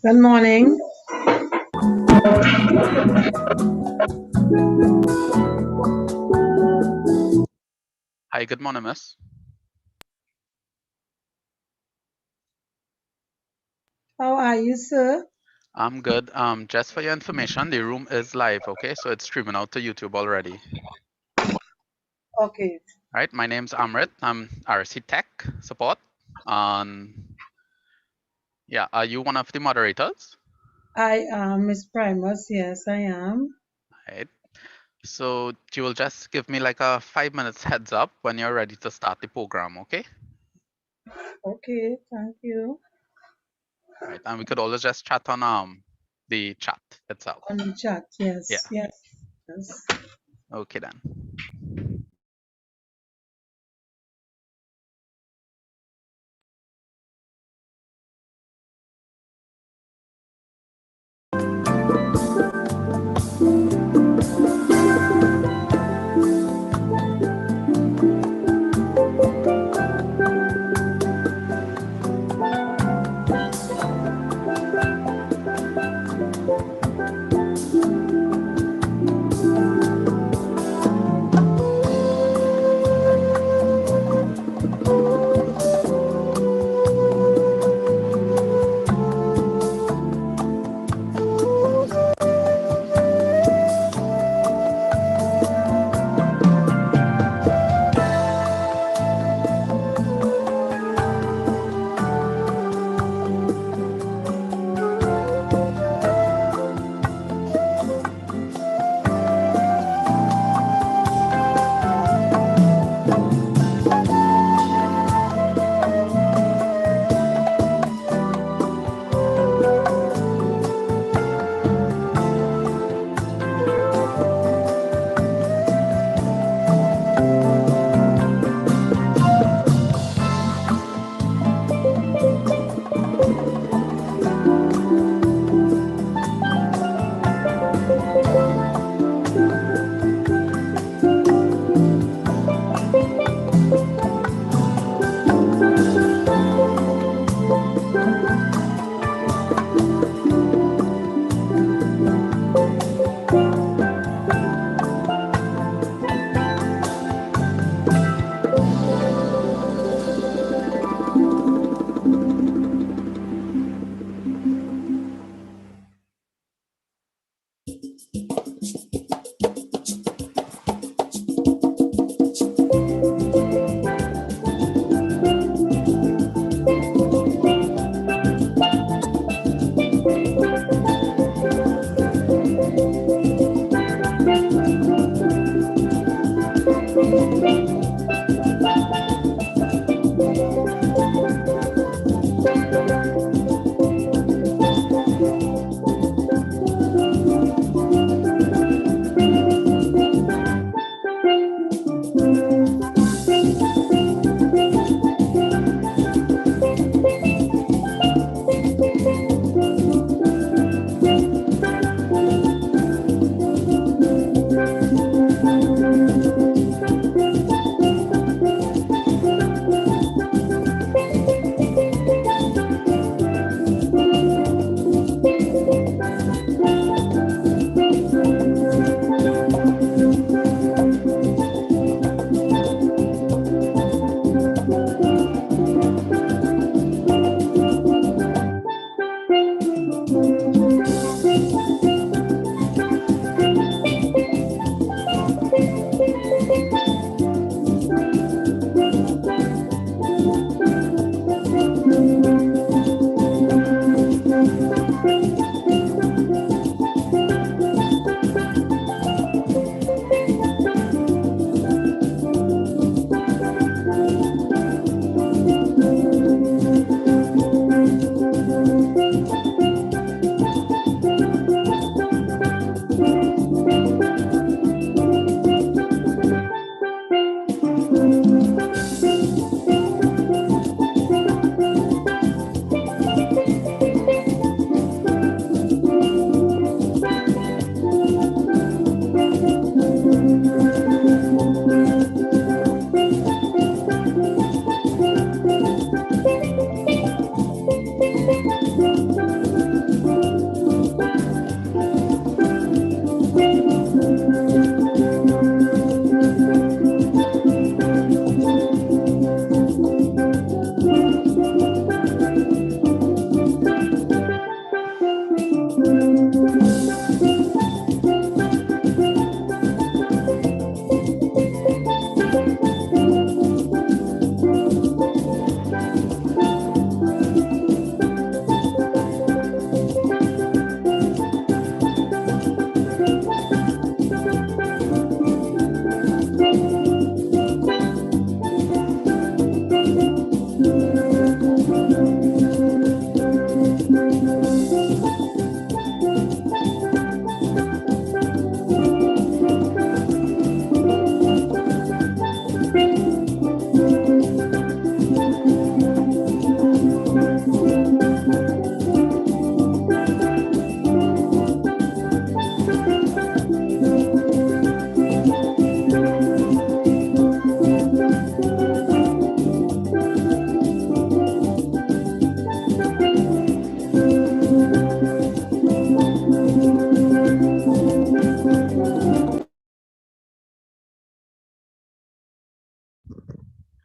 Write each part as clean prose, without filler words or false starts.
Good morning. Hi, good morning, miss. How are you, sir? I'm good. Just for your information, the room is live, okay? So it's streaming out to YouTube already. Okay. Right, my name's Amrit. I'm RC Tech support. Yeah, are you one of the moderators? I am Miss Primus. Yes, I am. Right. So you will just give me like a 5 minutes heads up when you're ready to start the program, okay? Okay, thank you. Right, and we could always just chat on the chat itself. On the chat. Yeah. Yes, yes, yes. Okay then.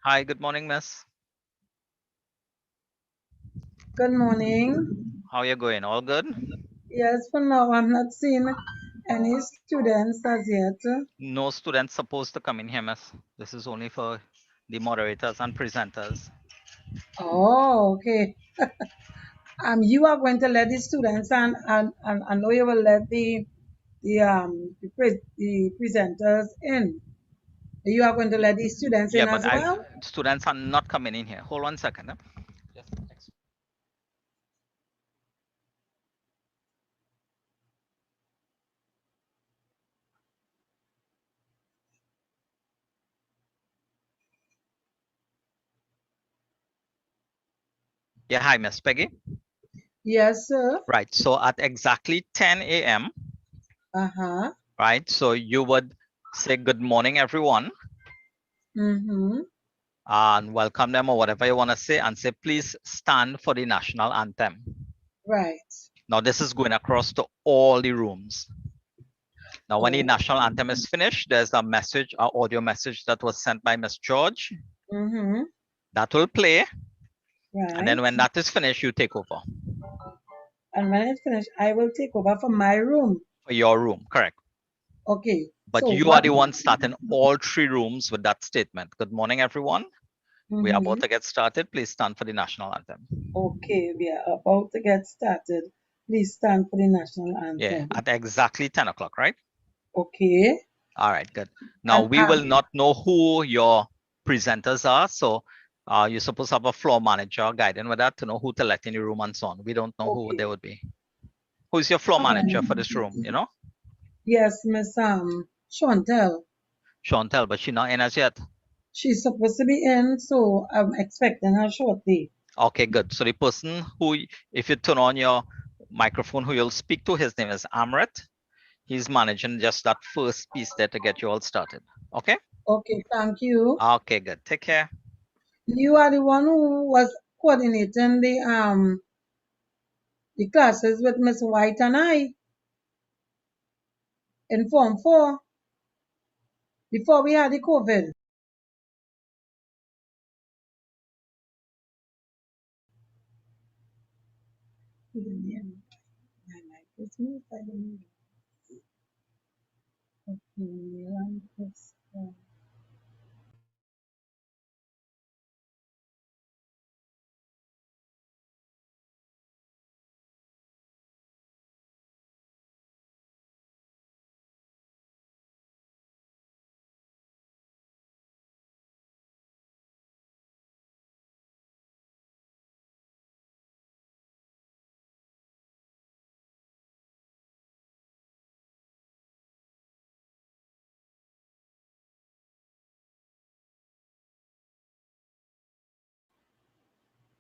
Hi, good morning, miss. Good morning. How you going? All good? Yes, for now I'm not seeing any students as yet. No students supposed to come in here, miss. This is only for the moderators and presenters. Oh, okay. You are going to let the students and I know you will let the presenters in. You are going to let the students Yeah, in but as well? students are not coming in here. Hold on a second. Yeah, hi, Miss Peggy. Yes, sir. Right. So at exactly 10 a.m., Uh-huh. right? So you would say good morning, everyone, Mm-hmm. and welcome them or whatever you want to say, and say, please stand for the national anthem. Right. Now, this is going across to all the rooms. Now, when the Oh. national anthem is finished, there's a message, an audio message that was sent by Miss George. Mm-hmm. That will play. And then Right. when that is finished, you take over And when it's finished, I will take over from my room. for your room. Correct. Okay. But So you are what? the one starting all three rooms with that statement. Good morning, everyone. We are about Mm-hmm. to get started. Please stand for the national anthem. Okay, we are about to get started. Please stand for the national Yeah, anthem. at exactly 10 o'clock, right? Okay. All right, good. Now, And we will not know who your presenters are. So you're supposed to have a floor manager guiding with that to know who to let in the room and so on. We don't know who they okay. would be. Who's your floor manager for this room? Um, You know? yes, Miss Chantel. Chantel, but she's not in as yet. She's supposed to be in, so I'm expecting her shortly. Okay, good. So the person who, if you turn on your microphone, who you'll speak to, his name is Amrit. He's managing just that first piece there to get you all started. Okay? Okay, thank you. Okay, good. Take care. You are the one who was coordinating the classes with Miss White and I in Form 4 before we had the COVID.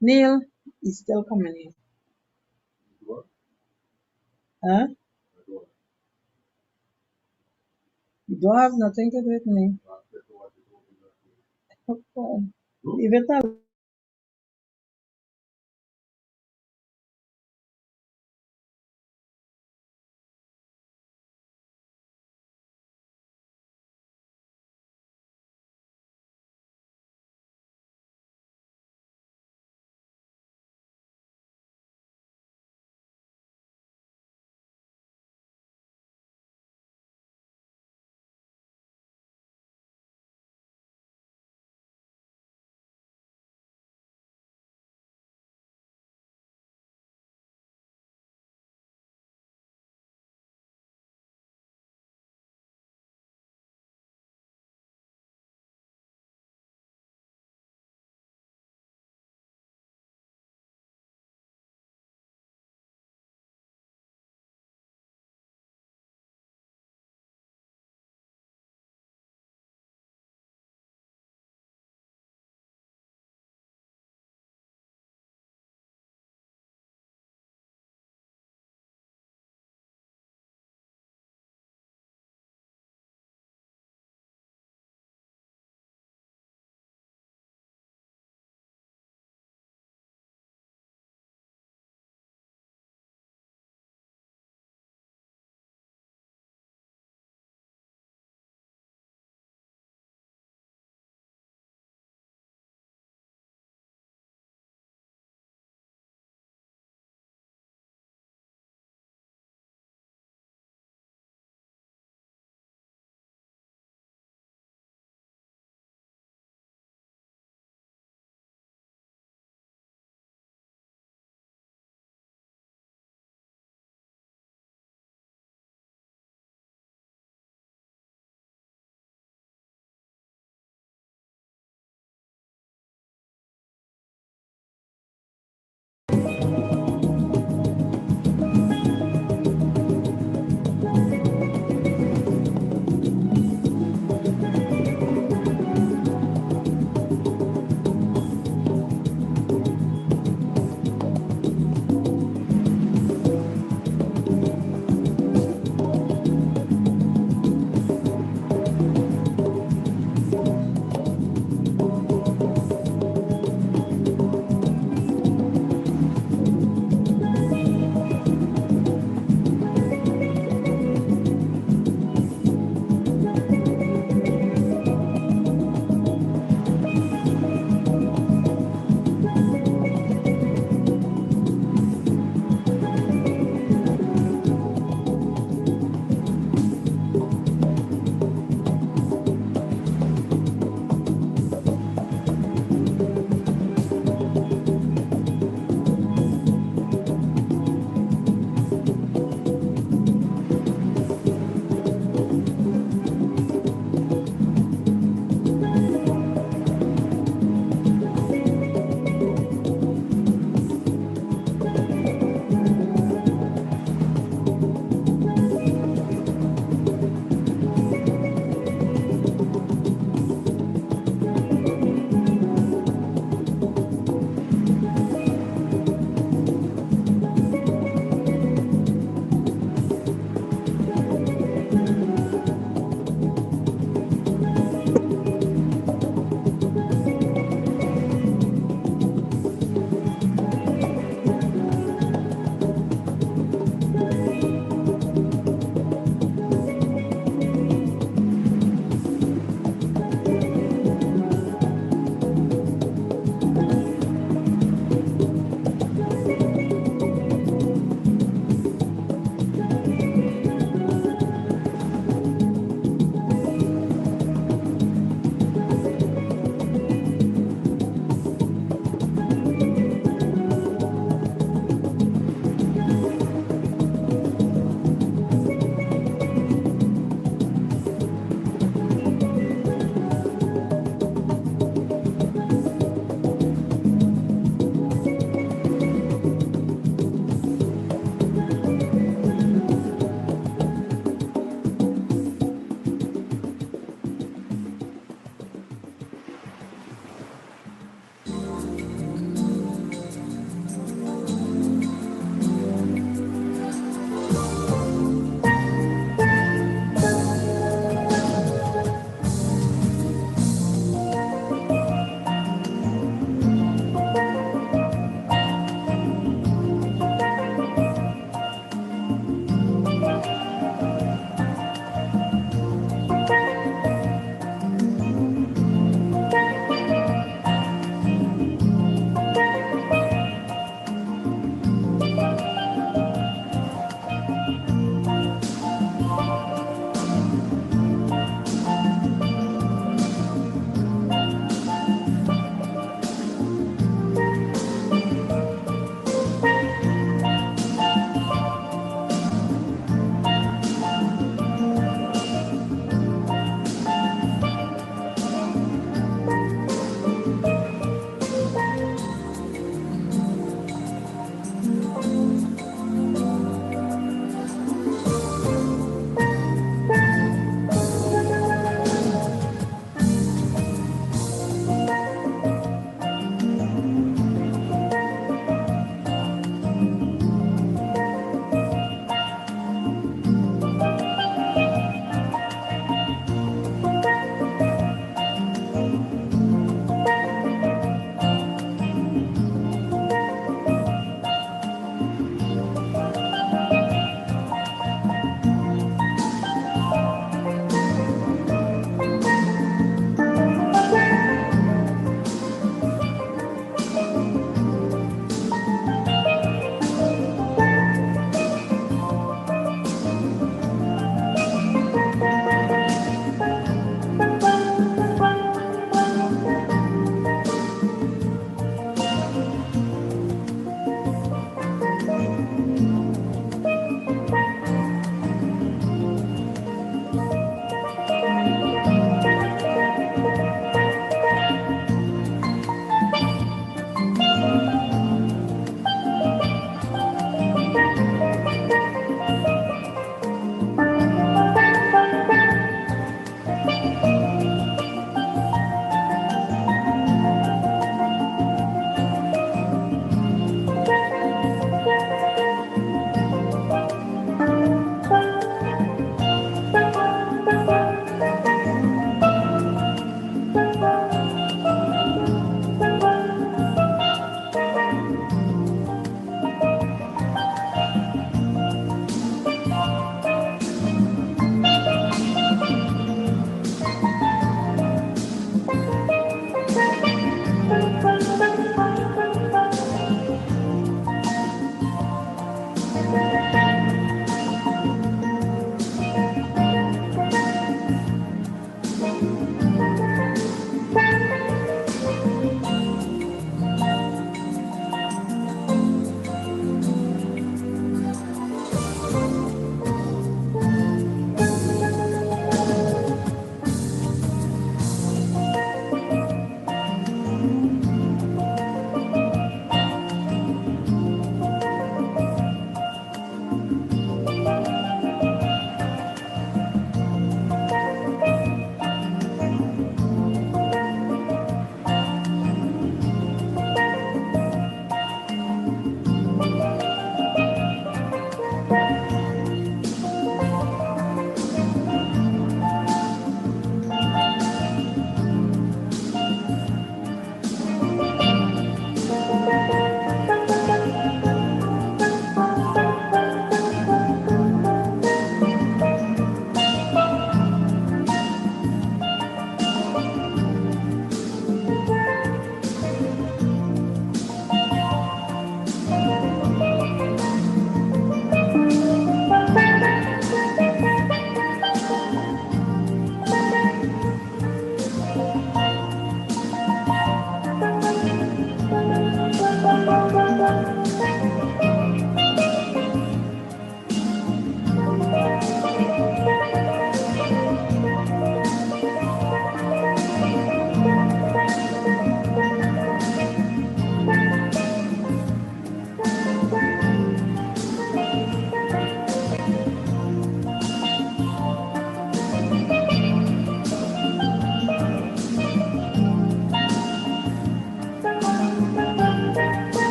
Neil is still coming in. Huh? You don't have nothing to do with me. Okay. Leave it alone.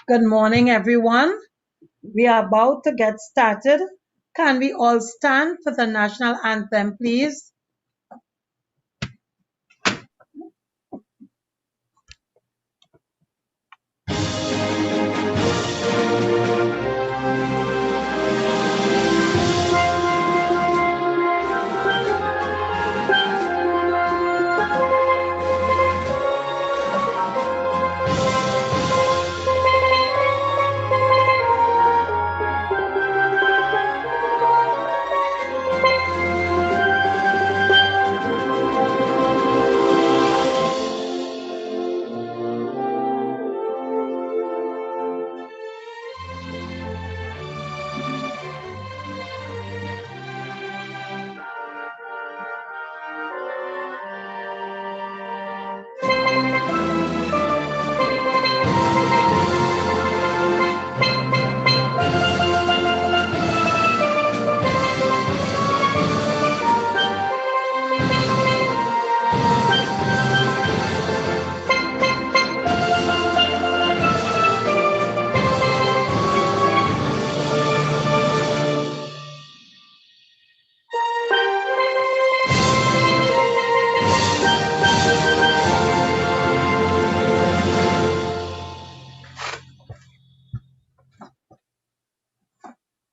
Good morning, everyone. We are about to get started. Can we all stand for the national anthem, please?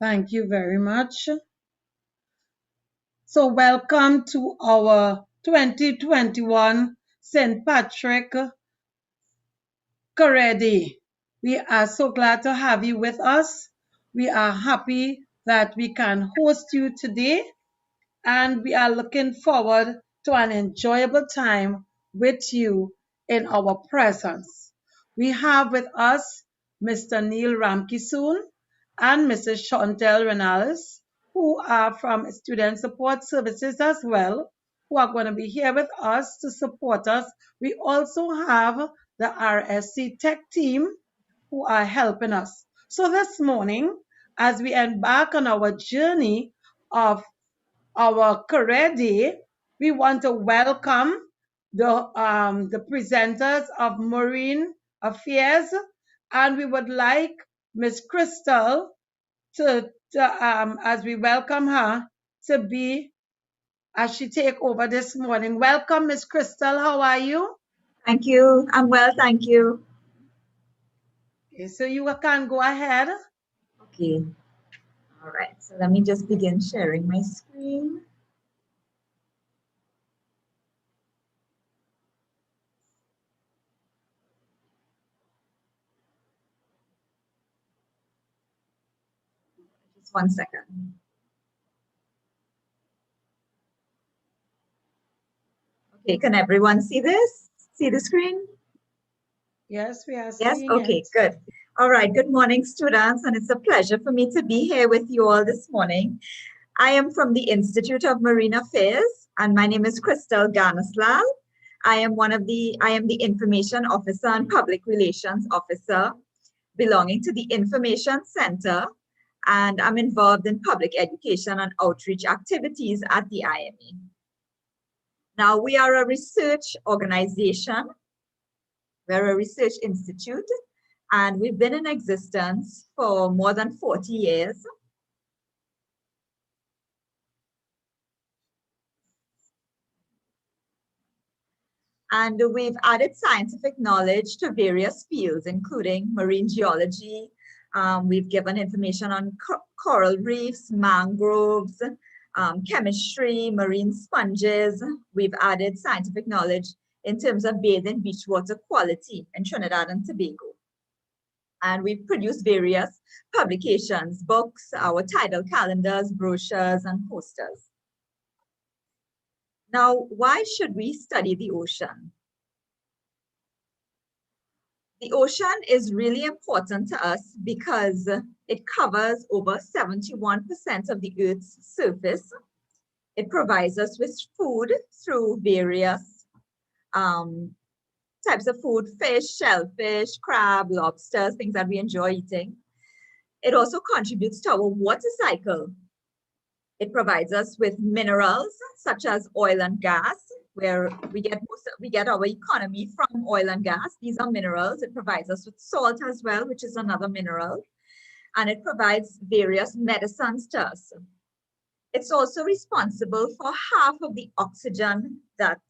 Thank you very much. So welcome to our 2021 St. Patrick Career Day. We are so glad to have you with us. We are happy that we can host you today, and we are looking forward to an enjoyable time with you in our presence. We have with us Mr. Neil Ramkisoon and Mrs. Chantel Renales, who are from Student Support Services as well, who are going to be here with us to support us. We also have the RSC Tech team who are helping us. So this morning, as we embark on our journey of our career day, we want to welcome the presenters of Marine Affairs, and we would like Miss Crystal to as we welcome her to be as she take over this morning. Welcome, Miss Crystal. How are you? Thank you. I'm well, thank you. Okay, so you can go ahead. Okay. All right. So let me just begin sharing my screen. Just 1 second. Okay, can everyone see this? See the screen? Yes, we are Yes, seeing okay, it. good. All right, good morning, students, and it's a pleasure for me to be here with you all this morning. I am from the Institute of Marine Affairs, and my name is Crystal Ganislal. I am the Information Officer and Public Relations Officer belonging to the Information Center, and I'm involved in public education and outreach activities at the IME. Now, we are a research organization. We're a research institute, and we've been in existence for more than 40 years. And we've added scientific knowledge to various fields, including marine geology. We've given information on coral reefs, mangroves, chemistry, marine sponges. We've added scientific knowledge in terms of bathing beach water quality in Trinidad and Tobago. And we produce various publications, books, our tidal calendars, brochures, and posters. Now, why should we study the ocean? The ocean is really important to us because it covers over 71% of the Earth's surface. It provides us with food through various types of food, fish, shellfish, crab, lobsters, things that we enjoy eating. It also contributes to our water cycle. It provides us with minerals such as oil and gas, where we get our economy from oil and gas. These are minerals. It provides us with salt as well, which is another mineral. And it provides various medicines to us. It's also responsible for half of the oxygen that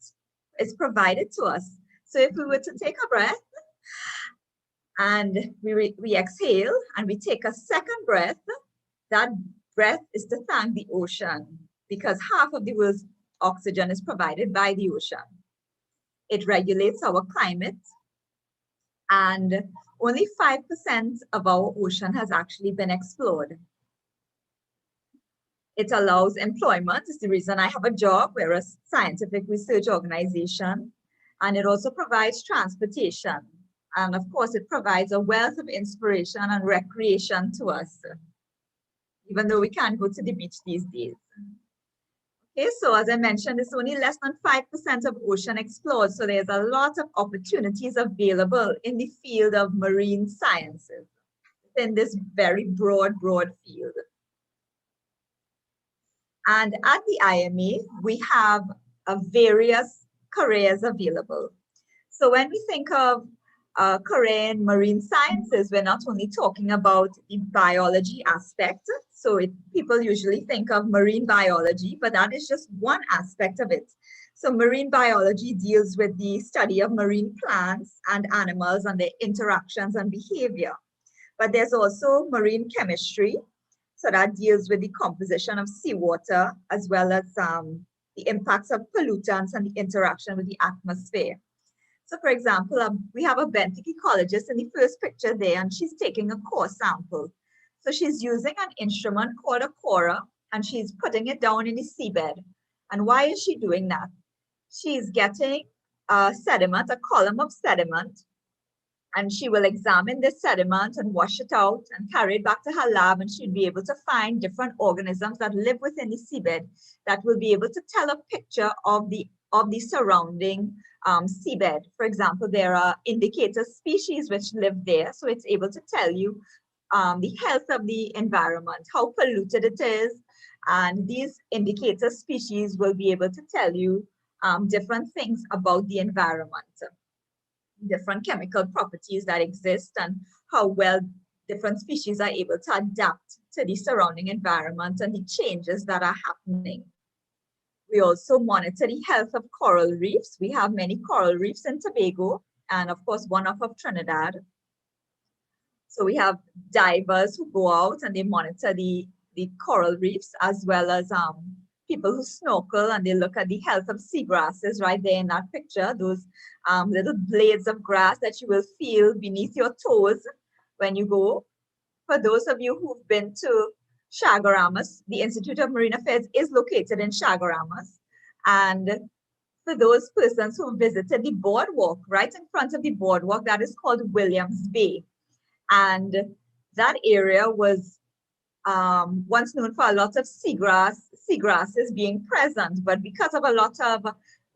is provided to us. So if we were to take a breath and we exhale and we take a second breath, that breath is to thank the ocean, because half of the world's oxygen is provided by the ocean. It regulates our climate, and only 5% of our ocean has actually been explored. It allows employment. It's the reason I have a job. We're a scientific research organization, and it also provides transportation. And of course, it provides a wealth of inspiration and recreation to us, even though we can't go to the beach these days. Okay, so as I mentioned, it's only less than 5% of ocean explored. So there's a lot of opportunities available in the field of marine sciences, in this very broad field. And at the IMA, we have various careers available. So when we think of a career in marine sciences, we're not only talking about the biology aspect. So people usually think of marine biology, but that is just one aspect of it. So marine biology deals with the study of marine plants and animals and their interactions and behavior. But there's also marine chemistry. So that deals with the composition of seawater, as well as the impacts of pollutants and the interaction with the atmosphere. So for example, we have a benthic ecologist in the first picture there, and she's taking a core sample. So she's using an instrument called a corer, and she's putting it down in the seabed. And why is she doing that? She's getting sediment, a column of sediment, and she will examine this sediment and wash it out and carry it back to her lab, and she'll be able to find different organisms that live within the seabed that will be able to tell a picture of the surrounding seabed. For example, there are indicator species which live there, so it's able to tell you the health of the environment, how polluted it is, and these indicator species will be able to tell you different things about the environment, different chemical properties that exist, and how well different species are able to adapt to the surrounding environment and the changes that are happening. We also monitor the health of coral reefs. We have many coral reefs in Tobago, and of course one off of Trinidad. So we have divers who go out and they monitor the coral reefs, as well as people who snorkel and they look at the health of seagrasses right there in that picture, those little blades of grass that you will feel beneath your toes when you go. For those of you who've been to Chagaramas, the Institute of Marine Affairs is located in Chagaramas. And for those persons who visited the boardwalk, right in front of the boardwalk, that is called Williams Bay. And that area was once known for a lot of seagrasses being present, but because of a lot of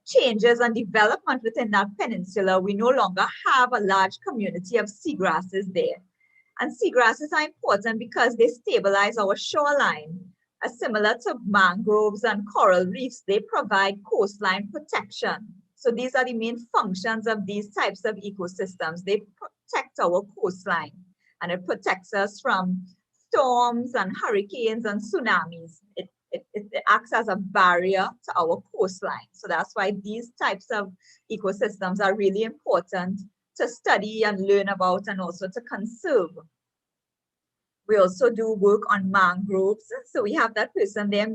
changes and development within that peninsula, we no longer have a large community of seagrasses there. And seagrasses are important because they stabilize our shoreline. Similar to mangroves and coral reefs, they provide coastline protection. So these are the main functions of these types of ecosystems. They protect our coastline, and it protects us from storms and hurricanes and tsunamis. It acts as a barrier to our coastline. So that's why these types of ecosystems are really important to study and learn about, and also to conserve. We also do work on mangroves. So we have that person there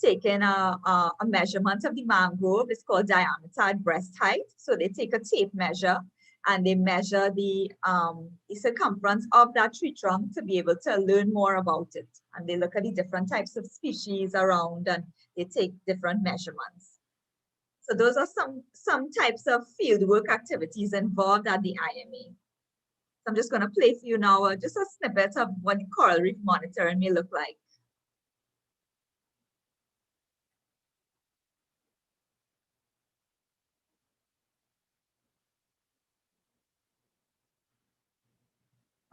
taking a measurement of the mangrove. It's called diameter at breast height. So they take a tape measure and they measure the circumference of that tree trunk to be able to learn more about it. And they look at the different types of species around, and they take different measurements. So those are some types of fieldwork activities involved at the IMA. So I'm just going to play for you now just a snippet of what coral reef monitoring may look like.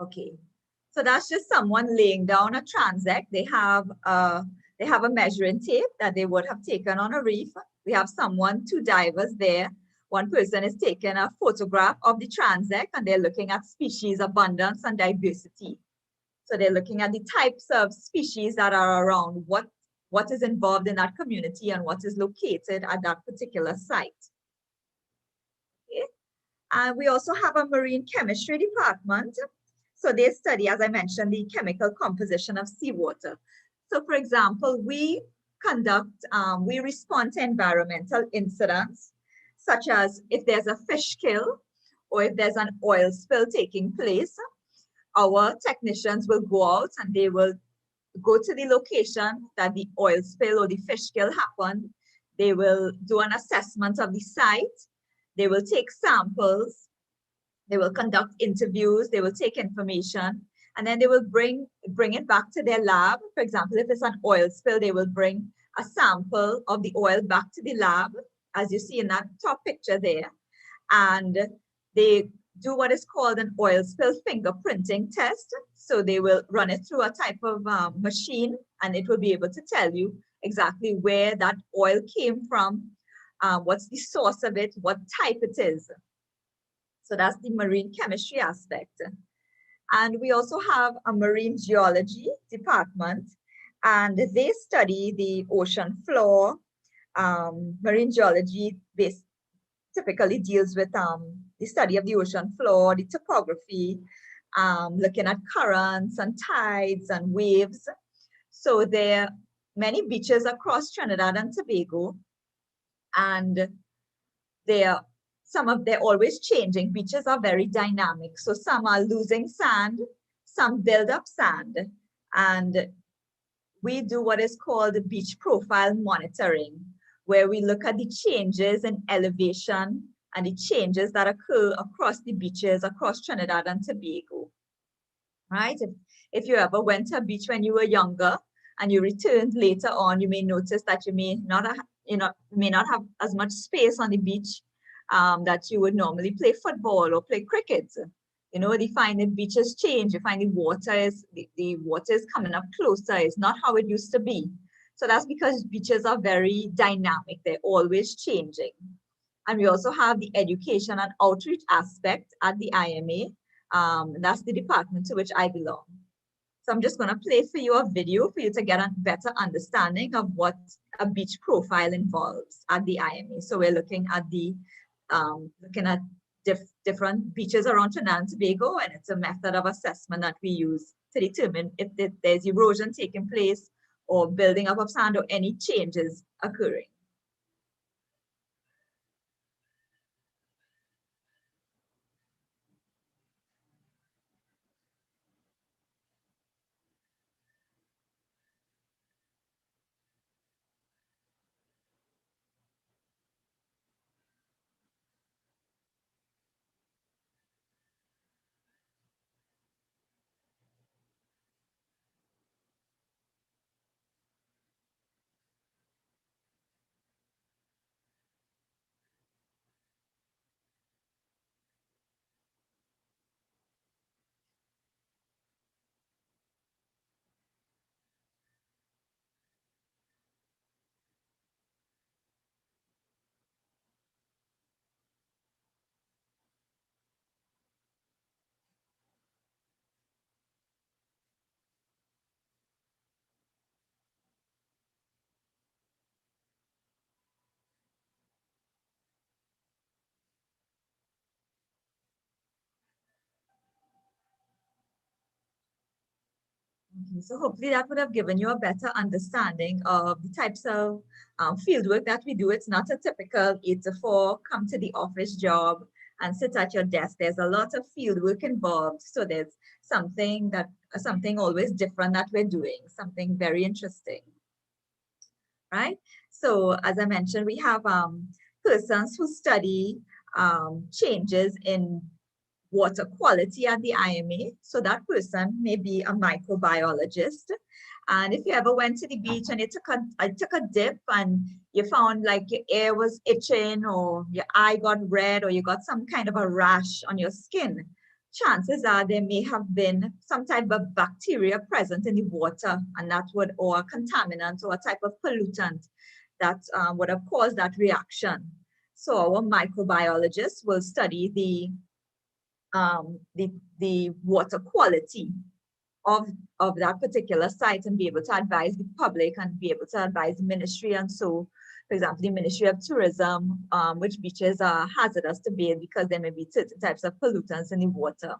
Okay, so that's just someone laying down a transect. They have a measuring tape that they would have taken on a reef. We have someone, two divers there. One person is taking a photograph of the transect, and they're looking at species abundance and diversity. So they're looking at the types of species that are around, what is involved in that community and what is located at that particular site. Okay. And we also have a marine chemistry department. So they study, as I mentioned, the chemical composition of seawater. So for example, we respond to environmental incidents, such as if there's a fish kill or if there's an oil spill taking place. Our technicians will go out and they will go to the location that the oil spill or the fish kill happened. They will do an assessment of the site. They will take samples. They will conduct interviews. They will take information, and then they will bring it back to their lab. For example, if it's an oil spill, they will bring a sample of the oil back to the lab, as you see in that top picture there. And they do what is called an oil spill fingerprinting test. So they will run it through a type of machine, and it will be able to tell you exactly where that oil came from, what's the source of it, what type it is. So that's the marine chemistry aspect. And we also have a marine geology department, and they study the ocean floor. Marine geology typically deals with the study of the ocean floor, the topography, looking at currents and tides and waves. So there are many beaches across Trinidad and Tobago, and they're always changing. Beaches are very dynamic. So some are losing sand, some build up sand, and we do what is called beach profile monitoring, where we look at the changes in elevation and the changes that occur across the beaches across Trinidad and Tobago. Right? If you ever went to a beach when you were younger and you returned later on, you may notice that you may not have as much space on the beach that you would normally play football or play cricket. You know, you find the beaches change. You find the water is coming up closer. It's not how it used to be. So that's because beaches are very dynamic. They're always changing. And we also have the education and outreach aspect at the IMA. That's the department to which I belong. So I'm just going to play for you a video for you to get a better understanding of what a beach profile involves at the IMA. So we're looking at different beaches around Trinidad and Tobago, and it's a method of assessment that we use to determine if there's erosion taking place or building up of sand or any changes occurring. Okay, so hopefully that would have given you a better understanding of the types of field work that we do. It's not a typical 8 to 4, come to the office job and sit at your desk. There's a lot of field work involved. So there's something always different that we're doing, something very interesting, right? So as I mentioned, we have persons who study changes in water quality at the IMA. So that person may be a microbiologist. And if you ever went to the beach and you took a dip and you found like your ear was itching or your eye got red or you got some kind of a rash on your skin, chances are there may have been some type of bacteria present in the water, and that would, or a contaminant or a type of pollutant that would have caused that reaction. So our microbiologists will study the water quality of that particular site and be able to advise the public and be able to advise the ministry. And so, for example, the Ministry of Tourism, which beaches are hazardous to bathe because there may be certain types of pollutants in the water.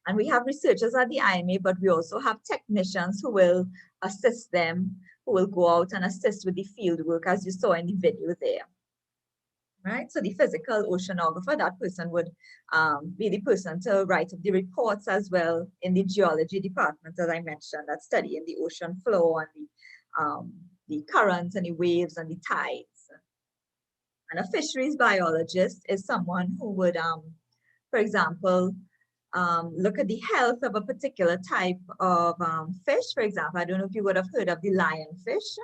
And we have researchers at the IMA, but we also have technicians who will assist them, who will go out and assist with the field work, as you saw in the video there. Right, so the physical oceanographer, that person would be the person to write up the reports as well in the geology department, as I mentioned, that study in the ocean floor and the currents and the waves and the tides. And a fisheries biologist is someone who would, for example, look at the health of a particular type of fish. For example, I don't know if you would have heard of the lionfish.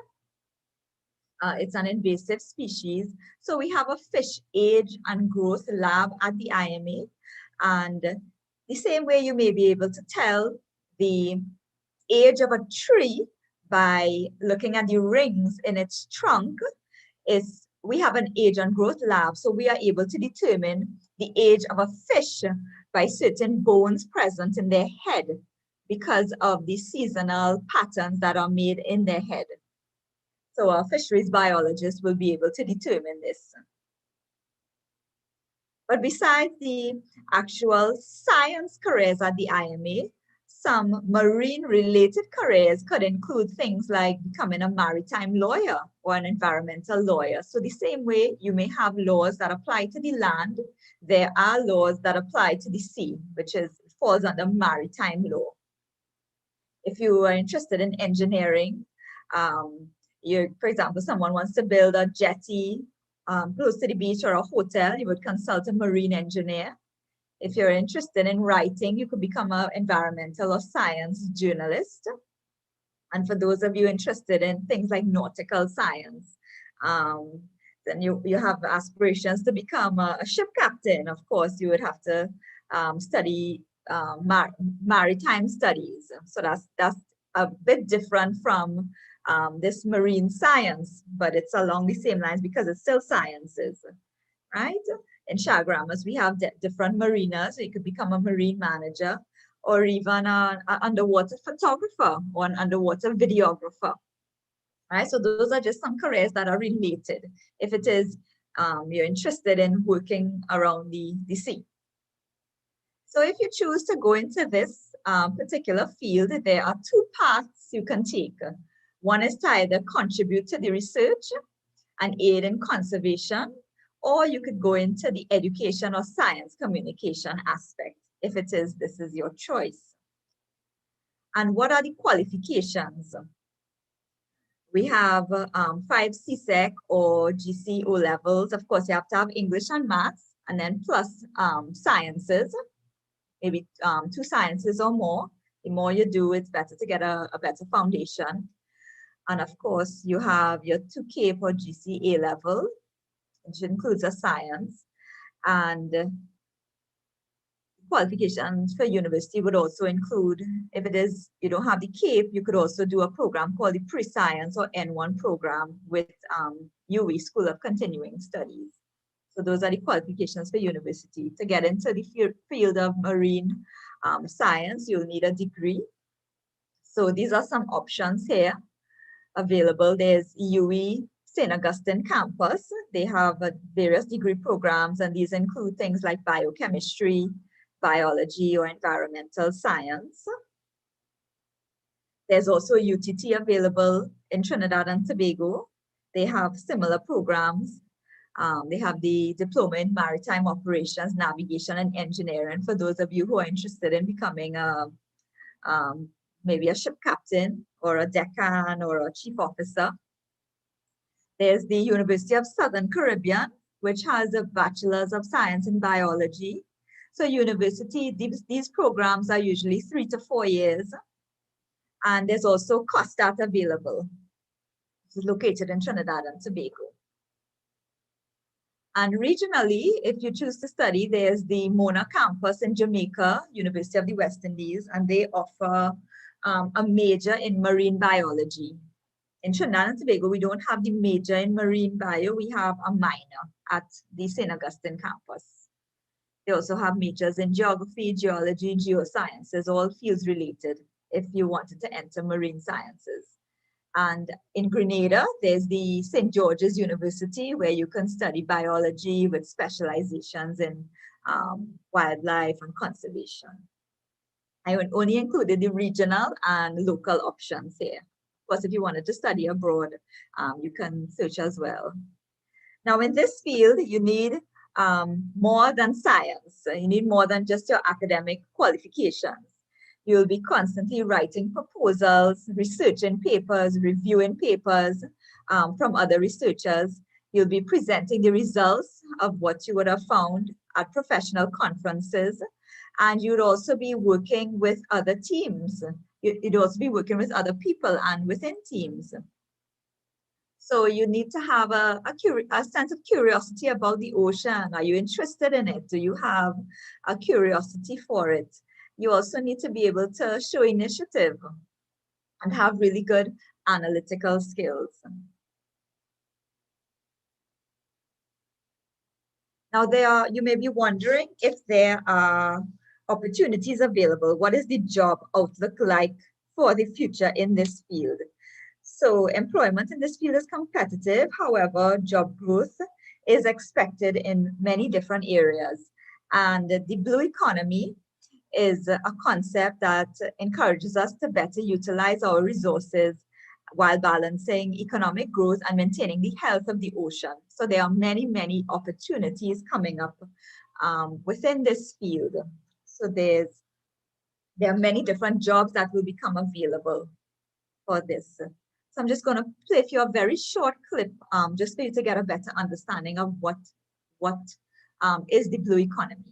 It's an invasive species. So we have a fish age and growth lab at the IMA. And the same way you may be able to tell the age of a tree by looking at the rings in its trunk, is we have an age and growth lab. So we are able to determine the age of a fish by certain bones present in their head because of the seasonal patterns that are made in their head. So our fisheries biologists will be able to determine this. But besides the actual science careers at the IMA, some marine related careers could include things like becoming a maritime lawyer or an environmental lawyer. So the same way you may have laws that apply to the land, there are laws that apply to the sea, which falls under maritime law. If you are interested in engineering, for example, someone wants to build a jetty close to the beach or a hotel, you would consult a marine engineer. If you're interested in writing, you could become an environmental or science journalist. And for those of you interested in things like nautical science, then you have aspirations to become a ship captain. Of course, you would have to study maritime studies. So that's a bit different from this marine science, but it's along the same lines because it's still sciences, right? In Chagramas, we have different marinas, so you could become a marine manager or even an underwater photographer or an underwater videographer, right? So those are just some careers that are related if it is you're interested in working around the sea. So if you choose to go into this particular field, there are two paths you can take. One is to either contribute to the research and aid in conservation, or you could go into the education or science communication aspect, if this is your choice. And what are the qualifications? We have 5 CSEC or GC O levels. Of course, you have to have English and maths, and then plus sciences, maybe 2 sciences or more. The more you do, it's better to get a better foundation. And of course, you have your 2 CAPE or GC A level, which includes a science. And qualifications for university would also include, if you don't have the CAPE, you could also do a program called the Pre-Science or N1 program with UE, School of Continuing Studies. So those are the qualifications for university. To get into the field of marine science, you'll need a degree. So these are some options here available. There's UE St. Augustine campus. They have various degree programs, and these include things like biochemistry, biology, or environmental science. There's also UTT available in Trinidad and Tobago. They have similar programs. They have the Diploma in Maritime Operations, Navigation, and Engineering for those of you who are interested in becoming maybe a ship captain or a deckhand or a chief officer. There's the University of Southern Caribbean, which has a Bachelor's of Science in Biology. So university, these programs are usually 3 to 4 years. And there's also COSTAT available. It's located in Trinidad and Tobago. And regionally, if you choose to study, there's the Mona campus in Jamaica, University of the West Indies, and they offer a major in marine biology. In Trinidad and Tobago, we don't have the major in marine bio, we have a minor at the St. Augustine campus. They also have majors in geography, geology, geosciences, all fields related if you wanted to enter marine sciences. And in Grenada, there's the St. George's University, where you can study biology with specializations in wildlife and conservation. I only included the regional and local options here. Of course, if you wanted to study abroad, you can search as well. Now, in this field, you need more than science. You need more than just your academic qualifications. You'll be constantly writing proposals, researching papers, reviewing papers from other researchers. You'll be presenting the results of what you would have found at professional conferences. And you'd also be working with other teams. You'd also be working with other people and within teams. So you need to have a sense of curiosity about the ocean. Are you interested in it? Do you have a curiosity for it? You also need to be able to show initiative and have really good analytical skills. Now you may be wondering if there are opportunities available. What is the job outlook like for the future in this field? So employment in this field is competitive. However, job growth is expected in many different areas. And the blue economy is a concept that encourages us to better utilize our resources while balancing economic growth and maintaining the health of the ocean. So there are many, many opportunities coming up within this field. So there are many different jobs that will become available for this. So I'm just going to play for you a very short clip just for you to get a better understanding of what is the blue economy.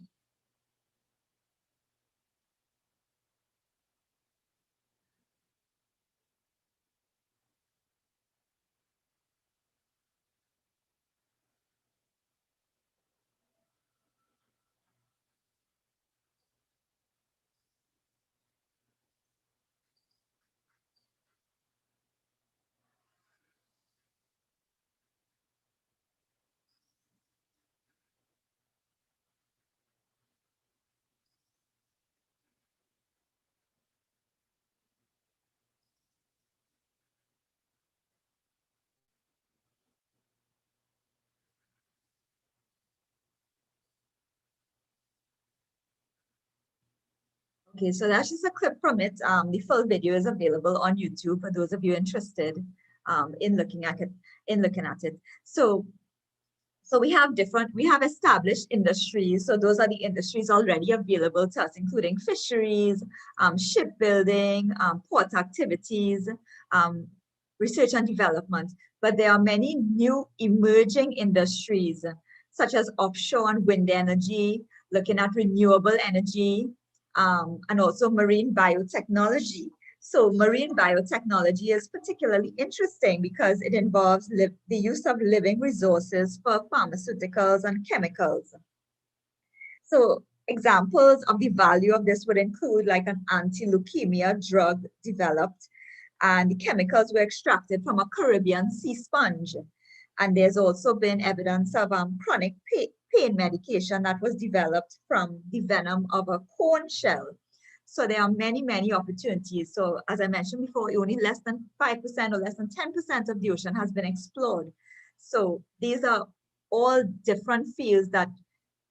Okay, so that's just a clip from it. The full video is available on YouTube for those of you interested in looking at it. So we have established industries. So those are the industries already available to us, including fisheries, shipbuilding, port activities, research and development. But there are many new emerging industries, such as offshore and wind energy, looking at renewable energy, and also marine biotechnology. So marine biotechnology is particularly interesting because it involves the use of living resources for pharmaceuticals and chemicals. So examples of the value of this would include like an anti-leukemia drug developed, and the chemicals were extracted from a Caribbean sea sponge. And there's also been evidence of chronic pain medication that was developed from the venom of a corn shell. So there are many, many opportunities. So as I mentioned before, only less than 5% or less than 10% of the ocean has been explored. So these are all different fields that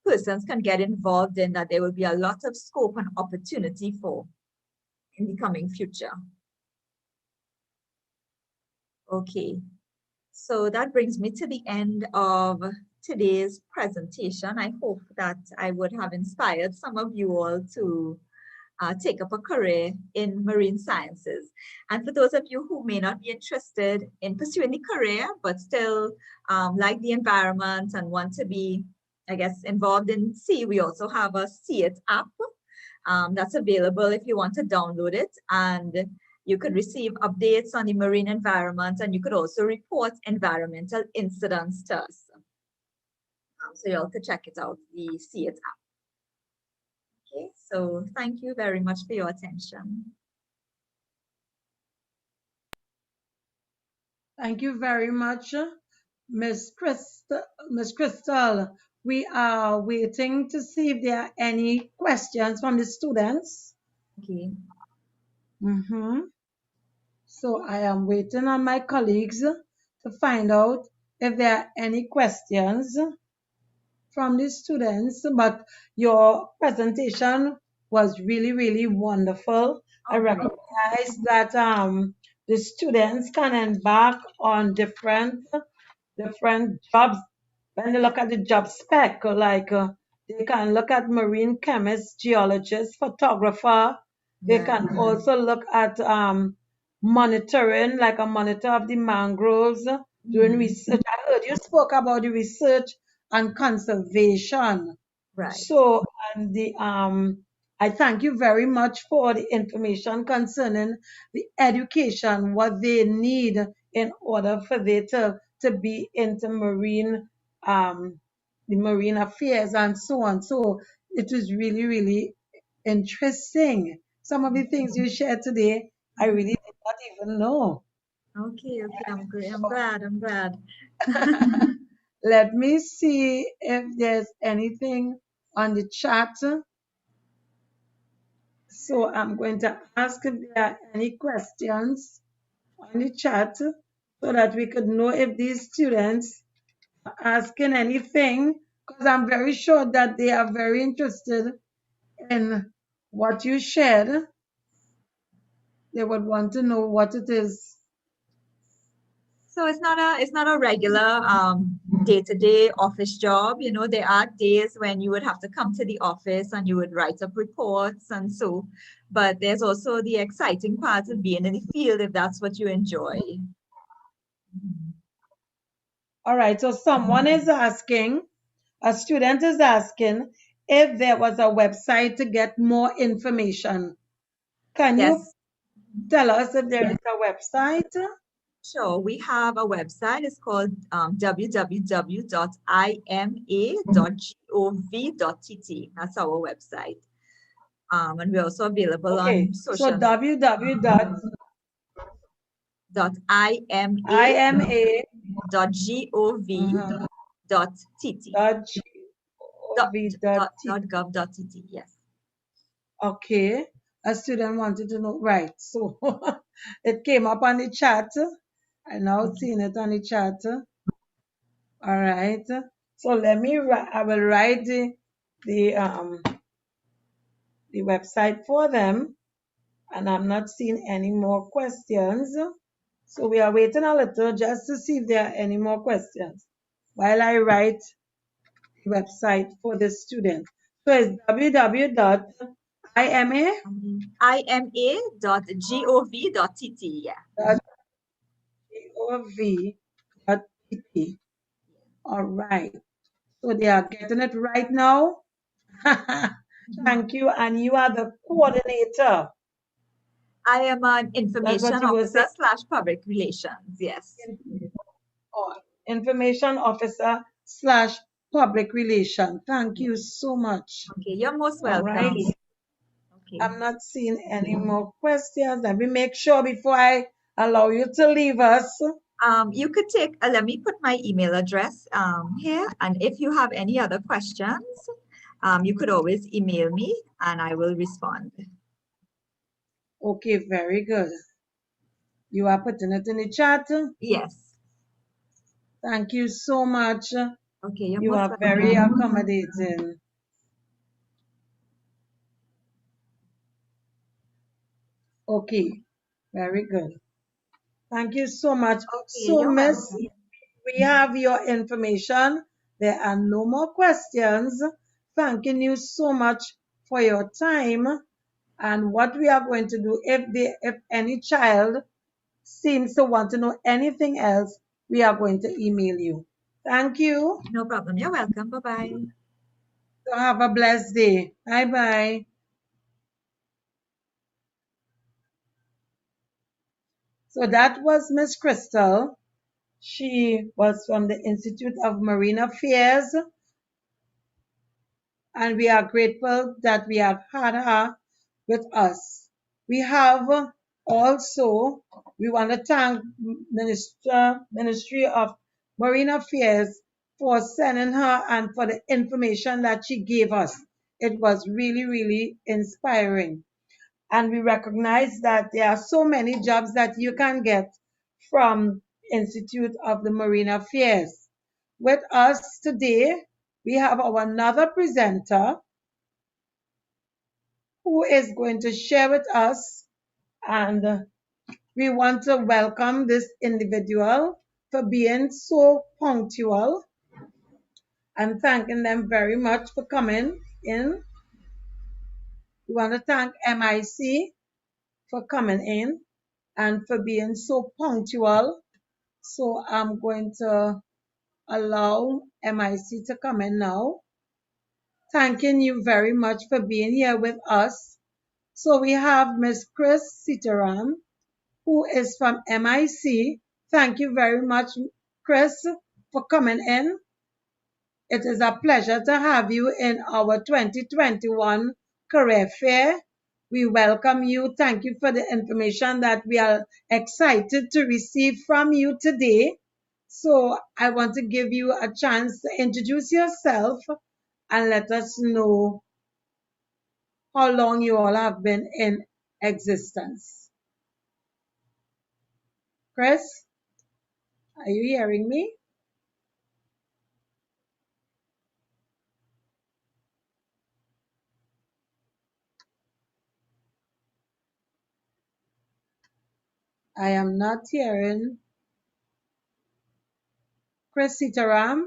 persons can get involved in, that there will be a lot of scope and opportunity for in the coming future. Okay, so that brings me to the end of today's presentation. I hope that I would have inspired some of you all to take up a career in marine sciences. And for those of you who may not be interested in pursuing the career, but still like the environment and want to be, I guess, involved in sea, we also have a See It app that's available if you want to download it. And you could receive updates on the marine environment, and you could also report environmental incidents to us. So you all could check it out, the See It app. Okay, so thank you very much for your attention. Thank you very much, Miss Crystal. We are waiting to see if there are any questions from the students. Okay. So I am waiting on my colleagues to find out if there are any questions from the students, but your presentation was really, really wonderful. I recognize that the students can embark on different jobs when they look at the job spec, like they can look at marine chemist, geologist, photographer. They can also look at monitoring, like a monitor of the mangroves, doing research. I heard you spoke about the research and conservation. Right. So, and the I thank you very much for the information concerning the education, what they need in order for they to be into marine the marine affairs and so on. So it was really, really interesting. Some of the things you shared today, I really did not even know. Okay, I'm great. I'm glad. Let me see if there's anything on the chat. So I'm going to ask if there are any questions on the chat so that we could know if these students are asking anything, because I'm very sure that they are very interested in what you shared. They would want to know what it is. So it's not a regular day-to-day office job. You know, there are days when you would have to come to the office and you would write up reports and so, but there's also the exciting part of being in the field if that's what you enjoy. All right, so someone is asking, a student is asking if there was a website to get more information. Can you Yes, tell us if there is a website? sure. We have a website. It's called www.ima.gov.tt. That's our website. And we're also available Okay, on so social www.ima.gov.tt. .gov.tt. Yes. Okay, a student wanted to know, right? So it came up on the chat. I now seen it on the chat. All right. So let me. I will write the the website for them, and I'm not seeing any more questions. So we are waiting a little just to see if there are any more questions while I write the website for the student. So it's www.ima.gov.tt. ima.gov.tt. Yeah. All right. So they are getting it right now. Thank you. And you are the coordinator. I am an That's what information you were officer saying. / public relations. Yes. Oh, information officer / public relation. Thank you so much. Okay, you're most All right. welcome. Okay. I'm not seeing any more questions. Let me make sure before I allow you to leave us. You could take, let me put my email address here. And if you have any other questions, you could always email me and I will respond. Okay, very good. You are putting it in the chat. Yes. Thank you so much. Okay, you're You most are very welcome. accommodating. Okay, very good. Thank you so much. Okay, So, you're Miss, welcome. we have your information there are no more questions. Thanking you so much for your time. And what we are going to do, if any child seems to want to know anything else, we are going to email you. Thank you. No problem. You're welcome. Bye-bye. So have a blessed day. Bye bye. So that was Miss Crystal. She was from the Institute of Marine Affairs, and we are grateful that we have had her with us. We have also, we want to thank Ministry of Marine Affairs for sending her and for the information that she gave us. It was really, really inspiring. And we recognize that there are so many jobs that you can get from Institute of the Marine Affairs. With us today, we have our another presenter who is going to share with us, and we want to welcome this individual for being so punctual and thanking them very much for coming in. We want to thank MIC for coming in and for being so punctual. So I'm going to allow MIC to come in now. Thanking you very much for being here with us. So we have Miss Chris Sitaram, who is from MIC. Thank you very much, Chris, for coming in. It is a pleasure to have you in our 2021 career fair. We welcome you. Thank you for the information that we are excited to receive from you today. So I want to give you a chance to introduce yourself and let us know how long you all have been in existence. Chris, are you hearing me? I am not hearing Chris Sitaram.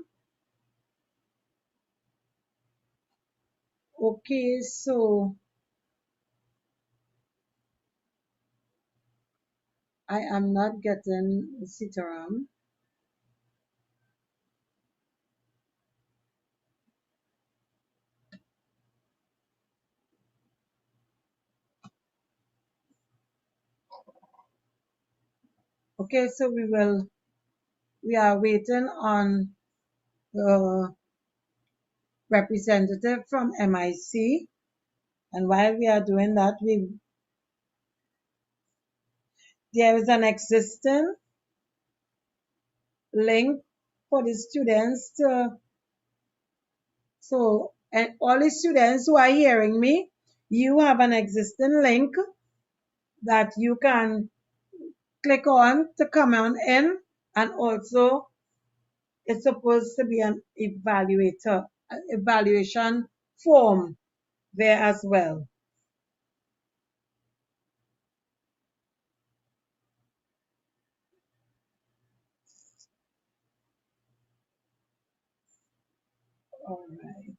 Okay, so I am not getting Sitaram. Okay, so we are waiting on the representative from MIC. And while we are doing that, there is an existing link for the students to, so, and all the students who are hearing me, you have an existing link that you can click on to come on in, and also it's supposed to be an evaluation form there as well. All right.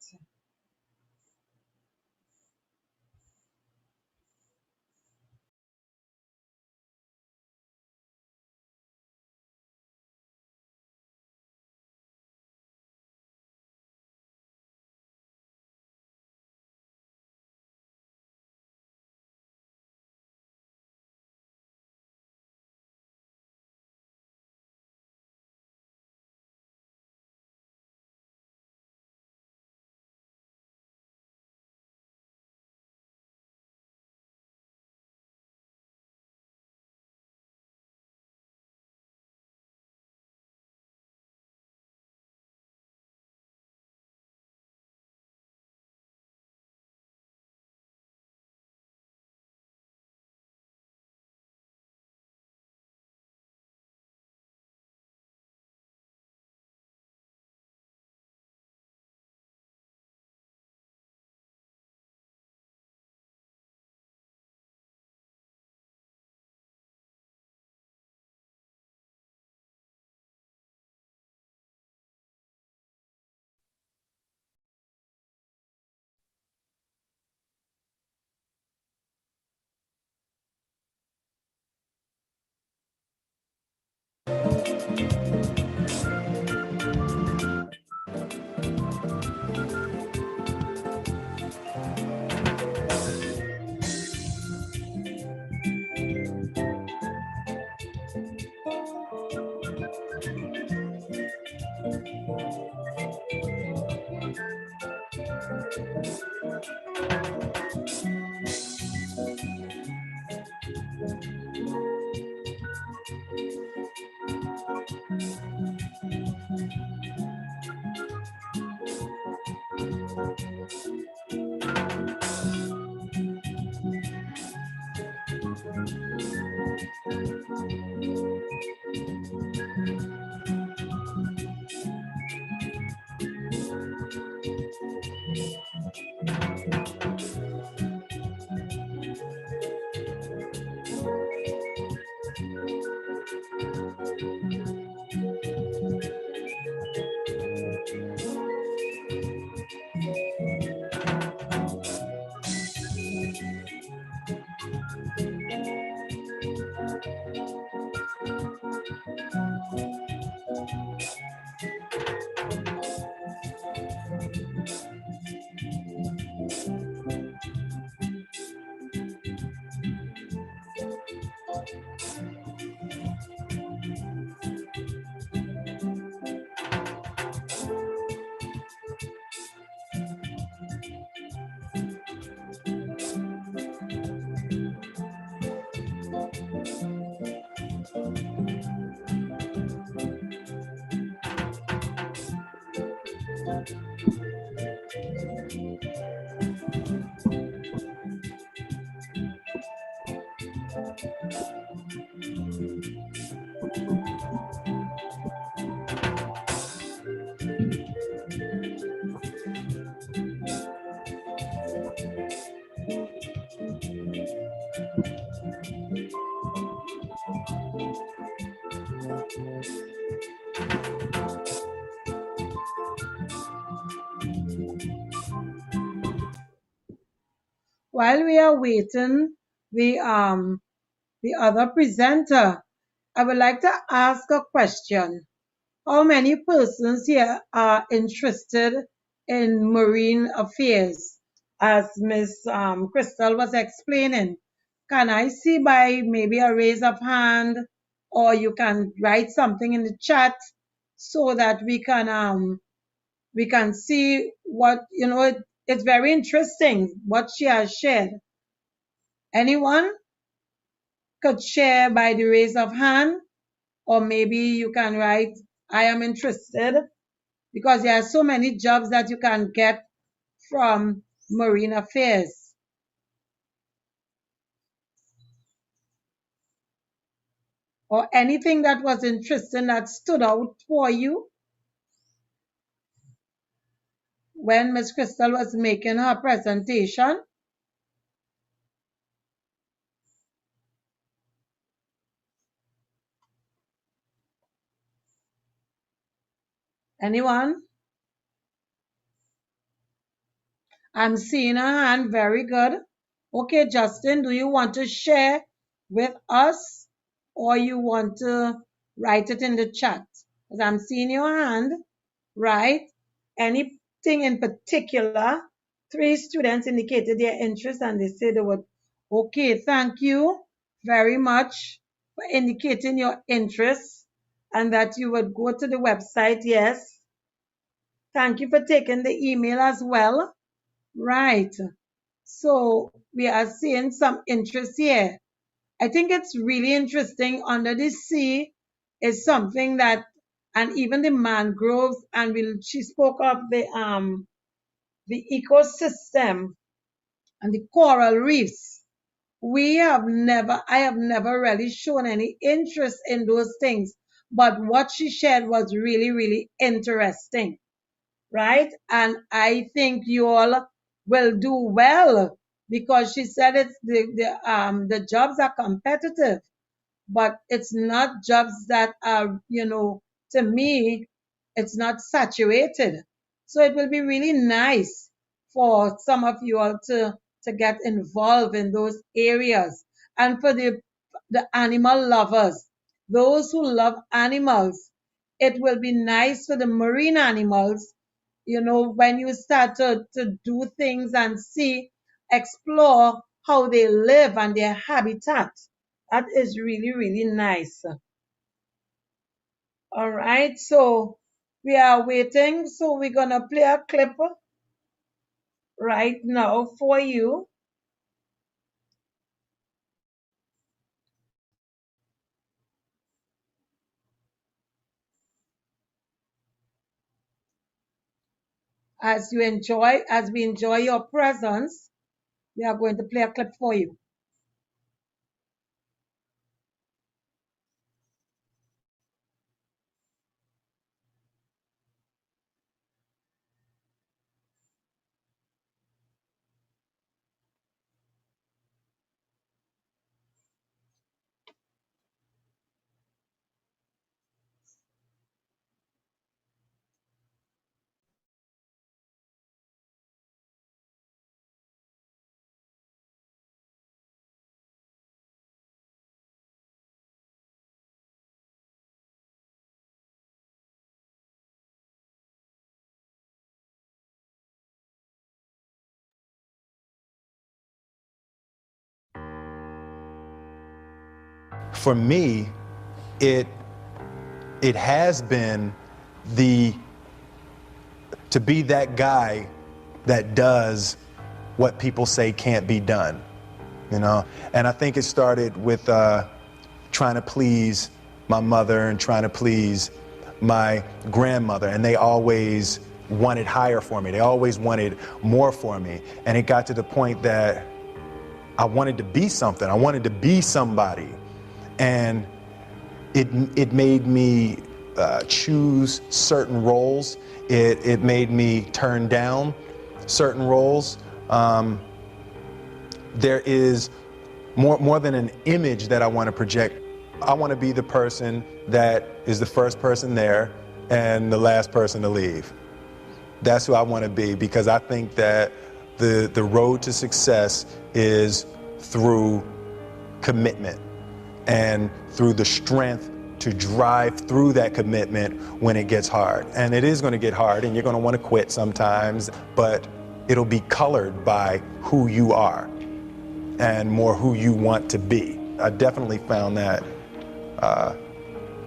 While we are waiting, the other presenter, I would like to ask a question. How many persons here are interested in marine affairs? As Miss Crystal was explaining, can I see by maybe a raise of hand, or you can write something in the chat so that we can see what it's very interesting what she has shared. Anyone could share by the raise of hand, or maybe you can write, I am interested, because there are so many jobs that you can get from marine affairs. Or anything that was interesting that stood out for you when Miss Crystal was making her presentation. Anyone? I'm seeing a hand. Very good. Okay, Justin, do you want to share with us, or you want to write it in the chat? Because I'm seeing your hand, right? Anything in particular? 3 students indicated their interest and they said they would. Okay, thank you very much for indicating your interest and that you would go to the website. Yes. Thank you for taking the email as well. Right. So we are seeing some interest here. I think it's really interesting. Under the sea is something that, and even the mangroves, and she spoke of the ecosystem and the coral reefs. I have never really shown any interest in those things, but what she shared was really, really interesting, right? And I think you all will do well, because she said it's the jobs are competitive, but it's not jobs that are, to me, it's not saturated. So it will be really nice for some of you all to get involved in those areas. And for the animal lovers, those who love animals, it will be nice for the marine animals, when you start to do things and explore how they live and their habitat. That is really, really nice. All right, so we are waiting. So we're going to play a clip right now for you. As we enjoy your presence, we are going to play a clip for you. For me, it has been to be that guy that does what people say can't be done, And I think it started with trying to please my mother and trying to please my grandmother, and they always wanted higher for me. They always wanted more for me. And it got to the point that I wanted to be something. I wanted to be somebody. And it made me choose certain roles. It made me turn down certain roles. There is more than an image that I want to project. I want to be the person that is the first person there and the last person to leave. That's who I want to be, because I think that the road to success is through commitment and through the strength to drive through that commitment when it gets hard. And it is going to get hard, and you're going to want to quit sometimes, but it'll be colored by who you are and more who you want to be. I definitely found that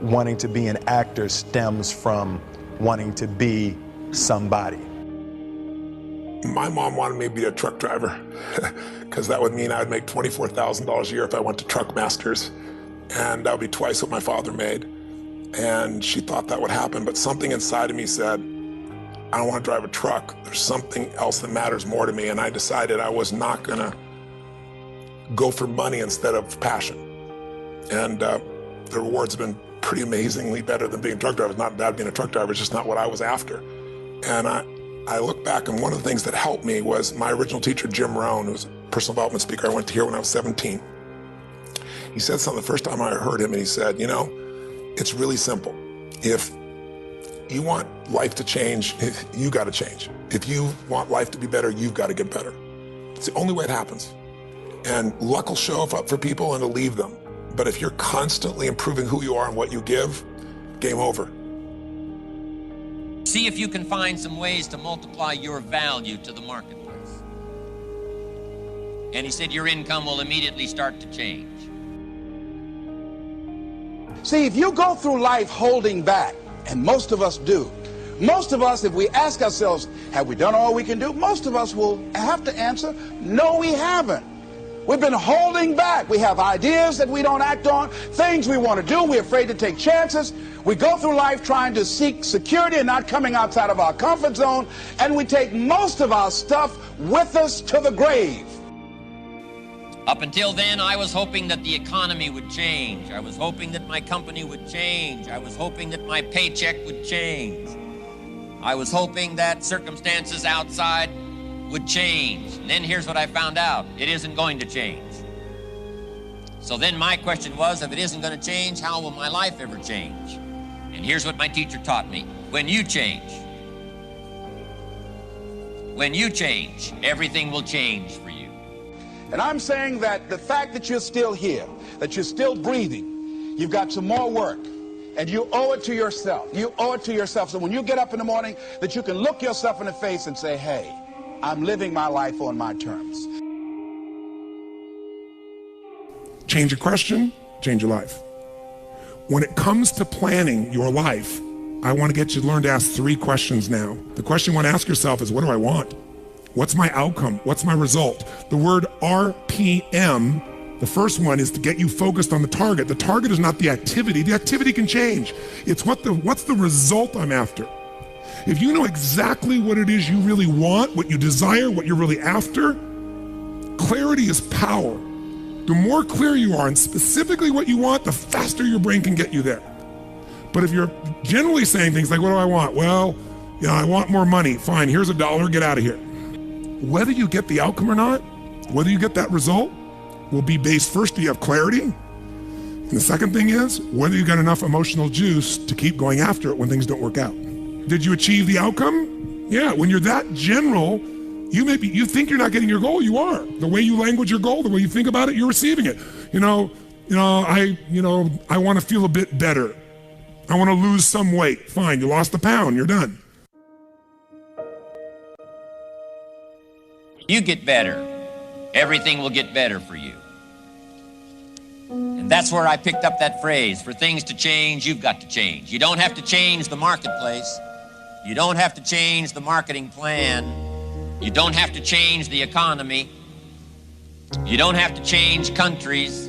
wanting to be an actor stems from wanting to be somebody. My mom wanted me to be a truck driver because that would mean I would make $24,000 a year if I went to Truck Masters, and that would be twice what my father made. And she thought that would happen, but something inside of me said, I don't want to drive a truck. There's something else that matters more to me, and I decided I was not going to go for money instead of passion. And the rewards have been pretty amazingly better than being a truck driver. It's not bad being a truck driver, it's just not what I was after. And I look back, and one of the things that helped me was my original teacher, Jim Rohn, who was a personal development speaker I went to hear when I was 17. He said something the first time I heard him, and he said, you know, it's really simple. If you want life to change, you got to change. If you want life to be better, you've got to get better. It's the only way it happens. And luck will show up for people and it'll leave them. But if you're constantly improving who you are and what you give, game over. See if you can find some ways to multiply your value to the marketplace. And he said your income will immediately start to change. See, if you go through life holding back, and most of us do, most of us, if we ask ourselves, have we done all we can do? Most of us will have to answer, no, we haven't. We've been holding back. We have ideas that we don't act on, things we want to do. We're afraid to take chances. We go through life trying to seek security and not coming outside of our comfort zone. And we take most of our stuff with us to the grave. Up until then, I was hoping that the economy would change. I was hoping that my company would change. I was hoping that my paycheck would change. I was hoping that circumstances outside would change. And then here's what I found out. It isn't going to change. So then my question was, if it isn't going to change, how will my life ever change? And here's what my teacher taught me. When you change, everything will change for you. And I'm saying that the fact that you're still here, that you're still breathing, you've got some more work. And you owe it to yourself. You owe it to yourself. So when you get up in the morning, that you can look yourself in the face and say, hey, I'm living my life on my terms. Change your question, change your life. When it comes to planning your life, I want to get you to learn to ask 3 questions now. The question you want to ask yourself is, what do I want? What's my outcome? What's my result? The word RPM, the first one, is to get you focused on the target. The target is not the activity. The activity can change. It's what's the result I'm after. If you know exactly what it is you really want, what you desire, what you're really after, clarity is power. The more clear you are and specifically what you want, the faster your brain can get you there. But if you're generally saying things like, what do I want? Well, you know, I want more money. Fine, here's $1, get out of here. Whether you get the outcome or not, whether you get that result, will be based first, do you have clarity? And the second thing is, whether you got enough emotional juice to keep going after it when things don't work out. Did you achieve the outcome? Yeah, when you're that general, you think you're not getting your goal, you are. The way you language your goal, the way you think about it, you're receiving it. I want to feel a bit better. I want to lose some weight. Fine, you lost a pound, you're done. You get better, everything will get better for you. And that's where I picked up that phrase, for things to change, you've got to change. You don't have to change the marketplace. You don't have to change the marketing plan. You don't have to change the economy. You don't have to change countries.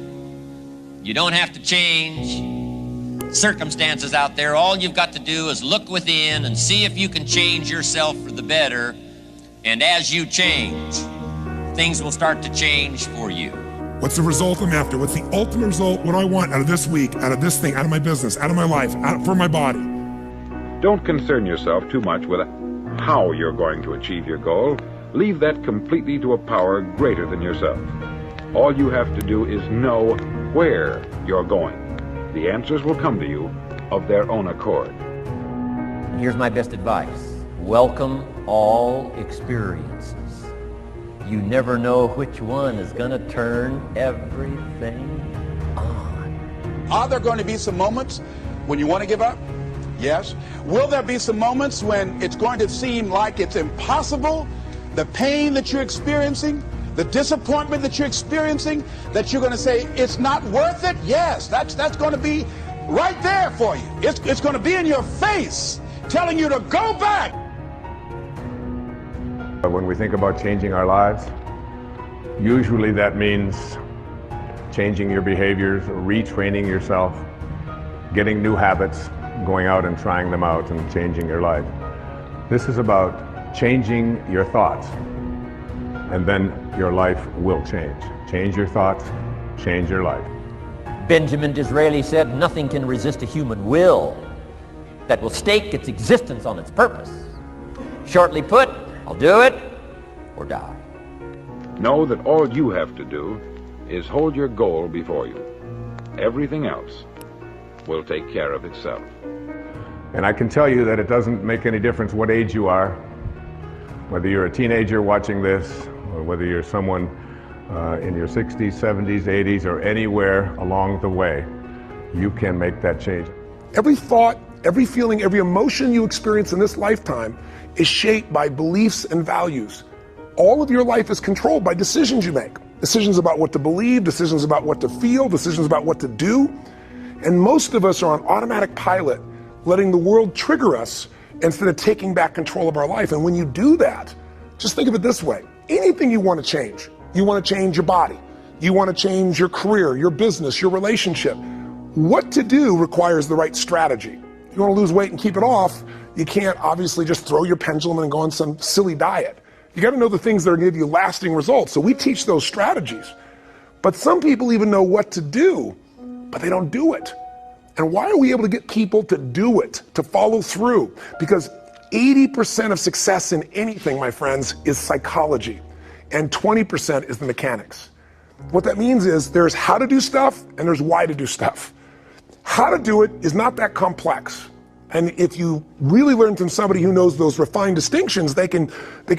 You don't have to change circumstances out there. All you've got to do is look within and see if you can change yourself for the better. And as you change, things will start to change for you. What's the result I'm after? What's the ultimate result? What do I want out of this week, out of this thing, out of my business, out of my life, for my body? Don't concern yourself too much with how you're going to achieve your goal. Leave that completely to a power greater than yourself. All you have to do is know where you're going. The answers will come to you of their own accord. And here's my best advice. Welcome all experiences. You never know which one is going to turn everything on. Are there going to be some moments when you want to give up? Yes. Will there be some moments when it's going to seem like it's impossible? The pain that you're experiencing, the disappointment that you're experiencing, that you're going to say, it's not worth it? Yes, that's going to be right there for you. It's going to be in your face, telling you to go back. When we think about changing our lives, usually that means changing your behaviors, retraining yourself, getting new habits, going out and trying them out and changing your life. This is about changing your thoughts, and then your life will change. Change your thoughts, change your life. Benjamin Disraeli said, nothing can resist a human will that will stake its existence on its purpose. Shortly put, I'll do it or die. Know that all you have to do is hold your goal before you. Everything else will take care of itself. And I can tell you that it doesn't make any difference what age you are, whether you're a teenager watching this, or whether you're someone in your 60s, 70s, 80s, or anywhere along the way, you can make that change. Every thought, every feeling, every emotion you experience in this lifetime is shaped by beliefs and values. All of your life is controlled by decisions you make. Decisions about what to believe, decisions about what to feel, decisions about what to do. And most of us are on automatic pilot, letting the world trigger us instead of taking back control of our life. And when you do that, just think of it this way. Anything you want to change. You want to change your body. You want to change your career, your business, your relationship. What to do requires the right strategy. If you want to lose weight and keep it off, you can't obviously just throw your pendulum and go on some silly diet. You got to know the things that are going to give you lasting results. So we teach those strategies. But some people even know what to do, but they don't do it. And why are we able to get people to do it, to follow through? Because 80% of success in anything, my friends, is psychology, and 20% is the mechanics. What that means is there's how to do stuff and there's why to do stuff. How to do it is not that complex. And if you really learn from somebody who knows those refined distinctions, they can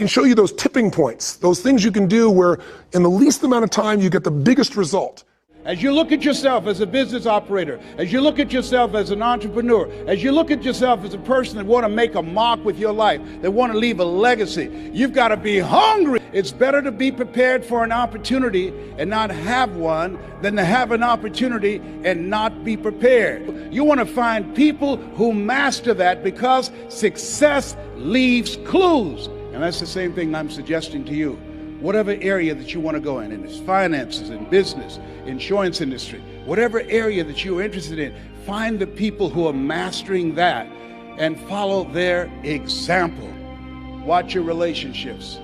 show you those tipping points, those things you can do where in the least amount of time you get the biggest result. As you look at yourself as a business operator, as you look at yourself as an entrepreneur, as you look at yourself as a person that want to make a mark with your life, that want to leave a legacy, you've got to be hungry. It's better to be prepared for an opportunity and not have one than to have an opportunity and not be prepared. You want to find people who master that because success leaves clues. And that's the same thing I'm suggesting to you. Whatever area that you want to go in it's finances, in business, insurance industry, whatever area that you're interested in, find the people who are mastering that and follow their example. Watch your relationships.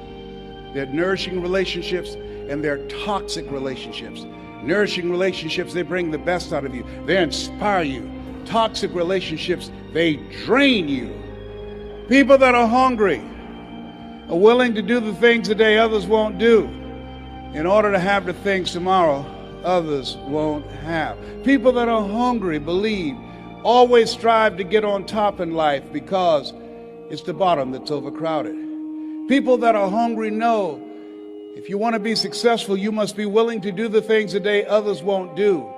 They're nourishing relationships and they're toxic relationships. Nourishing relationships, they bring the best out of you. They inspire you. Toxic relationships, they drain you. People that are hungry are willing to do the things today others won't do in order to have the things tomorrow others won't have. People that are hungry believe, always strive to get on top in life because it's the bottom that's overcrowded. People that are hungry know if you want to be successful, you must be willing to do the things today others won't do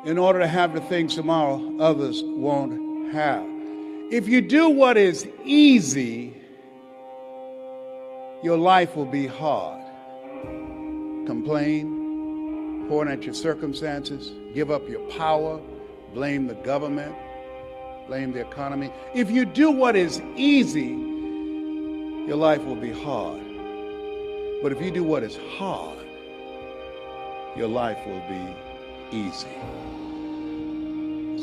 in order to have the things tomorrow others won't have. If you do what is easy, your life will be hard. Complain, point at your circumstances, give up your power, blame the government, blame the economy. If you do what is easy, your life will be hard. But if you do what is hard, your life will be easy.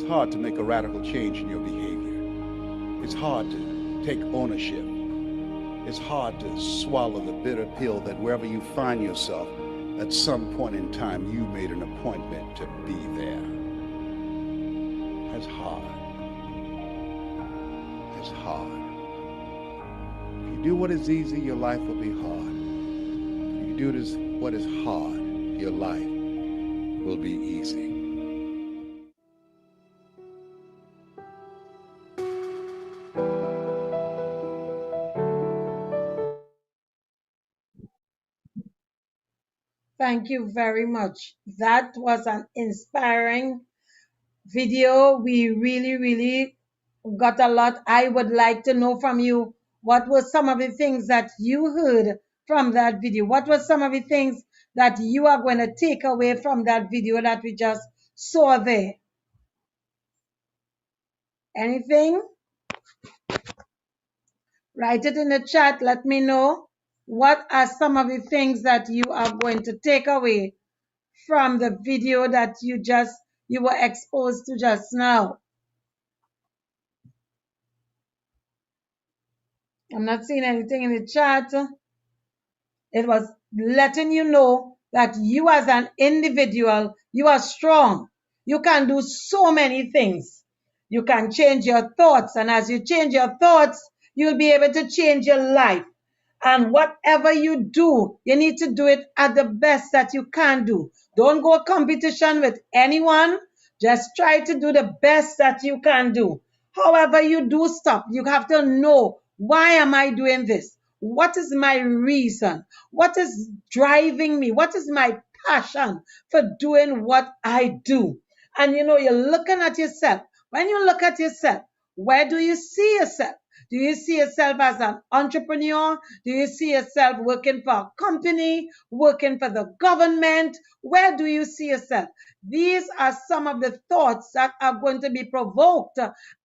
It's hard to make a radical change in your behavior. It's hard to take ownership. It's hard to swallow the bitter pill that wherever you find yourself, at some point in time, you made an appointment to be there. That's hard. That's hard. If you do what is easy, your life will be hard. If you do what is hard, your life will be easy. Thank you very much. That was an inspiring video. We really got a lot. I would like to know from you, what were some of the things that you heard from that video? What were some of the things that you are going to take away from that video that we just saw there? Anything? Write it in the chat. Let me know. What are some of the things that you are going to take away from the video that you were exposed to just now? I'm not seeing anything in the chat. It was letting you know that you as an individual, you are strong. You can do so many things. You can change your thoughts, and as you change your thoughts, you'll be able to change your life. And whatever you do, you need to do it at the best that you can do. Don't go competition with anyone. Just try to do the best that you can do. However you do stuff, you have to know, why am I doing this? What is my reason? What is driving me? What is my passion for doing what I do? And you're looking at yourself. When you look at yourself, where do you see yourself? Do you see yourself as an entrepreneur? Do you see yourself working for a company, working for the government? Where do you see yourself? These are some of the thoughts that are going to be provoked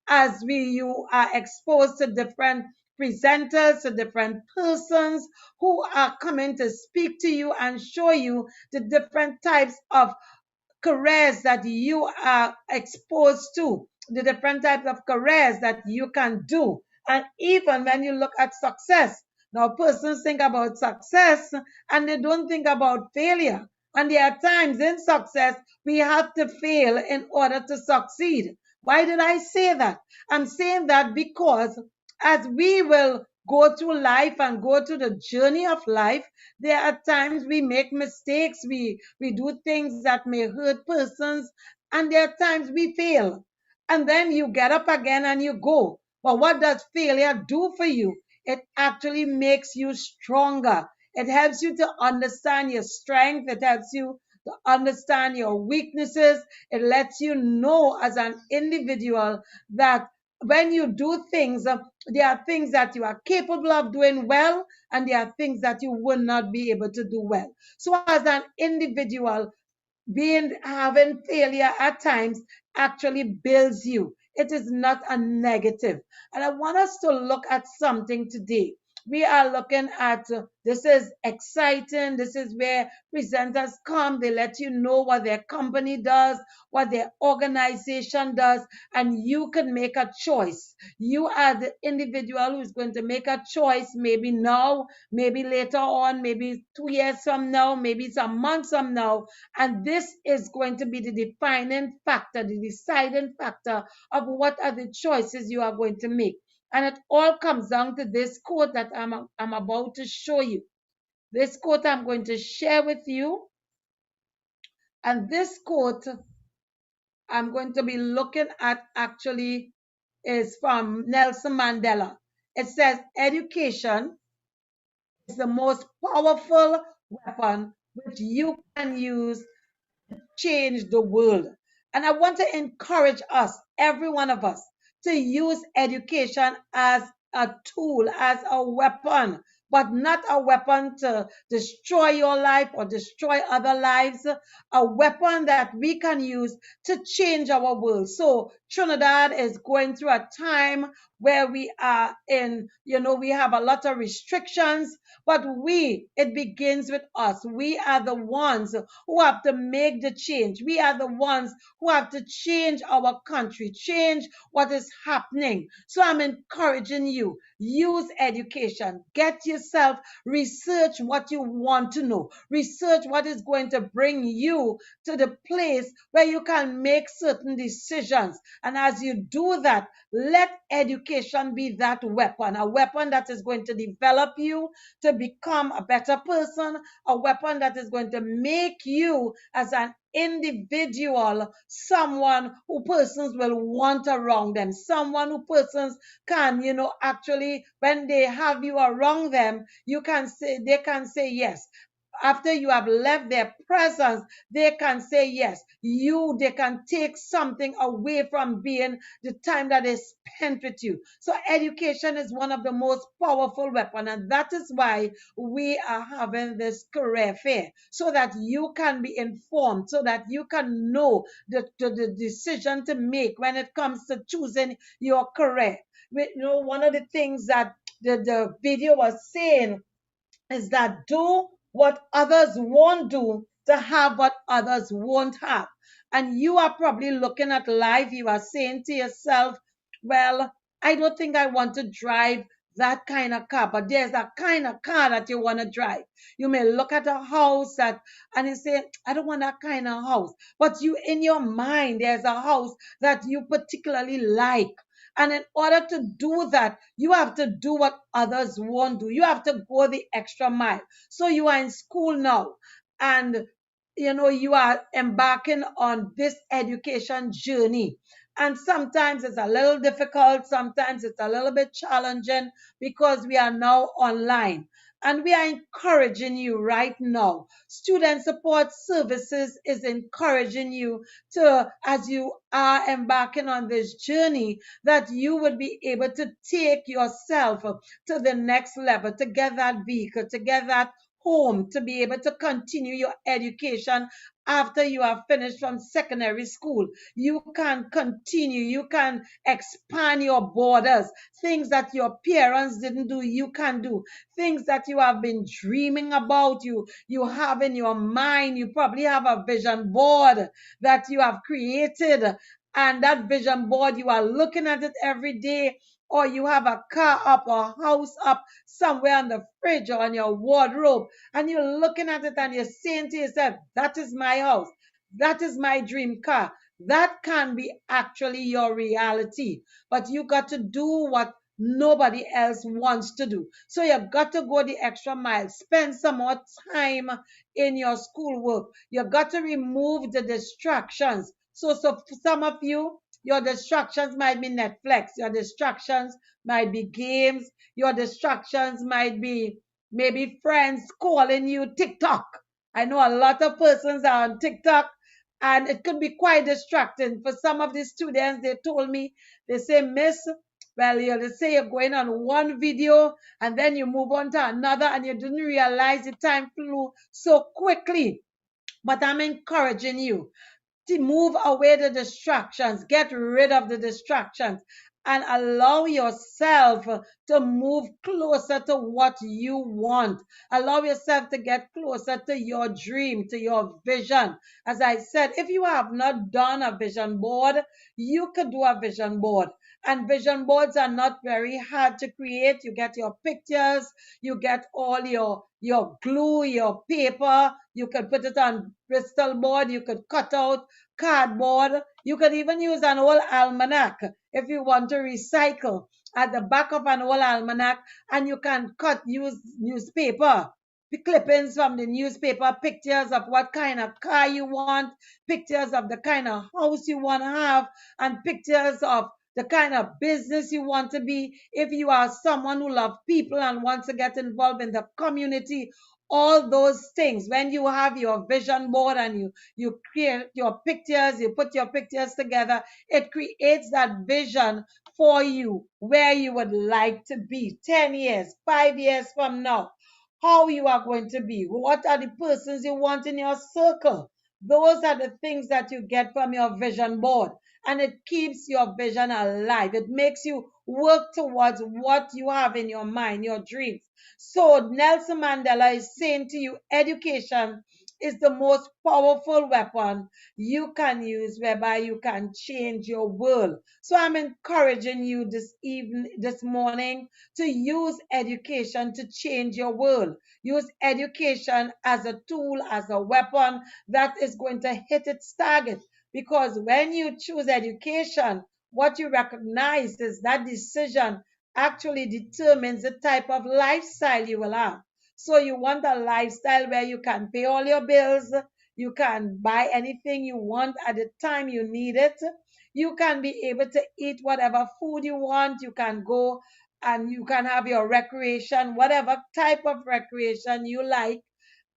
as you are exposed to different presenters, to different persons who are coming to speak to you and show you the different types of careers that you are exposed to, the different types of careers that you can do. And even when you look at success, now persons think about success and they don't think about failure. And there are times in success we have to fail in order to succeed. Why did I say that? I'm saying that because as we will go through life and go through the journey of life, there are times we make mistakes, we do things that may hurt persons, and there are times we fail. And then you get up again and you go. But what does failure do for you? It actually makes you stronger. It helps you to understand your strength. It helps you to understand your weaknesses. It lets you know as an individual that when you do things, there are things that you are capable of doing well, and there are things that you will not be able to do well. So as an individual, having failure at times actually builds you. It is not a negative. And I want us to look at something today. We are looking at this is exciting. This is where presenters come. They let you know what their company does, what their organization does, and you can make a choice. You are the individual who is going to make a choice, maybe now, maybe later on, maybe 2 years from now, maybe some months from now. And this is going to be the defining factor, the deciding factor of what are the choices you are going to make. And it all comes down to this quote that I'm about to show you. This quote I'm going to share with you. And this quote I'm going to be looking at actually is from Nelson Mandela. It says, education is the most powerful weapon which you can use to change the world. And I want to encourage us, every one of us, to use education as a tool, as a weapon, but not a weapon to destroy your life or destroy other lives, a weapon that we can use to change our world. So Trinidad is going through a time where we are in, we have a lot of restrictions, but it begins with us. We are the ones who have to make the change. We are the ones who have to change our country, change what is happening. So I'm encouraging you, use education, get yourself, research what you want to know, research what is going to bring you to the place where you can make certain decisions. And as you do that, let education be that weapon, a weapon that is going to develop you to become a better person, a weapon that is going to make you as an individual, someone who persons will want around them, someone who persons can, actually, when they have you around them, they can say yes. After you have left their presence, they can say yes. They can take something away from being the time that they spent with you. So education is one of the most powerful weapons, and that is why we are having this career fair, so that you can be informed, so that you can know the decision to make when it comes to choosing your career. One of the things that the video was saying is that do what others won't do to have what others won't have. And you are probably looking at life, you are saying to yourself, well, I don't think I want to drive that kind of car, but there's a kind of car that you want to drive. You may look at a house and you say, I don't want that kind of house. But in your mind, there's a house that you particularly like. And in order to do that, you have to do what others won't do. You have to go the extra mile. So you are in school now, and you are embarking on this education journey. And sometimes it's a little difficult, sometimes it's a little bit challenging because we are now online. And we are encouraging you right now. Student Support Services is encouraging you to, as you are embarking on this journey, that you would be able to take yourself to the next level, to get that vehicle, to get that home, to be able to continue your education after you are finished from secondary school. You can continue, you can expand your borders. Things that your parents didn't do, you can do. Things that you have been dreaming about, you have in your mind. You probably have a vision board that you have created, and that vision board, you are looking at it every day, or you have a car up or a house up somewhere on the fridge or on your wardrobe, and you're looking at it and you're saying to yourself, that is my house, that is my dream car. That can be actually your reality, but you got to do what nobody else wants to do. So you've got to go the extra mile, spend some more time in your schoolwork. You've got to remove the distractions. So for some of you, your distractions might be Netflix, your distractions might be games, your distractions might be maybe friends calling you, TikTok. I know a lot of persons are on TikTok, and it could be quite distracting. For some of the students, they told me, they say, Miss, well, they say you're going on one video and then you move on to another and you didn't realize the time flew so quickly. But I'm encouraging you to move away the distractions, get rid of the distractions, and allow yourself to move closer to what you want. Allow yourself to get closer to your dream, to your vision. As I said, if you have not done a vision board, you could do a vision board. And vision boards are not very hard to create. You get your pictures, you get all your glue, your paper, you could put it on Bristol board, you could cut out cardboard. You could even use an old almanac if you want to recycle at the back of an old almanac, and you can use newspaper, the clippings from the newspaper, pictures of what kind of car you want, pictures of the kind of house you want to have, and pictures of the kind of business you want to be. If you are someone who loves people and wants to get involved in the community, all those things, when you have your vision board and you create your pictures, you put your pictures together, it creates that vision for you where you would like to be 10 years, 5 years from now, how you are going to be, what are the persons you want in your circle. Those are the things that you get from your vision board. and it keeps your vision alive. It makes you work towards what you have in your mind, your dreams. So Nelson Mandela is saying to you, education is the most powerful weapon you can use whereby you can change your world. So I'm encouraging you this morning, to use education to change your world. Use education as a tool, as a weapon that is going to hit its target. Because when you choose education, what you recognize is that decision actually determines the type of lifestyle you will have. So you want a lifestyle where you can pay all your bills, you can buy anything you want at the time you need it. You can be able to eat whatever food you want. You can go and you can have your recreation, whatever type of recreation you like.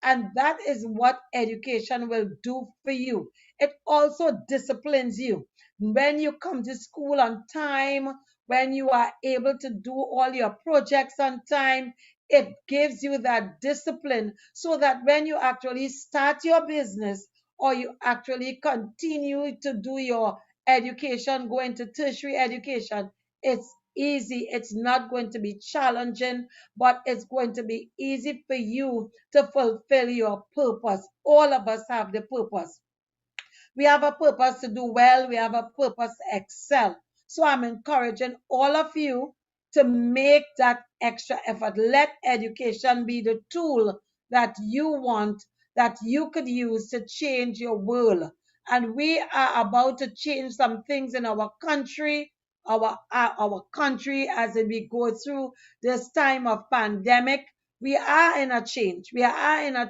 And that is what education will do for you. It also disciplines you. When you come to school on time, when you are able to do all your projects on time, it gives you that discipline so that when you actually start your business or you actually continue to do your education, go into tertiary education, it's easy. It's not going to be challenging, but it's going to be easy for you to fulfill your purpose. All of us have the purpose. We have a purpose to do well. We have a purpose to excel. So I'm encouraging all of you to make that extra effort. Let education be the tool that you want, that you could use to change your world. And we are about to change some things in our country, our country as we go through this time of pandemic. We are in a change. We are in a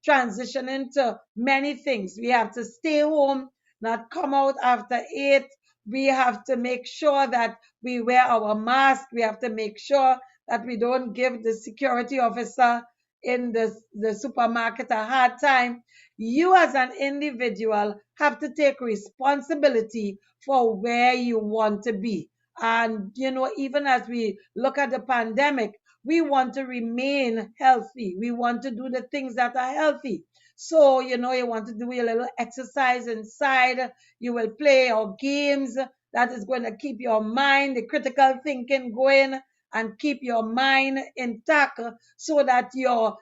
transitioning to many things. We have to stay home, not come out after 8. We have to make sure that we wear our mask. We have to make sure that we don't give the security officer in the supermarket a hard time. You as an individual have to take responsibility for where you want to be. And, even as we look at the pandemic, we want to remain healthy. We want to do the things that are healthy. So, you want to do a little exercise inside. You will play your games that is going to keep your mind, the critical thinking going, and keep your mind intact so that your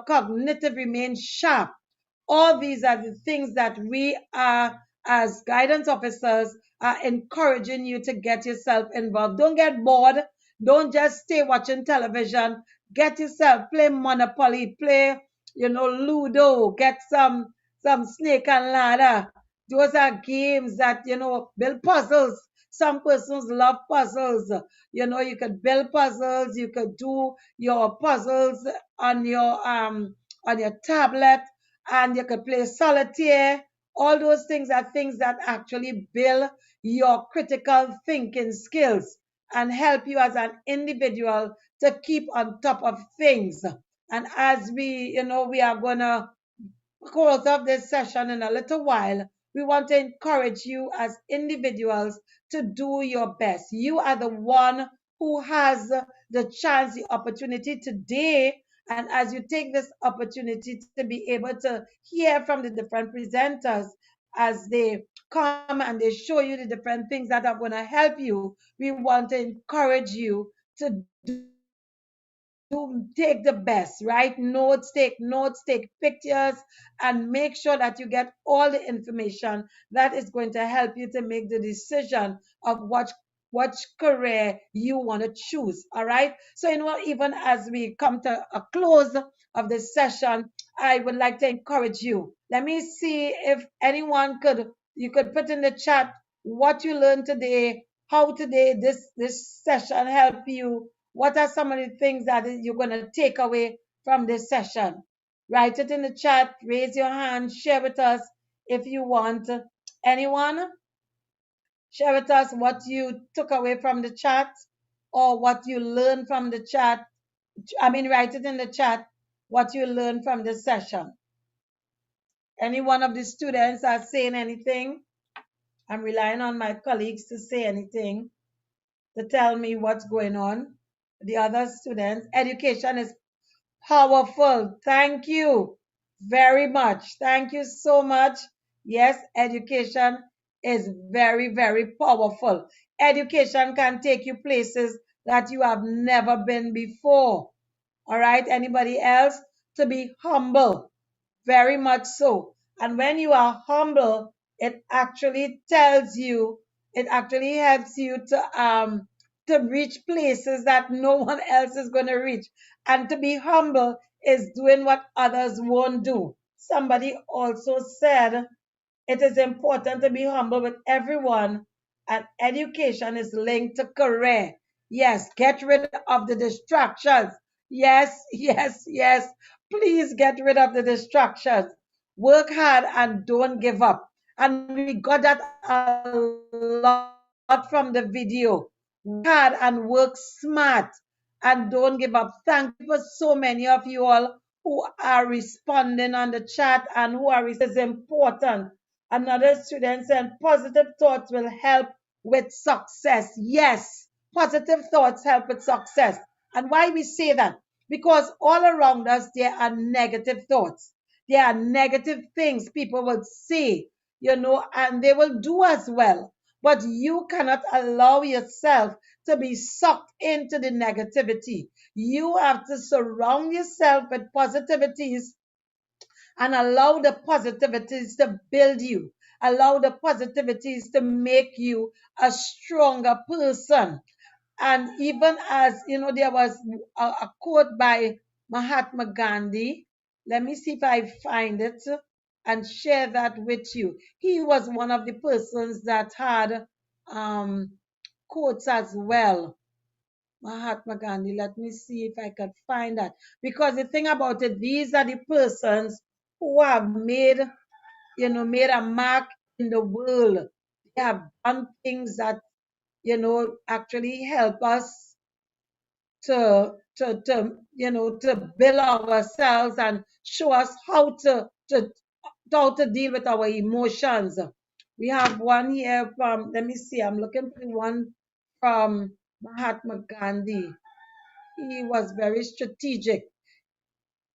cognitive remains sharp. All these are the things that we are, as guidance officers, are encouraging you to get yourself involved. Don't get bored. Don't just stay watching television. Get yourself, play Monopoly, play, Ludo, get some snake and ladder. Those are games that, build puzzles. Some persons love puzzles. You could build puzzles, you could do your puzzles on your tablet, and you could play solitaire. All those things are things that actually build your critical thinking skills and help you as an individual to keep on top of things. And as we are going to close of this session in a little while, we want to encourage you as individuals to do your best. You are the one who has the chance, the opportunity today. And as you take this opportunity to be able to hear from the different presenters as they come and they show you the different things that are going to help you, we want to encourage you to take the best, write notes, take pictures, and make sure that you get all the information that is going to help you to make the decision of what career you want to choose. All right. So, even as we come to a close of this session, I would like to encourage you. Let me see if anyone you could put in the chat what you learned today, how today this session helped you. What are some of the things that you're going to take away from this session? Write it in the chat, raise your hand, share with us if you want. Anyone? Share with us what you took away from the chat or what you learned from the chat. Write it in the chat what you learned from this session. Any one of the students are saying anything? I'm relying on my colleagues to say anything, to tell me what's going on. The other students, education is powerful. Thank you very much. Thank you so much. Yes, education is very, very powerful. Education can take you places that you have never been before. All right, anybody else? To be humble, very much so. And when you are humble, it actually tells you, it actually helps you to reach places that no one else is going to reach. And to be humble is doing what others won't do. Somebody also said it is important to be humble with everyone, and education is linked to career. Yes, get rid of the distractions. Yes, yes, yes. Please get rid of the distractions. Work hard and don't give up. And we got that a lot from the video. Work hard and work smart and don't give up. Thank you for so many of you all who are responding on the chat and who are is important. Another student said positive thoughts will help with success. Yes, positive thoughts help with success. And why we say that? Because all around us there are negative thoughts. There are negative things people will say, and they will do as well. But you cannot allow yourself to be sucked into the negativity. You have to surround yourself with positivities and allow the positivities to build you. Allow the positivities to make you a stronger person. And even as, there was a quote by Mahatma Gandhi. Let me see if I find it and share that with you. He was one of the persons that had um, quotes as well. Mahatma Gandhi. Let me see if I could find that. Because the thing about it, these are the persons who have made a mark in the world. They have done things that, actually help us to build ourselves and show us how to deal with our emotions. We have one here from, let me see, I'm looking for one from Mahatma Gandhi. He was very strategic.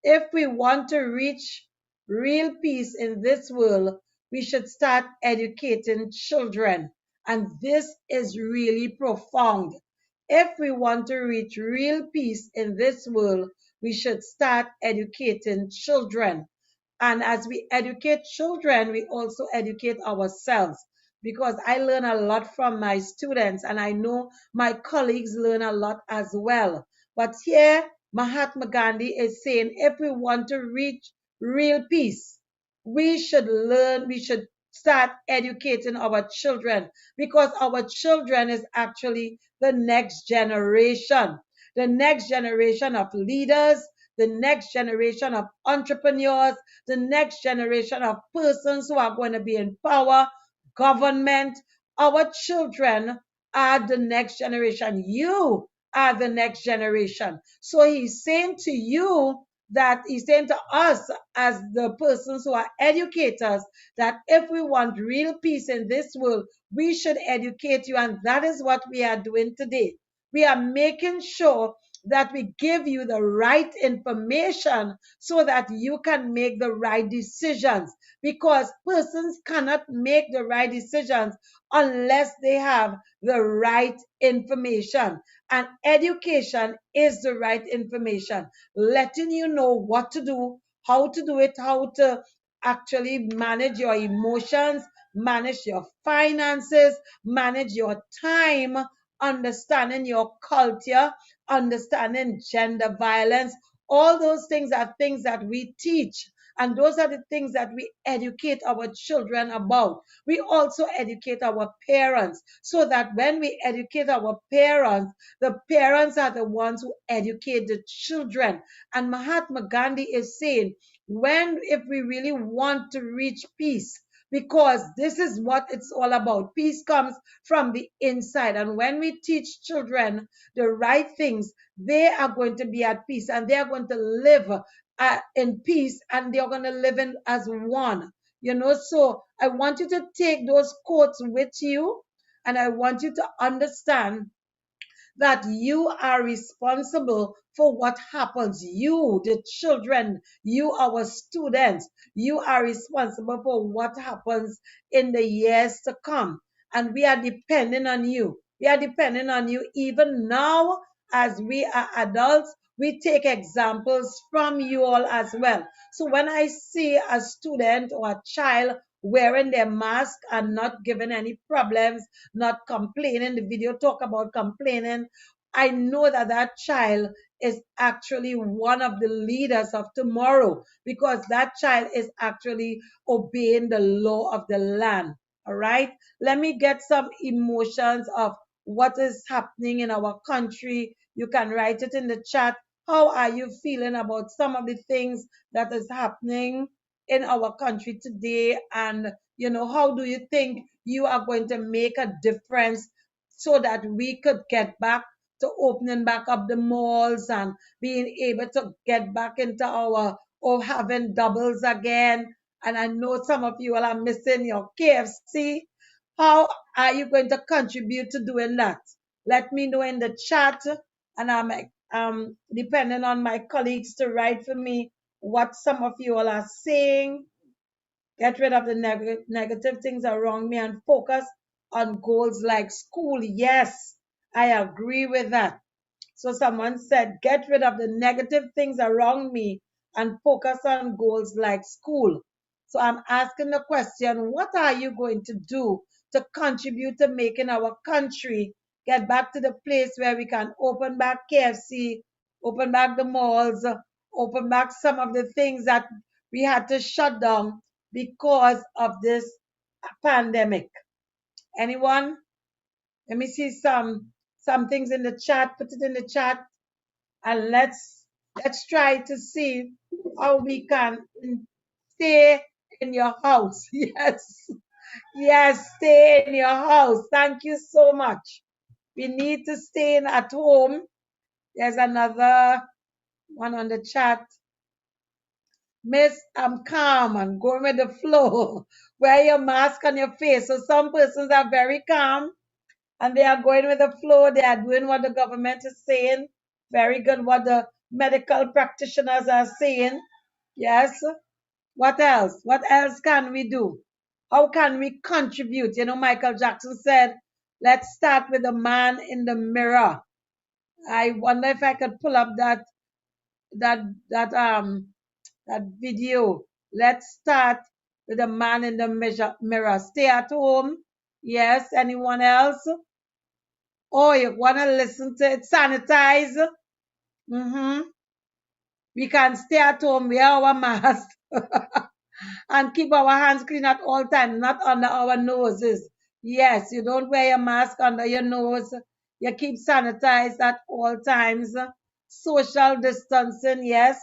If we want to reach real peace in this world, we should start educating children. And this is really profound. If we want to reach real peace in this world, we should start educating children. And as we educate children, we also educate ourselves. Because I learn a lot from my students, and I know my colleagues learn a lot as well. But here, Mahatma Gandhi is saying if we want to reach real peace, we should start educating our children, because our children is actually the next generation, of leaders, the next generation of entrepreneurs, the next generation of persons who are going to be in power, government. Our children are the next generation. You are the next generation. So he's saying to you, that he's saying to us as the persons who are educators, that if we want real peace in this world, we should educate you. And that is what we are doing today. We are making sure that we give you the right information so that you can make the right decisions, because persons cannot make the right decisions unless they have the right information. And education is the right information, letting you know what to do, how to do it, how to actually manage your emotions, manage your finances, manage your time, understanding your culture, understanding gender violence. All those things are things that we teach. And those are the things that we educate our children about. We also educate our parents, so that when we educate our parents, the parents are the ones who educate the children. And Mahatma Gandhi is saying, if we really want to reach peace, because this is what it's all about. Peace comes from the inside. And when we teach children the right things, they are going to be at peace, and they are going to live in peace, and they are going to live in as one. So I want you to take those quotes with you, and I want you to understand that you are responsible for what happens. You, the children, you, our students, you are responsible for what happens in the years to come. And we are depending on you. We are depending on you even now as we are adults. We take examples from you all as well. So when I see a student or a child wearing their mask and not giving any problems, not complaining, the video talk about complaining, I know that that child is actually one of the leaders of tomorrow because that child is actually obeying the law of the land. All right. Let me get some emotions of what is happening in our country. You can write it in the chat. How are you feeling about some of the things that is happening in our country today? And, how do you think you are going to make a difference so that we could get back to opening back up the malls and being able to get back into our, or having doubles again? And I know some of you all are missing your KFC. How are you going to contribute to doing that? Let me know in the chat, and I'm depending on my colleagues to write for me what some of you all are saying. Get rid of the negative things around me and focus on goals like school. Yes, I agree with that. So someone said, get rid of the negative things around me and focus on goals like school. So I'm asking the question, what are you going to do to contribute to making our country get back to the place where we can open back KFC, open back the malls, open back some of the things that we had to shut down because of this pandemic? Anyone? Let me see some things in the chat. Put it in the chat, and let's try to see how we can stay in your house. Yes, yes, stay in your house. Thank you so much. We need to stay in at home. There's another one on the chat. Miss, I'm calm and going with the flow. Wear your mask on your face. So some persons are very calm and they are going with the flow. They are doing what the government is saying. Very good what the medical practitioners are saying. Yes. What else? What else can we do? How can we contribute? Michael Jackson said, let's start with the man in the mirror. I wonder if I could pull up that that video. Let's start with the man in the mirror. Stay at home. Yes. Anyone else? Oh, you want to listen to it? Sanitize. We can stay at home, wear our mask, and keep our hands clean at all times, not under our noses. Yes, you don't wear your mask under your nose. You keep sanitized at all times. Social distancing, yes.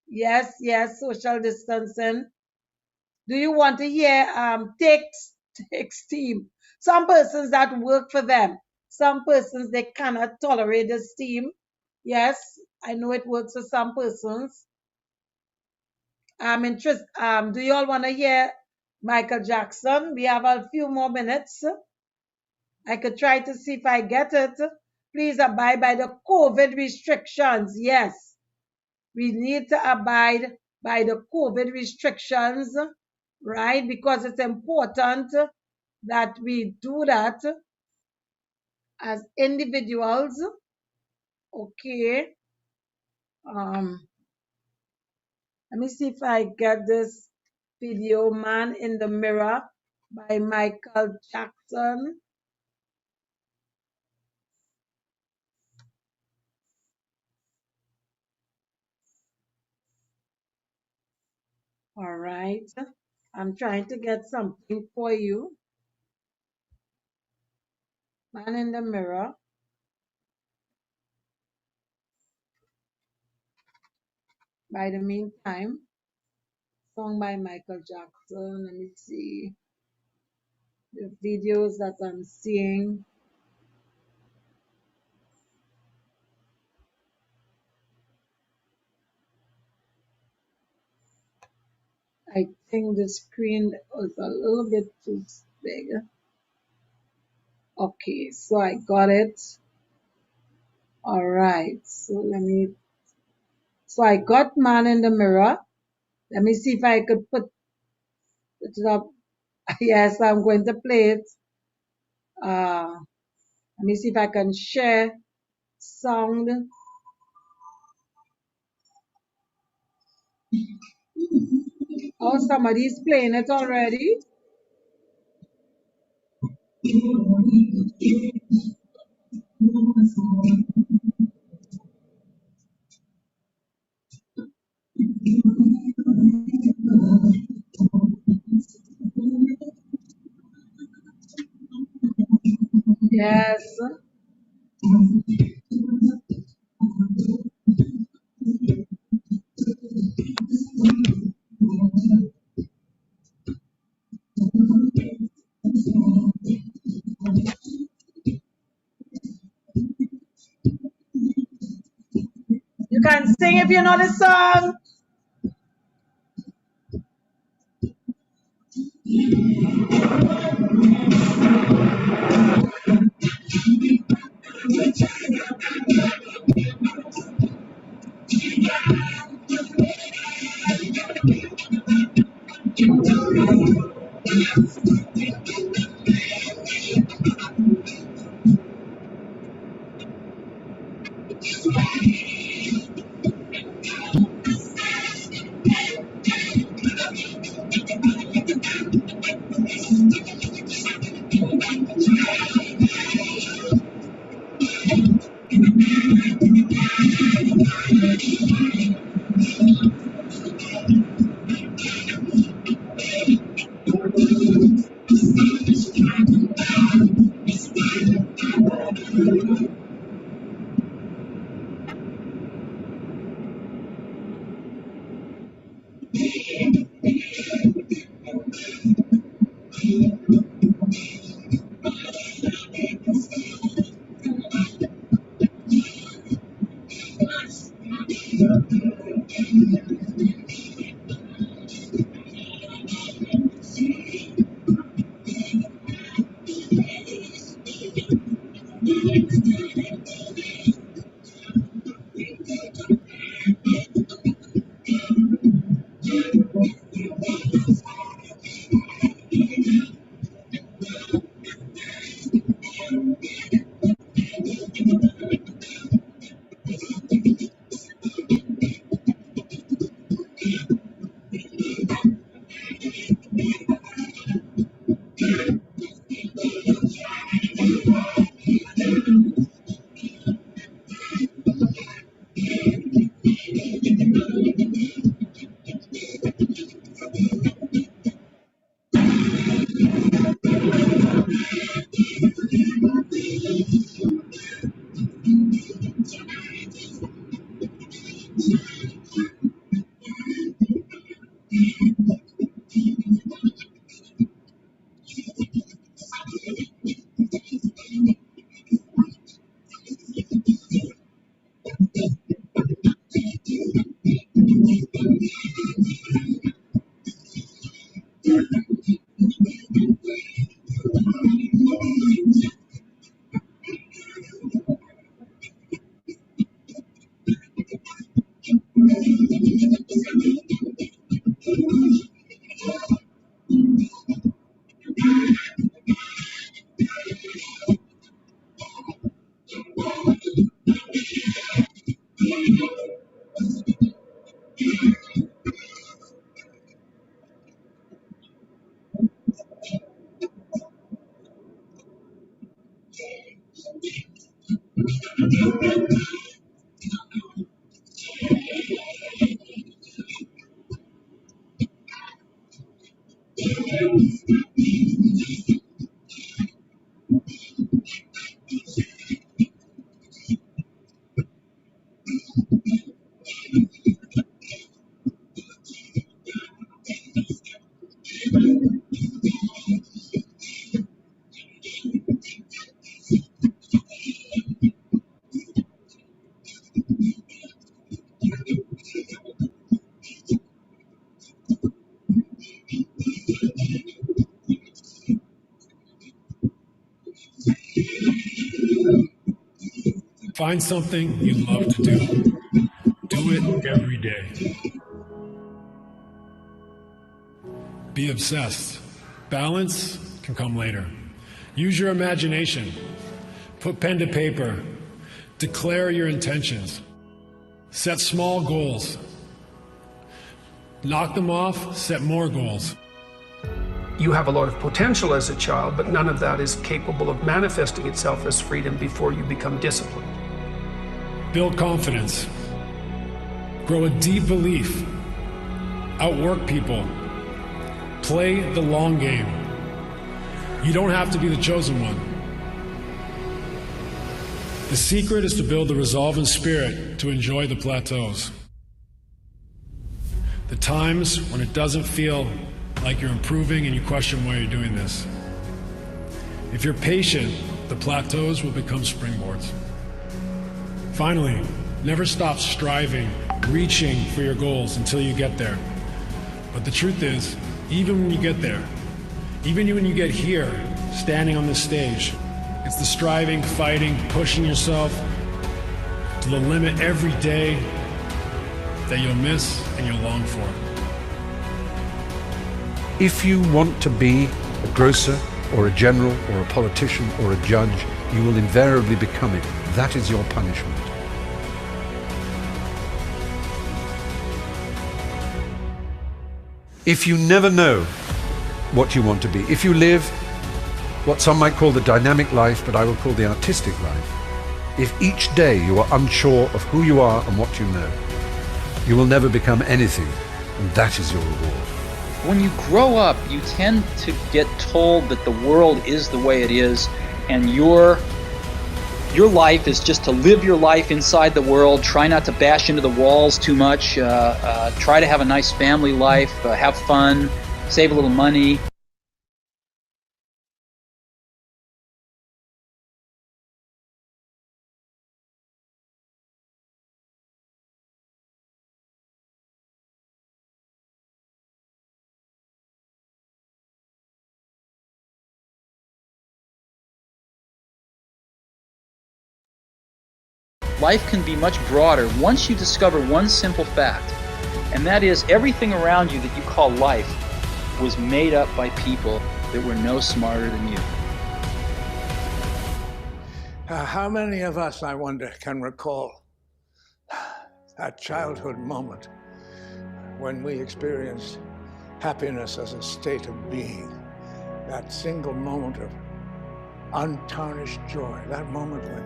Yes, yes, social distancing. Do you want to hear takes steam? Some persons that work for them. Some persons they cannot tolerate the steam. Yes, I know it works for some persons. I'm interested. Do you all want to hear Michael Jackson? We have a few more minutes. I could try to see if I get it. Please abide by the COVID restrictions. Yes, we need to abide by the COVID restrictions, right? Because it's important that we do that as individuals. Okay. Let me see if I get this video, Man in the Mirror by Michael Jackson. All right. I'm trying to get something for you. Man in the Mirror. By the meantime, song by Michael Jackson. Let me see the videos that I'm seeing. I think the screen was a little bit too big. Okay, so I got it. All right. So I got man in the mirror. Let me see if I could put it up. Yes, I'm going to play it. Let me see if I can share sound. Oh, somebody's playing it already. Yes. You can sing if you know the song. Find something you love to do. Do it every day. Be obsessed. Balance can come later. Use your imagination. Put pen to paper. Declare your intentions. Set small goals. Knock them off, set more goals. You have a lot of potential as a child, but none of that is capable of manifesting itself as freedom before you become disciplined. Build confidence. Grow a deep belief. Outwork people. Play the long game. You don't have to be the chosen one. The secret is to build the resolve and spirit to enjoy the plateaus. The times when it doesn't feel like you're improving and you question why you're doing this. If you're patient, the plateaus will become springboards. Finally, never stop striving, reaching for your goals until you get there. But the truth is, even when you get there, even when you get here, standing on this stage, it's the striving, fighting, pushing yourself to the limit every day that you'll miss and you'll long for. If you want to be a grocer or a general or a politician or a judge, you will invariably become it. That is your punishment. If you never know what you want to be, if you live what some might call the dynamic life, but I will call the artistic life, if each day you are unsure of who you are and what you know, you will never become anything, and that is your reward. When you grow up, you tend to get told that the world is the way it is, and your life is just to live your life inside the world, try not to bash into the walls too much, try to have a nice family life, have fun, save a little money. Life can be much broader once you discover one simple fact, and that is everything around you that you call life was made up by people that were no smarter than you. How many of us, I wonder, can recall that childhood moment when we experienced happiness as a state of being, that single moment of untarnished joy, that moment when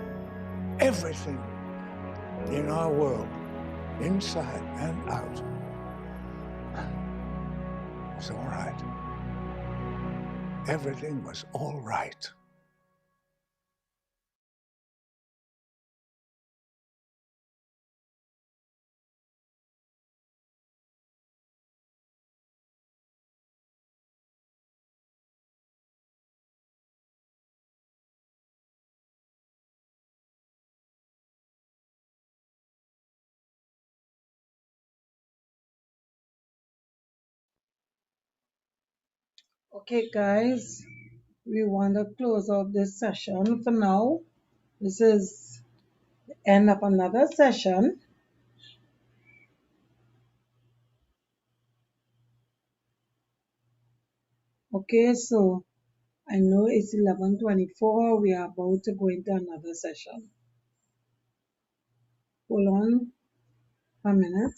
everything in our world, inside and out, was all right. Everything was all right. Okay, guys, we want to close out this session for now. This is the end of another session. Okay, so I know it's 11:24. We are about to go into another session. Hold on a minute.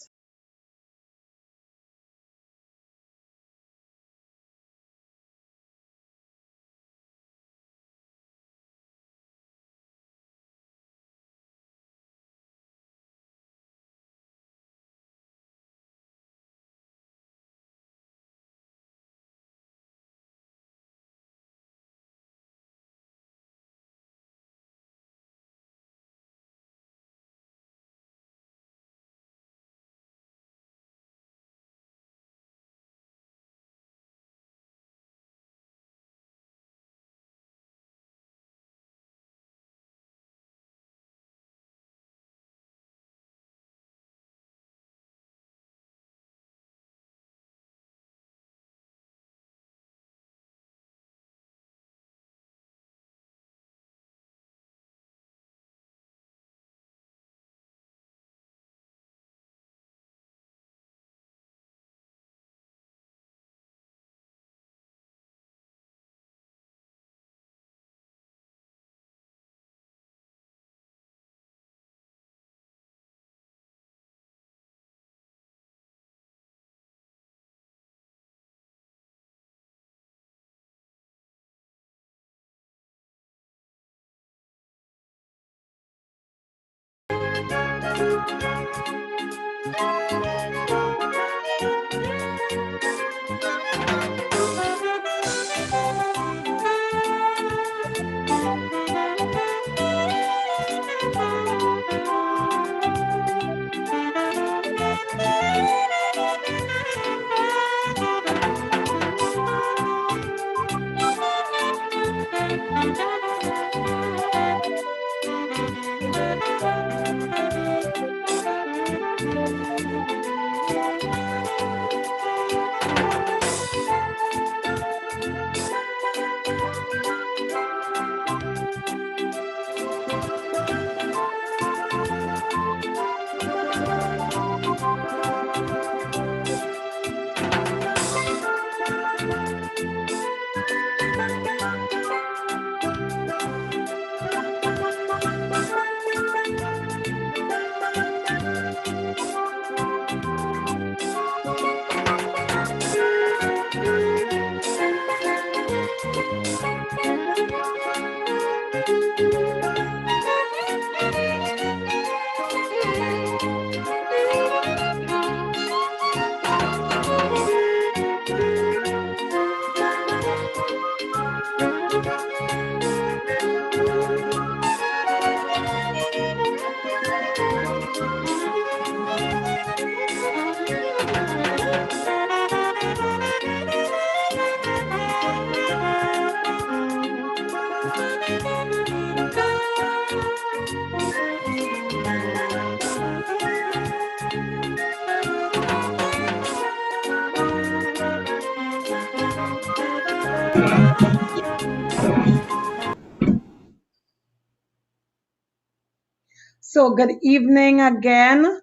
So good evening again.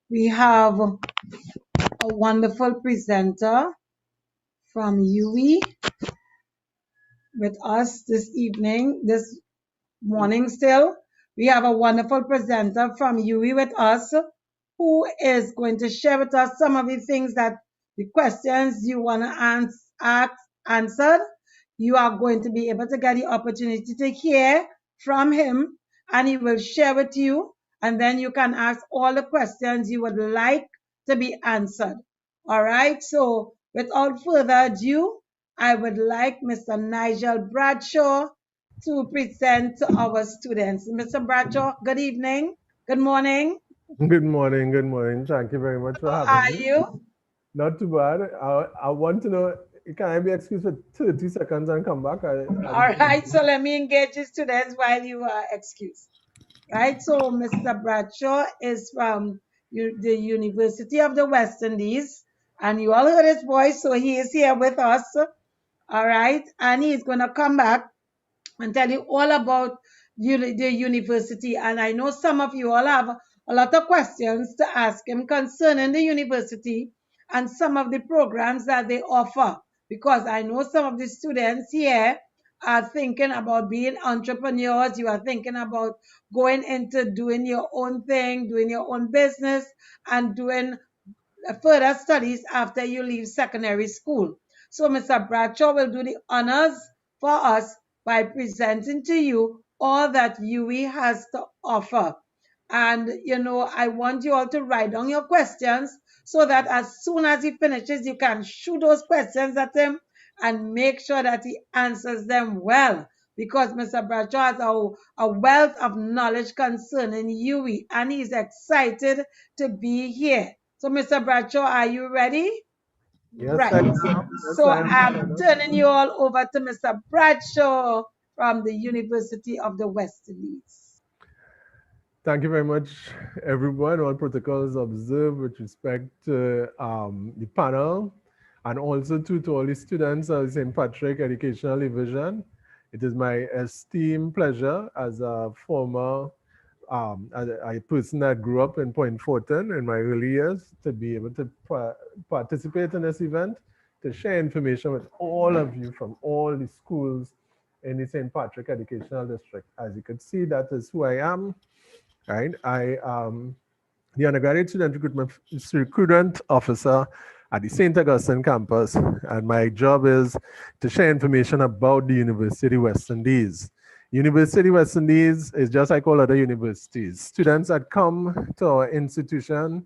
We have a wonderful presenter from UE with us this evening, this morning still. We have a wonderful presenter from UE with us who is going to share with us some of the things that the questions you want to ask answered. You are going to be able to get the opportunity to hear from him, and he will share with you, and then you can ask all the questions you would like to be answered. All right, so without further ado, I would like Mr. Nigel Bradshaw to present to our students. Mr. Bradshaw, good evening, good morning. Good morning, good morning. Thank you very much for How having are me. you? Not too bad. I want to know, can I be excused for 30 seconds and come back? All right, so let me engage the students while you are excused. Right, so Mr. Bradshaw is from the University of the West Indies, and you all heard his voice, so he is here with us. All right, and he's going to come back and tell you all about the university. And I know some of you all have a lot of questions to ask him concerning the university and some of the programs that they offer, because I know some of the students here are thinking about being entrepreneurs. You are thinking about going into doing your own thing, doing your own business, and doing further studies after you leave secondary school. So Mr. Bradshaw will do the honors for us by presenting to you all that UE has to offer. And, I want you all to write down your questions so that as soon as he finishes, you can shoot those questions at him and make sure that he answers them well. Because Mr. Bradshaw has a wealth of knowledge concerning UE, and he's excited to be here. So, Mr. Bradshaw, are you ready? Yes, Right. I am. Yes, So I am. I'm turning you all over to Mr. Bradshaw from the University of the West Indies. Thank you very much, everyone. All protocols observed with respect to the panel, and also to all the students of St. Patrick Educational Division. It is my esteemed pleasure as a former a person that grew up in Point Fortin in my early years to be able to participate in this event, to share information with all of you from all the schools in the St. Patrick Educational District. As you can see, that is who I am. Right, I the undergraduate student recruitment officer at the St. Augustine campus, and my job is to share information about the University West Indies. University West Indies is just like all other universities. Students that come to our institution,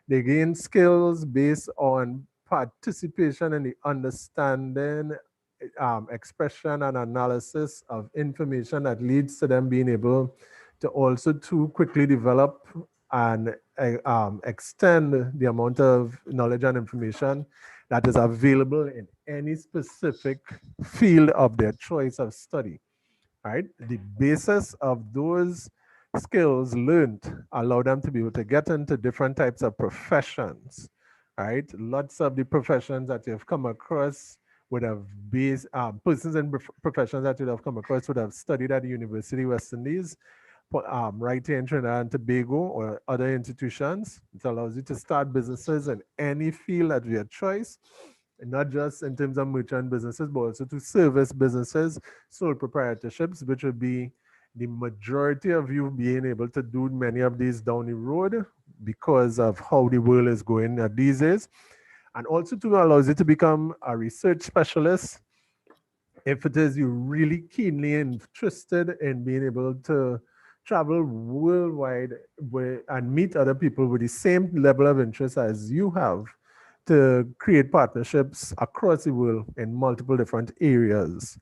they gain skills based on participation in the understanding, expression, and analysis of information that leads to them being able to also to quickly develop and extend the amount of knowledge and information that is available in any specific field of their choice of study. Right? The basis of those skills learned allow them to be able to get into different types of professions, right? Lots of the professions that you've come across would have based, persons in professions that you'd have come across would have studied at the University of West Indies, right here in Trinidad and Tobago or other institutions. It allows you to start businesses in any field of your choice, and not just in terms of merchant businesses, but also to service businesses, sole proprietorships, which would be the majority of you being able to do many of these down the road because of how the world is going these days. And also to allows you to become a research specialist if it is you're really keenly interested in being able to travel worldwide and meet other people with the same level of interest as you have to create partnerships across the world in multiple different areas.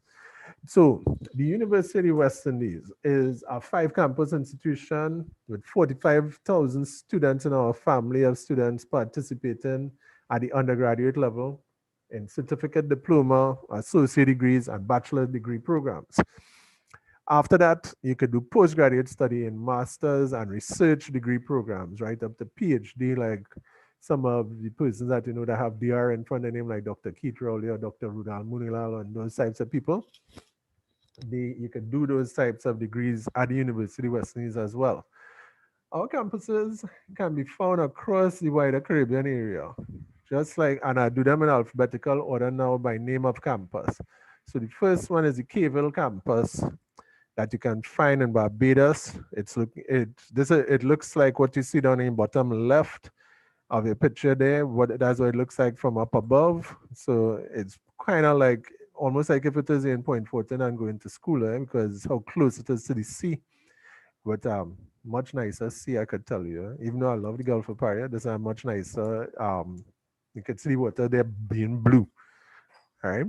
So the University of West Indies is a 5-campus institution with 45,000 students in our family of students participating at the undergraduate level in certificate, diploma, associate degrees, and bachelor degree programs. After that, you could do postgraduate study in master's and research degree programs, right up to PhD, like some of the persons that you know that have DR in front of their name, like Dr. Keith Rowley or Dr. Rudal Munilal and those types of people. You can do those types of degrees at the University of West Indies as well. Our campuses can be found across the wider Caribbean area, just like, and I do them in alphabetical order now by name of campus. So the first one is the Caville campus that you can find in Barbados. It looks like what you see down in the bottom left of your picture there. That's what it looks like from up above. So it's kind of like almost like if it is in Point Fortin and going to school, because how close it is to the sea. But much nicer sea, I could tell you. Even though I love the Gulf of Paria, this is much nicer. You can see the water there being blue. All right.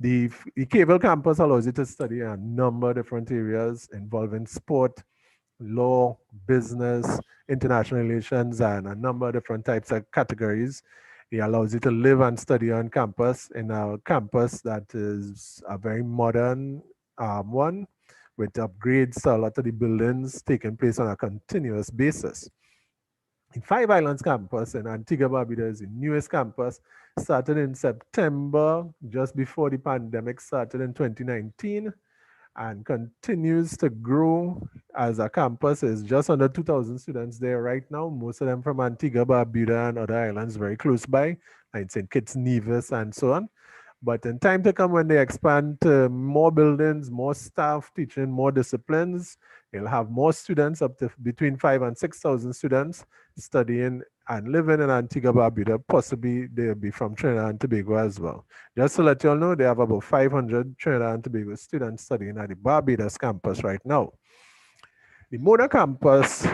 The Caville campus allows you to study a number of different areas involving sport, law, business, international relations, and a number of different types of categories. It allows you to live and study on campus in a campus that is a very modern one with upgrades to a lot of the buildings taking place on a continuous basis. The Five Islands campus in Antigua Barbuda is the newest campus, started in September, just before the pandemic started in 2019, and continues to grow as a campus. Is just under 2,000 students there right now, most of them from Antigua Barbuda and other islands very close by, like St. Kitts, Nevis, and so on. But in time to come, when they expand to more buildings, more staff teaching, more disciplines, they'll have more students, up to between 5,000 and 6,000 students studying and living in Antigua Barbuda. Possibly they'll be from Trinidad and Tobago as well. Just to let you all know, they have about 500 Trinidad and Tobago students studying at the Barbados campus right now. The Mona campus,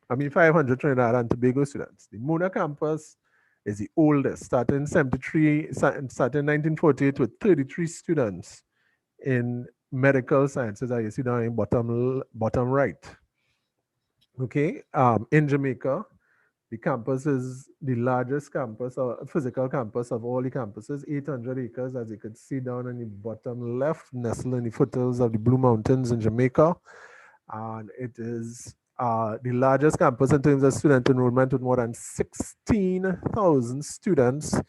500 Trinidad and Tobago students. The Mona campus is the oldest, started in 1948 with 33 students in medical sciences, as you see down in bottom right. Okay, in Jamaica, the campus is the largest campus or physical campus of all the campuses, 800 acres, as you can see down in the bottom left, nestled in the foothills of the Blue Mountains in Jamaica. And it is the largest campus in terms of student enrollment, with more than 16,000 students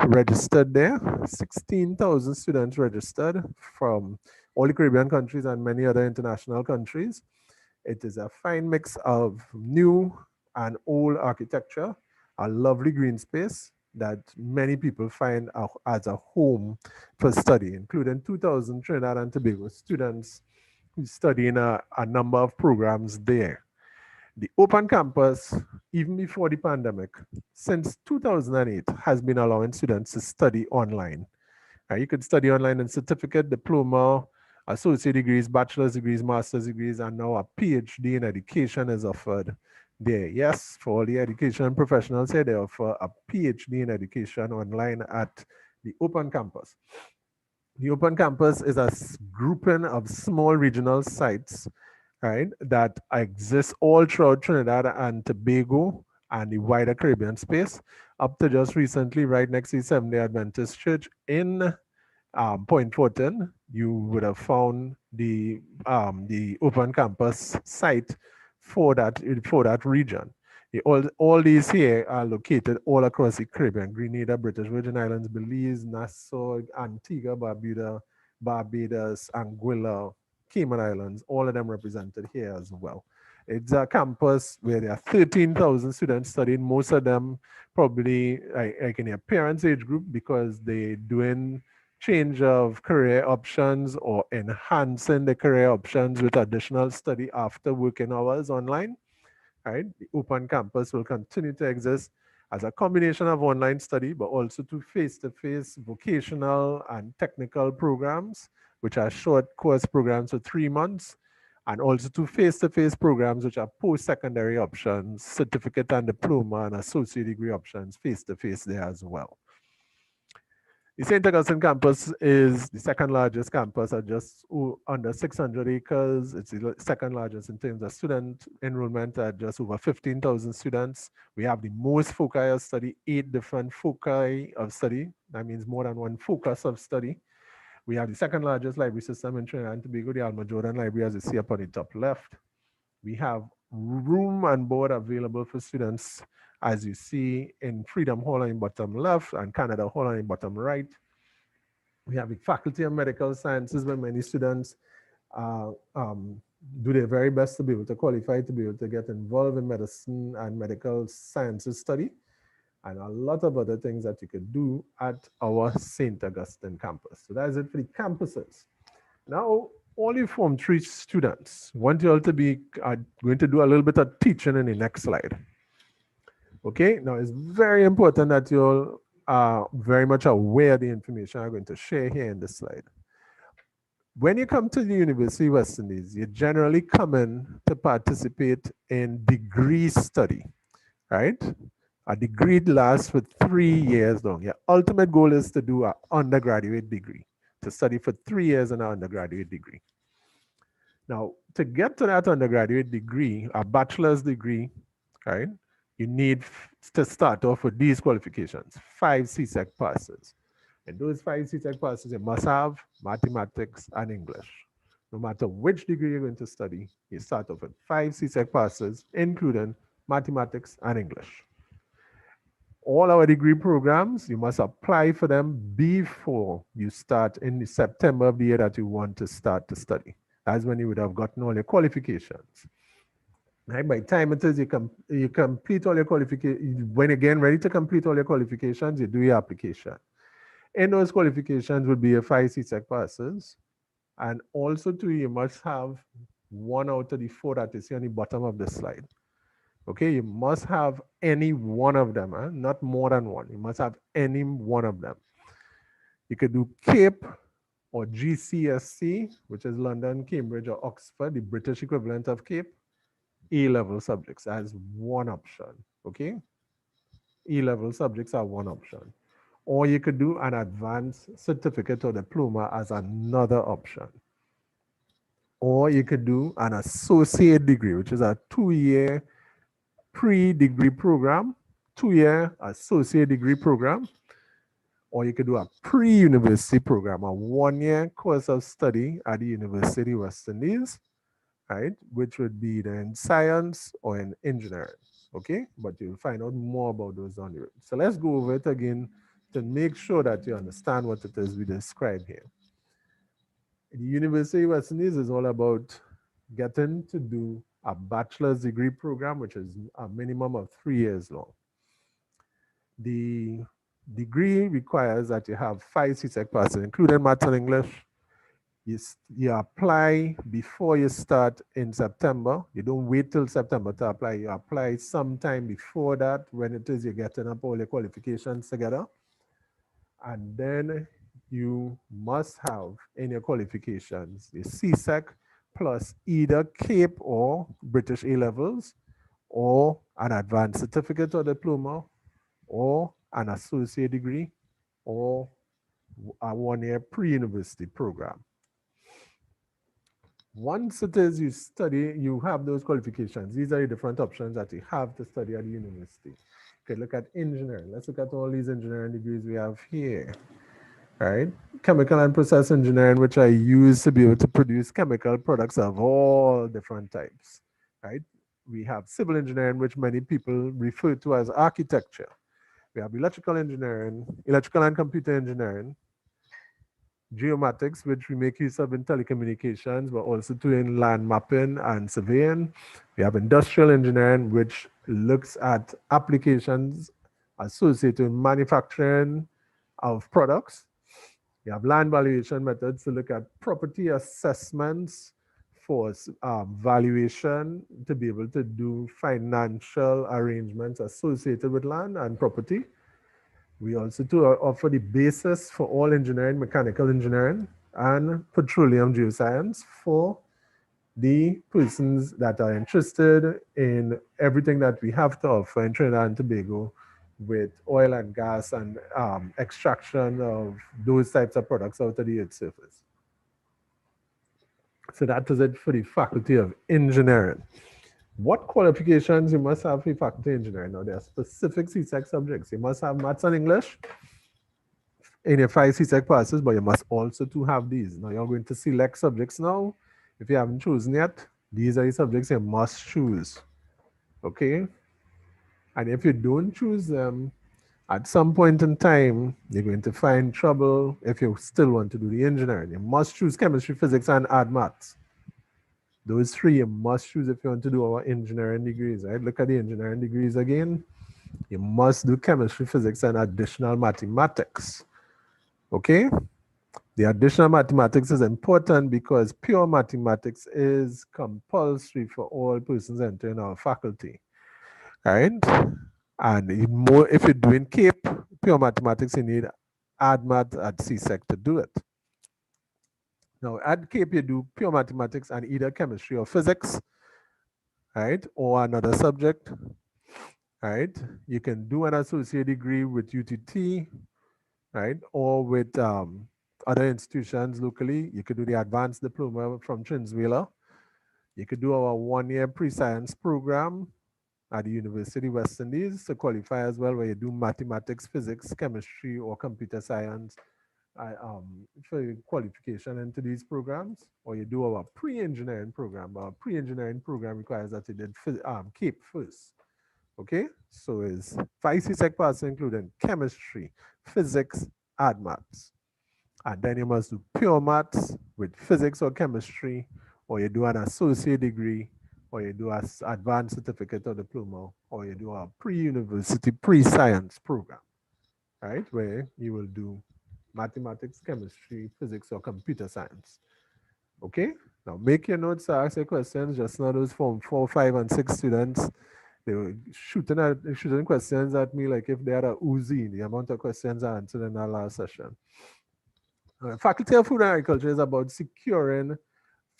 registered there. 16,000 students registered from all the Caribbean countries and many other international countries. It is a fine mix of new and old architecture, a lovely green space that many people find as a home for study, including 2,000 Trinidad and Tobago students who study in a number of programs there. The open campus, even before the pandemic, since 2008, has been allowing students to study online. You could study online in certificate, diploma, associate degrees, bachelor's degrees, master's degrees, and now a PhD in education is offered there. Yes, for all the education professionals here, they offer a PhD in education online at the open campus. The open campus is a grouping of small regional sites, right, that exist all throughout Trinidad and Tobago and the wider Caribbean space, up to just recently, right next to the Seventh-day Adventist Church in Point Fortin. You would have found the open campus site for that region. All these here are located all across the Caribbean: Grenada, British Virgin Islands, Belize, Nassau, Antigua, Barbados, Anguilla, Cayman Islands, all of them represented here as well. It's a campus where there are 13,000 students studying, most of them probably like in their parents' age group, because they're doing change of career options or enhancing the career options with additional study after working hours online. Right? The open campus will continue to exist as a combination of online study, but also to face-to-face vocational and technical programs, which are short course programs for 3 months, and also to face-to-face programs, which are post-secondary options, certificate and diploma and associate degree options, face-to-face there as well. The St. Augustine campus is the second largest campus at just under 600 acres. It's the second largest in terms of student enrollment at just over 15,000 students. We have the most foci of study, 8 different foci of study. That means more than one focus of study. We have the second largest library system in Trinidad and Tobago, the Alma Jordan Library, as you see up on the top left. We have room and board available for students, as you see in Freedom Hall on the bottom left and Canada Hall on the bottom right. We have the Faculty of Medical Sciences, where many students do their very best to be able to qualify, to be able to get involved in medicine and medical sciences study, and a lot of other things that you could do at our St. Augustine campus. So that is it for the campuses. Now, all you Form 3 students, want you all to be going to do a little bit of teaching in the next slide. Okay, now it's very important that you all are very much aware of the information I'm going to share here in this slide. When you come to the University of West Indies, you generally come in to participate in degree study, right? A degree lasts for 3 years long. Your ultimate goal is to do an undergraduate degree, to study for 3 years in an undergraduate degree. Now, to get to that undergraduate degree, a bachelor's degree, right, you need to start off with these qualifications: 5 CSEC passes. And those 5 CSEC passes, you must have mathematics and English. No matter which degree you're going to study, you start off with 5 CSEC passes, including mathematics and English. All our degree programs, you must apply for them before you start in September of the year that you want to start to study. That's when you would have gotten all your qualifications. Right? By the time it is you complete all your qualifications, when again ready to complete all your qualifications, you do your application. In those qualifications would be your 5 CSEC passes, and also too, you must have 1 out of the 4 that you see on the bottom of the slide. Okay, you must have any one of them, not more than one. You must have any one of them. You could do CAPE or GCSE, which is London, Cambridge, or Oxford, the British equivalent of CAPE. A-level subjects as one option, okay? A-level subjects are one option. Or you could do an advanced certificate or diploma as another option. Or you could do an associate degree, which is a 2-year pre-degree program, 2-year associate degree program. Or you could do a pre-university program, a 1-year course of study at the University of West Indies, right, which would be either in science or in engineering, okay? But you'll find out more about those on the road. So let's go over it again to make sure that you understand what it is we describe here. The University of West Indies is all about getting to do a bachelor's degree program, which is a minimum of 3 years long. The degree requires that you have 5 CSEC passes, including maths and English. You apply before you start in September. You don't wait till September to apply. You apply sometime before that, when it is you're getting up all your qualifications together. And then you must have in your qualifications the CSEC plus either CAPE or British A-levels, or an advanced certificate or diploma, or an associate degree, or a 1-year pre-university program. Once it is you study, you have those qualifications. These are the different options that you have to study at the university. Okay, look at engineering. Let's look at all these engineering degrees we have here. Right? Chemical and process engineering, which I use to be able to produce chemical products of all different types. Right? We have civil engineering, which many people refer to as architecture. We have electrical engineering, electrical and computer engineering, geomatics, which we make use of in telecommunications, but also doing land mapping and surveying. We have industrial engineering, which looks at applications associated with manufacturing of products. We have land valuation methods to look at property assessments for valuation to be able to do financial arrangements associated with land and property. We also do offer the basis for all engineering, mechanical engineering, and petroleum geoscience for the persons that are interested in everything that we have to offer in Trinidad and Tobago with oil and gas and extraction of those types of products out of the earth's surface. So that is it for the Faculty of Engineering. What qualifications you must have for Faculty of Engineering? Now, there are specific CSEC subjects. You must have maths and English in your 5 CSEC passes, but you must also to have these. Now, you're going to select subjects now. If you haven't chosen yet, these are the subjects you must choose. Okay? And if you don't choose them, at some point in time, you're going to find trouble if you still want to do the engineering. You must choose chemistry, physics, and add maths. Those 3 you must choose if you want to do our engineering degrees, right? Look at the engineering degrees again. You must do chemistry, physics, and additional mathematics. Okay? The additional mathematics is important because pure mathematics is compulsory for all persons entering our faculty, right? And if you're doing CAPE, pure mathematics, you need ADMAT at CSEC to do it. Now, at CAPE, you do pure mathematics and either chemistry or physics, right? Or another subject, right? You can do an associate degree with UTT, right? Or with other institutions locally. You could do the advanced diploma from Trinsweiler. You could do our 1-year pre-science program at the University of West Indies to qualify as well, where you do mathematics, physics, chemistry, or computer science for qualification into these programs. Or you do our pre-engineering program. Our pre-engineering program requires that you did CAPE first. Okay, so it's 5 CSEC parts including chemistry, physics, add maths. And then you must do pure maths with physics or chemistry, or you do an associate degree, or you do an advanced certificate or diploma, or you do a pre-university, pre-science program, right? Where you will do mathematics, chemistry, physics, or computer science. Okay, now make your notes to ask your questions. Just now those Form 4, 5, and 6 students, they were shooting questions at me like if they had a Uzi, the amount of questions I answered in our last session. Faculty of Food and Agriculture is about securing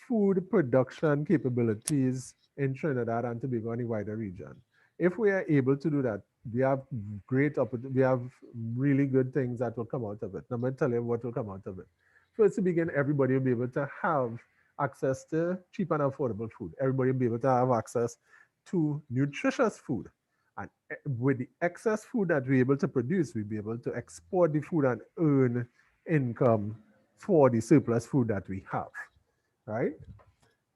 food production capabilities in Trinidad and Tobago and the wider region. If we are able to do that, we have really good things that will come out of it. Now, I'm going to tell you what will come out of it. First, to begin, everybody will be able to have access to cheap and affordable food. Everybody will be able to have access to nutritious food. And with the excess food that we're able to produce, we'll be able to export the food and earn income for the surplus food that we have, right?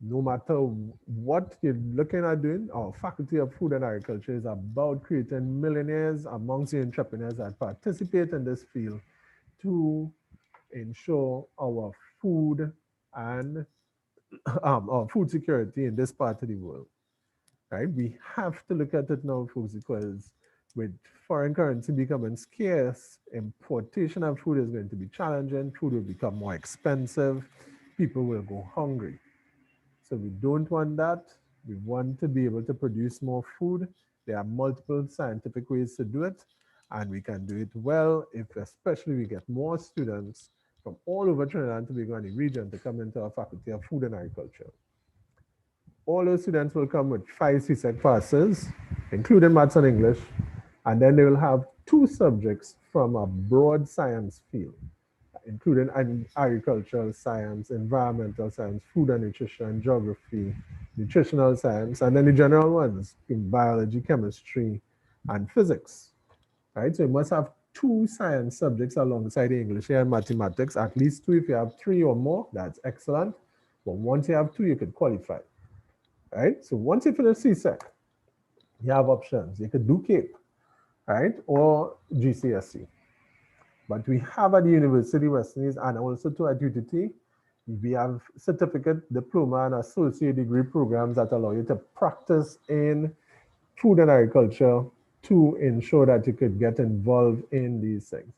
No matter what you're looking at doing, our Faculty of Food and Agriculture is about creating millionaires amongst the entrepreneurs that participate in this field to ensure our food and our food security in this part of the world, right? We have to look at it now, folks, because with foreign currency becoming scarce, importation of food is going to be challenging. Food will become more expensive. People will go hungry. So we don't want that. We want to be able to produce more food. There are multiple scientific ways to do it, and we can do it well if especially we get more students from all over Trinidad and Tobago and the region to come into our Faculty of Food and Agriculture. All those students will come with 5 CSEC passes, including maths and English, and then they will have 2 subjects from a broad science field, including agricultural science, environmental science, food and nutrition, geography, nutritional science, and then the general ones in biology, chemistry, and physics, right? So you must have 2 science subjects alongside the English and mathematics, at least 2. If you have 3 or more, that's excellent. But once you have 2, you could qualify, right? So once you finish CSEC, you have options. You could do CAPE, right, or GCSE. But we have at the University of West Indies and also to at UTT, we have certificate, diploma, and associate degree programs that allow you to practice in food and agriculture to ensure that you could get involved in these things.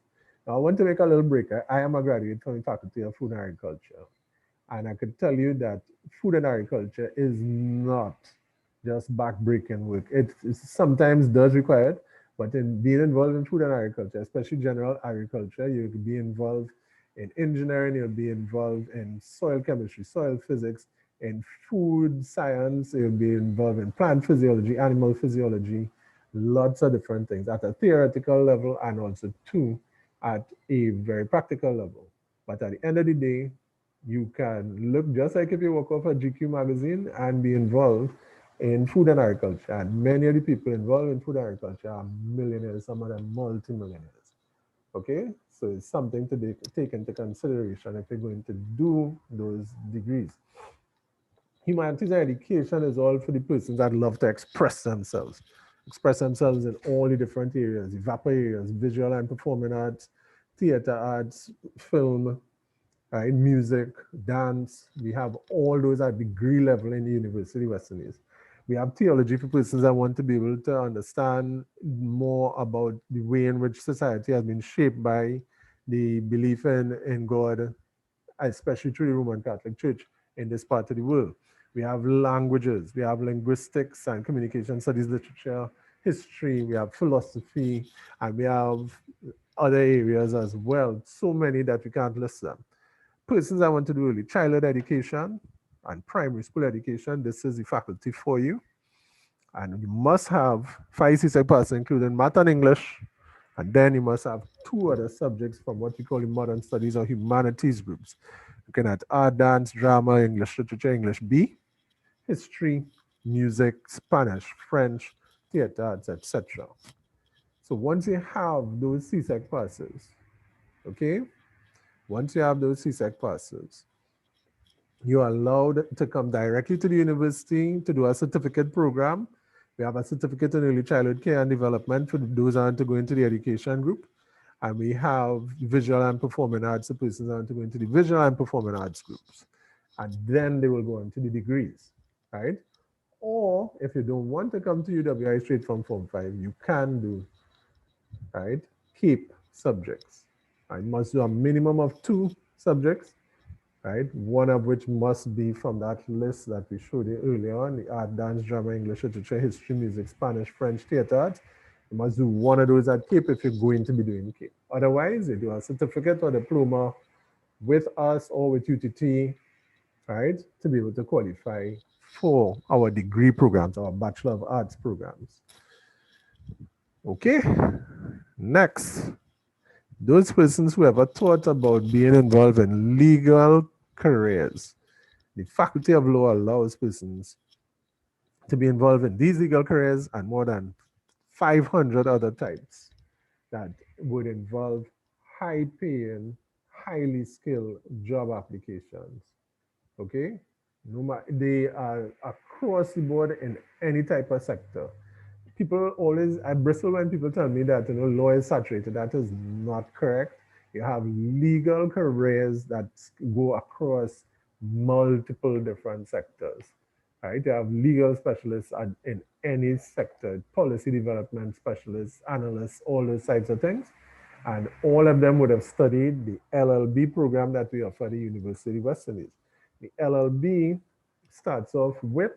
Now, I want to make a little break. I am a graduate from the Faculty of Food and Agriculture. And I could tell you that food and agriculture is not just backbreaking work. It sometimes does require it, but in being involved in food and agriculture, especially general agriculture, you could be involved in engineering, you'll be involved in soil chemistry, soil physics, in food science, you'll be involved in plant physiology, animal physiology, lots of different things at a theoretical level and also too at a very practical level. But at the end of the day, you can look just like if you walk off a GQ magazine and be involved in food and agriculture. And many of the people involved in food and agriculture are millionaires, some of them multi-millionaires. Okay, so it's something to take into consideration if you're going to do those degrees. Humanities and education is all for the persons that love to express themselves in all the different areas, the VAPA areas, visual and performing arts, theater arts, film, right, music, dance. We have all those at degree level in the University of West Indies. We have theology for persons that want to be able to understand more about the way in which society has been shaped by the belief in God, especially through the Roman Catholic Church in this part of the world. We have languages, we have linguistics and communication studies, literature, history, we have philosophy, and we have other areas as well. So many that we can't list them. Persons that want to do early childhood education and primary school education, this is the faculty for you. And you must have 5 CSEC passes, including math and English. And then you must have 2 other subjects from what we call the modern studies or humanities groups. Looking at art, dance, drama, English literature, English B, history, music, Spanish, French, theater arts, etc. So once you have those CSEC passes, okay, once you have those CSEC passes, you are allowed to come directly to the university to do a certificate program. We have a certificate in early childhood care and development for those who want to go into the education group. And we have visual and performing arts, the persons who want to go into the visual and performing arts groups. And then they will go into the degrees, right? Or if you don't want to come to UWI straight from Form 5, you can do, right, keep subjects. I must do a minimum of 2 subjects, right? One of which must be from that list that we showed you earlier on, the art, dance, drama, English literature, history, music, Spanish, French, theater arts. You must do one of those at CAPE if you're going to be doing CAPE. Otherwise, you do a certificate or diploma with us or with UTT, right, to be able to qualify for our degree programs, our Bachelor of Arts programs. Okay, next. Those persons who ever thought about being involved in legal careers, the Faculty of Law allows persons to be involved in these legal careers and more than 500 other types that would involve high-paying, highly skilled job applications. Okay, they are across the board in any type of sector. People always, I bristle when people tell me that law is saturated. That is not correct. You have legal careers that go across multiple different sectors, right? You have legal specialists in any sector, policy development specialists, analysts, all those types of things. And all of them would have studied the LLB program that we offer at the University of West Indies. The LLB starts off with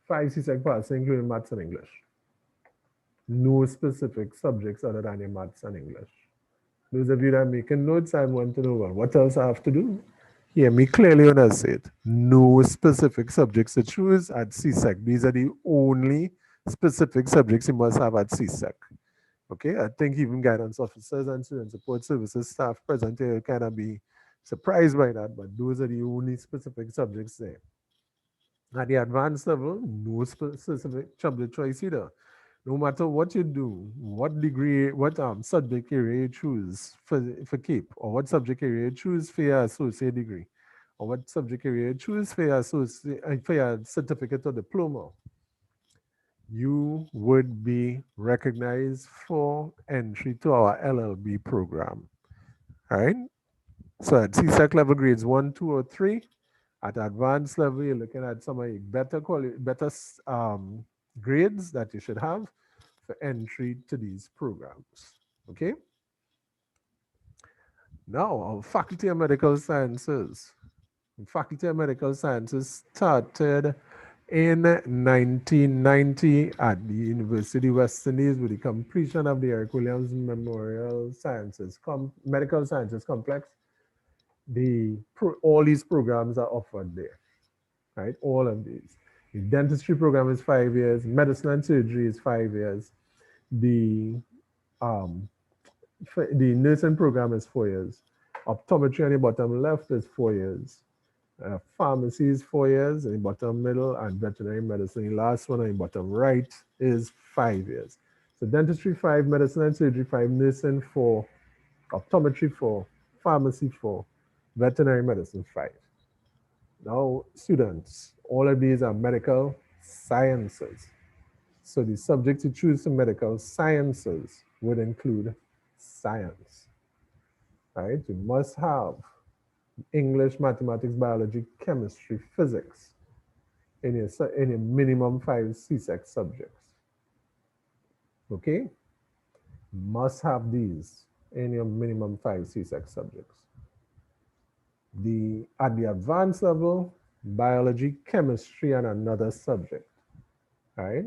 5 CSEC passes, including maths and English. No specific subjects other than your maths and English. Those of you that are making notes, I want to know, well, what else I have to do? Hear me clearly when I say it. No specific subjects to choose at CSEC. These are the only specific subjects you must have at CSEC. Okay, I think even guidance officers and student support services staff present here kind of be surprised by that, but those are the only specific subjects there. At the advanced level, no specific subject choice either. No matter what you do, what degree, what subject area you choose for CAPE, or what subject area you choose for your associate degree, or what subject area you choose for your certificate or diploma, you would be recognized for entry to our LLB program. All right. So at CSEC level grades 1, 2, or 3, at advanced level, you're looking at some of the better grades that you should have for entry to these programs. Okay. Now, our Faculty of Medical Sciences. The Faculty of Medical Sciences started in 1990 at the University of West Indies with the completion of the Eric Williams Memorial Medical Sciences Complex. All these programs are offered there, right? All of these. The dentistry program is 5 years. Medicine and surgery is 5 years. The nursing program is 4 years. Optometry on the bottom left is 4 years. Pharmacy is 4 years in the bottom middle, and veterinary medicine, the last one on the bottom right, is 5 years. So dentistry 5, medicine and surgery 5, nursing 4, optometry 4, pharmacy 4, veterinary medicine 5. Now, students, all of these are medical sciences. So the subjects you choose for medical sciences would include science, right? You must have English, mathematics, biology, chemistry, physics in your minimum 5 CSEC subjects. Okay? Must have these in your minimum 5 CSEC subjects. At the advanced level, biology, chemistry, and another subject. Right?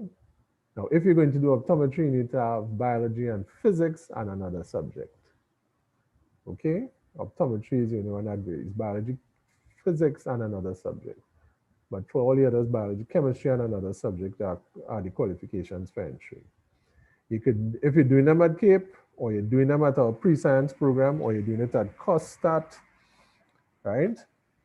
Now, if you're going to do optometry, you need to have biology and physics and another subject. Okay? Optometry is the only one that varies. Biology, physics, and another subject. But for all the others, biology, chemistry, and another subject are the qualifications for entry. You could, if you're doing them at CAPE, or you're doing them at our pre-science program, or you're doing it at COSTAT, right?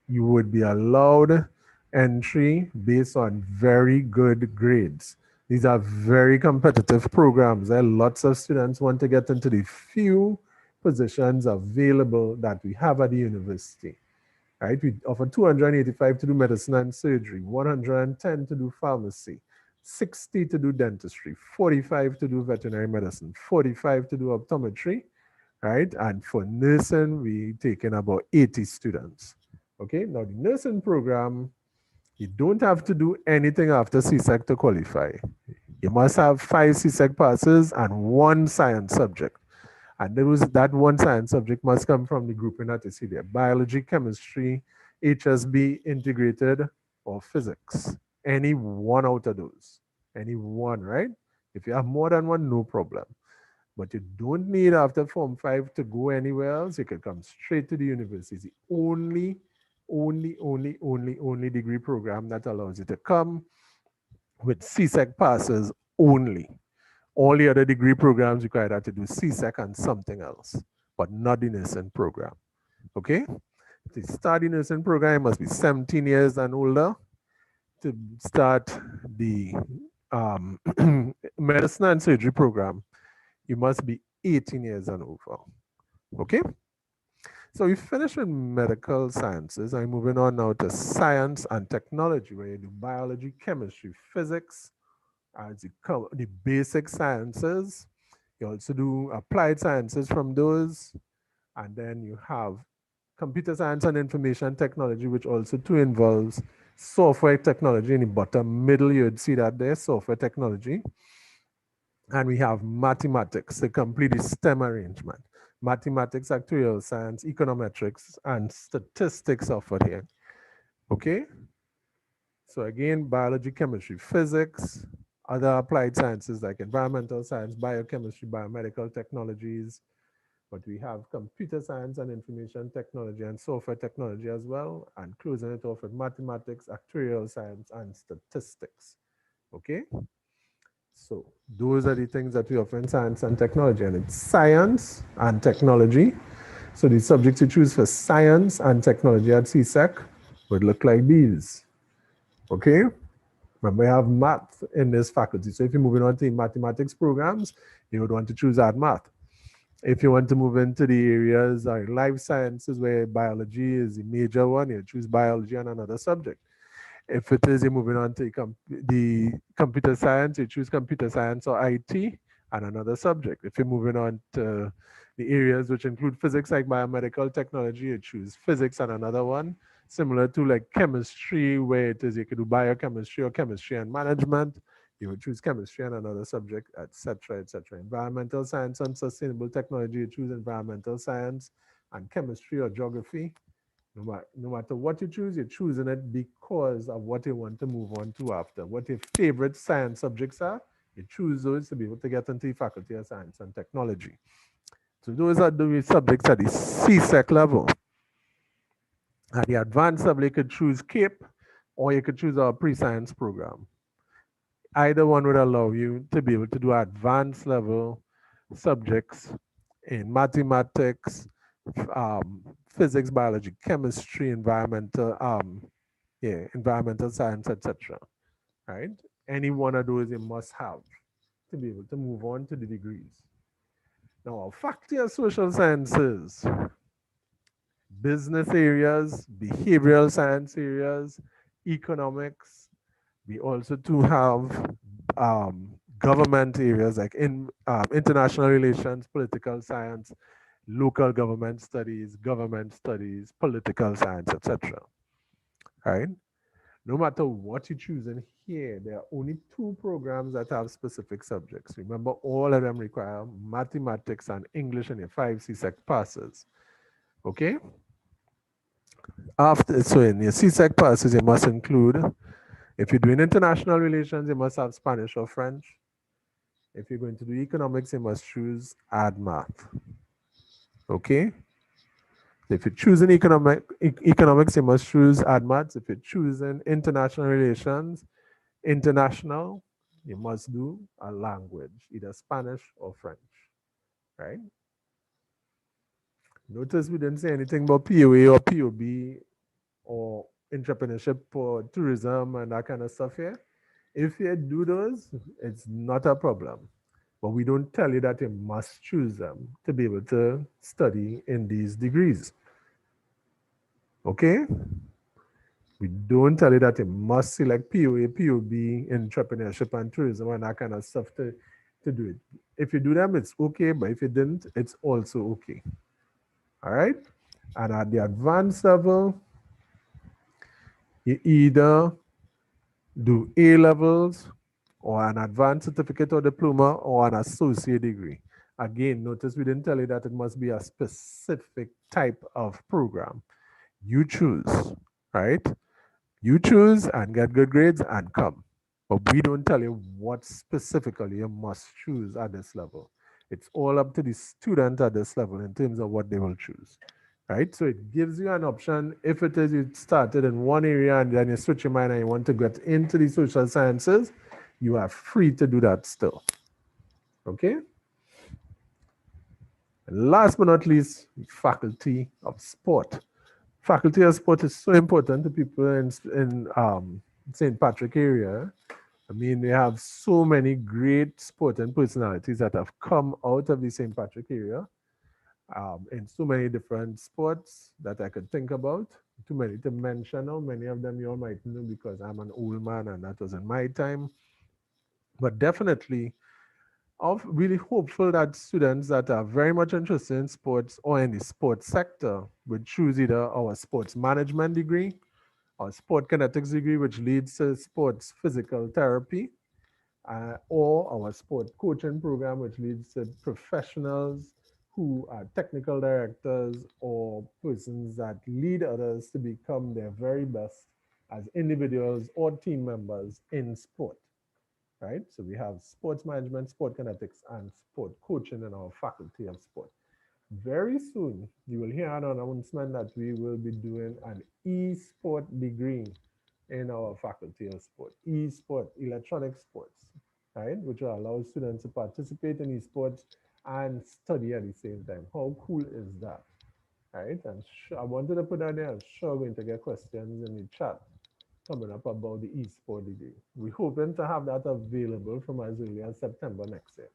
You would be allowed entry based on very good grades. These are very competitive programs. There are lots of students want to get into the few positions available that we have at the university. Right? We offer 285 to do medicine and surgery, 110 to do pharmacy, 60 to do dentistry, 45 to do veterinary medicine, 45 to do optometry, right? And for nursing, we take in about 80 students. Okay, now the nursing program, you don't have to do anything after CSEC to qualify. You must have 5 CSEC passes and 1 science subject. And that 1 science subject must come from the grouping that you see there: biology, chemistry, HSB, integrated, or physics. Any one out of those. Any one, right? If you have more than 1, no problem. But you don't need after Form 5 to go anywhere else. You can come straight to the university. It's the only degree program that allows you to come with CSEC passes only. All the other degree programs require that to do CSEC and something else, but not the nursing program. Okay? To start the nursing program, you must be 17 years and older. To start the medicine and surgery program, you must be 18 years and over. Okay? So we finished with medical sciences. I'm moving on now to science and technology, where you do biology, chemistry, physics, as the basic sciences. You also do applied sciences from those. And then you have computer science and information technology, which also too involves software technology. In the bottom middle, you'd see that there, software technology. And we have mathematics, the complete STEM arrangement. Mathematics, actuarial science, econometrics, and statistics offered here. Okay? So again, biology, chemistry, physics, other applied sciences like environmental science, biochemistry, biomedical technologies. But we have computer science and information technology and software technology as well. And closing it off with mathematics, actuarial science, and statistics. Okay? So those are the things that we offer in science and technology. And it's science and technology. So the subjects you choose for science and technology at CSEC would look like these. Okay? Remember, we have math in this faculty. So if you're moving on to mathematics programs, you would want to choose that math. If you want to move into the areas like life sciences where biology is the major one, you choose biology and another subject. If it is you're moving on to the computer science, you choose computer science or IT and another subject. If you're moving on to the areas which include physics like biomedical technology, you choose physics and another one. Similar to like chemistry, where it is you could do biochemistry or chemistry and management, you would choose chemistry and another subject, etc., etc. Environmental science and sustainable technology, you choose environmental science and chemistry or geography. No matter what you choose, you're choosing it because of what you want to move on to after. What your favorite science subjects are, you choose those to be able to get into the Faculty of Science and Technology. So those are the subjects at the CSEC level. At the advanced level, you could choose CAPE or you could choose our pre-science program. Either one would allow you to be able to do advanced level subjects in mathematics, physics, biology, chemistry, environmental science, etc. Right? Any one of those you must have to be able to move on to the degrees. Now, our faculty of social sciences, business areas, behavioral science areas, economics. We also do have government areas like international relations, political science, local government studies, political science, etc. Right? No matter what you choose in here, there are only 2 programs that have specific subjects. Remember, all of them require mathematics and English in your 5 CSEC passes. Okay? So in your CSEC passes, you must include, if you're doing international relations, you must have Spanish or French. If you're going to do economics, you must choose add math. Okay? If you're choosing economics, you must choose add maths. If you're choosing international relations, international, you must do a language, either Spanish or French, right? Notice we didn't say anything about POA or POB or entrepreneurship or tourism and that kind of stuff here. If you do those, it's not a problem. But we don't tell you that you must choose them to be able to study in these degrees. Okay? We don't tell you that you must select POA, POB, entrepreneurship and tourism and that kind of stuff to do it. If you do them, it's okay, but if you didn't, it's also okay. All right? And at the advanced level, you either do A levels or an advanced certificate or diploma or an associate degree. Again, notice we didn't tell you that it must be a specific type of program. You choose, right? You choose and get good grades and come. But we don't tell you what specifically you must choose at this level. It's all up to the student at this level in terms of what they will choose. Right? So it gives you an option. If it is you started in one area and then you switch your mind and you want to get into the social sciences, you are free to do that still. Okay? And last but not least, faculty of sport. Faculty of sport is so important to people in St. Patrick area. I mean, we have so many great sporting personalities that have come out of the St. Patrick area in so many different sports that I could think about. Too many to mention now. Many of them you all might know because I'm an old man and that was in my time. But definitely, I'm really hopeful that students that are very much interested in sports or in the sports sector would choose either our sports management degree or sport kinetics degree, which leads to sports physical therapy, or our sport coaching program, which leads to professionals who are technical directors or persons that lead others to become their very best as individuals or team members in sport. Right? So we have sports management, sport kinetics, and sport coaching in our faculty of sport. Very soon, you will hear an announcement that we will be doing an e-sport degree in our faculty of sport. E-sport, electronic sports, right? Which will allow students to participate in esports and study at the same time. How cool is that? Right? And I wanted to put that there. I'm sure we're going to get questions in the chat coming up about the e-sport degree. We're hoping to have that available from as early as September next year.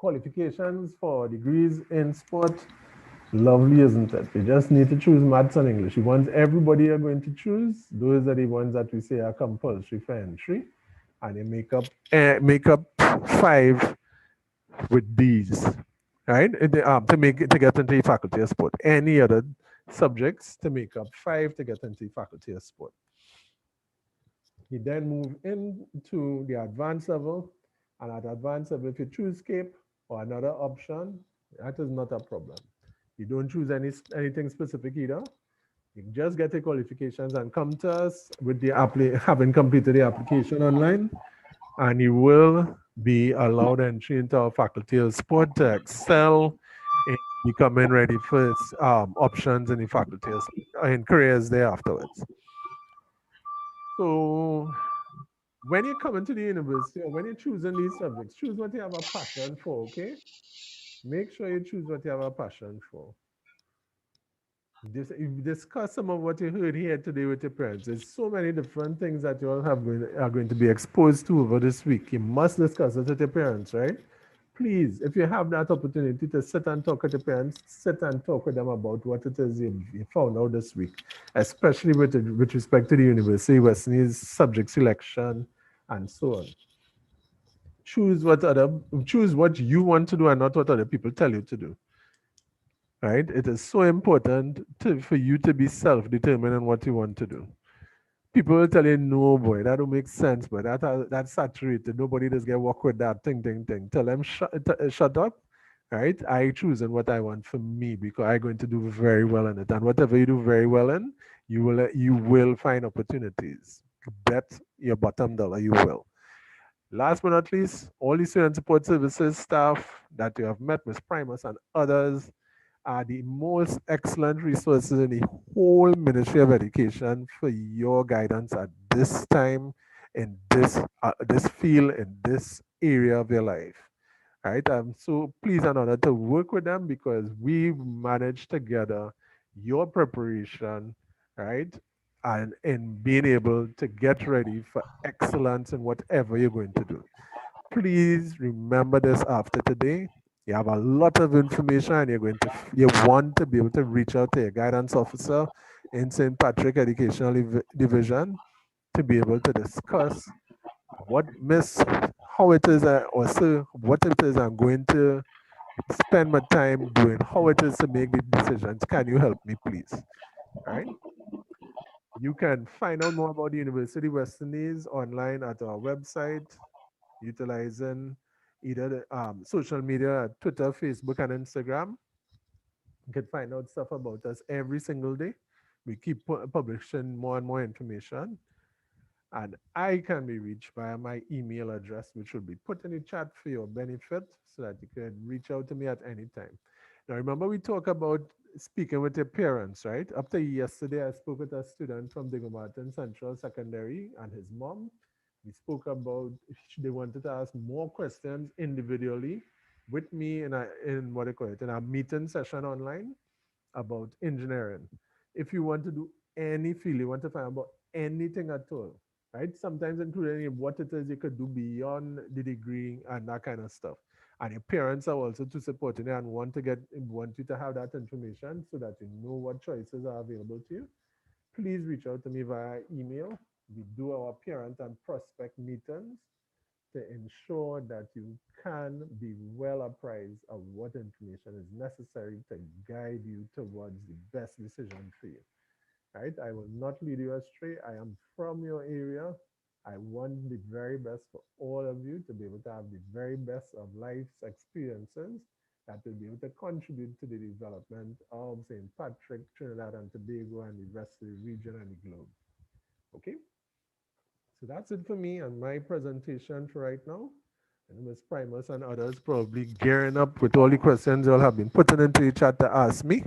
qualifications for degrees in sport. Lovely, isn't it? You just need to choose maths and English. The ones everybody are going to choose, those are the ones that we say are compulsory for entry. And you make up 5 with these, right? To get into the faculty of sport. Any other subjects to make up 5 to get into the faculty of sport. You then move into the advanced level, and at advanced level, if you choose CAPE or another option, that is not a problem. You don't choose anything specific either. You just get the qualifications and come to us with the having completed the application online, and you will be allowed entry into our faculty of sport to excel in becoming ready for options in the faculty of in careers there afterwards. So when you come into the university or when you're choosing these subjects, choose what you have a passion for, okay? Make sure you choose what you have a passion for. Discuss some of what you heard here today with your parents. There's so many different things that you all are going to be exposed to over this week. You must discuss it with your parents, right? Please, if you have that opportunity to sit and talk with your parents, sit and talk with them about what it is you found out this week, especially with respect to the university, West Indies subject selection, and so on. Choose what you want to do and not what other people tell you to do. Right? It is so important for you to be self-determined in what you want to do. People will tell you, no, boy, that don't make sense, but that's saturated. Nobody does get work with that thing. Tell them, shut up, right? I choose what I want for me because I'm going to do very well in it. And whatever you do very well in, you will find opportunities. Bet your bottom dollar you will. Last but not least, all the student support services staff that you have met, Ms. Primus and others, are the most excellent resources in the whole Ministry of Education for your guidance at this time, in this field, in this area of your life. Right? I'm so pleased and honored to work with them because we've managed together your preparation, right? And in being able to get ready for excellence in whatever you're going to do. Please remember this after today. You have a lot of information and you want to be able to reach out to your guidance officer in St. Patrick Educational Division to be able to discuss how it is or sir, what it is I'm going to spend my time doing, how it is to make the decisions. Can you help me, please? All right. You can find out more about the University of West Indies online at our website, utilizing either the social media, Twitter, Facebook, and Instagram. You can find out stuff about us every single day. We keep publishing more and more information. And I can be reached via my email address, which will be put in the chat for your benefit so that you can reach out to me at any time. Now, remember, we talk about speaking with your parents, right? Up to yesterday, I spoke with a student from Diego Martin Central Secondary and his mom. We spoke about they wanted to ask more questions individually with me in a meeting session online about engineering. If you want to do any field, you want to find out anything at all, right? Sometimes including what it is you could do beyond the degree and that kind of stuff. And your parents are also to support you and want you to have that information so that you know what choices are available to you. Please reach out to me via email. We do our parent and prospect meetings to ensure that you can be well apprised of what information is necessary to guide you towards the best decision for you. Right? I will not lead you astray. I am from your area. I want the very best for all of you to be able to have the very best of life's experiences that will be able to contribute to the development of St. Patrick, Trinidad and Tobago, and the rest of the region and the globe. Okay? So that's it for me and my presentation for right now. And Ms. Primus and others probably gearing up with all the questions you all have been putting into the chat to ask me.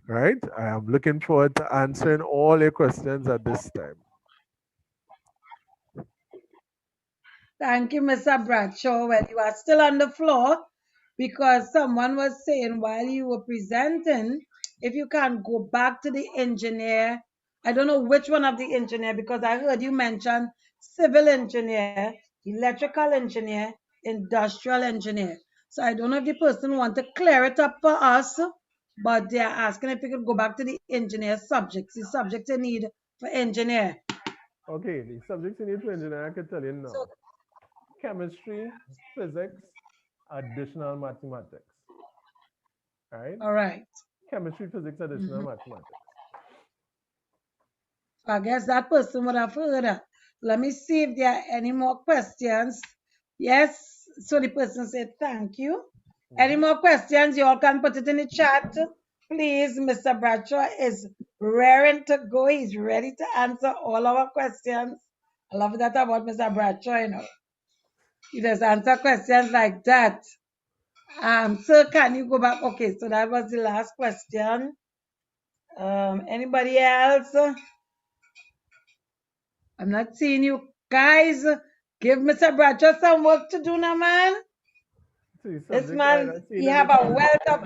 Right? I am looking forward to answering all your questions at this time. Thank you, Mr. Bradshaw. Well, you are still on the floor because someone was saying while you were presenting, if you can go back to the engineer, I don't know which one of the engineer because I heard you mention civil engineer, electrical engineer, industrial engineer. So I don't know if the person want to clear it up for us, but they are asking if we could go back to the engineer subjects, the subject you need for engineer. Okay, the subjects you need for engineer, I can tell you now. Chemistry, physics, additional mathematics. Right? All right. Chemistry, physics, additional mathematics. So I guess that person would have heard that. Let me see if there are any more questions. Yes. So the person said, thank you. Any more questions? You all can put it in the chat. Please, Mr. Bradshaw is raring to go. He's ready to answer all our questions. I love that about Mr. Bradshaw, you know. He does answer questions like that. Sir, can you go back? Okay, so that was the last question. Anybody else? I'm not seeing you guys. Give Mr. Bradshaw some work to do now, man. This man, he have a wealth of...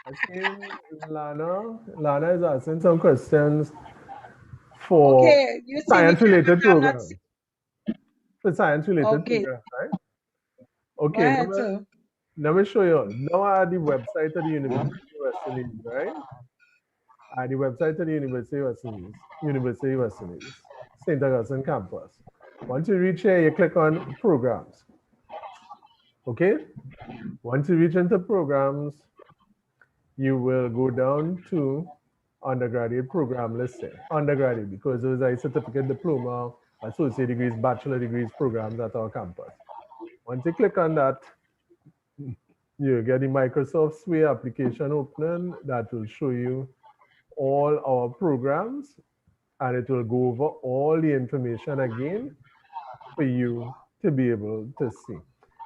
I think Lana is asking some questions for Okay, you see science-related programs. For science-related Okay. programs, right? Okay, let me show you. Now I have the website of the University of Western Indies, right? At the website of the University of Western Indies, St. Augustine campus. Once you reach here, you click on programs. Okay? Once you reach into programs, you will go down to undergraduate program listing. Undergraduate, because those are certificate, diploma, associate degrees, bachelor degrees programs at our campus. Once you click on that, you get the Microsoft Suite application opening that will show you all our programs, and it will go over all the information again for you to be able to see.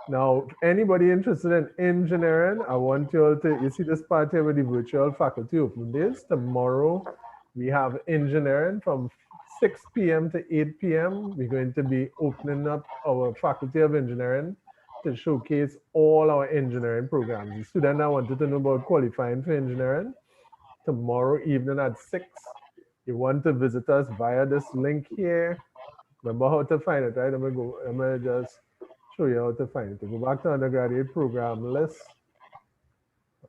Now, anybody interested in engineering, I want you all to, you see this part here with the virtual faculty open days. Tomorrow, we have engineering from 6 p.m. to 8 p.m. We're going to be opening up our faculty of engineering to showcase all our engineering programs. The student that wanted to know about qualifying for engineering, tomorrow evening at 6, you want to visit us via this link here. Remember how to find it, right? I'm gonna just show you how to find it. Go back to undergraduate program list.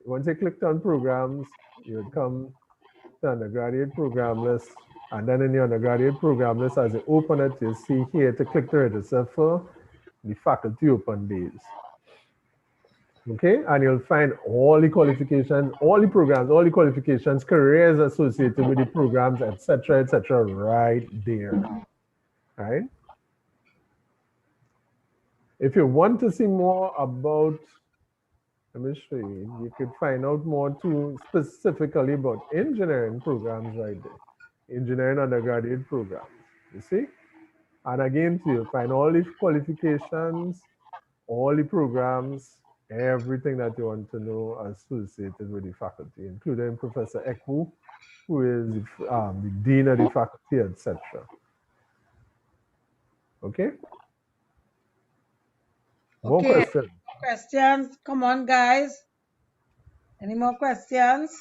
Once you clicked on programs, you would come to undergraduate program list. And then in the undergraduate program list, as you open it, you see here to click to register for the faculty open days. Okay, and you'll find all the qualifications, all the programs, all the qualifications, careers associated with the programs, etc., right there. Right? If you want to see more about, let me show you, you could find out more too specifically about engineering programs right there. Engineering undergraduate programs, you see? And again, you'll find all the qualifications, all the programs, everything that you want to know associated with the faculty, including Professor Ekwu, who is the Dean of the faculty, etc. Okay? More questions? Questions? Come on, guys. Any more questions?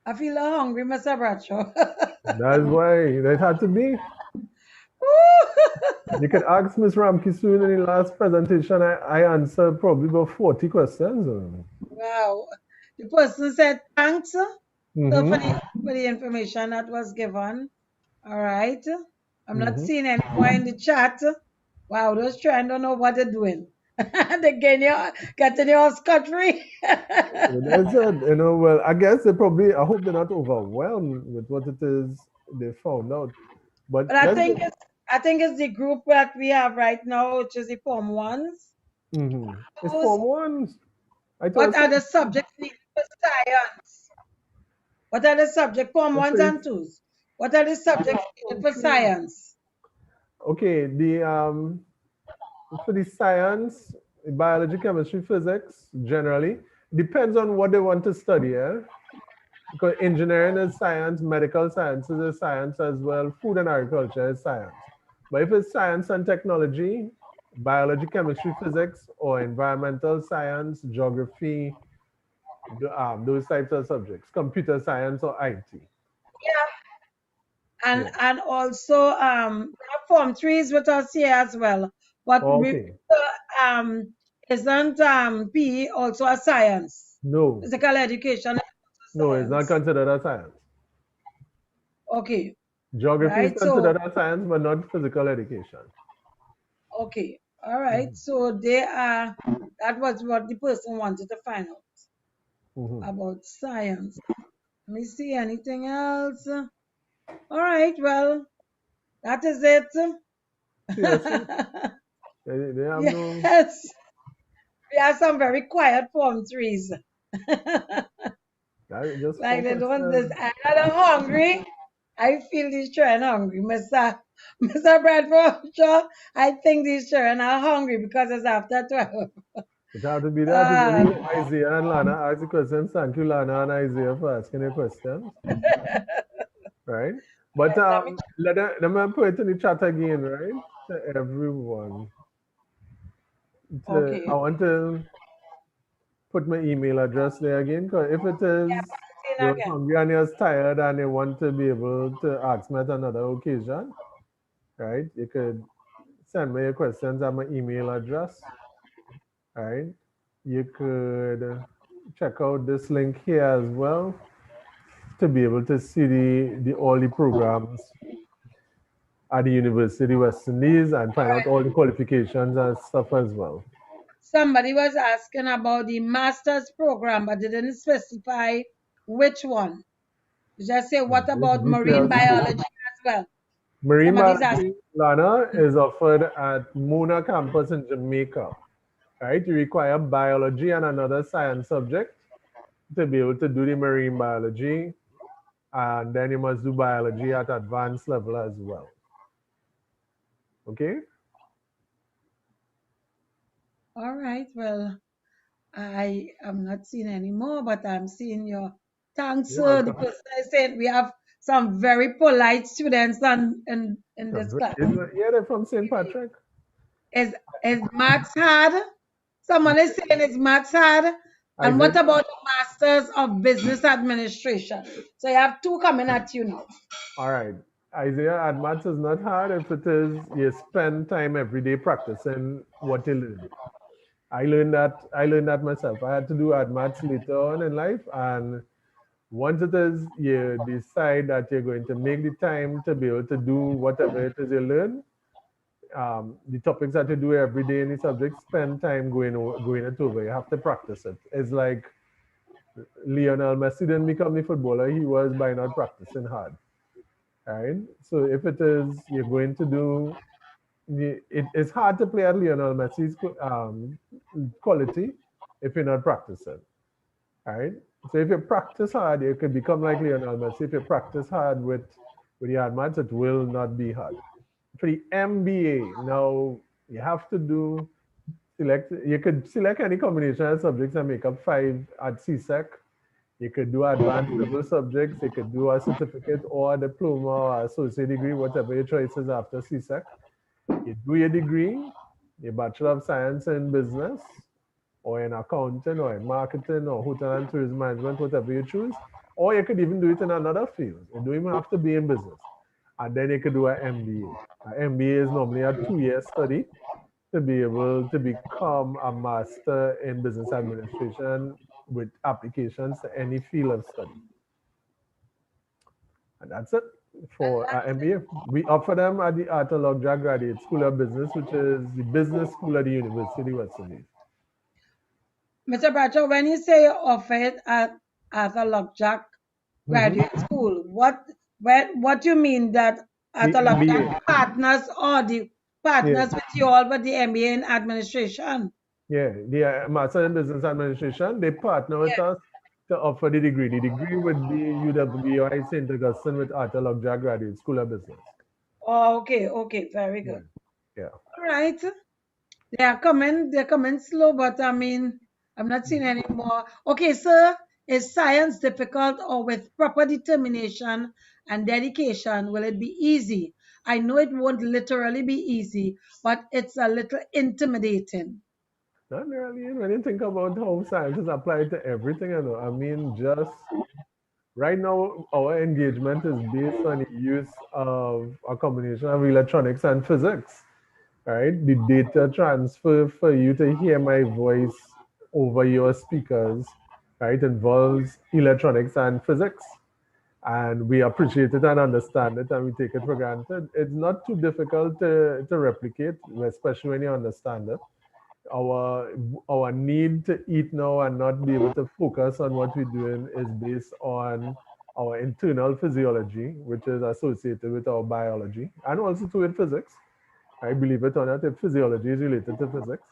I feel hungry, Mr. Bradshaw. That's why that had to be. You could ask Ms. Ramke soon in the last presentation. I answered probably about 40 questions. Wow. The person said thanks for the information that was given. All right. I'm not seeing any more in the chat. Wow, those trying don't know what they're doing. They're getting you off scot-free. That's it. You know, well, I guess they probably, I hope they're not overwhelmed with what it is they found out. But I think it's the group that we have right now, which is the Form 1s. It's Form 1s. What are the subjects needed for science? What are the subjects, Form 1s and 2s? What are the subjects needed for science? Okay, for the science, biology, chemistry, physics, generally, depends on what they want to study. Because engineering is science, medical sciences is science as well, food and agriculture is science. But if it's science and technology, biology, chemistry, physics, or environmental science, geography, those types of subjects, computer science or IT. Yeah. And also Form 3s with us here as well. But isn't PE also a science? No. Physical education is also No, it's not science. considered a science. Okay. Geography is Right. So considered a science, but not physical education. okay. All right. So they are. That was what the person wanted to find out about science. Let me see anything else. All right. Well, that is it. Seriously? They have no. Yes. We have some very quiet palm trees. Just Like they don't focus. this. I'm hungry. I feel these children hungry, Mr. Bradford Shaw. I think these children are hungry because it's after 12. It have to be that. It's only Isaiah and Lana ask the questions. Thank you, Lana and Isaiah, for asking the questions. Right? But let me put it in the chat again, right? To everyone. Okay. I want to put my email address there again, because if it is you're hungry and you're tired and you want to be able to ask me at another occasion, right? You could send me your questions at my email address, right? You could check out this link here as well to be able to see the all the programs at the University of West Indies and find out all the qualifications and stuff as well. Somebody was asking about the master's program, but they didn't specify which one. Just say, what about marine biology as well? Marine Somebody's biology, Lana, is offered at Mona campus in Jamaica. Right? You require biology and another science subject to be able to do the marine biology, and then you must do biology at advanced level as well. Okay? All right. Well, I am not seeing any more, but I'm seeing your thanks, sir. The person I said we have some very polite students in this class. Yeah, they're from St. Patrick. Is maths hard? Someone is saying it's maths hard. And what about the Masters of Business Administration? So you have two coming at you now. All right. Isaiah, maths is not hard if it is you spend time every day practicing what you learn. I learned that myself. I had to do maths later on in life, and once it is you decide that you're going to make the time to be able to do whatever it is you learn, the topics that you do every day in the subject, spend time going it over. You have to practice it. It's like Lionel Messi didn't become the footballer he was by not practicing hard. Right? So if it is you're going to do, it's hard to play at Lionel Messi's quality if you're not practicing. Right? So if you practice hard, you could become like Lionel Messi. If you practice hard with the hard maths, it will not be hard. For the MBA, now you have to you could select any combination of subjects and make up 5 at CSEC. You could do advanced level subjects. You could do a certificate or a diploma or associate degree, whatever your choice is after CSEC. You do your degree, your Bachelor of Science in Business, or in accounting, or in marketing, or hotel and tourism management, whatever you choose. Or you could even do it in another field. You don't even have to be in business. And then you could do an MBA. An MBA is normally a 2-year study to be able to become a master in business administration with applications to any field of study. And that's it for our MBA. We offer them at the Arthur Lockjack Graduate School of Business, which is the business school at the University of West Indies. Mr. Bradshaw, when you say you offer it at Arthur Lockjack Graduate School, what do you mean that Arthur Lockjack partners or the partners with you all with the MBA in administration? Yeah, the Master in Business Administration, they partner with us to offer the degree. The degree would be UWI St. Augustine with Arthur Lockjack Graduate School of Business. Oh, okay, very good. Yeah. All right. They're coming slow, but I mean, I'm not seeing any more. Okay, sir, is science difficult, or with proper determination and dedication, will it be easy? I know it won't literally be easy, but it's a little intimidating. Not really. When you think about how science is applied to everything, I mean, just right now, our engagement is based on the use of a combination of electronics and physics. right? The data transfer for you to hear my voice over your speakers, right, involves electronics and physics. And we appreciate it and understand it and we take it for granted. It's not too difficult to replicate, especially when you understand it. Our our need to eat now and not be able to focus on what we're doing is based on our internal physiology, which is associated with our biology and also to with physics. I believe it or not, if physiology is related to physics.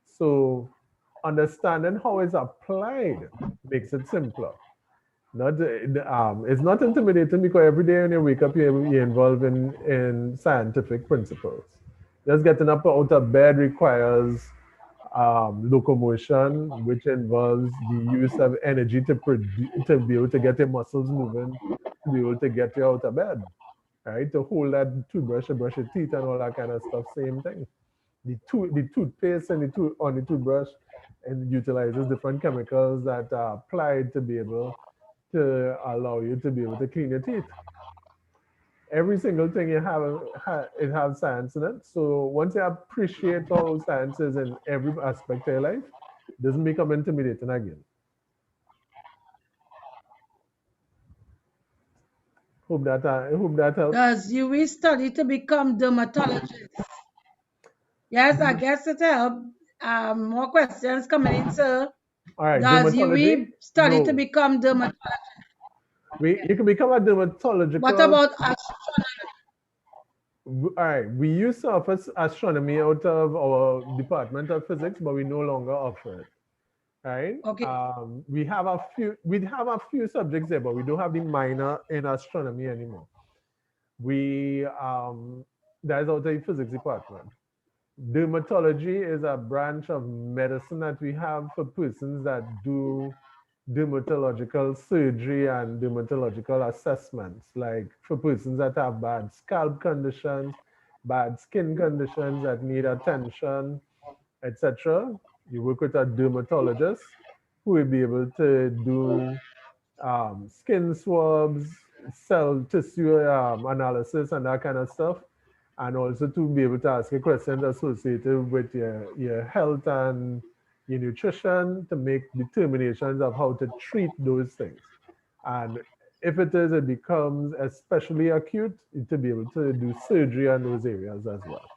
So understanding how it's applied makes it simpler. Not it's not intimidating because every day when you wake up, you're involved in scientific principles. Just getting up out of bed requires locomotion, which involves the use of energy to be able to get your muscles moving, to be able to get you out of bed, right? To hold that toothbrush, to brush your teeth, and all that kind of stuff. Same thing. The toothpaste and on the toothbrush and utilizes different chemicals that are applied to be able to allow you to be able to clean your teeth. Every single thing you have, it has science in it. So once you appreciate all science is in every aspect of your life, it doesn't become intimidating again. Hope that helps. Does you wish study to become dermatologist? Yes, I guess it helped. More questions coming in, sir. All right, Does you dermatology? study to No. become dermatologist? You can become a What dermatological. about astronomy? All right, we used to offer astronomy out of our Department of Physics, but we no longer offer it. Right? Okay. We have a few subjects there, but we don't have the minor in astronomy anymore. We that is out of the physics department. Dermatology is a branch of medicine that we have for persons that do dermatological surgery and dermatological assessments, like for persons that have bad scalp conditions, bad skin conditions that need attention, etc. You work with a dermatologist who will be able to do skin swabs, cell tissue analysis, and that kind of stuff. And also to be able to ask you questions associated with your health and your nutrition to make determinations of how to treat those things. And if it becomes especially acute, to be able to do surgery on those areas as well.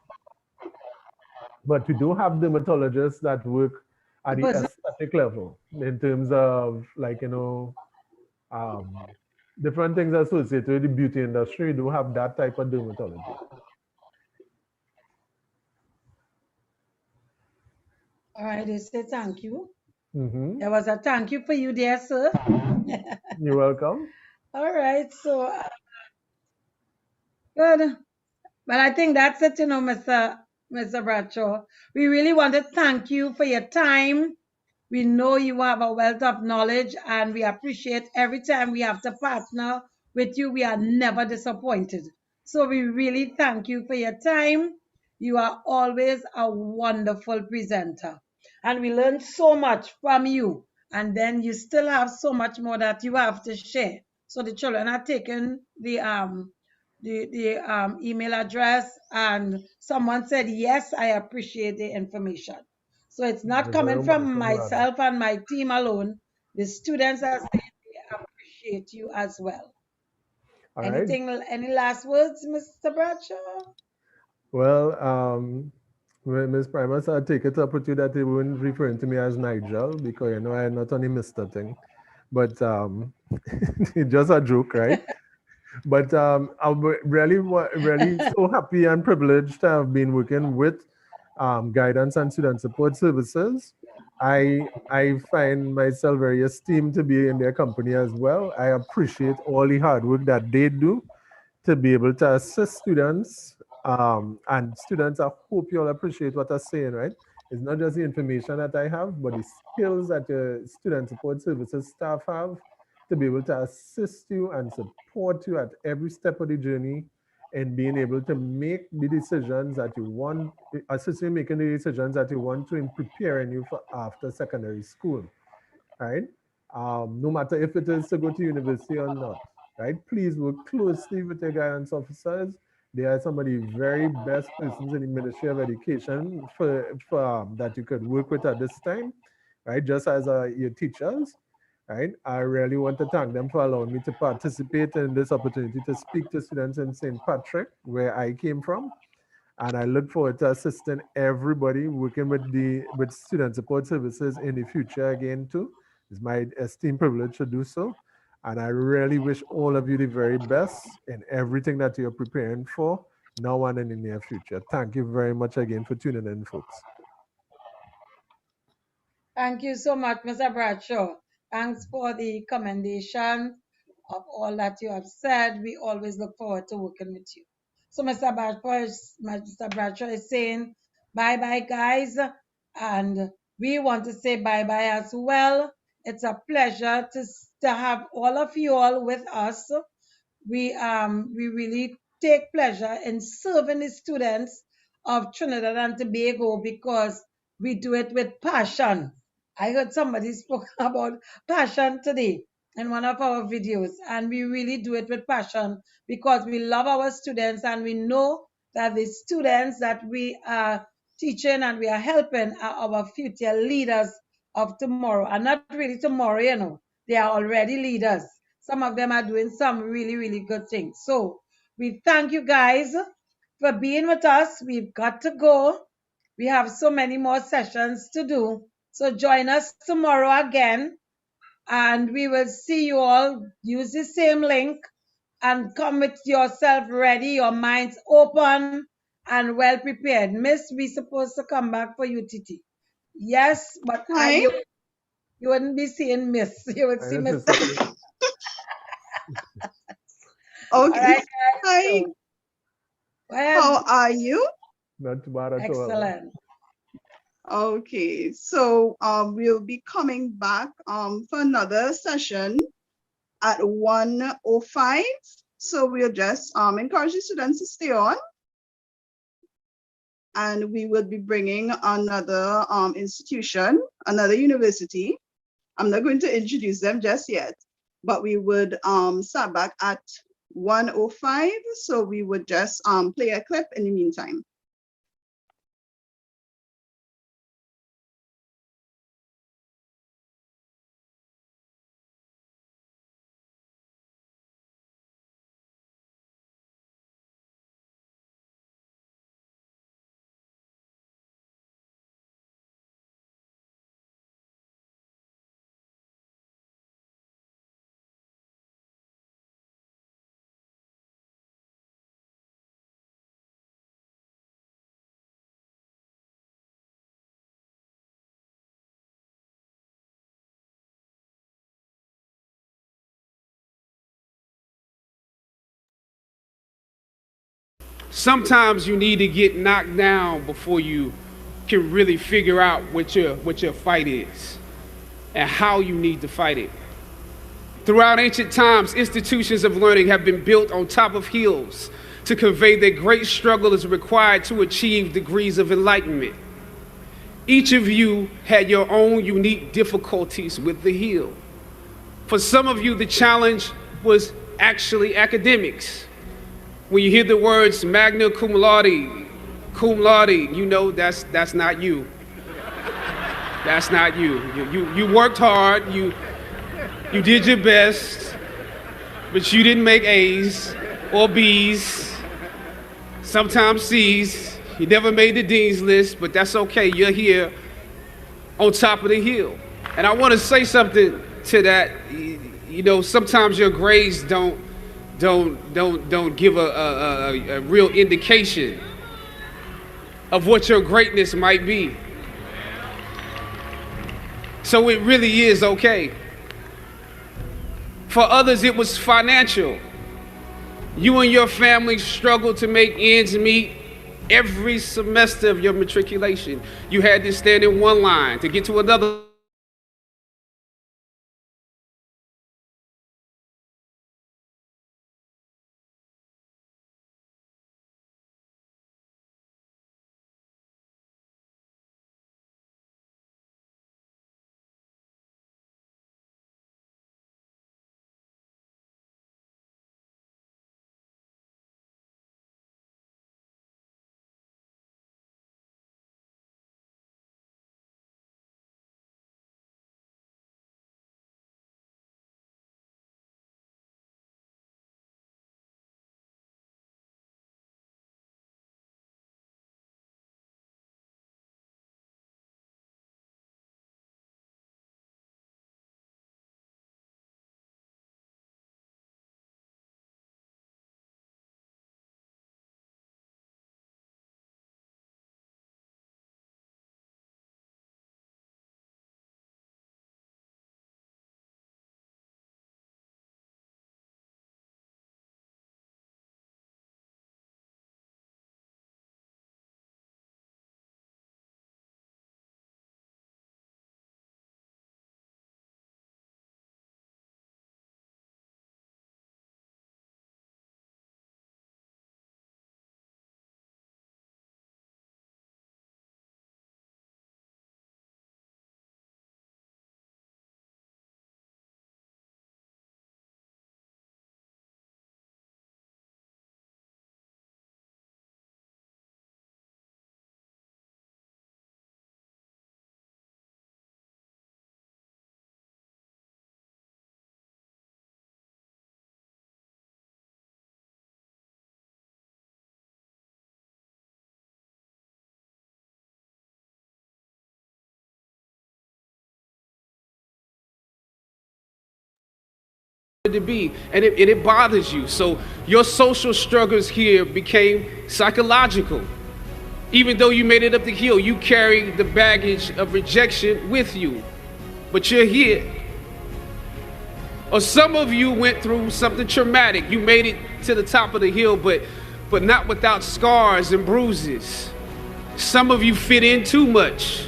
But we do have dermatologists that work at the aesthetic level in terms of um, different things associated with the beauty industry. We do have that type of dermatology. All right, they say thank you. Mm-hmm. There was a thank you for you there, sir. You're welcome. All right, so good. Well, I think that's it, Mr. Bradshaw. We really want to thank you for your time. We know you have a wealth of knowledge, and we appreciate every time we have to partner with you. We are never disappointed. So we really thank you for your time. You are always a wonderful presenter, and we learn so much from you. And then you still have so much more that you have to share. So the children are taking the email address, and someone said, yes, I appreciate the information. So it's not You're coming very from welcome, madam. myself and my team alone. The students are saying they appreciate you as well. All right. Any last words, Mr. Bradshaw? Well, Ms. Primus, I'll take it up with you that they weren't referring to me as Nigel because I'm not only Mr. Thing, but it's just a joke, right? But I'm really so happy and privileged to have been working with guidance and student support services. I find myself very esteemed to be in their company as well. I appreciate all the hard work that they do to be able to assist students. And students, I hope you all appreciate what I'm saying, right? It's not just the information that I have, but the skills that the student support services staff have to be able to assist you and support you at every step of the journey and being able to make the decisions that you want, assist you in making the decisions that you want to in preparing you for after secondary school, right? No matter if it is to go to university or not, right? Please work closely with your guidance officers They are some of the very best persons in the Ministry of Education for that you could work with at this time, right? Just as your teachers, right? I really want to thank them for allowing me to participate in this opportunity to speak to students in St. Patrick, where I came from. And I look forward to assisting everybody working with student support services in the future again too. It's my esteemed privilege to do so. And I really wish all of you the very best in everything that you're preparing for now and in the near future. Thank you very much again for tuning in, folks. Thank you so much, Mr. Bradshaw. Thanks for the commendation of all that you have said. We always look forward to working with you. So Mr. Bradshaw is saying bye-bye, guys. And we want to say bye-bye as well. It's a pleasure to have all of you all with us. We really take pleasure in serving the students of Trinidad and Tobago because we do it with passion. I heard somebody spoke about passion today in one of our videos, and we really do it with passion because we love our students and we know that the students that we are teaching and we are helping are our future leaders of tomorrow. And not really tomorrow, they are already leaders. Some of them are doing some really, really good things. So we thank you guys for being with us. We've got to go. We have so many more sessions to do. So join us tomorrow again, and we will see you all. Use the same link and come with yourself ready, your minds open and well prepared. Miss, we supposed to come back for you, Titi. Yes, but you wouldn't be seeing Miss. You would see Miss. All Okay. right, guys. Hi. So, How are you? Not too bad at all. Excellent. Okay, so we'll be coming back for another session at 1:05. So we'll just encourage the students to stay on. And we will be bringing another institution, another university. I'm not going to introduce them just yet, but we would start back at 1:05. So we would just play a clip in the meantime. Sometimes you need to get knocked down before you can really figure out what your fight is and how you need to fight it. Throughout ancient times, institutions of learning have been built on top of hills to convey that great struggle is required to achieve degrees of enlightenment. Each of you had your own unique difficulties with the hill. For some of you, the challenge was actually academics. When you hear the words magna cum laude, you know that's not you. That's not you. You worked hard, you did your best, but you didn't make A's or B's, sometimes C's. You never made the dean's list, but that's okay. You're here on top of the hill. And I want to say something to that. You know, sometimes your grades don't give a real indication of what your greatness might be. So it really is okay. For others, it was financial. You and your family struggled to make ends meet every semester of your matriculation. You had to stand in one line to get to another to be, and it bothers you. So your social struggles here became psychological. Even though you made it up the hill, you carry the baggage of rejection with you, but you're here. Or some of you went through something traumatic. You made it to the top of the hill, but not without scars and bruises. Some of you fit in too much.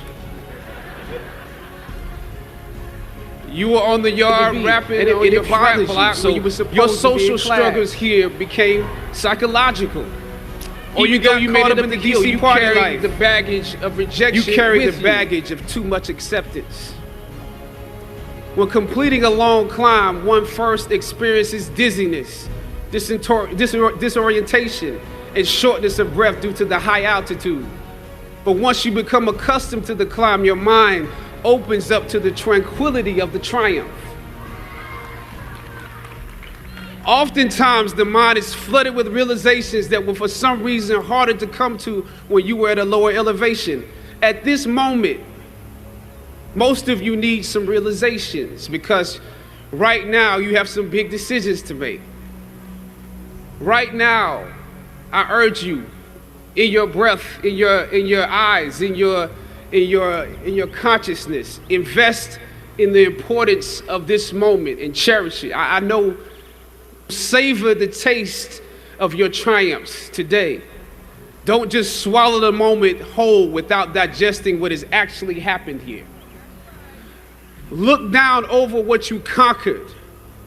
You were on the yard rapping and it bothers you. So your social struggles here became psychological. Or you made it up the hill, you carry the baggage of rejection. You carry the baggage of too much acceptance. When completing a long climb, one first experiences dizziness, disorientation, and shortness of breath due to the high altitude. But once you become accustomed to the climb, your mind opens up to the tranquility of the triumph. Oftentimes, the mind is flooded with realizations that were for some reason harder to come to when you were at a lower elevation. At this moment, most of you need some realizations because right now you have some big decisions to make. Right now, I urge you, in your breath, in your eyes, in your consciousness, invest in the importance of this moment and cherish it. I know, savor the taste of your triumphs today. Don't just swallow the moment whole without digesting what has actually happened here. Look down over what you conquered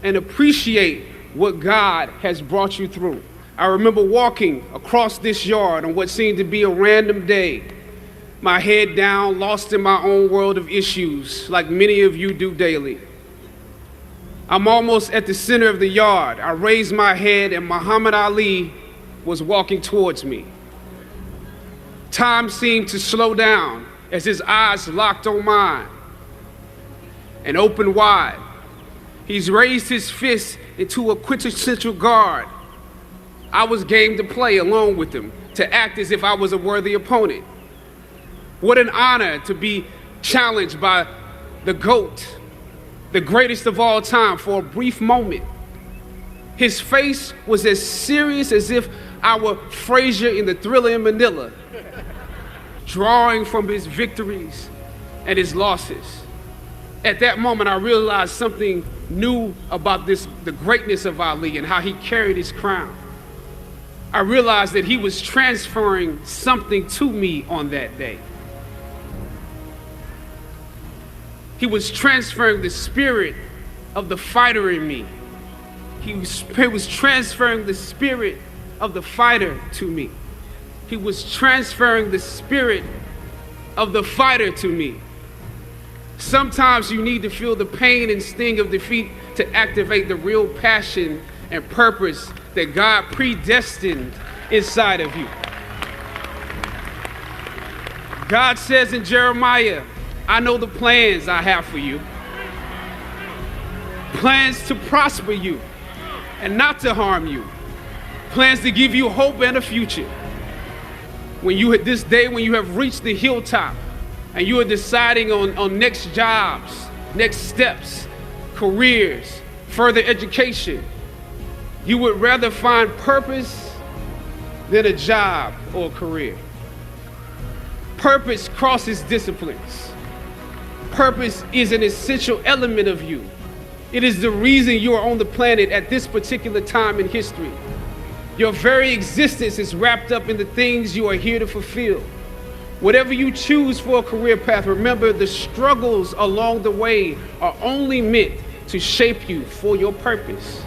and appreciate what God has brought you through. I remember walking across this yard on what seemed to be a random day, my head down, lost in my own world of issues, like many of you do daily. I'm almost at the center of the yard. I raised my head and Muhammad Ali was walking towards me. Time seemed to slow down as his eyes locked on mine and opened wide. He's raised his fist into a quintessential guard. I was game to play along with him, to act as if I was a worthy opponent. What an honor to be challenged by the GOAT, the greatest of all time, for a brief moment. His face was as serious as if I were Frazier in The Thriller in Manila, drawing from his victories and his losses. At that moment, I realized something new about the greatness of Ali and how he carried his crown. I realized that he was transferring something to me on that day. He was transferring the spirit of the fighter in me. He was transferring the spirit of the fighter to me. He was transferring the spirit of the fighter to me. Sometimes you need to feel the pain and sting of defeat to activate the real passion and purpose that God predestined inside of you. God says in Jeremiah, I know the plans I have for you. Plans to prosper you and not to harm you. Plans to give you hope and a future. When you hit this day, when you have reached the hilltop and you are deciding on next jobs, next steps, careers, further education, you would rather find purpose than a job or a career. Purpose crosses disciplines. Purpose is an essential element of you. It is the reason you are on the planet at this particular time in history. Your very existence is wrapped up in the things you are here to fulfill. Whatever you choose for a career path, remember the struggles along the way are only meant to shape you for your purpose.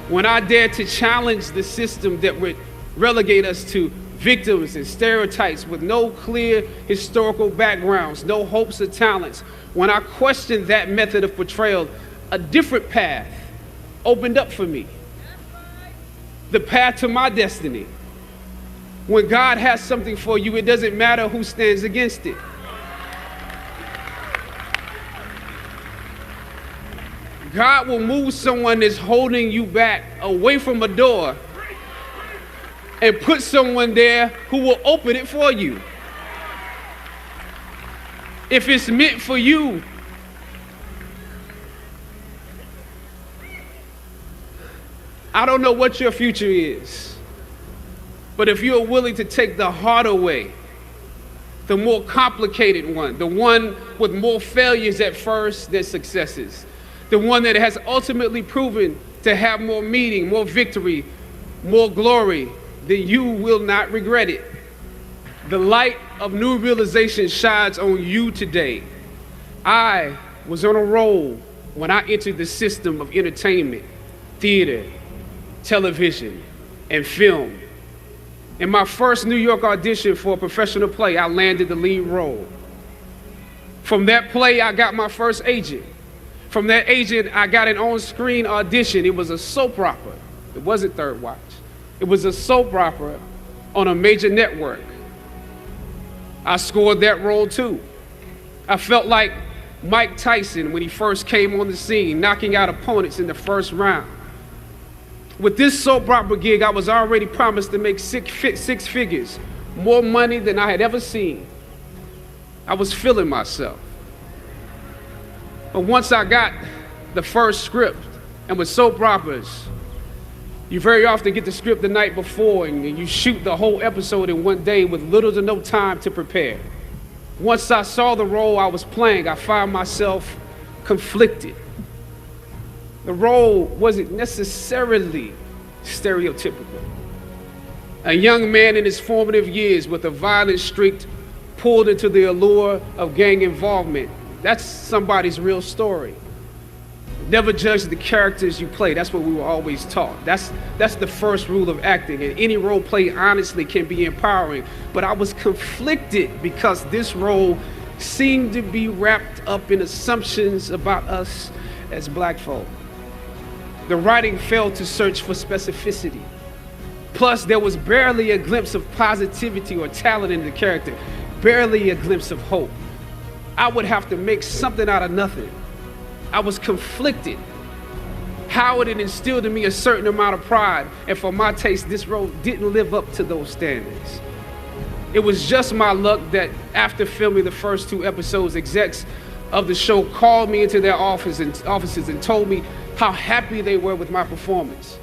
When I dare to challenge the system that would relegate us to victims and stereotypes with no clear historical backgrounds, no hopes or talents, when I questioned that method of portrayal, a different path opened up for me. The path to my destiny. When God has something for you, it doesn't matter who stands against it. God will move someone that's holding you back away from a door and put someone there who will open it for you. If it's meant for you, I don't know what your future is, but if you're willing to take the harder way, the more complicated one, the one with more failures at first than successes, the one that has ultimately proven to have more meaning, more victory, more glory, then you will not regret it. The light of new realization shines on you today. I was on a roll when I entered the system of entertainment, theater, television, and film. In my first New York audition for a professional play, I landed the lead role. From that play, I got my first agent. From that agent, I got an on-screen audition. It was a soap opera. It wasn't Third Watch. It was a soap opera on a major network. I scored that role too. I felt like Mike Tyson when he first came on the scene, knocking out opponents in the first round. With this soap opera gig, I was already promised to make six figures, more money than I had ever seen. I was feeling myself. But once I got the first script, and with soap operas, you very often get the script the night before and you shoot the whole episode in one day with little to no time to prepare. Once I saw the role I was playing, I found myself conflicted. The role wasn't necessarily stereotypical. A young man in his formative years with a violent streak pulled into the allure of gang involvement. That's somebody's real story. Never judge the characters you play. That's what we were always taught. That's the first rule of acting. And any role play, honestly, can be empowering. But I was conflicted because this role seemed to be wrapped up in assumptions about us as black folk. The writing failed to search for specificity. Plus, there was barely a glimpse of positivity or talent in the character, barely a glimpse of hope. I would have to make something out of nothing. I was conflicted. Howard had instilled in me a certain amount of pride, and for my taste, this role didn't live up to those standards. It was just my luck that after filming the first 2 episodes, execs of the show called me into their offices and told me how happy they were with my performance.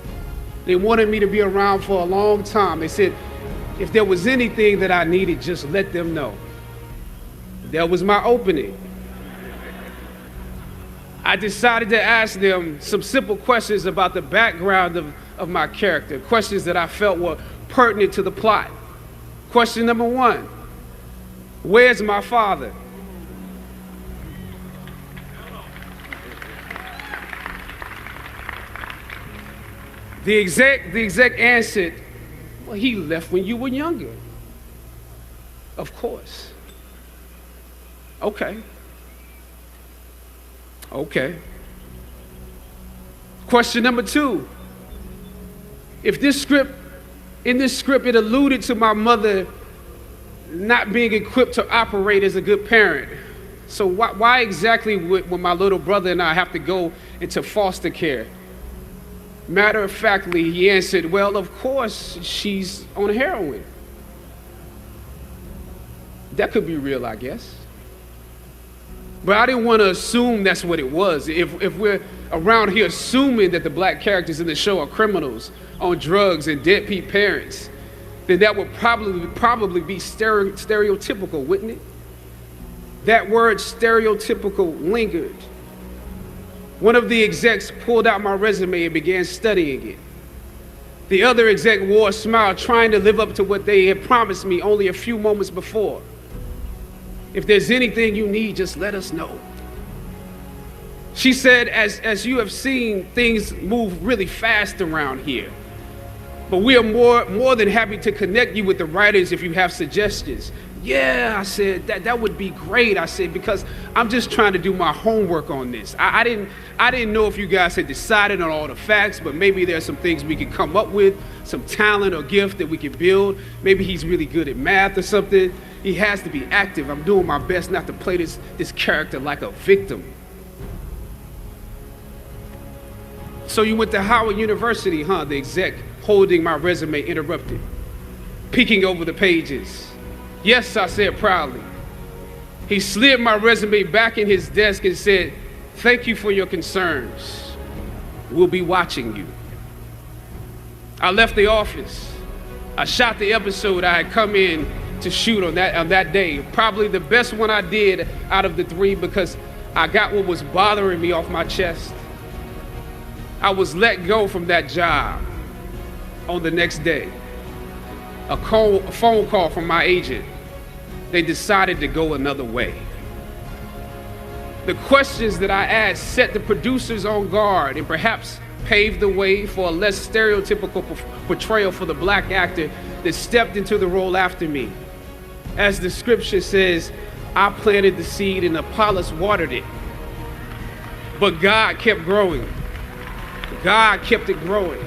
They wanted me to be around for a long time. They said, if there was anything that I needed, just let them know. That was my opening. I decided to ask them some simple questions about the background of my character, questions that I felt were pertinent to the plot. Question number 1, where's my father? The exec answered, well, he left when you were younger. Of course. Okay. Question number 2. If in this script, it alluded to my mother not being equipped to operate as a good parent. So why exactly would my little brother and I have to go into foster care? Matter of factly, he answered, well, of course, she's on heroin. That could be real, I guess. But I didn't want to assume that's what it was. If we're around here assuming that the black characters in the show are criminals on drugs and deadbeat parents, then that would probably be stereotypical, wouldn't it? That word stereotypical lingered. One of the execs pulled out my resume and began studying it. The other exec wore a smile, trying to live up to what they had promised me only a few moments before. If there's anything you need, just let us know. She said, as you have seen, things move really fast around here. But we are more than happy to connect you with the writers if you have suggestions. Yeah, I said, that would be great. I said, because I'm just trying to do my homework on this. I didn't know if you guys had decided on all the facts, but maybe there's some things we could come up with, some talent or gift that we could build. Maybe he's really good at math or something. He has to be active. I'm doing my best not to play this character like a victim. So you went to Howard University, huh? The exec holding my resume interrupted, peeking over the pages. Yes, I said proudly. He slid my resume back in his desk and said, thank you for your concerns. We'll be watching you. I left the office. I shot the episode I had come in to shoot on that day. Probably the best one I did out of the 3 because I got what was bothering me off my chest. I was let go from that job on the next day. A phone call from my agent. They decided to go another way. The questions that I asked set the producers on guard and perhaps paved the way for a less stereotypical portrayal for the black actor that stepped into the role after me. As the scripture says, I planted the seed and Apollos watered it. But God kept growing. God kept it growing.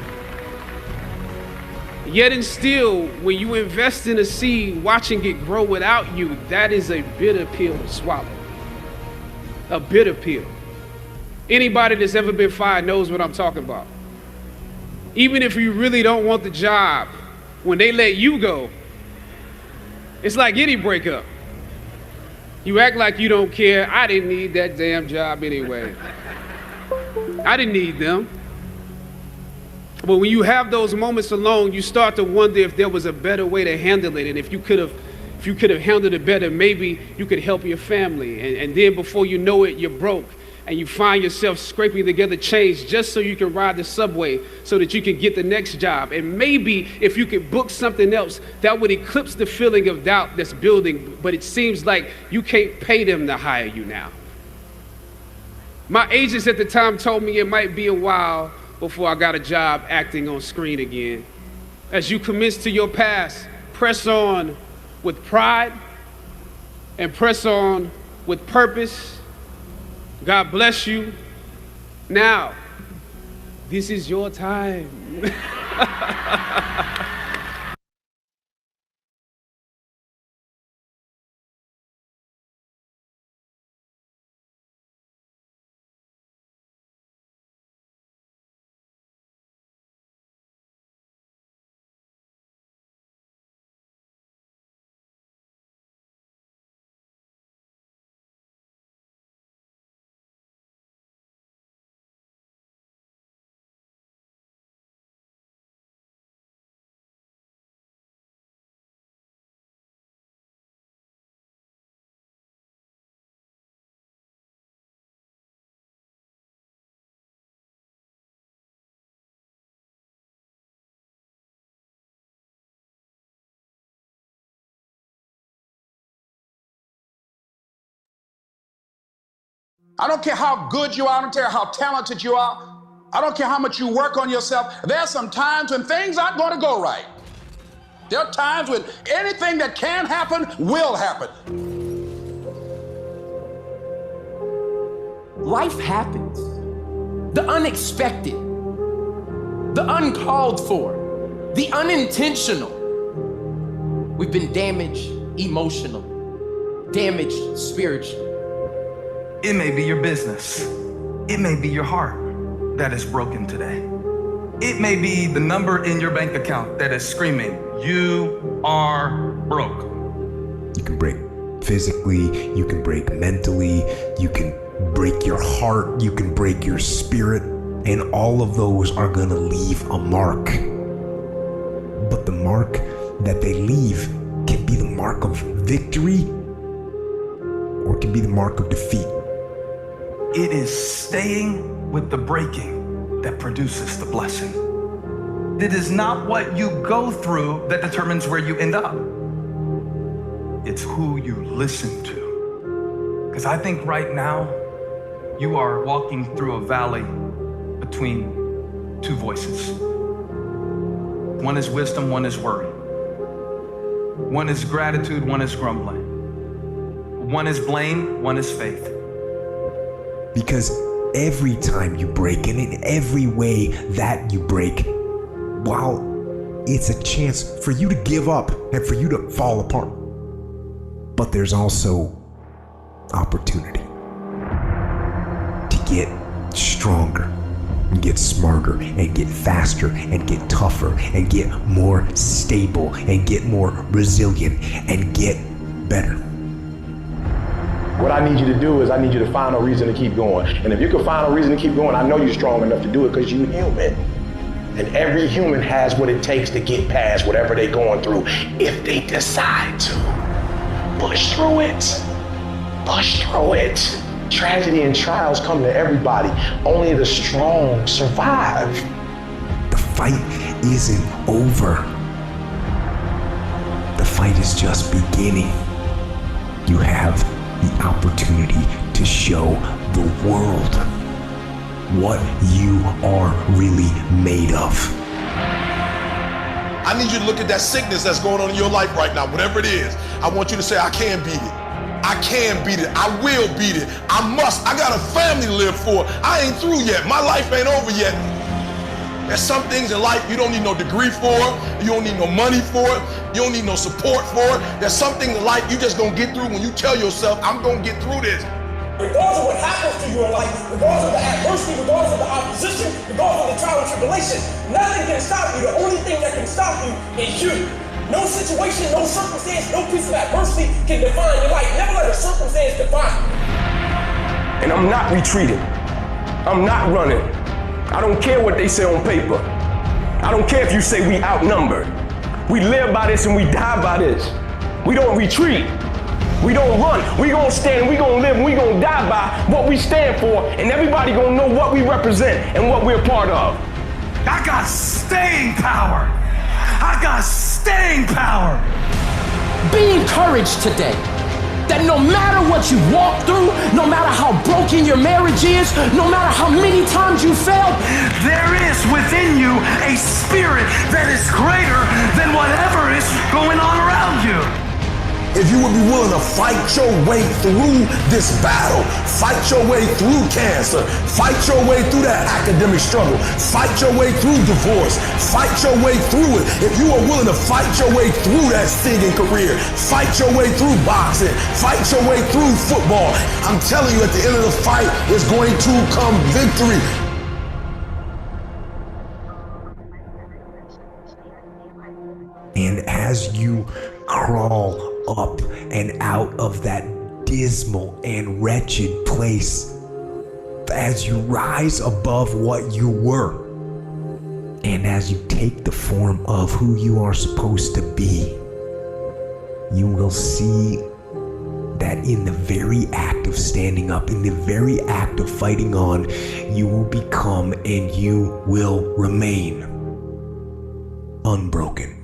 Yet and still, when you invest in a seed, watching it grow without you, that is a bitter pill to swallow. A bitter pill. Anybody that's ever been fired knows what I'm talking about. Even if you really don't want the job, when they let you go, it's like any breakup. You act like you don't care. I didn't need that damn job anyway. I didn't need them. But when you have those moments alone, you start to wonder if there was a better way to handle it. And if you could have handled it better, maybe you could help your family. And then before you know it, you're broke. And you find yourself scraping together change just so you can ride the subway so that you can get the next job. And maybe if you could book something else, that would eclipse the feeling of doubt that's building. But it seems like you can't pay them to hire you now. My agents at the time told me it might be a while before I got a job acting on screen again. As you commence to your past, press on with pride and press on with purpose. God bless you. Now, this is your time. I don't care how good you are. I don't care how talented you are. I don't care how much you work on yourself. There are some times when things aren't going to go right. There are times when anything that can happen will happen. Life happens. The unexpected, the uncalled for, the unintentional. We've been damaged emotionally, damaged spiritually. It may be your business. It may be your heart that is broken today. It may be the number in your bank account that is screaming, you are broke. You can break physically, you can break mentally, you can break your heart, you can break your spirit, and all of those are gonna leave a mark. But the mark that they leave can be the mark of victory or it can be the mark of defeat. It is staying with the breaking that produces the blessing. It is not what you go through that determines where you end up. It's who you listen to. Because I think right now, you are walking through a valley between two voices. One is wisdom, one is worry. One is gratitude, one is grumbling. One is blame, one is faith. Because every time you break, and in every way that you break, while it's a chance for you to give up and for you to fall apart, but there's also opportunity to get stronger and get smarter and get faster and get tougher and get more stable and get more resilient and get better. What I need you to do is I need you to find a reason to keep going. And if you can find a reason to keep going, I know you're strong enough to do it because you're human. And every human has what it takes to get past whatever they're going through if they decide to. Push through it. Push through it. Tragedy and trials come to everybody. Only the strong survive. The fight isn't over. The fight is just beginning. You have the opportunity to show the world what you are really made of. I need you to look at that sickness that's going on in your life right now, whatever it is. I want you to say, I can beat it. I can beat it. I will beat it. I must. I got a family to live for. I ain't through yet. My life ain't over yet. There's some things in life you don't need no degree for. You don't need no money for it. You don't need no support for it. There's some things in life you just gonna get through when you tell yourself, I'm gonna get through this. Regardless of what happens to you in life, regardless of the adversity, regardless of the opposition, regardless of the trial and tribulation, nothing can stop you. The only thing that can stop you is you. No situation, no circumstance, no piece of adversity can define your life. Never let a circumstance define you. And I'm not retreating. I'm not running. I don't care what they say on paper. I don't care if you say we outnumbered. We live by this and we die by this. We don't retreat. We don't run. We gonna stand, we gonna live, and we gonna die by what we stand for, and everybody gonna know what we represent and what we're part of. I got staying power. I got staying power. Be encouraged today that no matter what you walk through, no matter how broken your marriage is, no matter how many times you failed, there is within you a spirit that is greater than whatever is going on around you. If you would be willing to fight your way through this battle, fight your way through cancer, fight your way through that academic struggle, fight your way through divorce, fight your way through it. If you are willing to fight your way through that singing career, fight your way through boxing, fight your way through football, I'm telling you, at the end of the fight is going to come victory. And as you crawl up and out of that dismal and wretched place, as you rise above what you were, and as you take the form of who you are supposed to be, you will see that in the very act of standing up, in the very act of fighting on, you will become and you will remain unbroken.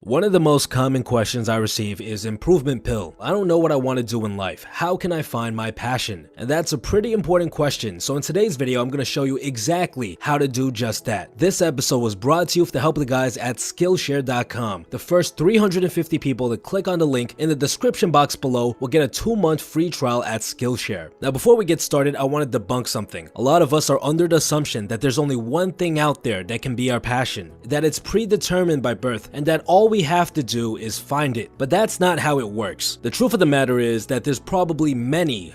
One of the most common questions I receive is improvement pill. I don't know what I want to do in life. How can I find my passion? And that's a pretty important question. So in today's video, I'm going to show you exactly how to do just that. This episode was brought to you with the help of the guys at Skillshare.com. The first 350 people that click on the link in the description box below will get a 2-month free trial at Skillshare. Now, before we get started, I want to debunk something. A lot of us are under the assumption that there's only one thing out there that can be our passion, that it's predetermined by birth, and that all we have to do is find it. But that's not how it works. The truth of the matter is that there's probably many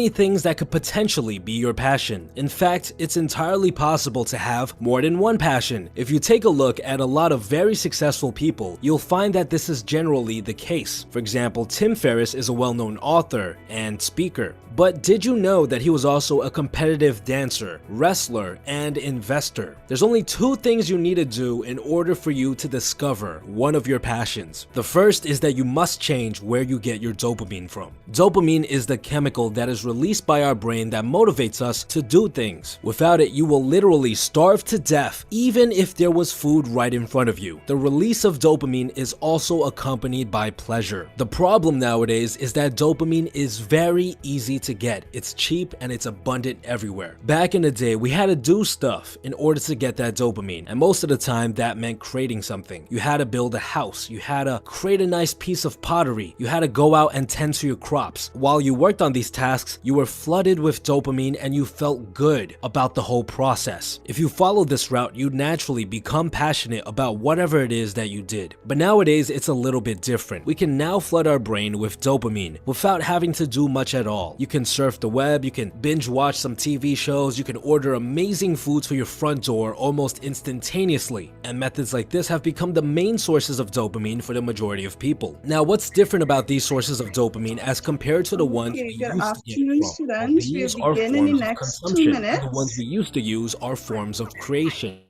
things that could potentially be your passion. In fact, it's entirely possible to have more than one passion. If you take a look at a lot of very successful people, you'll find that this is generally the case. For example, Tim Ferriss is a well-known author and speaker. But did you know that he was also a competitive dancer, wrestler, and investor? There's only 2 things you need to do in order for you to discover one of of your passions. The first is that you must change where you get your dopamine from. Dopamine is the chemical that is released by our brain that motivates us to do things. Without it, you will literally starve to death, even if there was food right in front of you. The release of dopamine is also accompanied by pleasure. The problem nowadays is that dopamine is very easy to get. It's cheap and it's abundant everywhere. Back in the day, we had to do stuff in order to get that dopamine, and most of the time that meant creating something. You had to build a house, you had to create a nice piece of pottery, you had to go out and tend to your crops. While you worked on these tasks, you were flooded with dopamine and you felt good about the whole process. If you follow this route, you'd naturally become passionate about whatever it is that you did. But nowadays, it's a little bit different. We can now flood our brain with dopamine without having to do much at all. You can surf the web, you can binge watch some TV shows, you can order amazing foods for your front door almost instantaneously. And methods like this have become the main sources of dopamine for the majority of people. Now, what's different about these sources of dopamine as compared to the ones we Good used to get afternoon, from? Well, students. We'll these are begin in the forms of next 2 consumption, and the ones minutes. we used to use are forms of creation.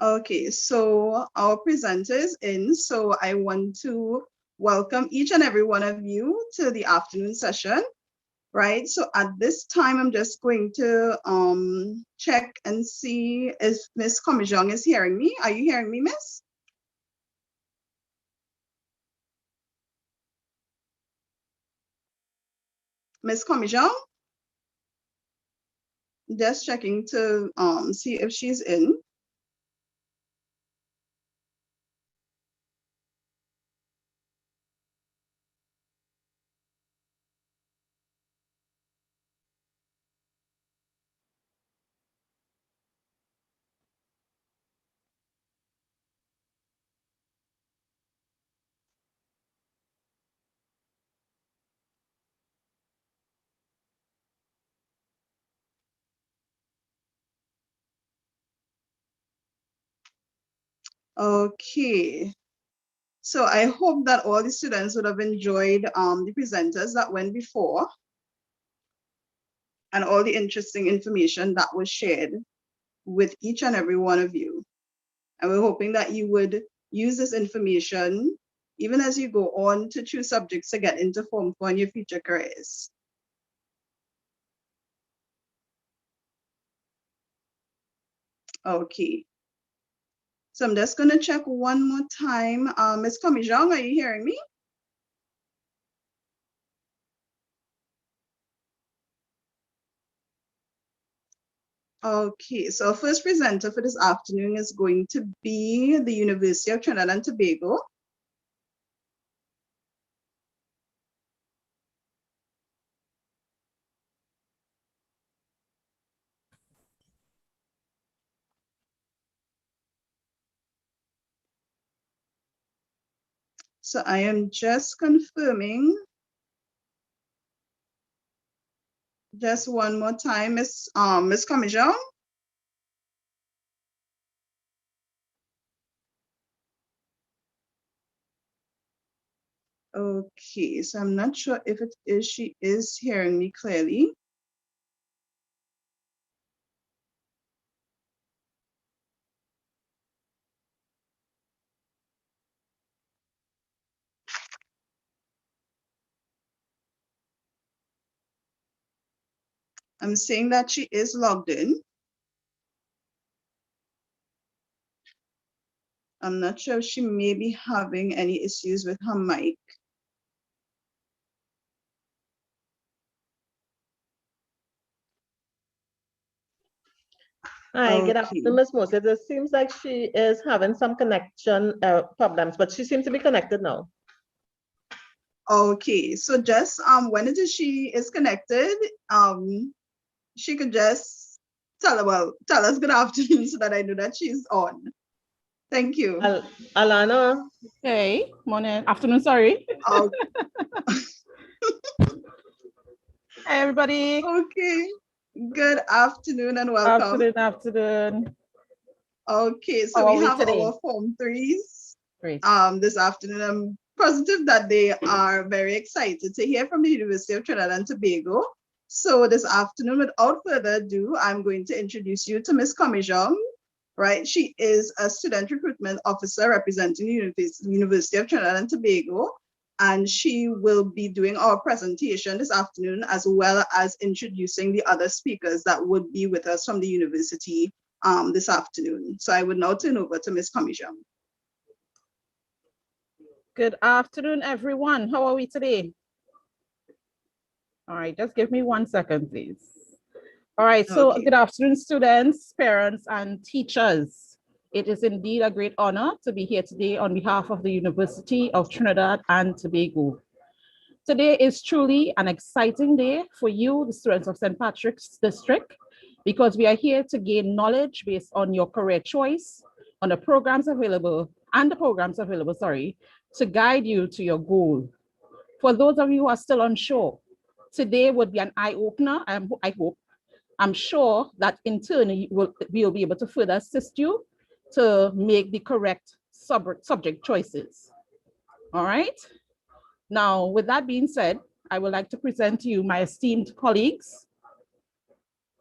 Okay, so our presenter is in, so I want to welcome each and every one of you to the afternoon session, right? So at this time, I'm just going to check and see if Miss Comijong is hearing me. Are you hearing me, Miss? Miss Comijong? Just checking to see if she's in. Okay, so I hope that all the students would have enjoyed the presenters that went before and all the interesting information that was shared with each and every one of you. And we're hoping that you would use this information even as you go on to choose subjects to get into Form 4 in your future careers. Okay. So I'm just going to check one more time. Ms. Comijong, are you hearing me? Okay, so our first presenter for this afternoon is going to be the University of Trinidad and Tobago. So I am just confirming. Just one more time, Miss Comijong. Okay, so I'm not sure if it is she is hearing me clearly. I'm saying that she is logged in. I'm not sure if she may be having any issues with her mic. Hi, good afternoon, Ms. Moses. It seems like she is having some connection problems, but she seems to be connected now. Okay, so just when it is she is connected, she could just tell us good afternoon so that I know that she's on. Thank you. Alana. Hey, morning, afternoon, sorry. Hey, everybody. Okay, good afternoon and welcome. Afternoon. Okay, so How we are we have today? our Form 3s Great. this afternoon. I'm positive that they are very excited to hear from the University of Trinidad and Tobago. So this afternoon, without further ado, I'm going to introduce you to Miss Comijong, right? She is a student recruitment officer representing the University of Trinidad and Tobago, and she will be doing our presentation this afternoon, as well as introducing the other speakers that would be with us from the university this afternoon. So I would now turn over to Miss Comijong. Good afternoon, everyone. How are we today? All right, just give me 1 second, please. All right, so Okay. good afternoon, students, parents, and teachers. It is indeed a great honor to be here today on behalf of the University of Trinidad and Tobago. Today is truly an exciting day for you, the students of St. Patrick's District, because we are here to gain knowledge based on your career choice, on the programs available, to guide you to your goal. For those of you who are still unsure, today would be an eye-opener, I hope. I'm sure that in turn, we'll be able to further assist you to make the correct subject choices. All right? Now, with that being said, I would like to present to you my esteemed colleagues.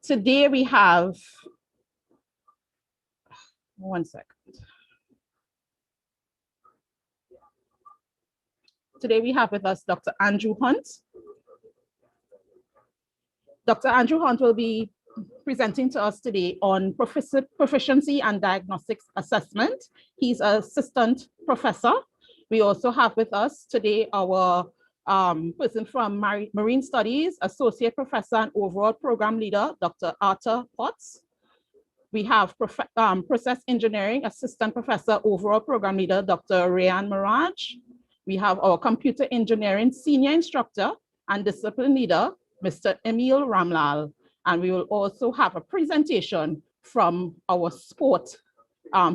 Today we have, 1 second. Today we have with us Dr. Andrew Hunt. Dr. Andrew Hunt will be presenting to us today on proficiency and diagnostics assessment. He's an assistant professor. We also have with us today our person from Marine Studies, associate professor and overall program leader, Dr. Arthur Potts. We have process engineering assistant professor, overall program leader, Dr. Rayan Miraj. We have our computer engineering senior instructor and discipline leader, Mr. Emil Ramlal. And we will also have a presentation from our sport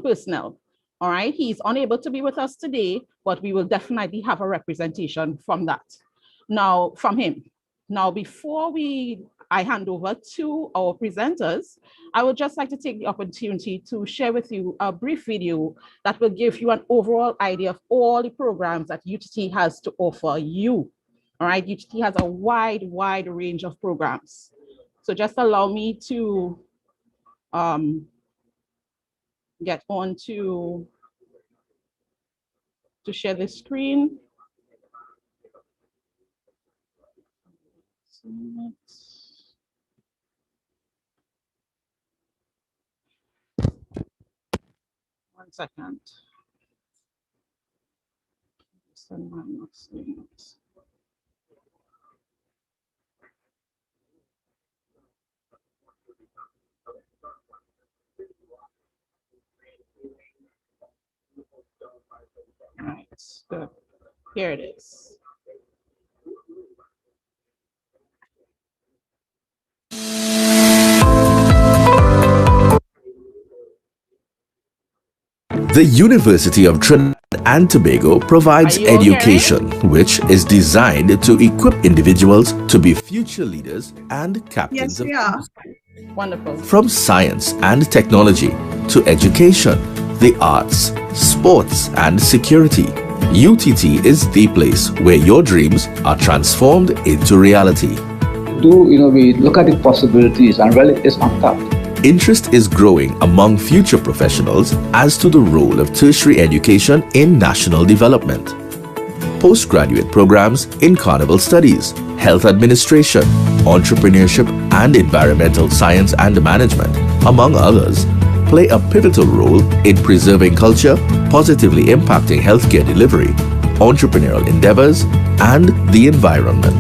personnel. All right, he's unable to be with us today, but we will definitely have a representation from him. Now, before I hand over to our presenters, I would just like to take the opportunity to share with you a brief video that will give you an overall idea of all the programs that UTT has to offer you. All right, UTT has a wide range of programs. So just allow me to get on to share the screen. One second. All right, so here it is. The University of Trinidad and Tobago provides education which is designed to equip individuals to be future leaders and captains of Yes, wonderful. From science and technology to education, the arts, sports and security, UTT is the place where your dreams are transformed into reality. We look at the possibilities and really it's untapped. Interest is growing among future professionals as to the role of tertiary education in national development. Postgraduate programs in carnival studies, health administration, entrepreneurship and environmental science and management, among others, play a pivotal role in preserving culture, positively impacting healthcare delivery, entrepreneurial endeavors, and the environment.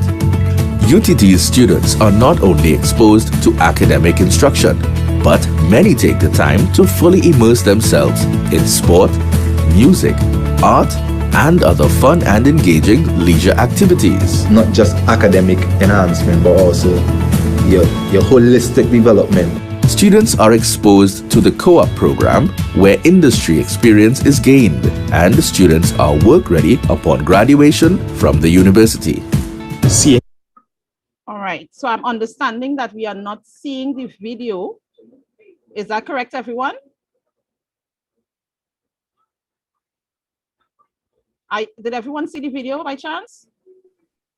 UTT's students are not only exposed to academic instruction, but many take the time to fully immerse themselves in sport, music, art, and other fun and engaging leisure activities. Not just academic enhancement, but also your holistic development. Students are exposed to the co-op program where industry experience is gained and students are work ready upon graduation from the university. All right, so I'm understanding that we are not seeing the video. Is that correct, everyone? Did everyone see the video by chance?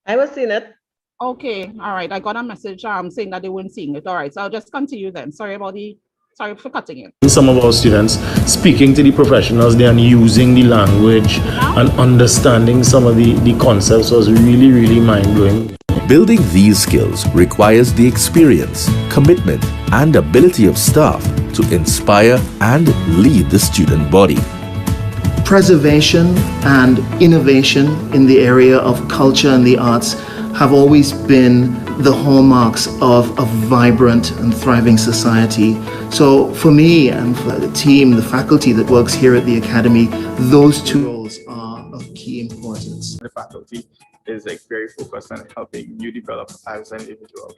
I was seeing it. Okay, all right. I got a message saying that they weren't seeing it. All right, so I'll just continue then. Sorry for cutting it. Some of our students speaking to the professionals there and using the language and understanding some of the concepts was really, really mind-blowing. Building these skills requires the experience, commitment, and ability of staff to inspire and lead the student body. Preservation and innovation in the area of culture and the arts have always been the hallmarks of a vibrant and thriving society. So for me and for the team, the faculty that works here at the Academy, those two roles are of key importance. The faculty is very focused on helping you develop as an individual.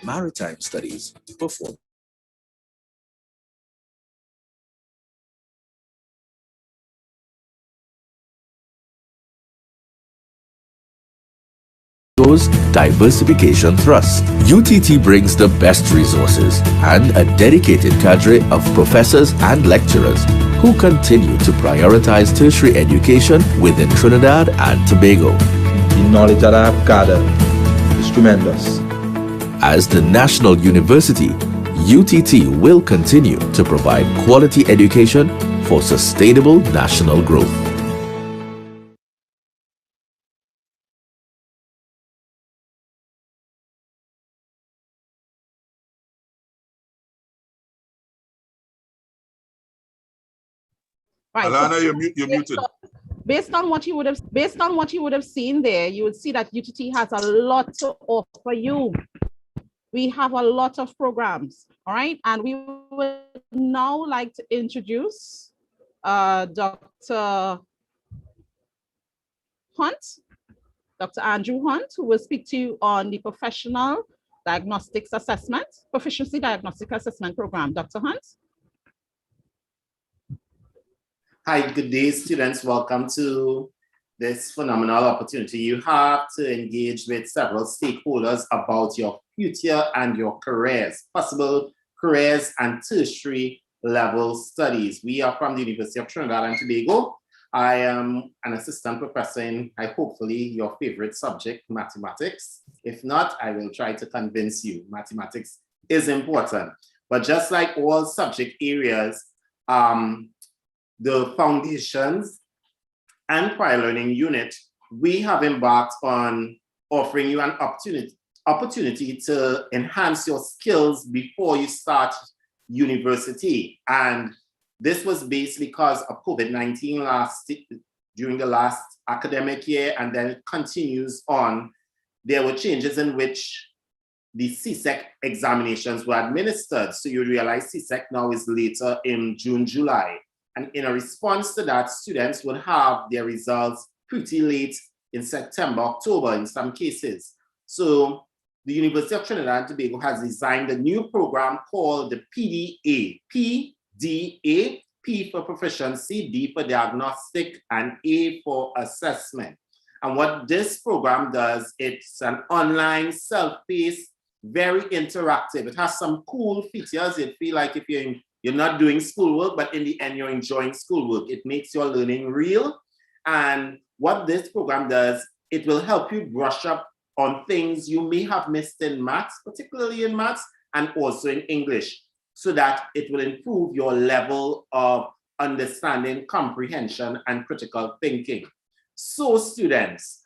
Maritime studies perform. Diversification Thrust. UTT brings the best resources and a dedicated cadre of professors and lecturers who continue to prioritize tertiary education within Trinidad and Tobago. The knowledge that I have gathered is tremendous. As the national university, UTT will continue to provide quality education for sustainable national growth. Right. Alana, you're muted. Based on what you would have seen there, you would see that UTT has a lot to offer you. We have a lot of programs, all right? And we would now like to introduce Dr. Hunt, Dr. Andrew Hunt, who will speak to you on the Professional Diagnostics Assessment, Proficiency Diagnostic Assessment Program. Dr. Hunt? Hi, good day, students. Welcome to this phenomenal opportunity you have to engage with several stakeholders about your future and your careers, possible careers and tertiary level studies. We are from the University of Trinidad and Tobago. I am an assistant professor in, hopefully, your favorite subject, mathematics. If not, I will try to convince you mathematics is important. But just like all subject areas, the foundations and prior learning unit, we have embarked on offering you an opportunity to enhance your skills before you start university. And this was based because of COVID-19 during the last academic year, and then it continues on. There were changes in which the CSEC examinations were administered. So you realize CSEC now is later in June, July. And in a response to that, students would have their results pretty late in September, October in some cases. So the University of Trinidad and Tobago has designed a new program called the PDA. PDA, P for proficiency, D for diagnostic, and A for assessment. And what this program does, it's an online, self-paced, very interactive. It has some cool features. You feel like if you're not doing schoolwork, but in the end, you're enjoying schoolwork. It makes your learning real. And what this program does, it will help you brush up on things you may have missed in maths, particularly in maths, and also in English, so that it will improve your level of understanding, comprehension, and critical thinking. So students,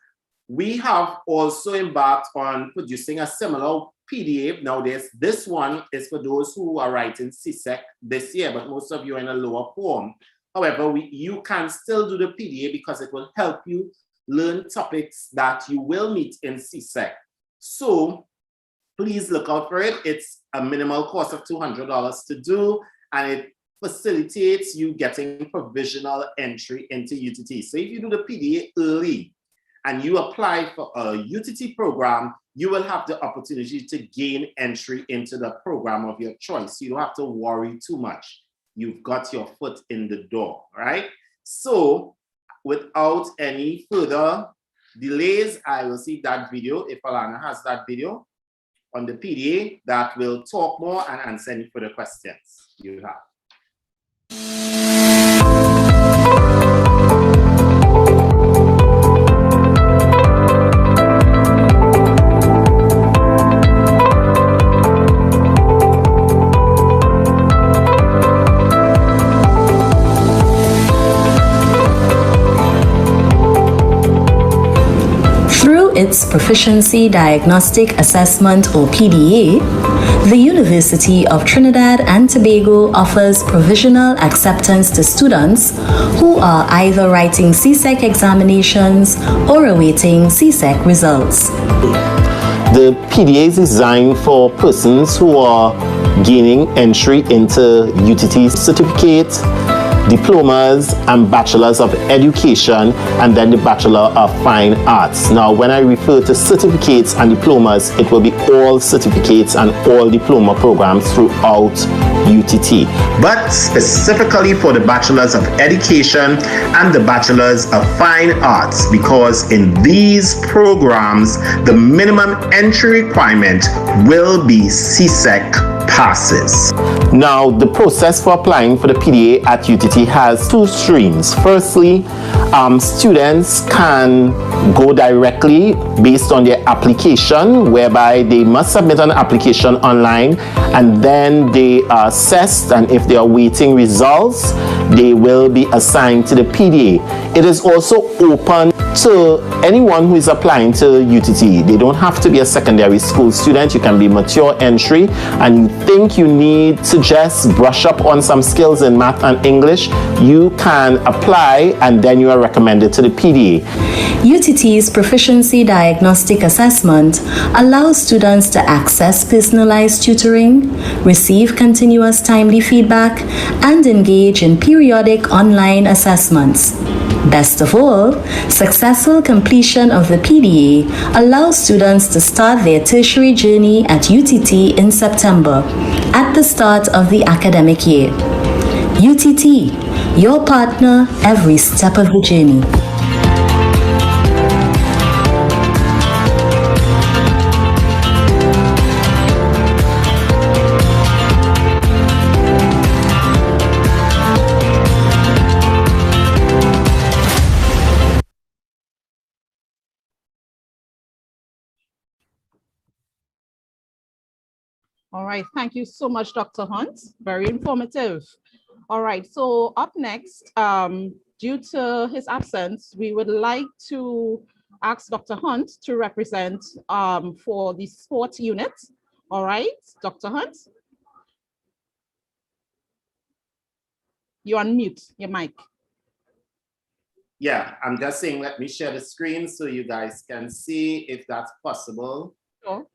we have also embarked on producing a similar PDA. Now this one is for those who are writing CSEC this year, but most of you are in a lower form. However, you can still do the PDA because it will help you learn topics that you will meet in CSEC. So please look out for it. It's a minimal cost of $200 to do, and it facilitates you getting provisional entry into UTT. So if you do the PDA early and you apply for a UTT program, you will have the opportunity to gain entry into the program of your choice. You don't have to worry too much. You've got your foot in the door, right? So without any further delays, I will see that video, if Alana has that video, on the PDA that will talk more and answer any further questions you have. Through its Proficiency Diagnostic Assessment or PDA, the University of Trinidad and Tobago offers provisional acceptance to students who are either writing CSEC examinations or awaiting CSEC results. The PDA is designed for persons who are gaining entry into UTT certificate, diplomas and bachelors of education, and then the Bachelor of Fine Arts. Now, when I refer to certificates and diplomas, it will be all certificates and all diploma programs throughout UTT. But specifically for the Bachelors of Education and the Bachelors of Fine Arts, because in these programs, the minimum entry requirement will be CSEC passes. Now, the process for applying for the PDA at UTT has two streams. Firstly, students can go directly based on their application, whereby they must submit an application online, and then they are assessed, and if they are waiting results, they will be assigned to the PDA. It is also open to anyone who is applying to UTT. They don't have to be a secondary school student. You can be mature entry and you think you need to just brush up on some skills in math and English, you can apply and then you are recommended to the PDA. UTT's Proficiency Diagnostic Assessment allows students to access personalized tutoring, receive continuous timely feedback, and engage in periodic online assessments. Best of all, successful completion of the PDA allows students to start their tertiary journey at UTT in September, at the start of the academic year. UTT, your partner every step of the journey. All right, thank you so much, Dr. Hunt. Very informative. All right, so up next, due to his absence, we would like to ask Dr. Hunt to represent for the sports unit. All right, Dr. Hunt. You unmute your mic. Yeah, I'm just saying, let me share the screen so you guys can see if that's possible. Sure.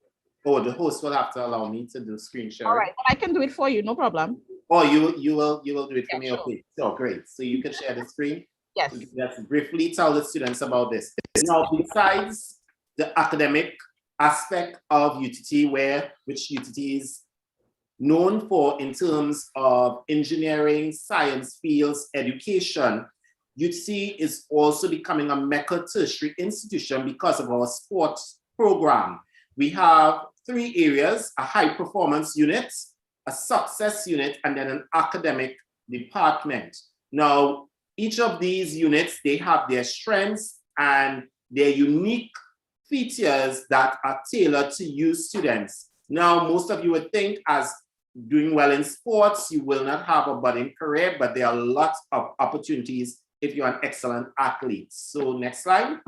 Oh, the host will have to allow me to do screen sharing. All right, well, I can do it for you, no problem. Oh, you will do it for me? Sure. Okay, so great. So you can share the screen? Yes. Let's briefly tell the students about this. Now, besides the academic aspect of UTT, which UTT is known for in terms of engineering, science fields, education, UTT is also becoming a Mecca tertiary institution because of our sports program. We have 3 areas: a high performance unit, a success unit, and then an academic department. Now, each of these units, they have their strengths and their unique features that are tailored to you students. Now, most of you would think as doing well in sports, you will not have a budding career, but there are lots of opportunities if you're an excellent athlete. So next slide.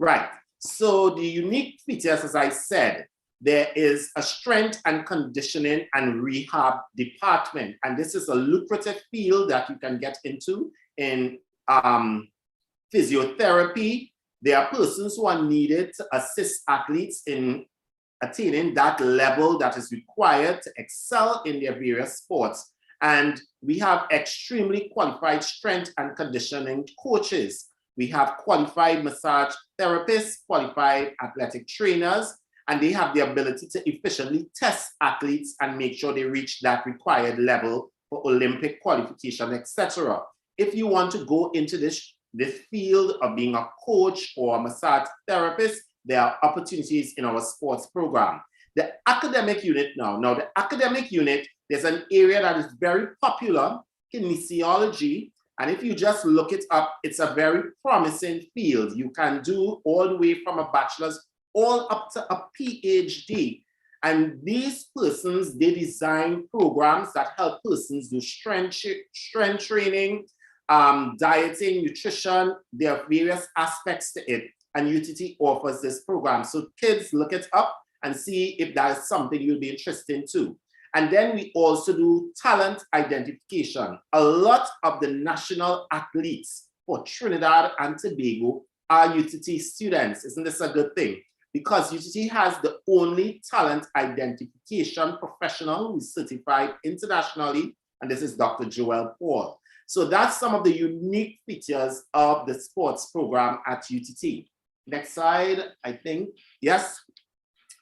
Right, so the unique features, as I said, there is a strength and conditioning and rehab department. And this is a lucrative field that you can get into in physiotherapy. There are persons who are needed to assist athletes in attaining that level that is required to excel in their various sports. And we have extremely qualified strength and conditioning coaches. We have qualified massage therapists, qualified athletic trainers, and they have the ability to efficiently test athletes and make sure they reach that required level for Olympic qualification, etc. If you want to go into this field of being a coach or a massage therapist, there are opportunities in our sports program. The academic unit now the academic unit, there's an area that is very popular, kinesiology. And if you just look it up, it's a very promising field. You can do all the way from a bachelor's all up to a PhD. And these persons, they design programs that help persons do strength training, dieting, nutrition, there are various aspects to it, and UTT offers this program. So kids, look it up and see if that is something you'll be interested in too. And then we also do talent identification. A lot of the national athletes for Trinidad and Tobago are UTT students. Isn't this a good thing? Because UTT has the only talent identification professional who is certified internationally, and this is Dr. Joel Paul. So that's some of the unique features of the sports program at UTT. Next slide, I think. Yes,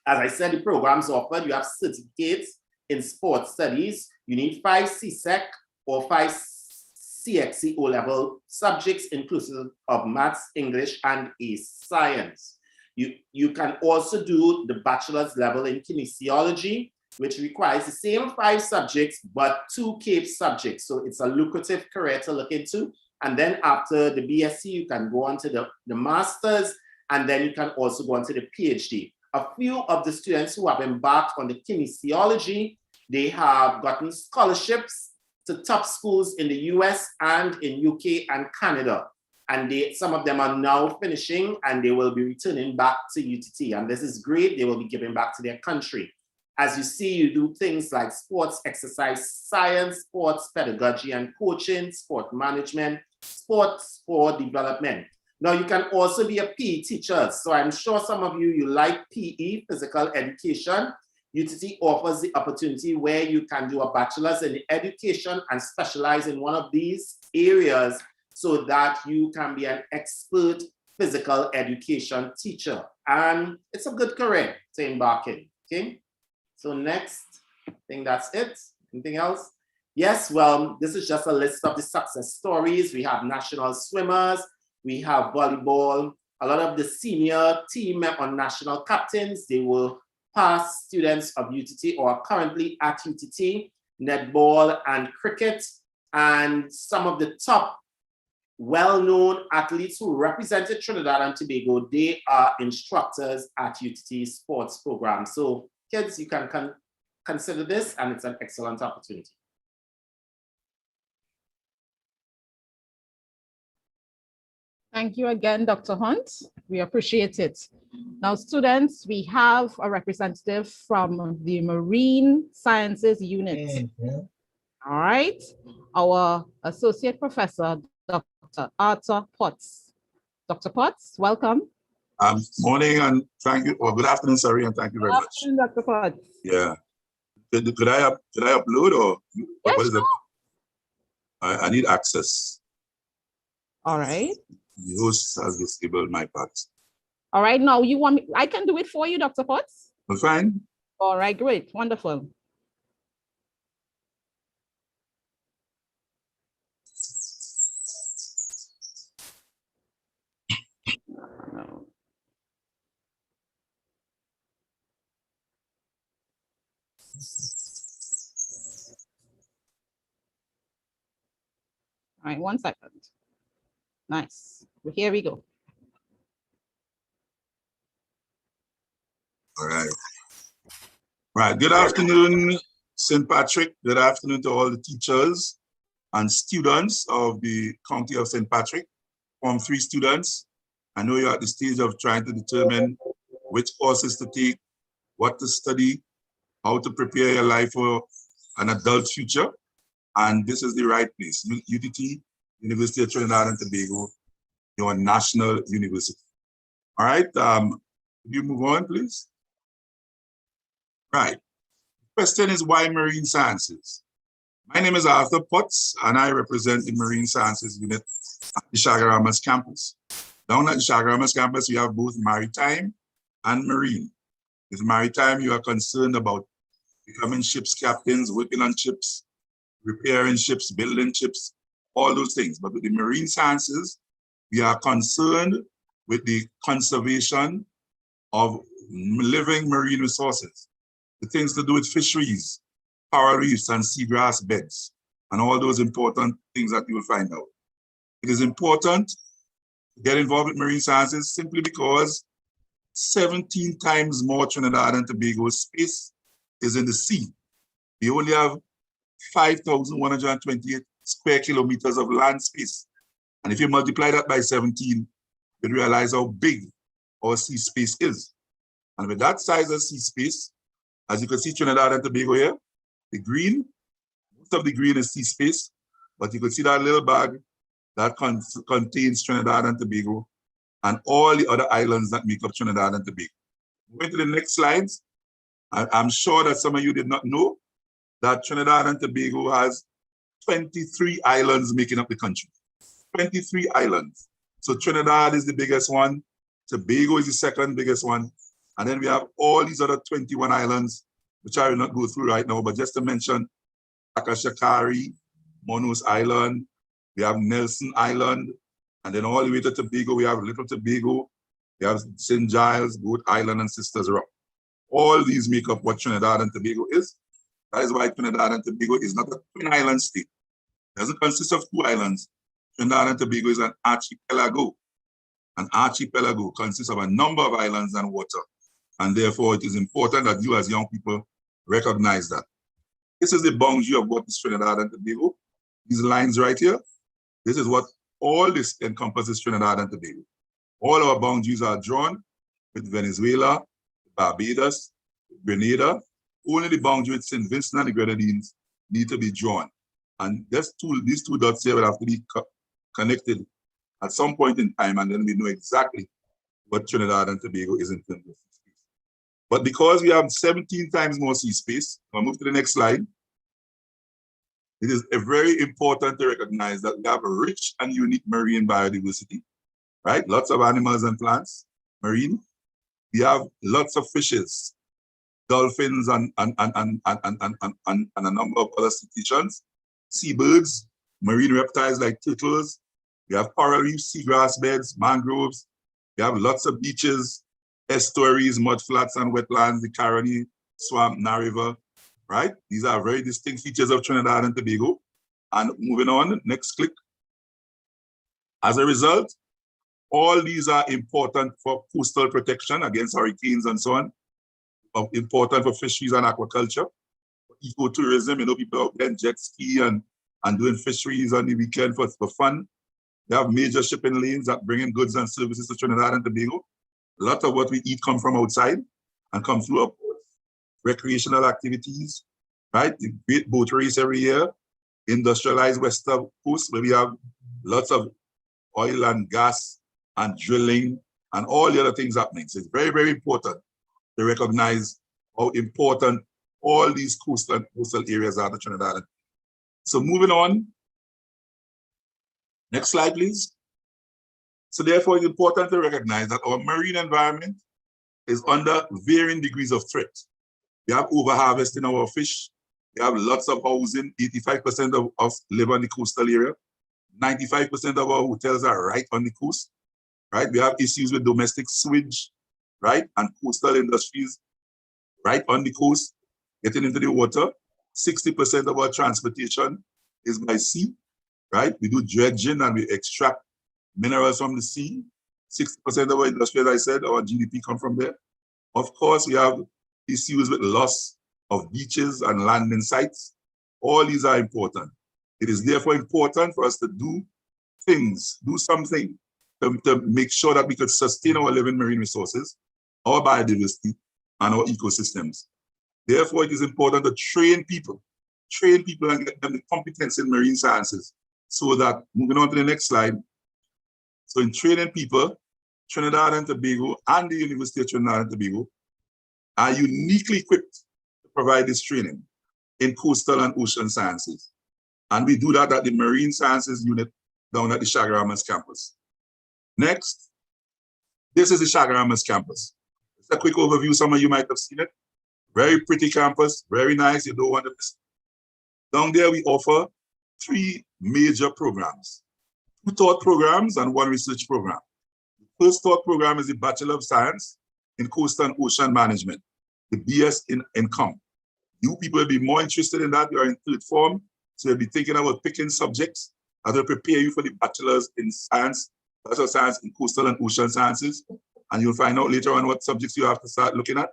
as I said, the programs offered, you have certificates in sports studies. You need 5 CSEC or 5 CXC O-level subjects, inclusive of maths, English, and science. You can also do the bachelor's level in kinesiology, which requires the same 5 subjects, but 2 CAPE subjects. So it's a lucrative career to look into. And then after the BSc, you can go on to the master's, and then you can also go on to the PhD. A few of the students who have embarked on the kinesiology, they have gotten scholarships to top schools in the US and in UK and Canada. And some of them are now finishing, and they will be returning back to UTT. And this is great. They will be giving back to their country. As you see, you do things like sports exercise science, sports pedagogy and coaching, sport management, sports for development. Now, you can also be a PE teacher. So I'm sure some of you like PE, physical education. UTT offers the opportunity where you can do a bachelor's in education and specialize in one of these areas so that you can be an expert physical education teacher. And it's a good career to embark in, okay? So next, I think that's it. Anything else? Yes, well, this is just a list of the success stories. We have national swimmers, we have volleyball, a lot of the senior team on national captains, they will past students of UTT or are currently at UTT, netball and cricket, and some of the top well-known athletes who represented Trinidad and Tobago, they are instructors at UTT sports program. So kids, you can consider this, and it's an excellent opportunity. Thank you again, Dr. Hunt. We appreciate it. Now, students, we have a representative from the Marine Sciences Unit. All right, our Associate Professor, Dr. Arthur Potts. Dr. Potts, welcome. Morning and thank you, or good afternoon, sorry, and thank you very much. Good afternoon, Dr. Potts. Yeah. Could I upload or yes, what is it? I need access. All right. The host has disabled my part. All right, now you want me, I can do it for you, Dr. Potts? I'm fine. All right, great, wonderful. All right, 1 second. Nice. Well, here we go. All right. Right. Good afternoon, St. Patrick. Good afternoon to all the teachers and students of the County of St. Patrick. Form 3 students. I know you're at the stage of trying to determine which courses to take, what to study, how to prepare your life for an adult future. And this is the right place. UTT, University of Trinidad and Tobago, your national university. All right, could you move on, please? Right, the question is why marine sciences? My name is Arthur Potts, and I represent the Marine Sciences Unit at the Chaguaramas campus. Down at the Chaguaramas campus, we have both maritime and marine. With maritime, you are concerned about becoming ships captains, working on ships, repairing ships, building ships, all those things. But with the marine sciences, we are concerned with the conservation of living marine resources, the things to do with fisheries, coral reefs and seagrass beds, and all those important things that you will find out. It is important to get involved with marine sciences simply because 17 times more Trinidad and Tobago space is in the sea. We only have 5,128 square kilometers of land space. And if you multiply that by 17, you realize how big our sea space is. And with that size of sea space, as you can see Trinidad and Tobago here, the green, most of the green is sea space, but you can see that little bag that contains Trinidad and Tobago and all the other islands that make up Trinidad and Tobago. Going to the next slides, I'm sure that some of you did not know that Trinidad and Tobago has 23 islands making up the country. 23 islands. So Trinidad is the biggest one, Tobago is the second biggest one, and then we have all these other 21 islands, which I will not go through right now, but just to mention, Akashakari, Monos Island, we have Nelson Island, and then all the way to Tobago, we have Little Tobago, we have St. Giles, Goat Island, and Sisters Rock. All these make up what Trinidad and Tobago is. That is why Trinidad and Tobago is not a twin island state. It doesn't consist of 2 islands. Trinidad and Tobago is an archipelago. An archipelago consists of a number of islands and water. And therefore, it is important that you as young people recognize that. This is the boundary of what is Trinidad and Tobago. These lines right here, this is what all this encompasses Trinidad and Tobago. All our boundaries are drawn with Venezuela, Barbados, Grenada. Only the boundary with St. Vincent and the Grenadines need to be drawn. And these two dots here will have to be connected at some point in time, and then we know exactly what Trinidad and Tobago is in terms of sea space. But because we have 17 times more sea space, I'll move to the next slide. It is very important to recognize that we have a rich and unique marine biodiversity, right? Lots of animals and plants, marine. We have lots of fishes, dolphins, and a number of other cetaceans, seabirds, marine reptiles like turtles. We have coral reefs, seagrass beds, mangroves. We have lots of beaches, estuaries, mudflats, and wetlands, the Caroni Swamp, Na River, right? These are very distinct features of Trinidad and Tobago. And moving on, next click. As a result, all these are important for coastal protection against hurricanes and so on, important for fisheries and aquaculture, ecotourism, you know, people out there jet ski and doing fisheries on the weekend for fun. They have major shipping lanes that bring in goods and services to Trinidad and Tobago. A lot of what we eat comes from outside and comes through our ports. Recreational activities, right? The great boat race every year, industrialized western coast where we have lots of oil and gas and drilling and all the other things happening. So it's very, very important to recognize how important all these coastal areas are to Trinidad. So moving on. Next slide, please. So therefore, it's important to recognize that our marine environment is under varying degrees of threat. We have overharvesting our fish. We have lots of housing. 85% of us live on the coastal area. 95% of our hotels are right on the coast, right? We have issues with domestic sewage, right? And coastal industries right on the coast, getting into the water. 60% of our transportation is by sea, right? We do dredging and we extract minerals from the sea. 60% of our industry, as I said, our GDP come from there. Of course, we have issues with loss of beaches and landing sites. All these are important. It is therefore important for us to do things, do something to make sure that we could sustain our living marine resources, our biodiversity, and our ecosystems. Therefore, it is important to train people and get them the competence in marine sciences so that, moving on to the next slide, so in training people, Trinidad and Tobago and the University of Trinidad and Tobago are uniquely equipped to provide this training in coastal and ocean sciences. And we do that at the Marine Sciences Unit down at the Chaguaramas campus. Next, this is the Chaguaramas campus. It's a quick overview. Some of you might have seen it. Very pretty campus, very nice. You don't want to miss it. Down there, we offer 3 major programs. 2 taught programs and 1 research program. The first taught program is the Bachelor of Science in Coastal and Ocean Management, the BS in Income. You people will be more interested in that. You are in 3rd form, so you'll be thinking about picking subjects that will prepare you for the Bachelor's in Science, Bachelor of Science in Coastal and Ocean Sciences, and you'll find out later on what subjects you have to start looking at.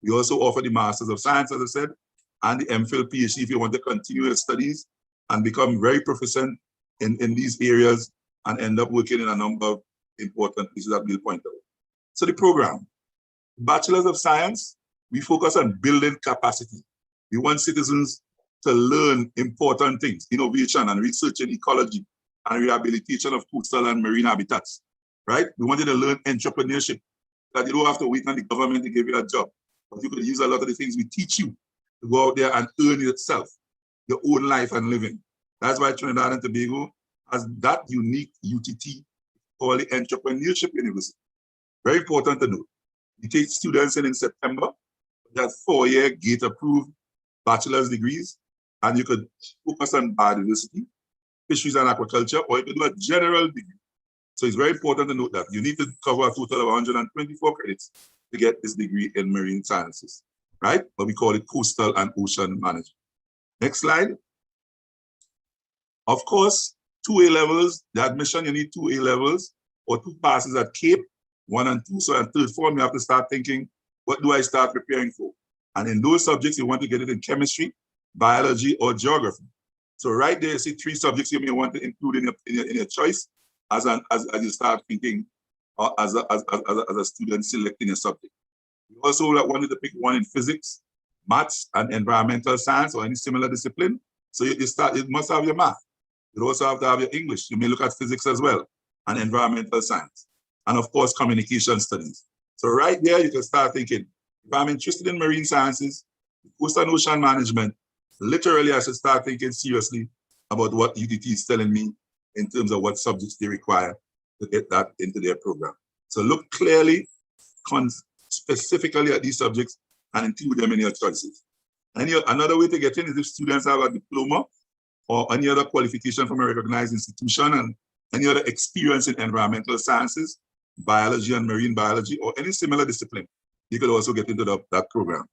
We also offer the Masters of Science, as I said, and the MPhil PhD if you want to continue your studies and become very proficient in these areas and end up working in a number of important places that we'll point out. So the program, Bachelors of Science, we focus on building capacity. We want citizens to learn important things, innovation and research in ecology and rehabilitation of coastal and marine habitats, right? We want you to learn entrepreneurship, that you don't have to wait on the government to give you a job, but you could use a lot of the things we teach you to go out there and earn yourself, your own life and living. That's why Trinidad and Tobago has that unique UTT called the Entrepreneurship University. Very important to note. We take students in September, that 4-year gate-approved bachelor's degrees, and you could focus on biodiversity, fisheries and aquaculture, or you could do a general degree. So it's very important to note that you need to cover a total of 124 credits to get this degree in marine sciences, right? But we call it coastal and ocean management. Next slide. Of course, 2 A-levels, the admission, you need 2 A-levels or 2 passes at CAPE, 1 and 2. So in third form, you have to start thinking, what do I start preparing for? And in those subjects, you want to get it in chemistry, biology, or geography. So right there, you see 3 subjects you may want to include in your choice as you start thinking as a student selecting a subject. You also wanted to pick one in physics, maths, and environmental science, or any similar discipline. So you must have your math. You also have to have your English. You may look at physics as well, and environmental science. And of course, communication studies. So right there, you can start thinking, if I'm interested in marine sciences, coastal and ocean management, literally I should start thinking seriously about what UTT is telling me in terms of what subjects they require to get that into their program. So look clearly, specifically at these subjects and include them in your choices. And another way to get in is if students have a diploma or any other qualification from a recognized institution and any other experience in environmental sciences, biology and marine biology, or any similar discipline, you could also get into that program.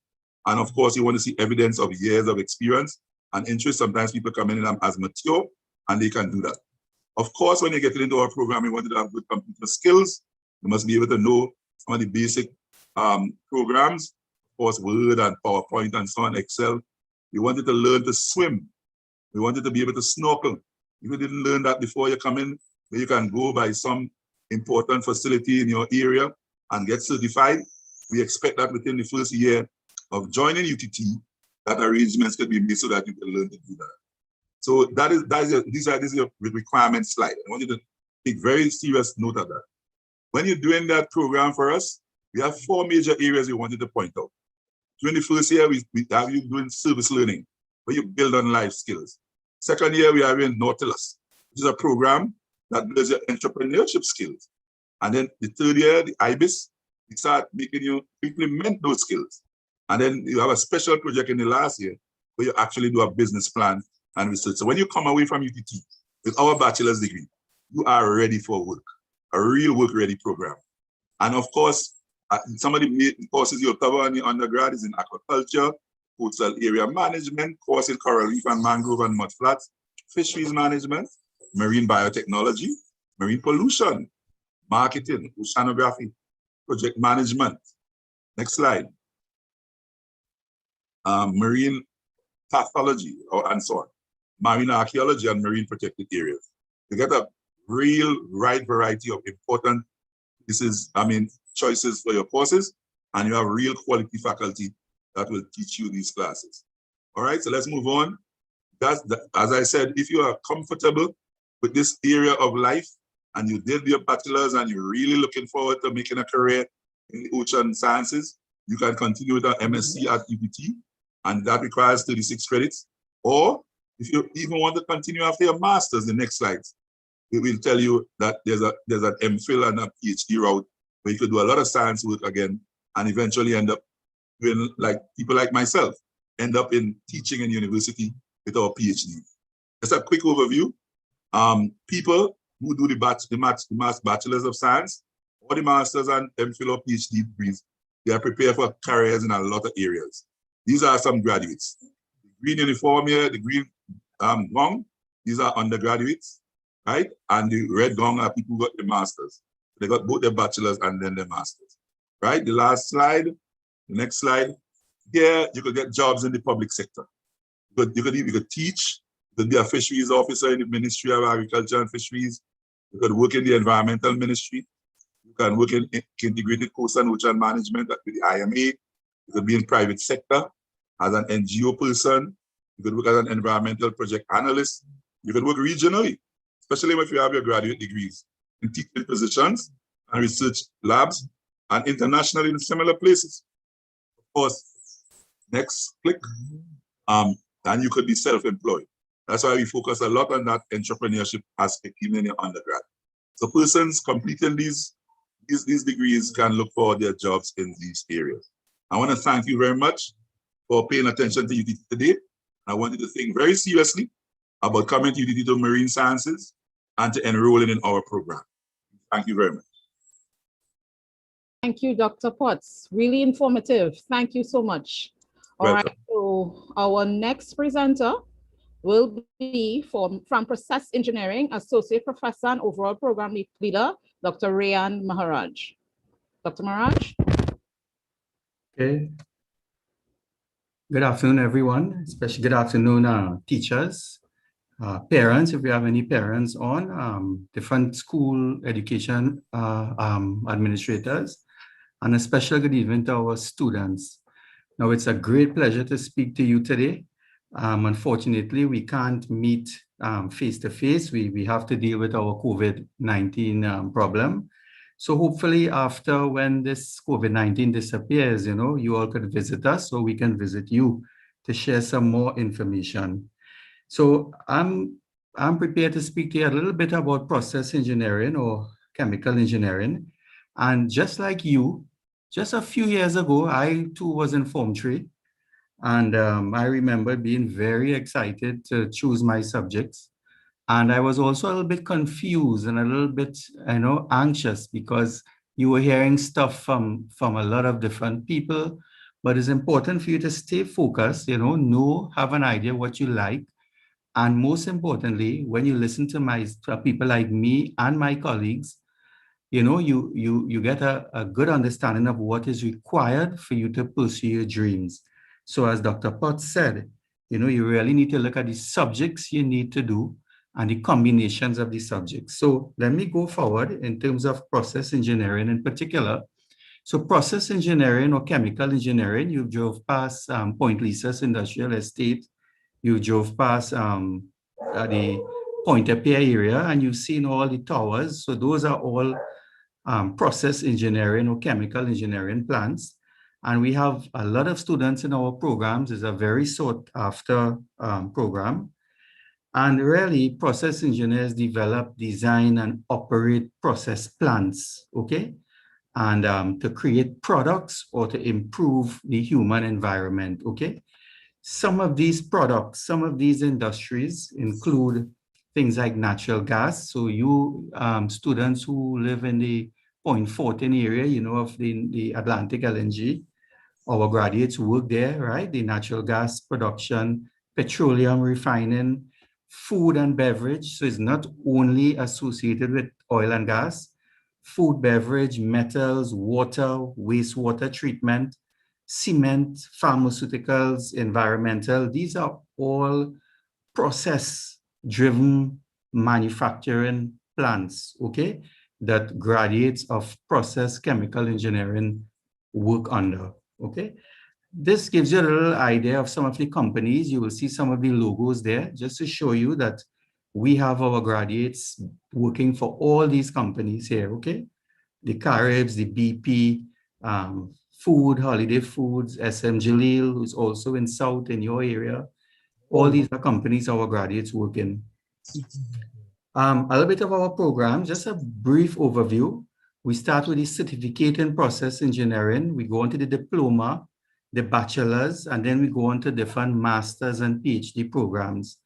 And of course, you want to see evidence of years of experience and interest. Sometimes people come in as mature and they can do that. Of course, when you get into our program, you want to have good computer skills. You must be able to know some of the basic programs, of course, Word and PowerPoint and so on, Excel. We wanted to learn to swim. We wanted to be able to snorkel. If you didn't learn that before you come in, where you can go by some important facility in your area and get certified, we expect that within the first year of joining UTT, that arrangements can be made so that you can learn to do that. So this is your requirement slide. I want you to take very serious note of that. When you're doing that program for us, we have 4 major areas we wanted to point out. During the first year, we have you doing service learning, where you build on life skills. Second year, we are in Nautilus, which is a program that builds your entrepreneurship skills. And then the third year, the IBIS, we start making you implement those skills. And then you have a special project in the last year where you actually do a business plan and research. So when you come away from UTT with our bachelor's degree, you are ready for work, a real work-ready program. And of course, some of the courses you'll cover in the undergrad is in aquaculture, coastal area management, course in coral reef and mangrove and mudflats, fisheries management, marine biotechnology, marine pollution, marketing, oceanography, project management. Next slide. Marine pathology and so on, marine archaeology and marine protected areas. You get a real wide variety of important choices for your courses, and you have real quality faculty that will teach you these classes. All right, so let's move on. As I said, if you are comfortable with this area of life and you did your bachelor's and you're really looking forward to making a career in the ocean sciences, you can continue with an MSc at UTT, and that requires 36 credits. Or if you even want to continue after your master's, the next slides, we will tell you that there's an MPhil and a PhD route where you could do a lot of science work again and eventually end up doing, like people like myself, end up in teaching in university with our PhD. Just a quick overview. People who do the bachelor's of science or the master's and MPhil or PhD degrees, they are prepared for careers in a lot of areas. These are some graduates. The green uniform here, the green gong, these are undergraduates, right? And the red gong are people who got the masters. They got both their bachelors and then their masters, right? The last slide, the next slide. Here, you could get jobs in the public sector. You could teach, You could be a fisheries officer in the Ministry of Agriculture and Fisheries. You could work in the environmental ministry. You can work in integrated coastal and ocean management with the IMA. You could be in private sector as an NGO person. You could work as an environmental project analyst. You could work regionally, especially if you have your graduate degrees in teaching positions and research labs and internationally in similar places. Of course, next click, and you could be self-employed. That's why we focus a lot on that entrepreneurship aspect even in your undergrad. So persons completing these degrees can look for their jobs in these areas. I want to thank you very much for paying attention to UTT today. I want you to think very seriously about coming to UTT to Marine Sciences and to enrolling in our program. Thank you very much. Thank you, Dr. Potts. Really informative. Thank you so much. All right, so our next presenter will be from Process Engineering, Associate Professor and Overall Program Leader, Dr. Rayan Maharaj. Dr. Maharaj? Okay. Good afternoon, everyone, especially good afternoon, teachers, parents, if we have any parents on, different school education administrators, and a special good evening to our students. Now, it's a great pleasure to speak to you today. Unfortunately, we can't meet face-to-face. We have to deal with our COVID-19 problem. So hopefully after when this COVID-19 disappears, you all could visit us so we can visit you to share some more information. So I'm prepared to speak to you a little bit about process engineering or chemical engineering. And just like you, just a few years ago, I too was in Form 3. And I remember being very excited to choose my subjects. And I was also a little bit confused and a little bit, anxious because you were hearing stuff from a lot of different people. But it's important for you to stay focused, have an idea what you like. And most importantly, when you listen to people like me and my colleagues, you get a good understanding of what is required for you to pursue your dreams. So as Dr. Potts said, you really need to look at the subjects you need to do and the combinations of the subjects. So let me go forward in terms of process engineering in particular. So process engineering or chemical engineering, you drove past Point Lisa's Industrial Estate, you drove past the Pointe-a-Pierre area, and you've seen all the towers. So those are all process engineering or chemical engineering plants. And we have a lot of students in our programs. It's a very sought after program. And really, process engineers develop, design, and operate process plants, okay? And to create products or to improve the human environment, okay? Some of these products, some of these industries include things like natural gas. So you students who live in the Point Fortin area, of the Atlantic LNG, our graduates work there, right? The natural gas production, petroleum refining, food and beverage. So it's not only associated with oil and gas, food, beverage, metals, water, wastewater treatment, cement, pharmaceuticals, environmental. These are all process-driven manufacturing plants, okay, that graduates of process chemical engineering work under, okay? This gives you a little idea of some of the companies. You will see some of the logos there, just to show you that we have our graduates working for all these companies here, okay? The Caribs, the BP, Food, Holiday Foods, SM Jalil, who's also in South in your area. All these are companies our graduates work in. A little bit of our program, just a brief overview. We start with the certificate in process engineering. We go on to the diploma, the bachelor's, and then we go on to different master's and PhD programs.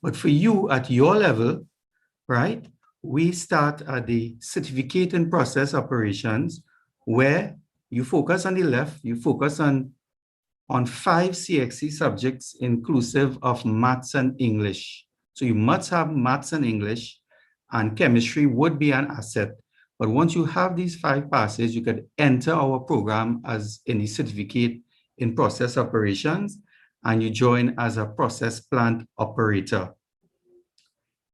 But for you at your level, right, we start at the certificate in process operations, where you focus on the left, you focus on 5 CXC subjects inclusive of maths and English. So you must have maths and English, and chemistry would be an asset. But once you have these 5 passes, you could enter our program as any certificate in process operations, and you join as a process plant operator,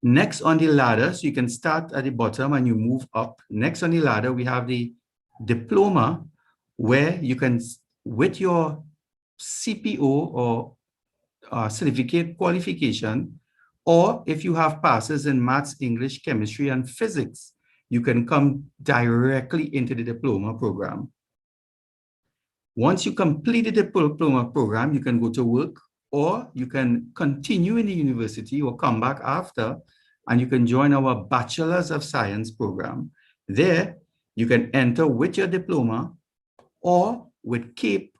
Next on the ladder, so you can start at the bottom and you move up. Next on the ladder, we have the diploma, where you can, with your CPO or certificate qualification, or if you have passes in maths, English, chemistry, and physics, you can come directly into the diploma program. Once you complete the diploma program, you can go to work, or you can continue in the university or come back after, and you can join our Bachelor's of Science program. There, you can enter with your diploma or with CAPE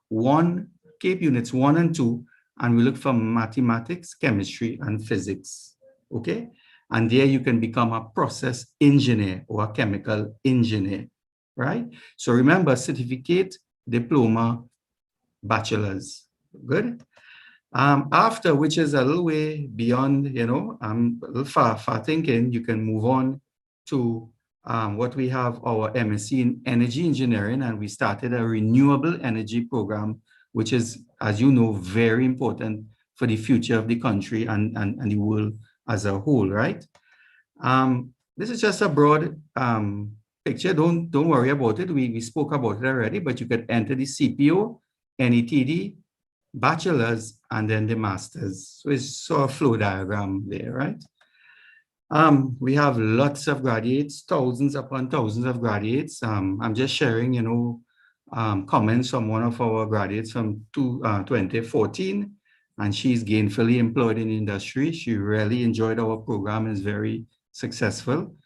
Units 1 and 2, and we look for mathematics, chemistry, and physics, okay? And there you can become a process engineer or a chemical engineer, right? So remember, certificate, diploma, bachelor's, good? After, which is a little way beyond, you know, a little far thinking, you can move on to what we have our MSc in energy engineering, and we started a renewable energy program, which is, as you know, very important for the future of the country and the world as a whole, right? This is just a broad picture. Don't worry about it. We spoke about it already, but you could enter the CPO, NETD, bachelor's, and then the master's. So it's sort of flow diagram there, right? We have lots of graduates, thousands upon thousands of graduates. I'm just sharing, you know, comments from one of our graduates from 2014, and she's gainfully employed in the industry. She really enjoyed our program and is very successful.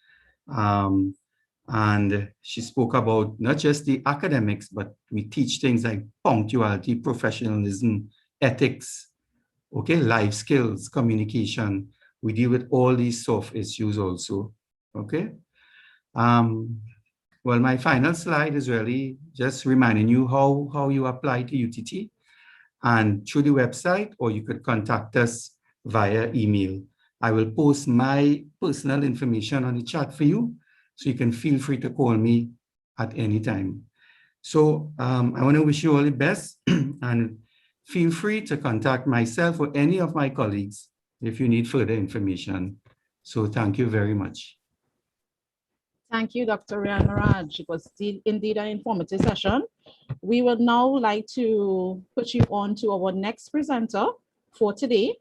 And she spoke about not just the academics, but we teach things like punctuality, professionalism, ethics, okay, life skills, communication. We deal with all these soft issues also, okay? Well, my final slide is really just reminding you how you apply to UTT, and through the website, or you could contact us via email. I will post my personal information on the chat for you, so you can feel free to call me at any time. So I want to wish you all the best, and feel free to contact myself or any of my colleagues if you need further information. So thank you very much. Thank you, Dr. Rian Raj. It was indeed an informative session. We would now like to put you on to our next presenter for today.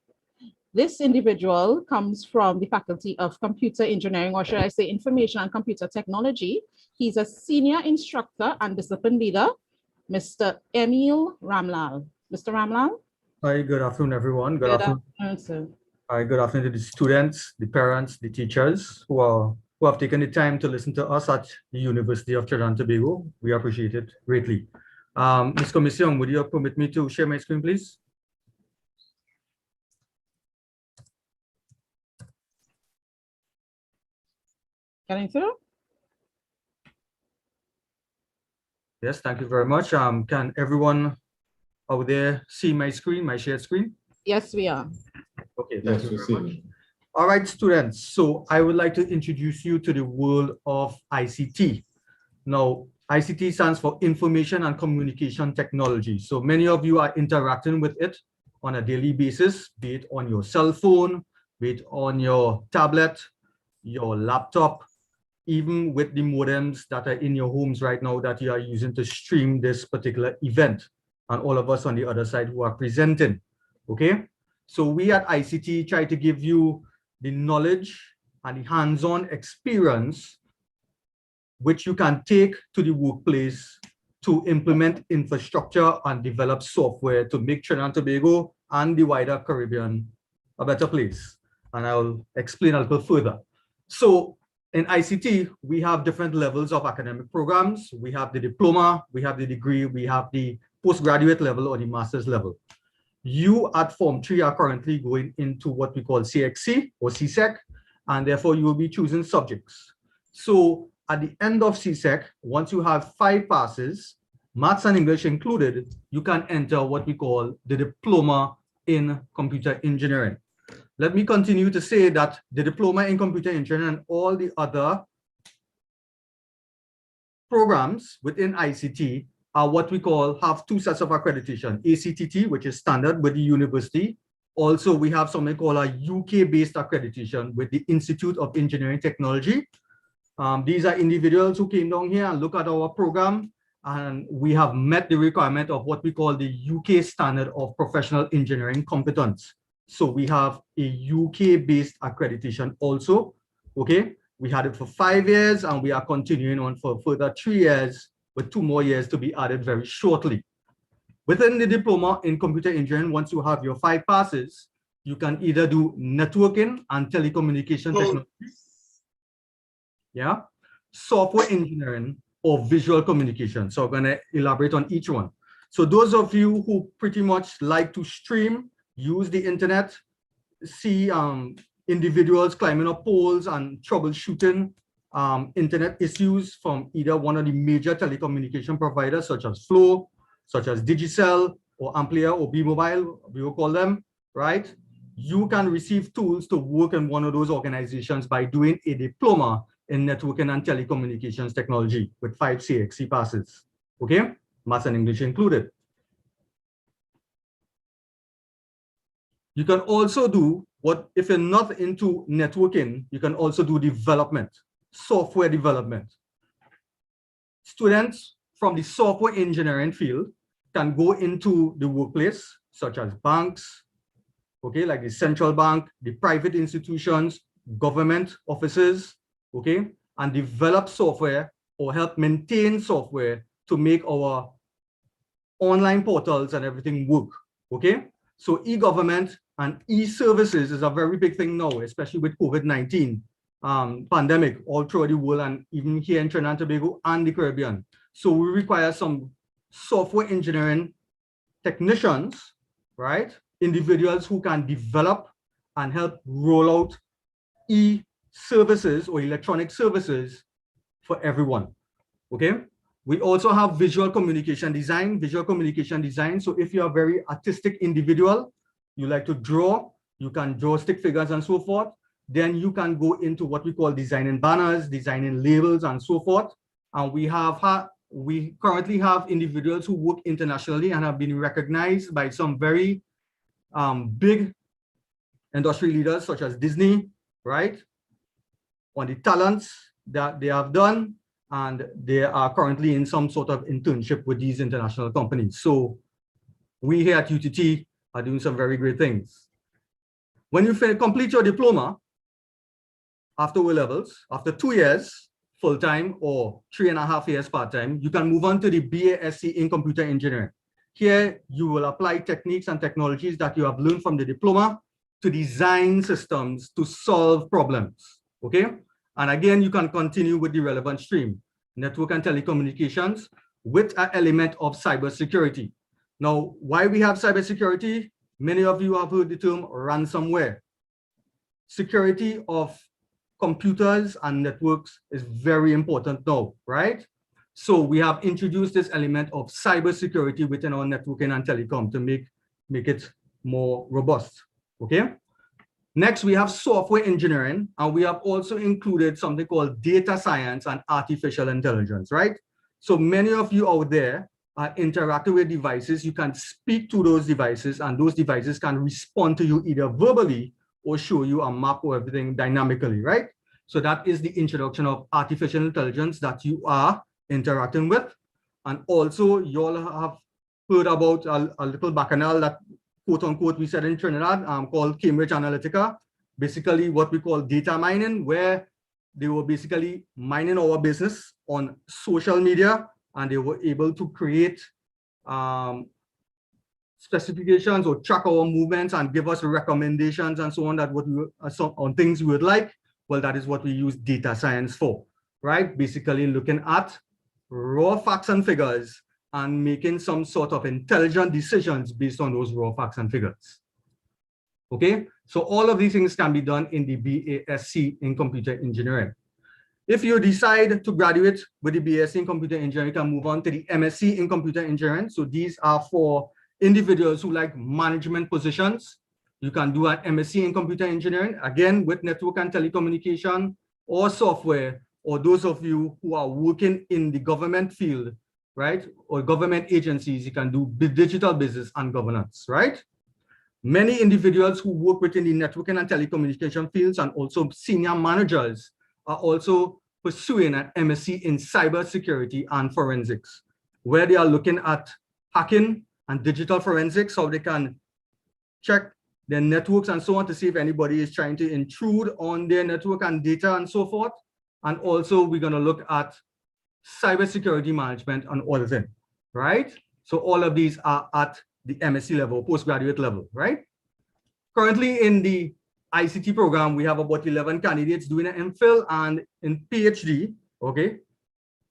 This individual comes from the Faculty of Computer Engineering, or should I say Information and Computer Technology. He's a senior instructor and discipline leader, Mr. Emil Ramlal. Mr. Ramlal? Hi, good afternoon, everyone. Good afternoon, sir. Hi, good afternoon to the students, the parents, the teachers who have taken the time to listen to us at the University of Trinidad and Tobago. We appreciate it greatly. Ms. Commission, would you permit me to share my screen, please? Getting through? Yes, thank you very much. Can everyone out there see my screen, my shared screen? Yes, we are. Okay, thank you very much. All right, students. So I would like to introduce you to the world of ICT. Now, ICT stands for Information and Communication Technology. So many of you are interacting with it on a daily basis, be it on your cell phone, be it on your tablet, your laptop, even with the modems that are in your homes right now that you are using to stream this particular event, and all of us on the other side who are presenting, okay? So we at ICT try to give you the knowledge and the hands-on experience which you can take to the workplace to implement infrastructure and develop software to make Trinidad and Tobago and the wider Caribbean a better place. And I'll explain a little further. So in ICT, we have different levels of academic programs. We have the diploma, we have the degree, we have the postgraduate level or the master's level. You at Form 3 are currently going into what we call CXC or CSEC, and therefore you will be choosing subjects. So at the end of CSEC, once you have 5 passes, maths and English included, you can enter what we call the diploma in computer engineering. Let me continue to say that the diploma in computer engineering and all the other programs within ICT are what we call have 2 sets of accreditation, ACTT, which is standard with the university, Also, we have something called a UK-based accreditation with the Institute of Engineering Technology. These are individuals who came down here and look at our program, and we have met the requirement of what we call the UK standard of professional engineering competence. So we have a UK-based accreditation also, okay? We had it for 5 years and we are continuing on for further 3 years with 2 more years to be added very shortly. Within the diploma in computer engineering, once you have your 5 passes, you can either do networking and telecommunication technology, yeah, software engineering, or visual communication. So I'm gonna elaborate on each one. So those of you who pretty much like to stream, use the internet, see individuals climbing up poles and troubleshooting internet issues from either one of the major telecommunication providers such as Flow, such as Digicel or Amplia or B-Mobile, we will call them, right? You can receive tools to work in one of those organizations by doing a diploma in networking and telecommunications technology with 5 CXC passes, okay? Maths and English included. You can also do what, if you're not into networking, you can also do development, software development. Students from the software engineering field can go into the workplace, such as banks, okay, like the central bank, the private institutions, government offices, okay, and develop software or help maintain software to make our online portals and everything work, okay? So e-government and e-services is a very big thing now, especially with COVID-19 pandemic all throughout the world and even here in Trinidad and Tobago and the Caribbean. So we require some software engineering technicians, right? Individuals who can develop and help roll out e-services or electronic services for everyone, okay? We also have visual communication design. So if you're a very artistic individual, you like to draw, you can draw stick figures and so forth, then you can go into what we call designing banners, designing labels and so forth. And we currently have individuals who work internationally and have been recognized by some very big industry leaders such as Disney, right? On the talents that they have done, and they are currently in some sort of internship with these international companies. So we here at UTT are doing some very great things. When you complete your diploma after O-levels, after 2 years full-time or 3.5 years part-time, you can move on to the BASc in computer engineering. Here, you will apply techniques and technologies that you have learned from the diploma to design systems to solve problems, okay? And again, you can continue with the relevant stream, network and telecommunications, with an element of cybersecurity. Now, why we have cybersecurity? Many of you have heard the term ransomware. Security of computers and networks is very important now, right? So we have introduced this element of cybersecurity within our networking and telecom to make it more robust, okay? Next, we have software engineering, and we have also included something called data science and artificial intelligence, right? So many of you out there are interacting with devices. You can speak to those devices, and those devices can respond to you either verbally or show you a map or everything dynamically, right? So that is the introduction of artificial intelligence that you are interacting with. And also, you all have heard about a little bacchanal that, quote unquote, we said in Trinidad, called Cambridge Analytica, basically what we call data mining, where they were basically mining our business on social media, and they were able to create specifications or track our movements and give us recommendations and so on, that what we on things we would like. Well, that is what we use data science for, right? Basically looking at raw facts and figures and making some sort of intelligent decisions based on those raw facts and figures. Okay, so all of these things can be done in the BASc in computer engineering. If you decide to graduate with the BASc in computer engineering, you can move on to the MSc in computer engineering. So these are for individuals who like management positions. You can do an MSc in computer engineering, again, with network and telecommunication or software, or those of you who are working in the government field, right? Or government agencies, you can do digital business and governance, right? Many individuals who work within the networking and telecommunication fields and also senior managers are also pursuing an MSc in cybersecurity and forensics, where they are looking at hacking and digital forensics, so they can check their networks and so on to see if anybody is trying to intrude on their network and data and so forth. And also we're going to look at cybersecurity management and auditing, right? So all of these are at the MSc level, postgraduate level, right? Currently in the ICT program, we have about 11 candidates doing an MPhil, and in PhD, okay,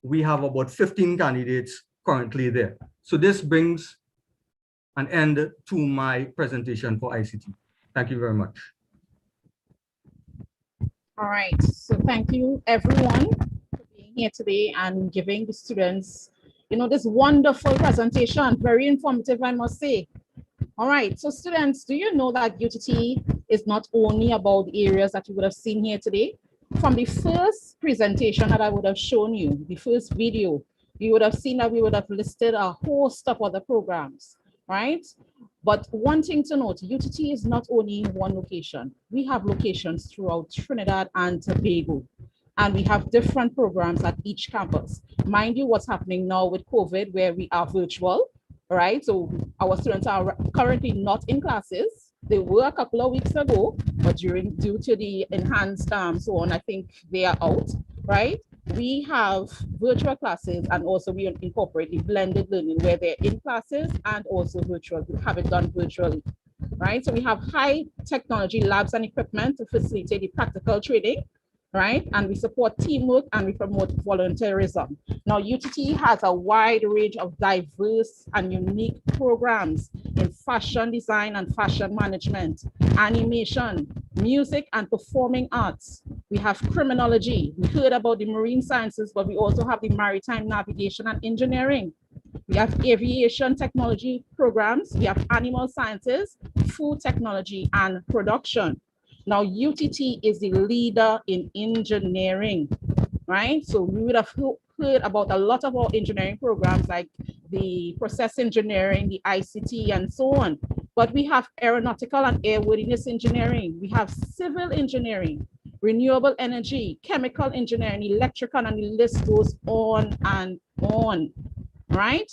we have about 15 candidates currently there. So this brings an end to my presentation for ICT. Thank you very much. All right, so thank you everyone for being here today and giving the students, this wonderful presentation, very informative, I must say. All right, so students, do you know that UTT is not only about the areas that you would have seen here today? From the first presentation that I would have shown you, the first video, you would have seen that we would have listed a host of other programs, right? But one thing to note, UTT is not only in one location. We have locations throughout Trinidad and Tobago, and we have different programs at each campus. Mind you, what's happening now with COVID, where we are virtual, right? So our students are currently not in classes. They were a couple of weeks ago, but due to the enhanced so on, I think they are out, right? We have virtual classes, and also we incorporate the blended learning where they're in classes and also virtual. We have it done virtually, right? So we have high technology labs and equipment to facilitate the practical training, right? And we support teamwork and we promote volunteerism. Now, UTT has a wide range of diverse and unique programs in fashion design and fashion management, animation, music and performing arts. We have criminology. We heard about the marine sciences, but we also have the maritime navigation and engineering. We have aviation technology programs. We have animal sciences, food technology, and production. Now, UTT is the leader in engineering, right? So we would have heard about a lot of our engineering programs like the process engineering, the ICT, and so on. But we have aeronautical and airworthiness engineering. We have civil engineering, renewable energy, chemical engineering, electrical, and the list goes on and on, right?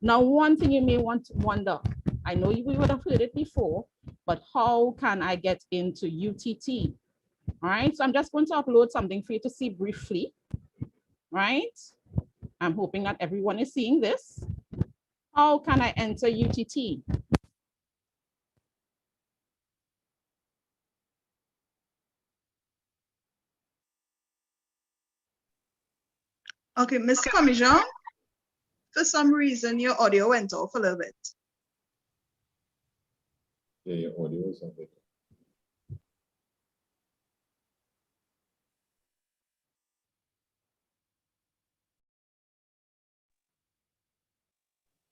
Now, one thing you may want to wonder, I know we would have heard it before, but how can I get into UTT? All right, so I'm just going to upload something for you to see briefly, right? I'm hoping that everyone is seeing this. How can I enter UTT? Okay, Ms. Commission, for some reason, your audio went off a little bit. Yeah, your audio is on it.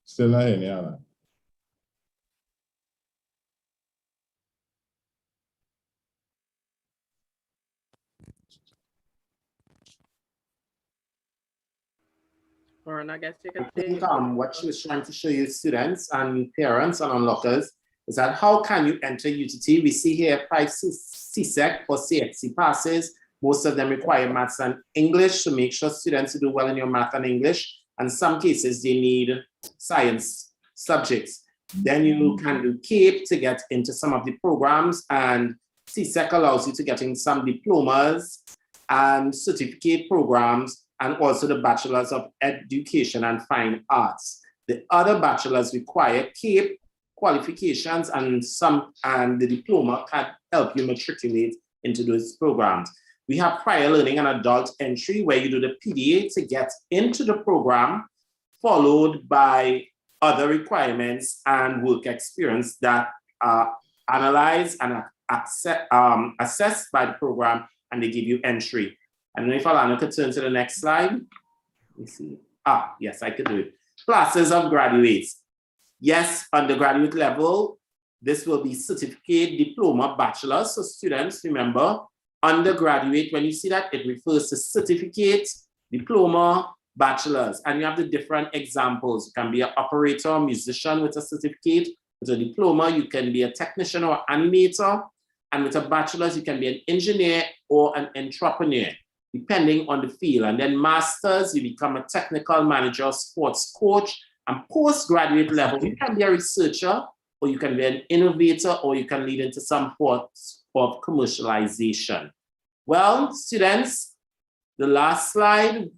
Still not hearing you, Anna. Lauren, I guess you can I think what she was trying to show you students and parents and unlockers is that how can you enter UTT? We see here 5 CSEC or CXC passes. Most of them require maths and English to make sure students do well in your math and English. And some cases they need science subjects. Then you can do CAPE to get into some of the programs, and CSEC allows you to get in some diplomas and certificate programs, and also the Bachelors of Education and Fine Arts. The other bachelors require CAPE qualifications, and the diploma can help you matriculate into those programs. We have prior learning and adult entry, where you do the PDA to get into the program, followed by other requirements and work experience that are analyzed and assessed by the program, and they give you entry. I don't know if Alana could turn to the next slide. Let me see. Yes, I could do it. Classes of graduates. Yes, undergraduate level, this will be certificate, diploma, bachelor's. So students, remember, undergraduate, when you see that, it refers to certificate, diploma, bachelor's. And you have the different examples. You can be an operator, musician with a certificate, With a diploma, you can be a technician or animator. And with a bachelor's, you can be an engineer or an entrepreneur, depending on the field. And then master's, you become a technical manager, sports coach, and postgraduate level, you can be a researcher, or you can be an innovator, or you can lead into some forms of commercialization. Well, students, the last slide,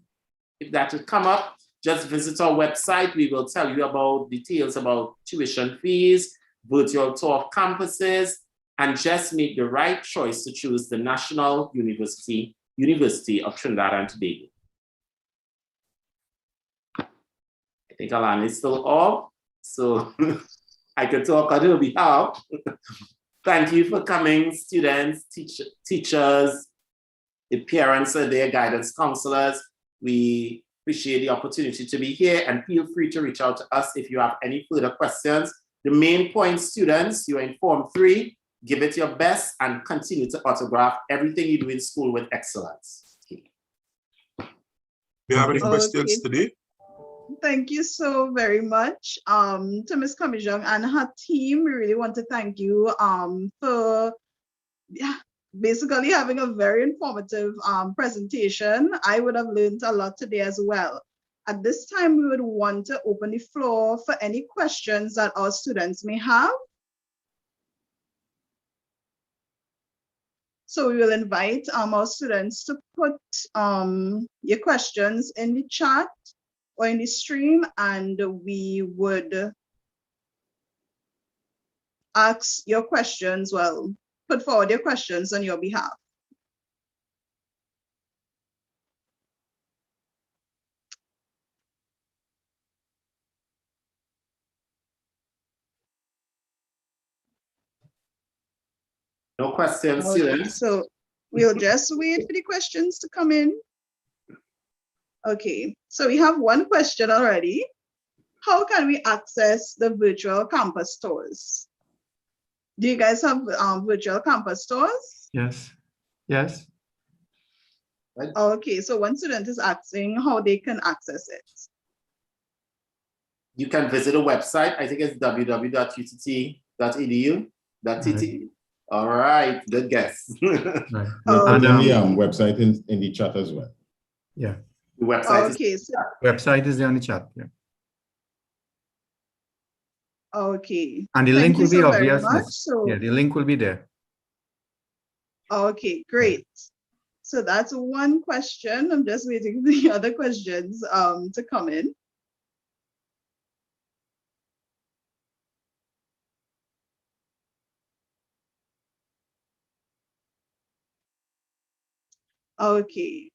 if that will come up, just visit our website. We will tell you about details about tuition fees, virtual tour of campuses, and just make the right choice to choose the National University of Trinidad and Tobago. I think Alana is still off, so I could talk on her behalf. Thank you for coming, students, teachers, the parents and their guidance counselors. We appreciate the opportunity to be here, and feel free to reach out to us if you have any further questions. The main point, students, you are in Form 3, give it your best and continue to autograph everything you do in school with excellence. Do you have any questions today? Thank you so very much to Ms. Kamijong and her team. We really want to thank you for basically having a very informative presentation. I would have learned a lot today as well. At this time, we would want to open the floor for any questions that our students may have. So we will invite our students to put your questions in the chat or in the stream, and we would ask your questions, well, put forward your questions on your behalf. No questions, students. So we'll just wait for the questions to come in. Okay, so we have one question already. How can we access the virtual campus stores? Do you guys have virtual campus stores? Yes. Yes. Okay, so one student is asking how they can access it. You can visit a website. I think it's www.utt.edu.tt. All right, good guess. Right. And then the website in the chat as well. Yeah. The website website is there on the chat. Yeah. Okay. And the link will be obvious. Yeah, the link will be there. Okay, great. So that's one question. I'm just waiting for the other questions to come in. Okay.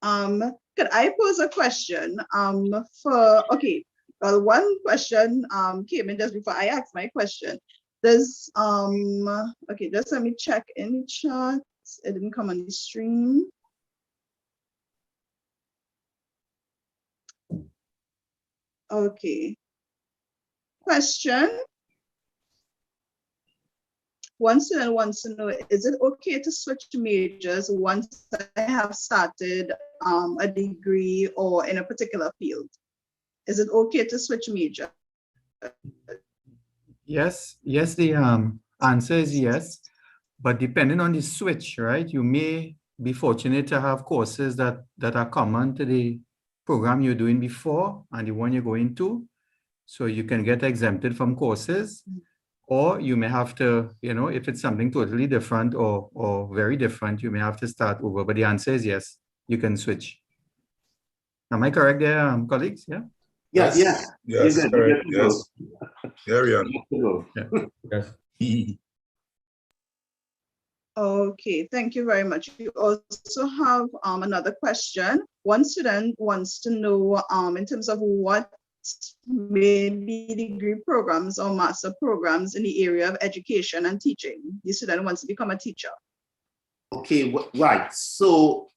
Could I pose a question okay, well, one question came in just before I asked my question. There's okay, just let me check in the chat. It didn't come on the stream. Okay. Question. One student wants to know, is it okay to switch majors once I have started a degree or in a particular field? Is it okay to switch major? Yes, yes, the answer is yes, but depending on the switch, right, you may be fortunate to have courses that are common to the program you're doing before and the one you're going to, so you can get exempted from courses. Or you may have to, you know, if it's something totally different or very different, you may have to start over. But the answer is yes, you can switch. Am I correct there, colleagues? Yeah? Yes, yes. Yes, correct. Yes. Carry on. Yes. Okay, thank you very much. We also have another question. One student wants to know in terms of what may be degree programs or master programs in the area of education and teaching. The student wants to become a teacher. Okay, right. So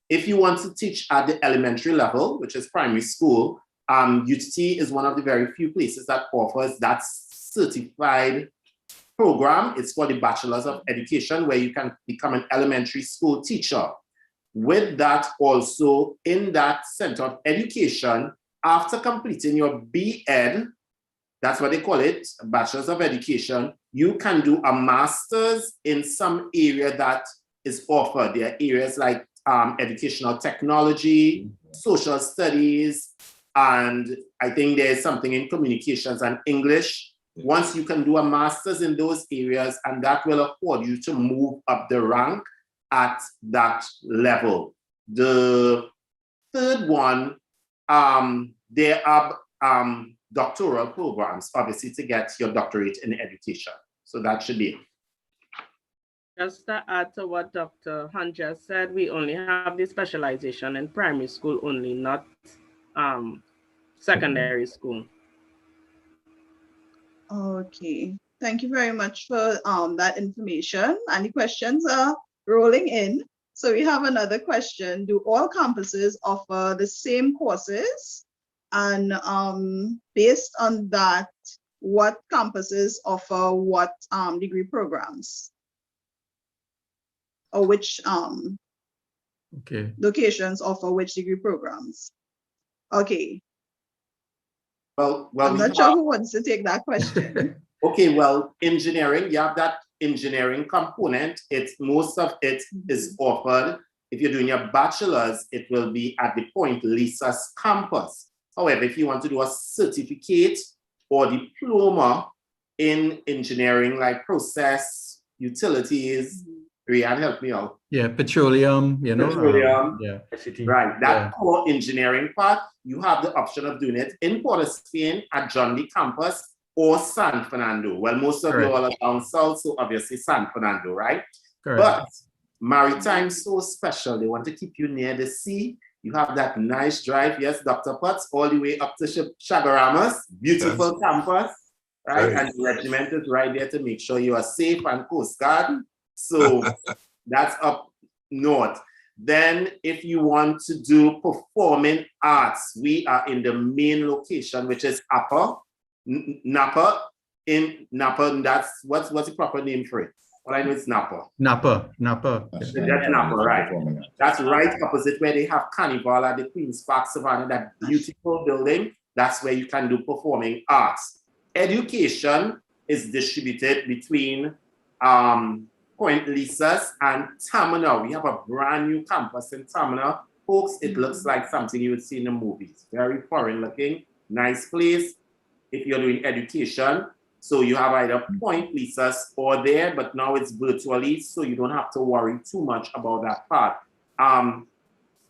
if you want to teach at the elementary level, which is primary school, UTT is one of the very few places that offers that certified program. It's called the Bachelor's of Education, where you can become an elementary school teacher. With that, also in that center of education, after completing your B.Ed, that's what they call it, Bachelor's of Education, you can do a master's in some area that is offered. There are areas like educational technology, social studies, and I think there's something in communications and English. Once you can do a master's in those areas, and that will afford you to move up the rank at that level. The third one, there are doctoral programs, obviously, to get your doctorate in education. So that should be it. Just to add to what Dr. Hunt just said, we only have the specialization in primary school only, not secondary school. Okay, thank you very much for that information. And the questions are rolling in. So we have another question. Do all campuses offer the same courses? And based on that, what campuses offer what degree programs? Or which locations offer which degree programs? Okay. Well, I'm not sure who wants to take that question. Okay, well, engineering, you have that engineering component. Most of it is offered. If you're doing your bachelor's, it will be at the Point Lisa's campus. However, if you want to do a certificate or diploma in engineering, like process, utilities, Rian, help me out. Yeah, petroleum, you know. Petroleum, yeah. right. That core engineering part, you have the option of doing it in Port of Spain at John D campus or San Fernando. Well, most of you all are down south, so obviously San Fernando, right? Correct. But maritime's so special. They want to keep you near the sea. You have that nice drive, yes, Dr. Potts, all the way up to Chagaramas, beautiful campus, right? And the regiment is right there to make sure you are safe and Coast Guard. So that's up north. Then if you want to do performing arts, we are in the main location, which is Napa. In Napa, that's what's the proper name for it? All I know is Napa. Napa. That's Napa, right? That's right opposite where they have Carnival at the Queen's Park Savannah, that beautiful building. That's where you can do performing arts. Education is distributed between Point Lisa's and Tamina. We have a brand new campus in Tamina. Folks, it looks like something you would see in the movies. Very foreign looking, nice place if you're doing education. So you have either Point Lisa's or there, but now it's virtually, so you don't have to worry too much about that part.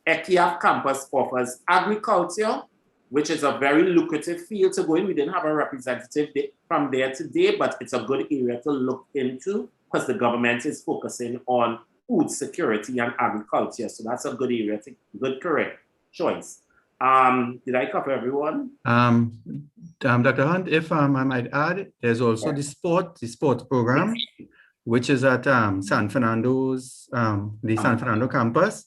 ECIAF campus offers agriculture, which is a very lucrative field to go in. We didn't have a representative from there today, but it's a good area to look into because the government is focusing on food security and agriculture. So that's a good area, good career choice. Did I cover everyone? Dr. Hunt, if I might add, there's also the sport program, which is at San Fernando's, the San Fernando campus.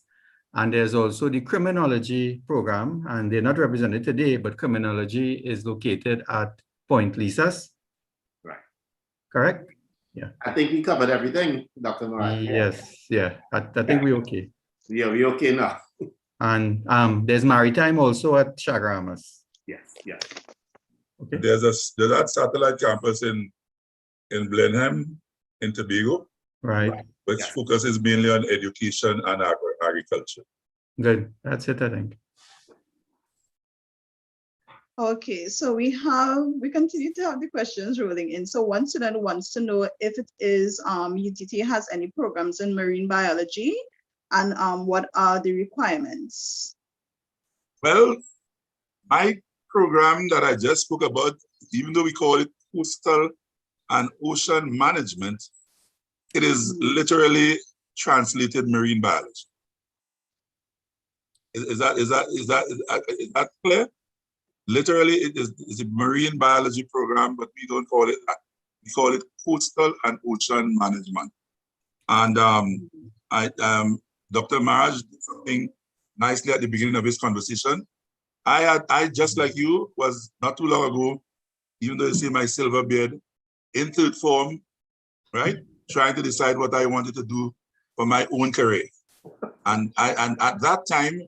And there's also the criminology program, and they're not represented today, but criminology is located at Point Lisa's. Right. Correct? Yeah. I think we covered everything, Dr. Moran. Yes, yeah. I think we're okay. Yeah, we're okay now. And there's maritime also at Chagaramas. Yes. Okay. There's that satellite campus in Blenheim, in Tobago. Right. Which focuses mainly on education and agriculture. Good. That's it, I think. Okay, so we continue to have the questions rolling in. So one student wants to know if it is UTT has any programs in marine biology and what are the requirements? Well, my program that I just spoke about, even though we call it coastal and ocean management, it is literally translated marine biology. Is that clear? Literally, it's a marine biology program, but we don't call it that. We call it coastal and ocean management. And Dr. Maraj did something nicely at the beginning of his conversation. I just like you was not too long ago, even though you see my silver beard, in third form, right? Trying to decide what I wanted to do for my own career. And at that time,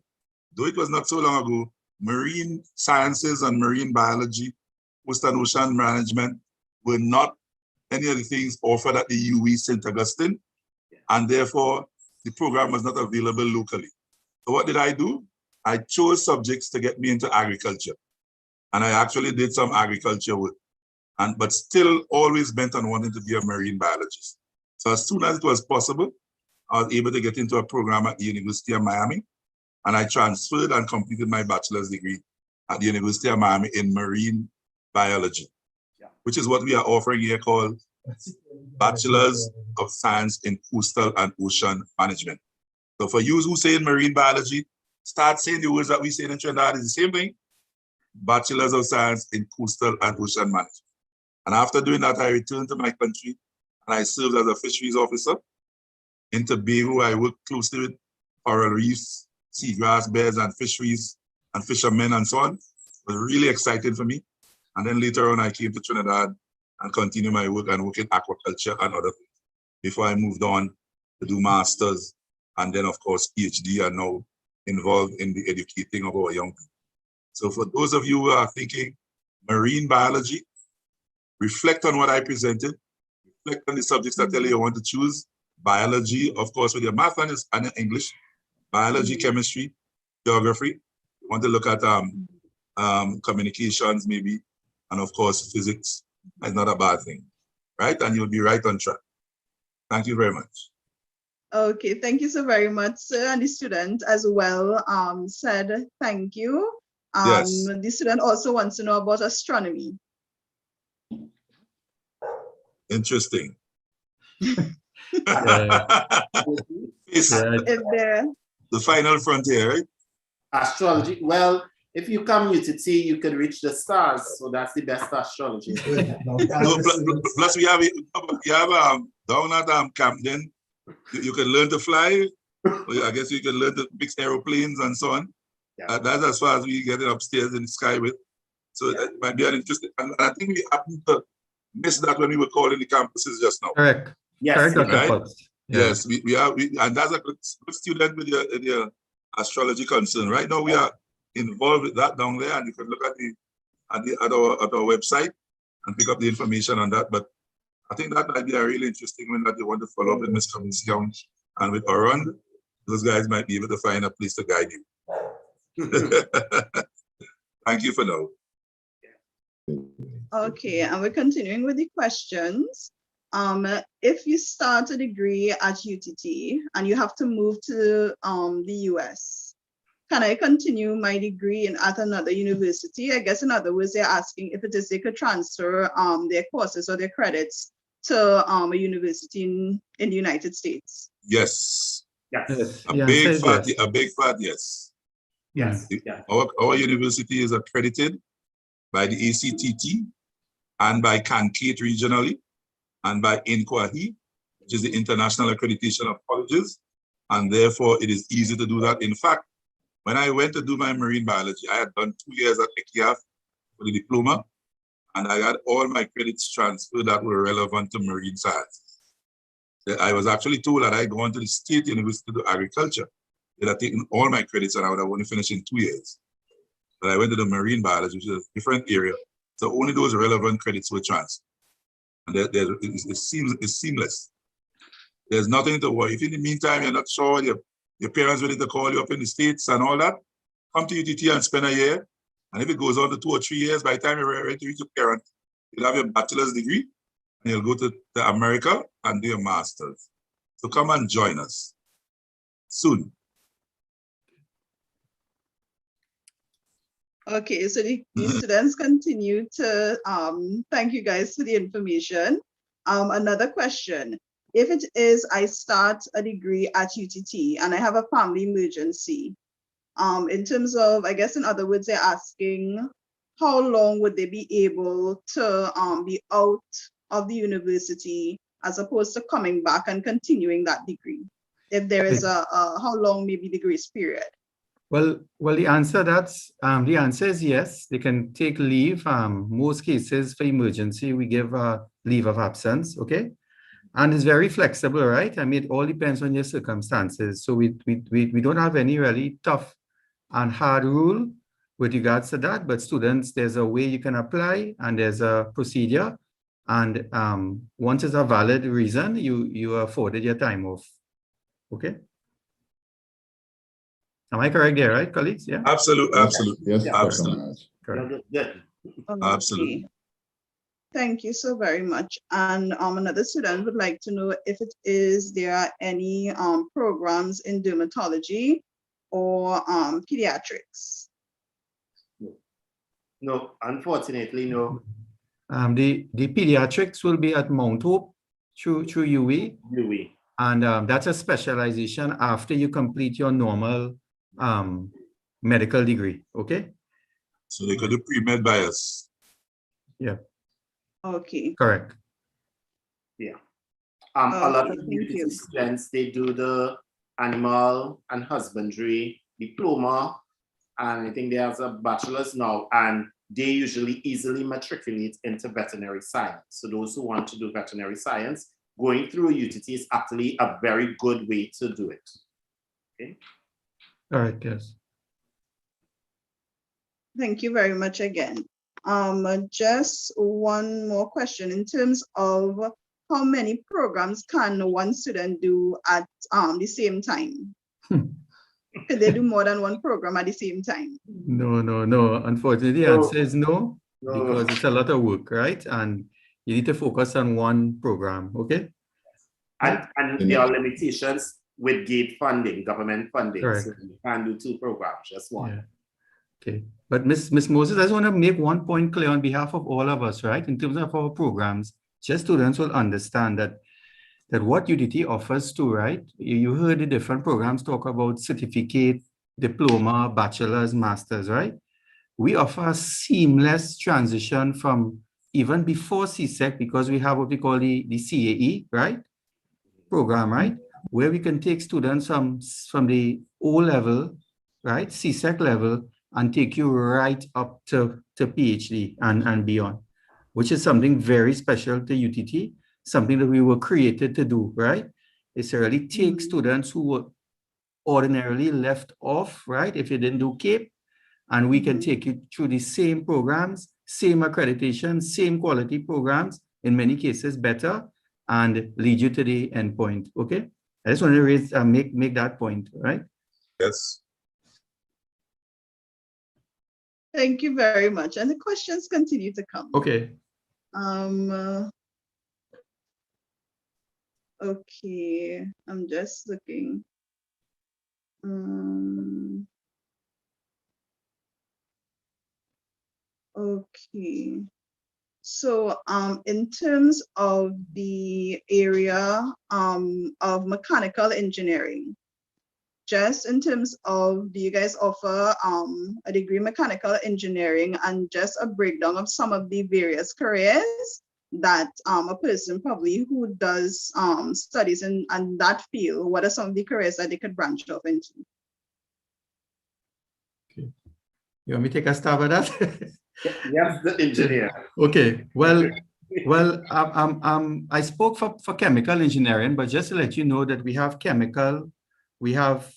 though it was not so long ago, marine sciences and marine biology Coastal and Ocean Management were not any of the things offered at the UE St. Augustine, and therefore the program was not available locally. So what did I do? I chose subjects to get me into agriculture. And I actually did some agriculture work, but still always bent on wanting to be a marine biologist. So as soon as it was possible, I was able to get into a program at the University of Miami, and I transferred and completed my bachelor's degree at the University of Miami in marine biology, which is what we are offering here called Bachelor's of Science in Coastal and Ocean Management. So for you who say in marine biology, start saying the words that we say in Trinidad is the same thing. Bachelor's of Science in Coastal and Ocean Management. And after doing that, I returned to my country and I served as a fisheries officer in Tobago. I worked closely with coral reefs, seagrass beds and fisheries and fishermen and so on. It was really exciting for me. And then later on, I came to Trinidad and continued my work and work in aquaculture and other things before I moved on to do masters and then, of course, PhD, and now involved in the educating of our young people. So for those of you who are thinking marine biology, reflect on what I presented, reflect on the subjects that tell you want to choose. Biology, of course, with your math and English, biology, chemistry, geography. You want to look at communications maybe, and of course, physics. That's not a bad thing, right? And you'll be right on track. Thank you very much. Okay, thank you so very much, sir. And the student as well said thank you. Yes. The student also wants to know about astronomy. Interesting. If there, The final frontier, right? Astrology. Well, if you come UTT, you can reach the stars. So that's the best astrology. Plus, we have down at Camden, you can learn to fly. I guess you can learn to fix aeroplanes and so on. Yeah. That's as far as we get it upstairs in the sky with. So that might be an interesting. And I think we happened to miss that when we were calling the campuses just now. Correct. Yes. Correct, right? Dr. Yes, we are, and that's a good student with your astrology concern. Right now, we are involved with that down there, and you can look at our website and pick up the information on that. But I think that might be a really interesting one that you want to follow up with Ms. Commission and with Oran. Those guys might be able to find a place to guide you. Thank you for now. Okay, and we're continuing with the questions. If you start a degree at UTT and you have to move to the US, can I continue my degree at another university? I guess in other words, they're asking if it is they could transfer their courses or their credits to a university in the United States. Yes. Yes. A big fat yes. Yes. Our university is accredited by the ACTT and by CANCATE regionally and by INCOAHE, which is the International Accreditation of Colleges. And therefore, it is easy to do that. In fact, when I went to do my marine biology, I had done 2 years at ECIAF for the diploma, and I had all my credits transferred that were relevant to marine science. I was actually told that I go on to the State University to do agriculture. They'd have taken all my credits and I would have only finished in 2 years. But I went to the marine biology, which is a different area. So only those relevant credits were transferred. And it's seamless. There's nothing to worry. If in the meantime you're not sure, your parents ready to call you up in the States and all that, come to UTT and spend a year. And if it goes on to 2 or 3 years, by the time you're ready to reach your parent, you'll have your bachelor's degree and you'll go to America and do your master's. So come and join us soon. Okay, so the students continue to thank you guys for the information. Another question. If it is I start a degree at UTT and I have a family emergency, in terms of, I guess in other words, they're asking how long would they be able to be out of the university as opposed to coming back and continuing that degree? If there is how long maybe the grace period? Well, the answer is yes. They can take leave. Most cases for emergency, we give a leave of absence. Okay, and it's very flexible, right? I mean, it all depends on your circumstances. So we don't have any really tough and hard rule. with regards to that, but students, there's a way you can apply and there's a procedure. And once it's a valid reason, you are afforded your time off. Okay? Am I correct there, right, colleagues? Yeah. Absolutely, absolutely. Yes, absolutely. Good. Absolutely. Thank you so very much. And another student would like to know if there are any programs in dermatology or pediatrics. No, unfortunately, no. The pediatrics will be at Mount Hope through UE. UE. And that's a specialization after you complete your normal medical degree. Okay. So they could do pre-med bias. Yeah. Okay. Correct. Yeah. A lot of university students, they do the animal and husbandry diploma, and I think they have a bachelor's now, and they usually easily matriculate into veterinary science. So those who want to do veterinary science, going through UTT is actually a very good way to do it. Okay. All right, yes. Thank you very much again. Just one more question in terms of how many programs can one student do at the same time? Could they do more than one program at the same time? No. Unfortunately, the answer is no, because it's a lot of work, right? And you need to focus on one program, okay? And there are limitations with GATE funding, government funding. Correct. So you can't do two programs, just one. Yeah. Okay. But Miss Moses, I just want to make one point clear on behalf of all of us, right? In terms of our programs, just students will understand that what UTT offers too, right? You heard the different programs talk about certificate, diploma, bachelor's, master's, right? We offer a seamless transition from even before CSEC, because we have what we call the CAE, right? Program, right? Where we can take students from the O level, right? CSEC level, and take you right up to PhD and beyond, which is something very special to UTT, something that we were created to do, right? It's to really take students who were ordinarily left off, right? If you didn't do CAPE, and we can take you through the same programs, same accreditation, same quality programs, in many cases better, and lead you to the end point, okay? I just want to raise, make that point, right? Yes. Thank you very much. And the questions continue to come. Okay. Okay, I'm just looking. Okay. So in terms of the area of mechanical engineering, just in terms of, do you guys offer a degree in mechanical engineering, and just a breakdown of some of the various careers that a person probably who does studies in that field, what are some of the careers that they could branch off into? Okay. You want me to take a stab at that? Yes, the engineer. Okay, well, I spoke for chemical engineering, but just to let you know that we have chemical, we have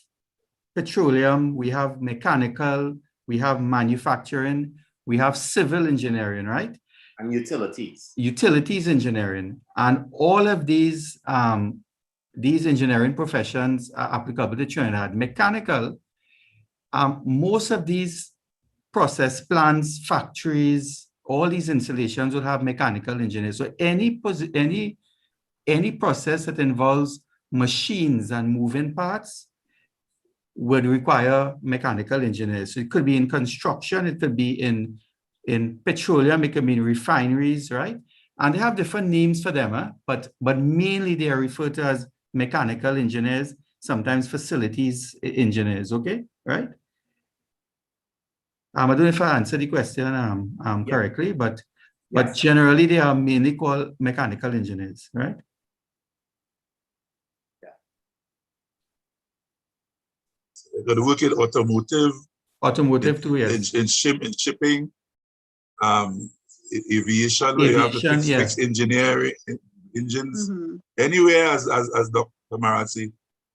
petroleum, we have mechanical, we have manufacturing, we have civil engineering, right? And utilities. Utilities engineering. And all of these engineering professions are applicable to Trinidad. Mechanical, most of these process plants, factories, all these installations will have mechanical engineers. So any process that involves machines and moving parts would require mechanical engineers. So it could be in construction, it could be in petroleum, it could be in refineries, right? And they have different names for them, but mainly they are referred to as mechanical engineers, sometimes facilities engineers, okay, right? I don't know if I answered the question correctly, but generally they are mainly called mechanical engineers, right? They're going to work in automotive. Automotive too, yes. In shipping, aviation, where you have to fix engineering, engines. Anywhere, as Dr. Marazzi,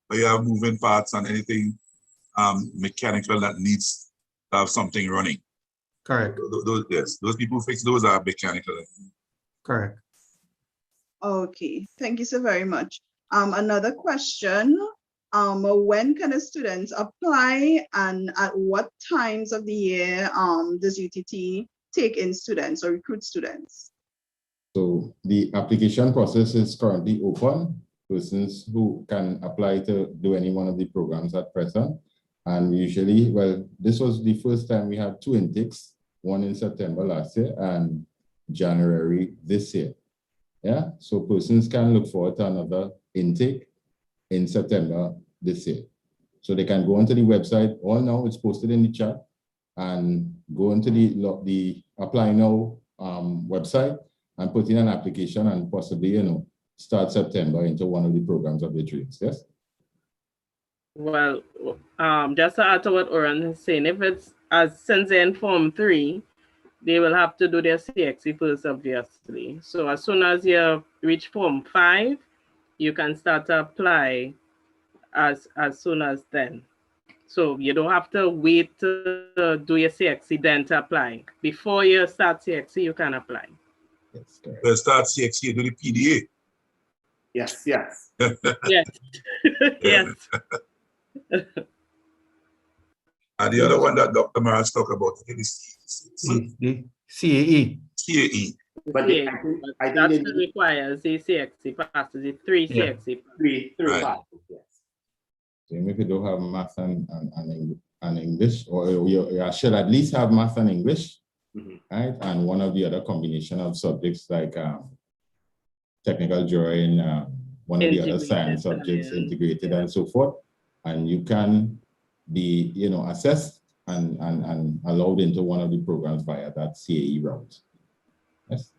where you have moving parts and anything mechanical that needs have something running. Correct. Yes, those people who fix those are mechanical. Correct. Okay, thank you so very much. Another question, when can the students apply and at what times of the year does UTT take in students or recruit students? So the application process is currently open. Persons who can apply to do any one of the programs at present. And usually, well, this was the first time we had 2 intakes, one in September last year and January this year. Yeah, so persons can look forward to another intake in September this year. So they can go onto the website, all now it's posted in the chat, and go into the Apply Now website and put in an application and possibly, start September into one of the programs of their dreams. Yes? Well, just to add to what Oran is saying, if it's since they're in Form 3, they will have to do their CXC first, obviously. So as soon as you reach Form 5, you can start to apply as soon as then. So you don't have to wait to do your CXC then to apply. Before you start CXC, you can apply. Let's start CXC, you do the PDA. Yes, yes. Yes. Yes. And the other one that Dr. Maras talked about is the CAE. CAE. But I think that requires a CXC passes the 3 CXC. 3 right. Yes. So if you don't have math and English, or you should at least have math and English, right? And one of the other combination of subjects like technical drawing, one of the other science subjects, integrated and so forth. And you can be, assessed and allowed into one of the programs via that CAE route. Yes.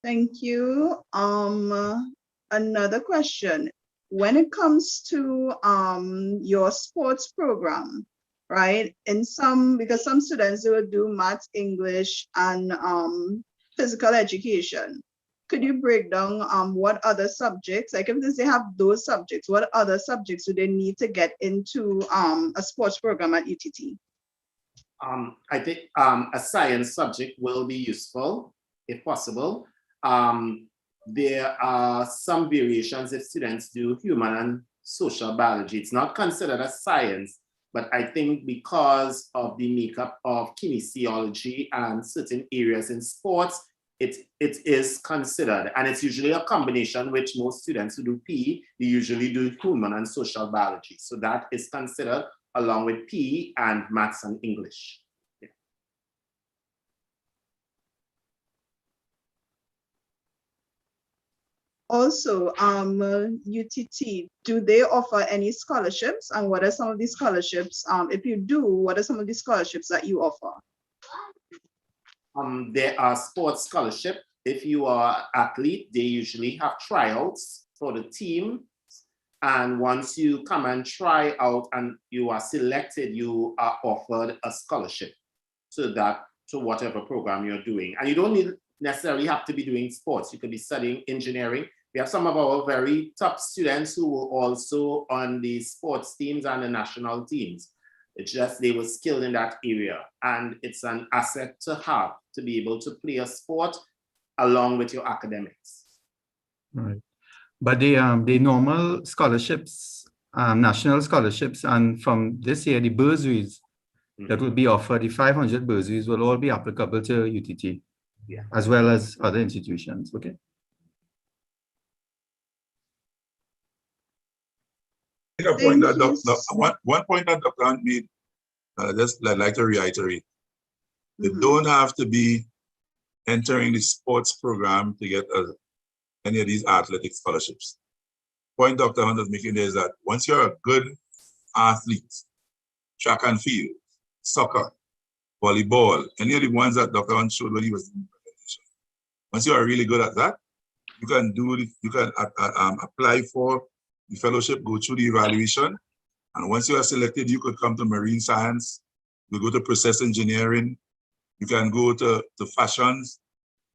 Thank you. Another question. When it comes to your sports program, right? Because some students will do maths, English, and physical education. Could you break down what other subjects, like if they have those subjects, what other subjects do they need to get into a sports program at UTT? I think a science subject will be useful if possible. There are some variations if students do human and social biology. It's not considered a science, but I think because of the makeup of kinesiology and certain areas in sports, it is considered. And it's usually a combination which most students who do PE, they usually do human and social biology. So that is considered along with PE and maths and English. Also, UTT, do they offer any scholarships? And what are some of these scholarships? If you do, what are some of the scholarships that you offer? There are sports scholarships. If you are an athlete, they usually have tryouts for the team. And once you come and try out and you are selected, you are offered a scholarship to whatever program you're doing. And you don't necessarily have to be doing sports. You could be studying engineering. We have some of our very top students who were also on the sports teams and the national teams. It's just they were skilled in that area. And it's an asset to have to be able to play a sport along with your academics. Right. But the normal scholarships, national scholarships, and from this year, the bursaries that will be offered, the 500 bursaries will all be applicable to UTT, as well as other institutions, okay? One point that Dr. Hunt made, I'd like to reiterate. You don't have to be entering the sports program to get any of these athletic scholarships. Point Dr. Hunt is making there is that once you're a good athlete, track and field, soccer, volleyball, any of the ones that Dr. Hunt showed when he was doing the presentation, once you are really good at that, you can apply for the fellowship, go through the evaluation, and once you are selected, you could come to marine science, you go to process engineering, you can go to fashions,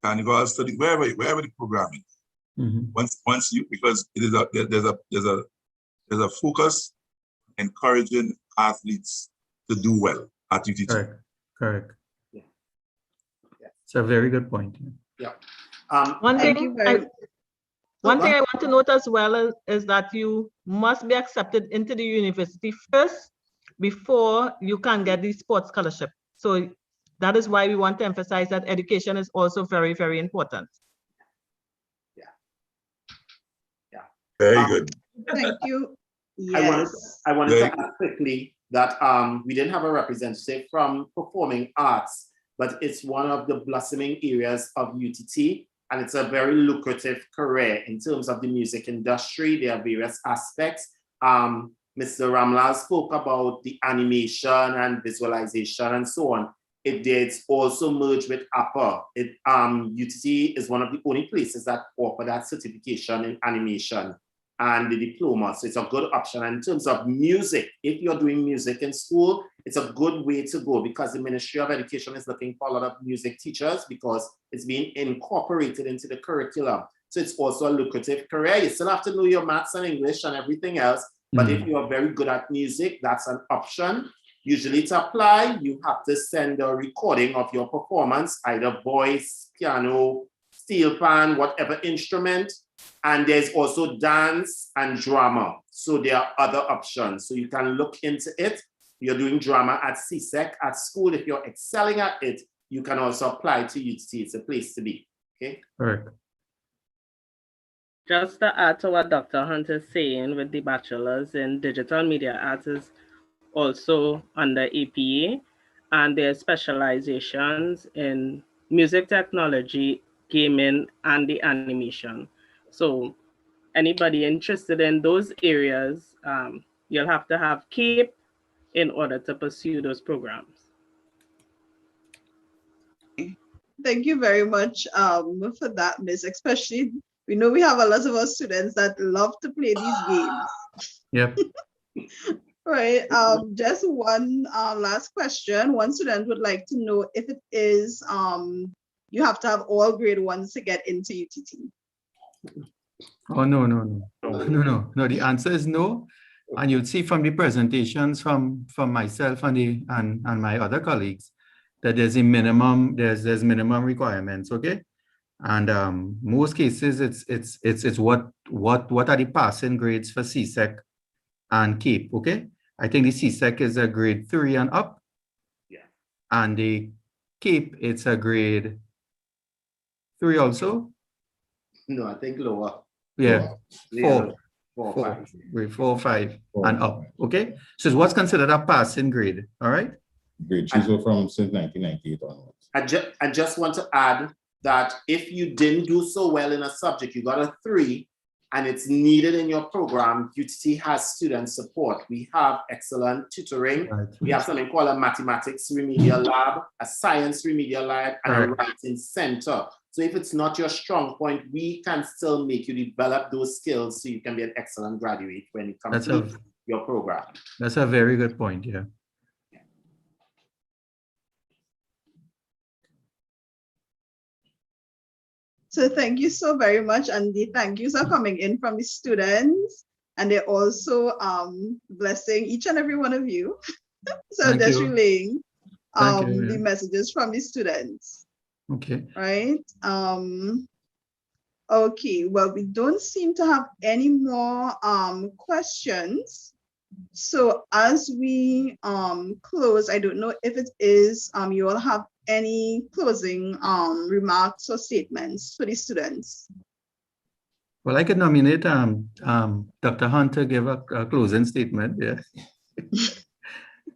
carnival study, wherever the program is. Once you, because it is there's There's a focus encouraging athletes to do well at UTT. Correct. It's a very good point. Yeah. One thing I want to note as well is that you must be accepted into the university first before you can get the sports scholarship. So that is why we want to emphasize that education is also very, very important. Very good. Thank you. Yes. I wanted to add quickly that we didn't have a representative from performing arts, but it's one of the blossoming areas of UTT, and it's a very lucrative career in terms of the music industry. There are various aspects. Mr. Ramlal spoke about the animation and visualization and so on. It did also merge with APA. UTT is one of the only places that offer that certification in animation and the diploma. So it's a good option. And in terms of music, if you're doing music in school, it's a good way to go because the Ministry of Education is looking for a lot of music teachers because it's being incorporated into the curriculum. So it's also a lucrative career. You still have to know your maths and English and everything else. But if you are very good at music, that's an option. Usually to apply, you have to send a recording of your performance, either voice, piano, steel pan, whatever instrument. And there's also dance and drama. So there are other options. So you can look into it. You're doing drama at CSEC at school. If you're excelling at it, you can also apply to UTT. It's a place to be. Okay. Correct. Just to add to what Dr. Hunt is saying with the bachelor's in digital media arts is also under APA, and their specializations in music technology, gaming, and the animation. So anybody interested in those areas, you'll have to have CAPE in order to pursue those programs. Thank you very much for that, Miss. Especially, we know we have a lot of our students that love to play these games. Yep. Right. Just one last question. One student would like to know if it is you have to have all grade ones to get into UTT. Oh, no. The answer is no. And you'll see from the presentations from myself and my other colleagues that there's a minimum, there's minimum requirements, okay? And most cases it's what are the passing grades for CSEC and CAPE, okay? I think the CSEC is a grade 3 and up. Yeah. And the CAPE, it's a grade 3 also. No, I think lower. Yeah, Lower. Grade 4, 5, and up. Okay, so it's what's considered a passing grade. All right. Grade 3 so from since 1998 onwards. I just want to add that if you didn't do so well in a subject, you got a 3, and it's needed in your program, UTT has student support. We have excellent tutoring. Right. We have something called a mathematics remedial lab, a science remedial lab, and a writing center. So if it's not your strong point, we can still make you develop those skills so you can be an excellent graduate when it comes to your program. That's a very good point, yeah. So thank you so very much, and the thank yous are coming in from the students, and they're also blessing each and every one of you. So just relaying the messages from the students. Okay. Right. Okay. Well, we don't seem to have any more questions. So as we close, I don't know if it is you all have any closing remarks or statements for the students. Well, I could nominate Dr. Hunt to give a closing statement. Yeah.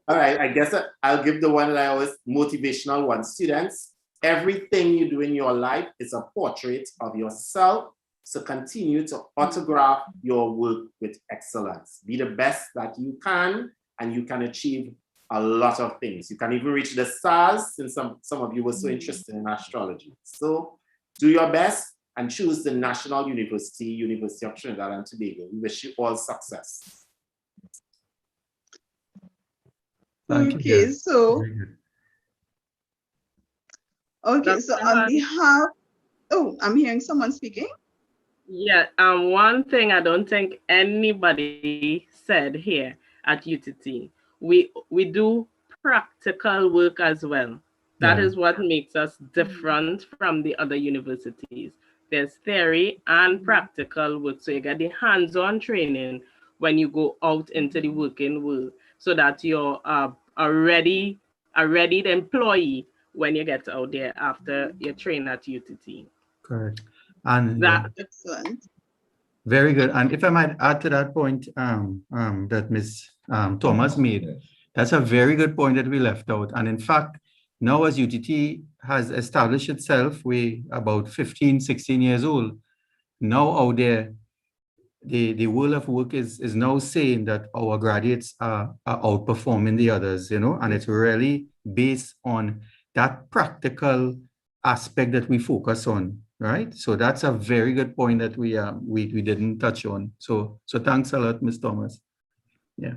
All right, I guess I'll give the one that I always motivational one. Students, everything you do in your life is a portrait of yourself. So continue to autograph your work with excellence. Be the best that you can, and you can achieve a lot of things. You can even reach the stars, since some of you were so interested in astrology. So do your best and choose the National University, University of Trinidad and Tobago. We wish you all success. Okay, so on behalf, oh, I'm hearing someone speaking. Yeah, one thing I don't think anybody said here at UTT, we do practical work as well. That Yeah. is what makes us different from the other universities. There's theory and practical work, so you get the hands-on training when you go out into the working world, so that you're a ready employee when you get out there after you train at UTT. Correct. And That Excellent. very good. And if I might add to that point that Ms. Thomas made, that's a very good point that we left out. And in fact, now as UTT has established itself, we about 15, 16 years old, now out there, the world of work is now saying that our graduates are outperforming the others, you know, and it's really based on that practical aspect that we focus on, right? So that's a very good point that we didn't touch on. So thanks a lot, Ms. Thomas. Yeah.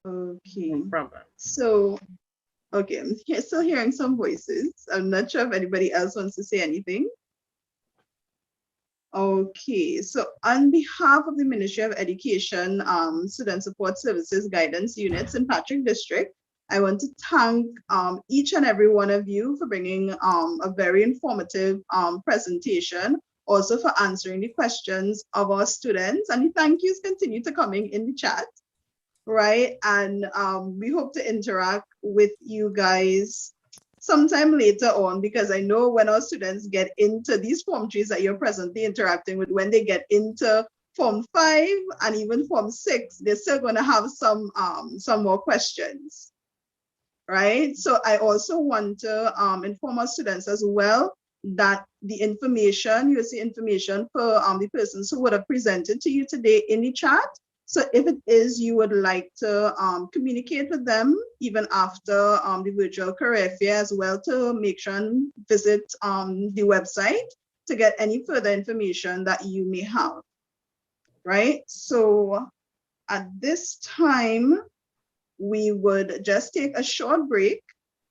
Okay. So, okay, I'm still hearing some voices. I'm not sure if anybody else wants to say anything. Okay, so on behalf of the Ministry of Education, Student Support Services Guidance Unit St. Patrick District, I want to thank each and every one of you for bringing a very informative presentation, also for answering the questions of our students, and the thank yous continue to coming in the chat, right? And we hope to interact with you guys sometime later on, because I know when our students get into these Form 3s that you're presently interacting with, when they get into Form 5 and even Form 6, they're still going to have some more questions, right? So I also want to inform our students as well that the information, you see information for the persons who would have presented to you today in the chat. So if it is you would like to communicate with them even after the virtual career fair as well, to make sure and visit the website to get any further information that you may have, right? So at this time, we would just take a short break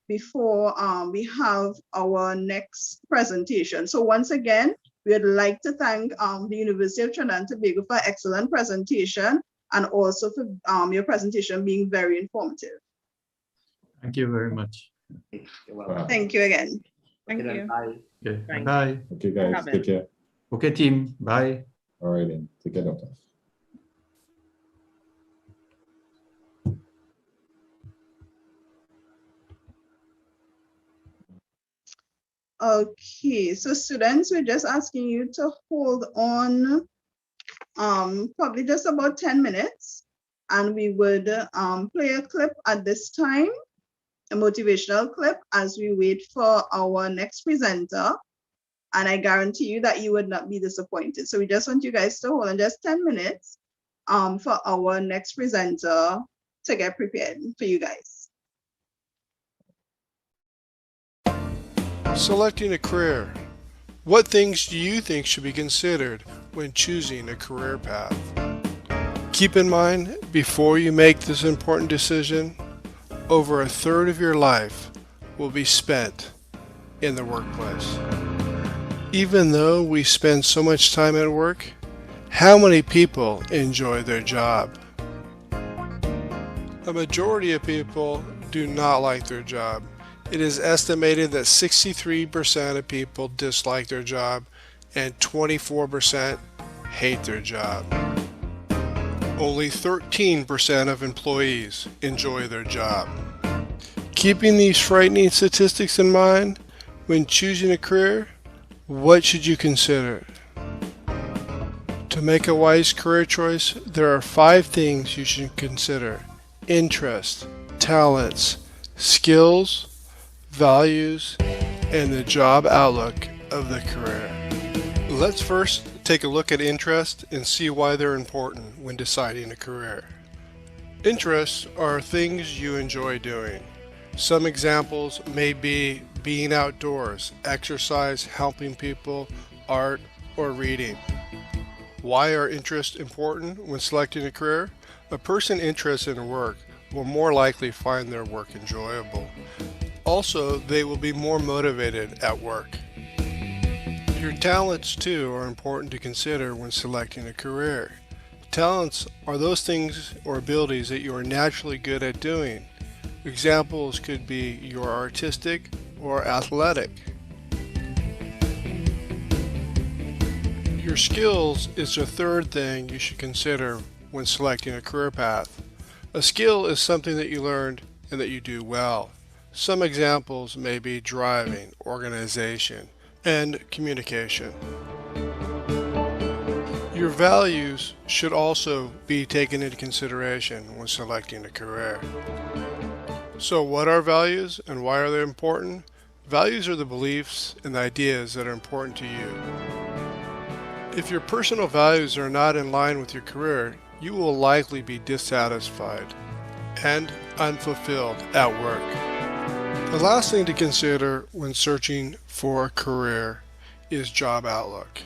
before we have our next presentation. So once again, we would like to thank the University of Trinidad and Tobago for excellent presentation, and also for your presentation being very informative. Thank you very much. Thank you again. Thank you. Okay, Thanks. bye. Okay, guys, take care. Okay, team, bye. All right, then. Take care, doctor. Okay, so students, we're just asking you to hold on probably just about 10 minutes, and we would play a clip at this time, a motivational clip, as we wait for our next presenter. And I guarantee you that you would not be disappointed. So we just want you guys to hold on just 10 minutes for our next presenter to get prepared for you guys. Selecting a career. What things do you think should be considered when choosing a career path? Keep in mind, before you make this important decision, over a third of your life will be spent in the workplace. Even though we spend so much time at work, how many people enjoy their job? A majority of people do not like their job. It is estimated that 63% of people dislike their job and 24% hate their job. Only 13% of employees enjoy their job. Keeping these frightening statistics in mind, when choosing a career, what should you consider? To make a wise career choice, there are 5 things you should consider: interest, talents, skills, values, and the job outlook of the career. Let's first take a look at interest and see why they're important when deciding a career. Interests are things you enjoy doing. Some examples may be being outdoors, exercise, helping people, art, or reading. Why are interests important when selecting a career? A person interested in work will more likely find their work enjoyable. Also, they will be more motivated at work. Your talents, too, are important to consider when selecting a career. Talents are those things or abilities that you are naturally good at doing. Examples could be you are artistic or athletic. Your skills is the third thing you should consider when selecting a career path. A skill is something that you learned and that you do well. Some examples may be driving, organization, and communication. Your values should also be taken into consideration when selecting a career. So what are values and why are they important? Values are the beliefs and the ideas that are important to you. If your personal values are not in line with your career, you will likely be dissatisfied and unfulfilled at work. The last thing to consider when searching for a career is job outlook.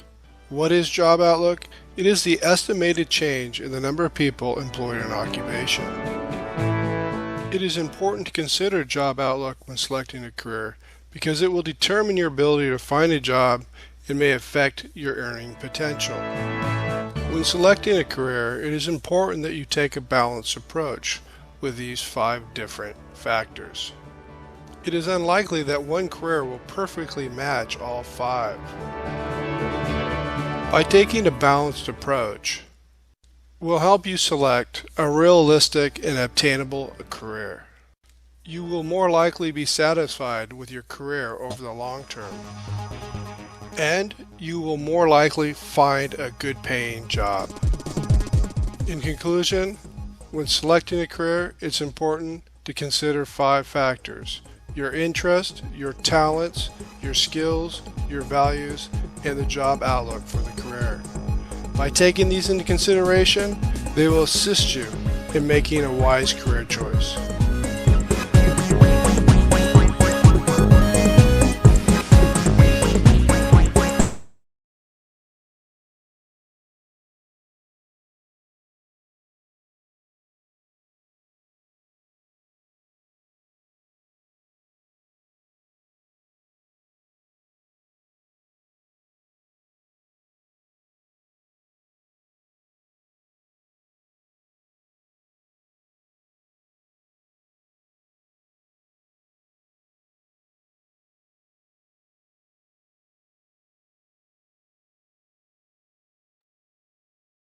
What is job outlook? It is the estimated change in the number of people employed in an occupation. It is important to consider job outlook when selecting a career because it will determine your ability to find a job and may affect your earning potential. When selecting a career, it is important that you take a balanced approach with these 5 different factors. It is unlikely that one career will perfectly match all 5. By taking a balanced approach, will help you select a realistic and obtainable career. You will more likely be satisfied with your career over the long term. And you will more likely find a good paying job. In conclusion, when selecting a career, it's important to consider 5 factors: your interest, your talents, your skills, your values, and the job outlook for the career. By taking these into consideration, they will assist you in making a wise career choice.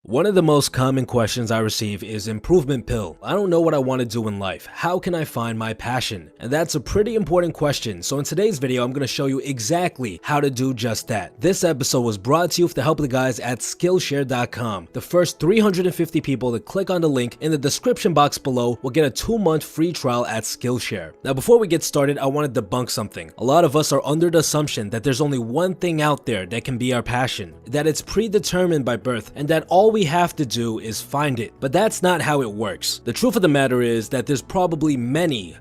One of the most common questions I receive is improvement pill. I don't know what I want to do in life. How can I find my passion? And that's a pretty important question. So in today's video, I'm going to show you exactly how to do just that. This episode was brought to you with the help of the guys at Skillshare.com. The first 350 people that click on the link in the description box below will get a 2-month free trial at Skillshare. Now, before we get started, I want to debunk something. A lot of us are under the assumption that there's only one thing out there that can be our passion, that it's predetermined by birth, and that all we have to do is find it. But that's not how it works. The truth of the matter is that there's probably many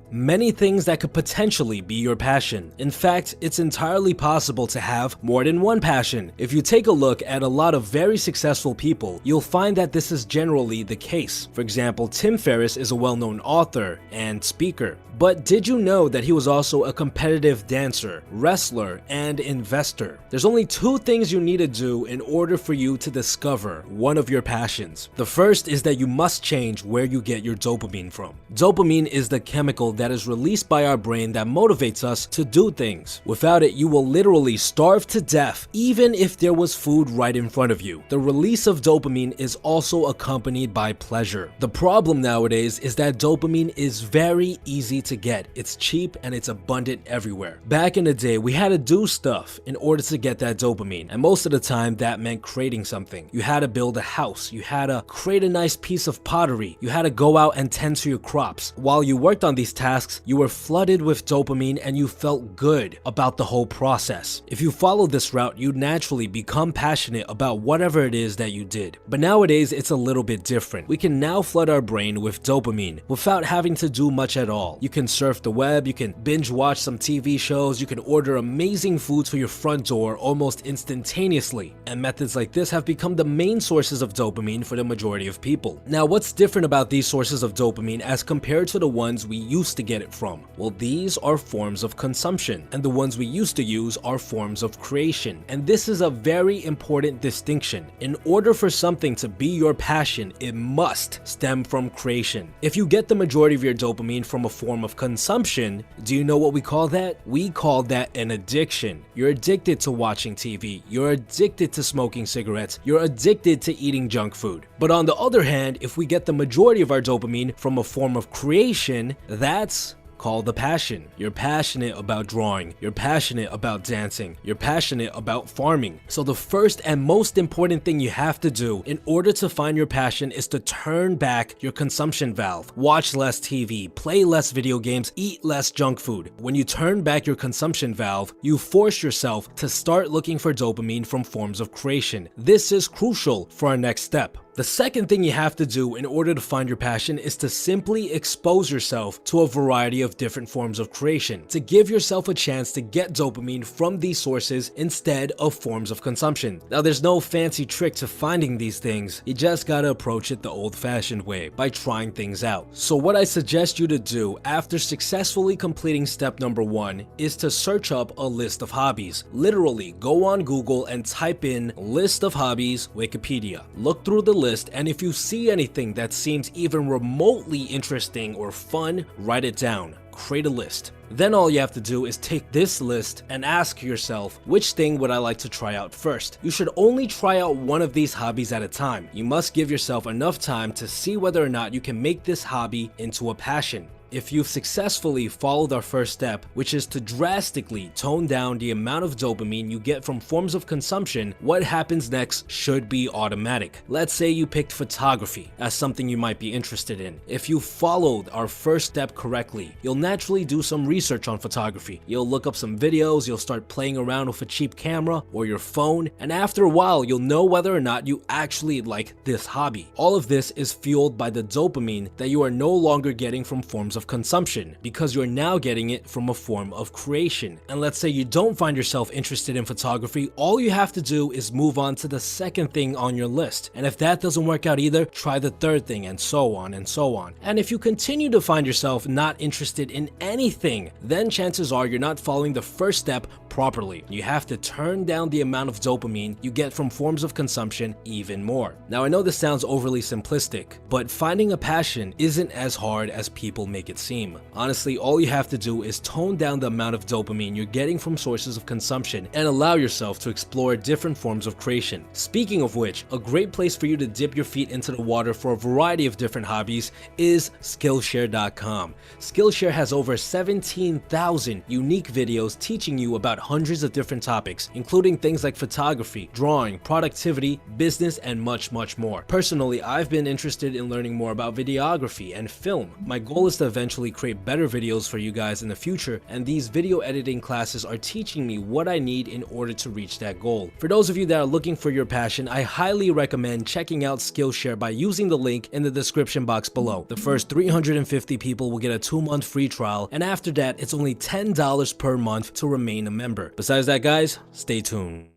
things that could potentially be your passion. In fact, it's entirely possible to have more than one passion. If you take a look at a lot of very successful people, you'll find that this is generally the case. For example, Tim Ferriss is a well-known author and speaker. But did you know that he was also a competitive dancer, wrestler, and investor? There's only 2 things you need to do in order for you to discover one of your passions. The first is that you must change where you get your dopamine from. Dopamine is the chemical that is released by our brain that motivates us to do things. Without it, you will literally starve to death, even if there was food right in front of you. The release of dopamine is also accompanied by pleasure. The problem nowadays is that dopamine is very easy to get. It's cheap and it's abundant everywhere. Back in the day, we had to do stuff in order to get that dopamine, and most of the time that meant creating something. You had to build a house, you had to create a nice piece of pottery, you had to go out and tend to your crops. While you worked on these tasks, you were flooded with dopamine and you felt good about the whole process. If you followed this route, you'd naturally become passionate about whatever it is that you did. But nowadays, it's a little bit different. We can now flood our brain with dopamine without having to do much at all. You can surf the web, you can binge watch some TV shows, you can order amazing food to your front door almost instantaneously. And methods like this have become the main sources of dopamine for the majority of people. Now, what's different about these sources of dopamine as compared to the ones we used to get it from? Well, these are forms of consumption, and the ones we used to use are forms of creation. And this is a very important distinction. In order for something to be your passion, it must stem from creation. If you get the majority of your dopamine from a form of consumption, do you know what we call that? We call that an addiction. You're addicted to watching TV, you're addicted to smoking cigarettes, you're addicted to eating junk food. But on the other hand, if we get the majority of our dopamine from a form of creation, that's called the passion. You're passionate about drawing, you're passionate about dancing, you're passionate about farming. So the first and most important thing you have to do in order to find your passion is to turn back your consumption valve. Watch less TV, play less video games, eat less junk food. When you turn back your consumption valve, you force yourself to start looking for dopamine from forms of creation. This is crucial for our next step. The second thing you have to do in order to find your passion is to simply expose yourself to a variety of different forms of creation, to give yourself a chance to get dopamine from these sources instead of forms of consumption. Now, there's no fancy trick to finding these things, you just gotta approach it the old-fashioned way, by trying things out. So what I suggest you to do after successfully completing step number 1 is to search up a list of hobbies. Literally, go on Google and type in list of hobbies Wikipedia. Look through the list, and if you see anything that seems even remotely interesting or fun, write it down. Create a list. Then all you have to do is take this list and ask yourself, which thing would I like to try out first? You should only try out one of these hobbies at a time. You must give yourself enough time to see whether or not you can make this hobby into a passion. If you've successfully followed our first step, which is to drastically tone down the amount of dopamine you get from forms of consumption, what happens next should be automatic. Let's say you picked photography as something you might be interested in. If you followed our first step correctly, you'll naturally do some research on photography. You'll look up some videos, you'll start playing around with a cheap camera or your phone, and after a while, you'll know whether or not you actually like this hobby. All of this is fueled by the dopamine that you are no longer getting from forms of consumption, because you're now getting it from a form of creation. And let's say you don't find yourself interested in photography, all you have to do is move on to the second thing on your list. And if that doesn't work out either, try the third thing, and so on and so on. And if you continue to find yourself not interested in anything, then chances are you're not following the first step properly. You have to turn down the amount of dopamine you get from forms of consumption even more. Now, I know this sounds overly simplistic, but finding a passion isn't as hard as people make it seem. Honestly, all you have to do is tone down the amount of dopamine you're getting from sources of consumption and allow yourself to explore different forms of creation. Speaking of which, a great place for you to dip your feet into the water for a variety of different hobbies is Skillshare.com. Skillshare has over 17,000 unique videos teaching you about hundreds of different topics, including things like photography, drawing, productivity, business, and much more. Personally, I've been interested in learning more about videography and film. My goal is to eventually create better videos for you guys in the future, and these video editing classes are teaching me what I need in order to reach that goal. For those of you that are looking for your passion, I highly recommend checking out Skillshare by using the link in the description box below. The first 350 people will get a 2-month free trial, and after that, it's only $10 per month to remain a member. Besides that, guys, stay tuned.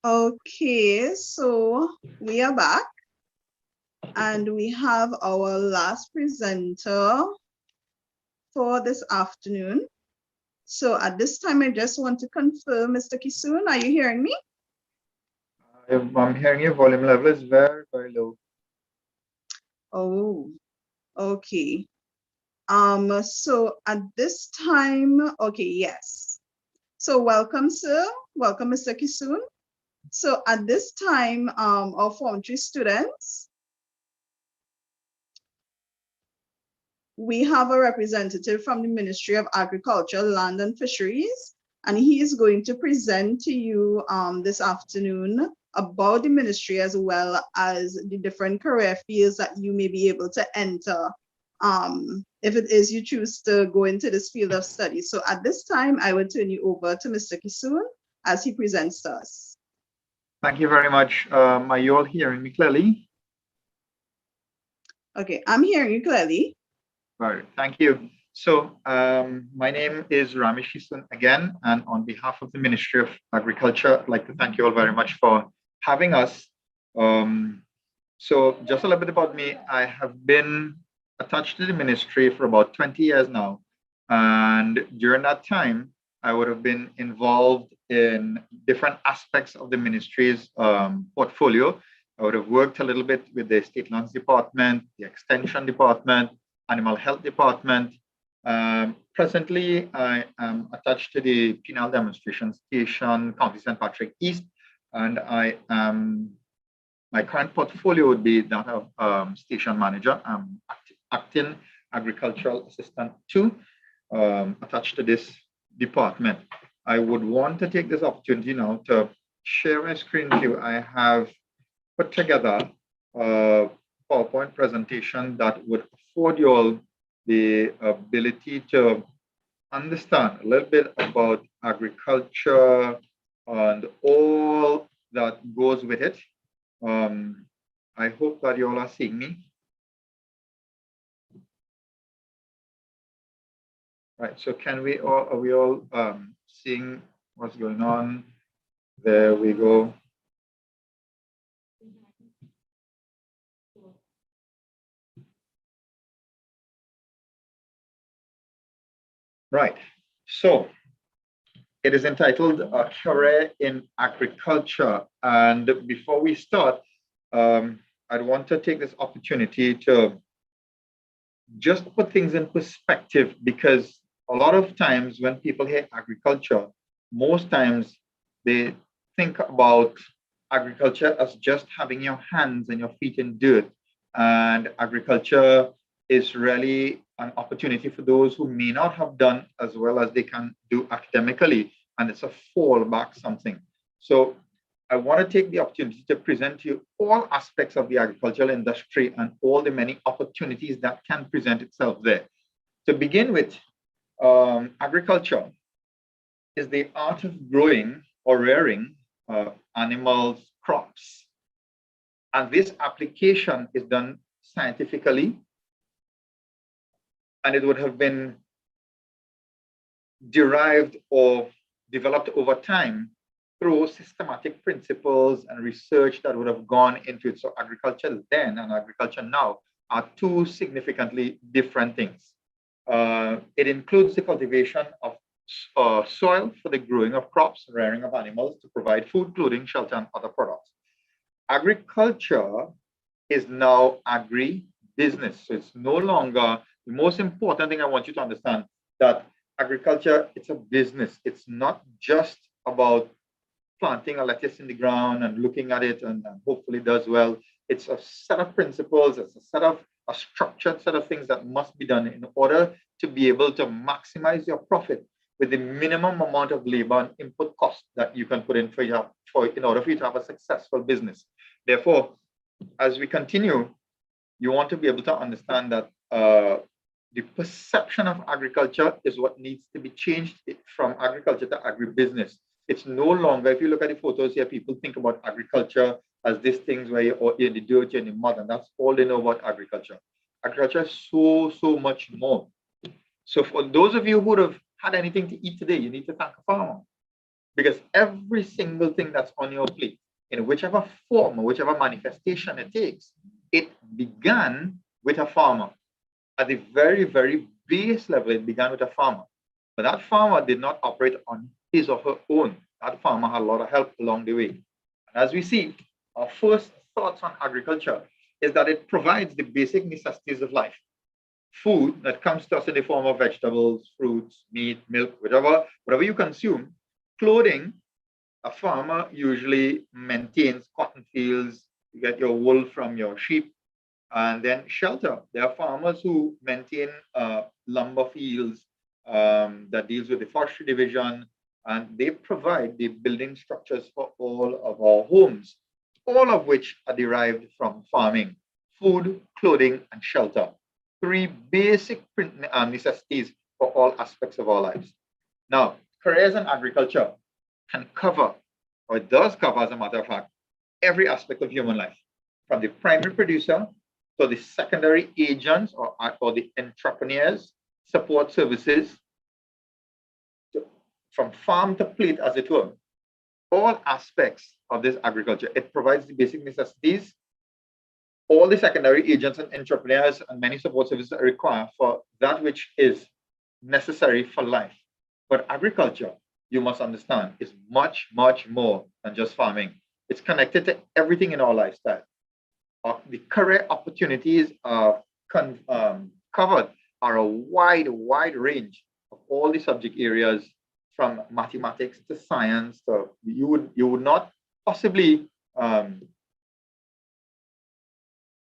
Okay, so we are back and we have our last presenter for this afternoon. So at this time, I just want to confirm, Mr. Kisoon, are you hearing me? I'm hearing your volume level is very, very low. Oh, okay. So at this time, okay, yes. So welcome, sir. Welcome, Mr. Kisoon. So at this time, our Form 3 students, we have a representative from the Ministry of Agriculture, Land and Fisheries, and he is going to present to you this afternoon about the ministry as well as the different career fields that you may be able to enter if it is you choose to go into this field of study. So at this time, I will turn you over to Mr. Kisoon as he presents to us. Thank you very much. Are you all hearing me clearly? Okay, I'm hearing you clearly. All right, thank you. My name is Ramesh Easton again, and on behalf of the Ministry of Agriculture, I'd like to thank you all very much for having us. So just a little bit about me. I have been attached to the ministry for about 20 years now. And during that time, I would have been involved in different aspects of the ministry's portfolio. I would have worked a little bit with the State Lands Department, the Extension Department, Animal Health Department. Presently, I am attached to the Penal Demonstration Station, County St. Patrick East, and my current portfolio would be that of station manager. I'm acting agricultural assistant 2, attached to this department. I would want to take this opportunity now to share my screen with you. I have put together a PowerPoint presentation that would afford you all the ability to understand a little bit about agriculture and all that goes with it. I hope that you all are seeing me. Right, so are we all seeing what's going on? There we go. Right, so it is entitled A Career in Agriculture. And before we start, I'd want to take this opportunity to just put things in perspective, because a lot of times when people hear agriculture, most times they think about agriculture as just having your hands and your feet in dirt. And agriculture is really an opportunity for those who may not have done as well as they can do academically, and it's a fallback something. So I want to take the opportunity to present to you all aspects of the agricultural industry and all the many opportunities that can present itself there. To begin with, agriculture is the art of growing or rearing animals, crops. And this application is done scientifically, and it would have been derived or developed over time through systematic principles and research that would have gone into it. So agriculture then and agriculture now are two significantly different things. It includes the cultivation of soil for the growing of crops, rearing of animals to provide food, clothing, shelter, and other products. Agriculture is now agri-business. So it's no longer, the most important thing I want you to understand, that agriculture, it's a business. It's not just about planting a lettuce in the ground and looking at it and hopefully does well. It's a set of principles, it's a structured set of things that must be done in order to be able to maximize your profit with the minimum amount of labor and input cost that you can put in in order for you to have a successful business. Therefore, as we continue, you want to be able to understand that the perception of agriculture is what needs to be changed from agriculture to agribusiness. It's no longer, if you look at the photos here, people think about agriculture as these things where you're in the dirt, you're in the mud, and that's all they know about agriculture. Agriculture is so much more. So for those of you who would have had anything to eat today, you need to thank a farmer. Because every single thing that's on your plate, in whichever form or whichever manifestation it takes, it began with a farmer. At the very, very base level, it began with a farmer. But that farmer did not operate on his or her own. That farmer had a lot of help along the way. And as we see, our first thoughts on agriculture is that it provides the basic necessities of life. Food that comes to us in the form of vegetables, fruits, meat, milk, whatever you consume. Clothing, a farmer usually maintains cotton fields, you get your wool from your sheep. And then shelter, there are farmers who maintain lumber fields that deals with the forestry division, and they provide the building structures for all of our homes, all of which are derived from farming: food, clothing, and shelter. Three basic necessities for all aspects of our lives. Now, careers in agriculture can cover, or it does cover as a matter of fact, every aspect of human life, from the primary producer to the secondary agents or the entrepreneurs, support services, from farm to plate, as it were, all aspects of this agriculture. It provides the basic necessities, all the secondary agents and entrepreneurs and many support services are required for that which is necessary for life. But agriculture, you must understand, is much, much more than just farming. It's connected to everything in our lifestyle. The career opportunities are covered are a wide range of all the subject areas, from mathematics to science. So you would not possibly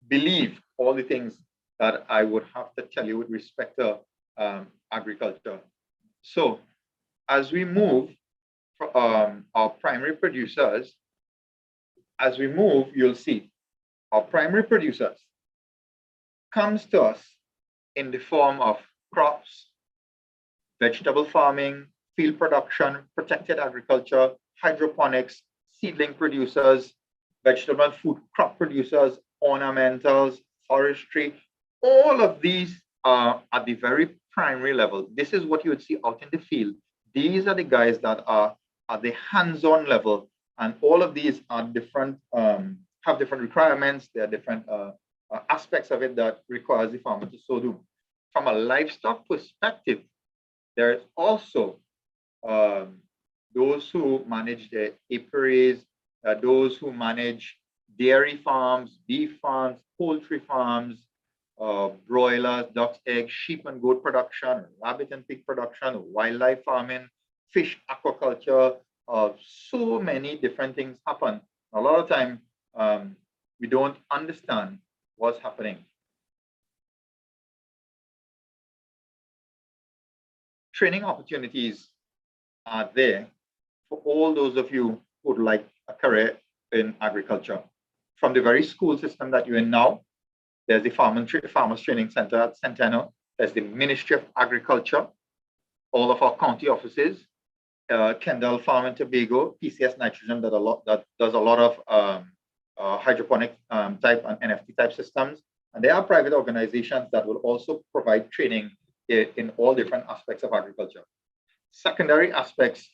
believe all the things that I would have to tell you with respect to agriculture. So as we move from our primary producers, as we move, you'll see our primary producers comes to us in the form of crops, vegetable farming, field production, protected agriculture, hydroponics, seedling producers, vegetable and food crop producers, ornamentals, forestry. All of these are at the very primary level. This is what you would see out in the field. These are the guys that are at the hands-on level, and all of these are different, have different requirements. There are different aspects of it that requires the farmer to so do. From a livestock perspective, there is also those who manage the apiaries, those who manage dairy farms, beef farms, poultry farms, broilers, ducks, eggs, sheep and goat production, rabbit and pig production, wildlife farming, fish aquaculture. So many different things happen. A lot of time, we don't understand what's happening. Training opportunities are there for all those of you who would like a career in agriculture. From the very school system that you're in now, there's the Farmers Training Center at Centennial. There's the Ministry of Agriculture, all of our county offices, Kendall Farm and Tobago, PCS Nitrogen that does a lot of hydroponic type and NFT type systems. And there are private organizations that will also provide training in all different aspects of agriculture. Secondary aspects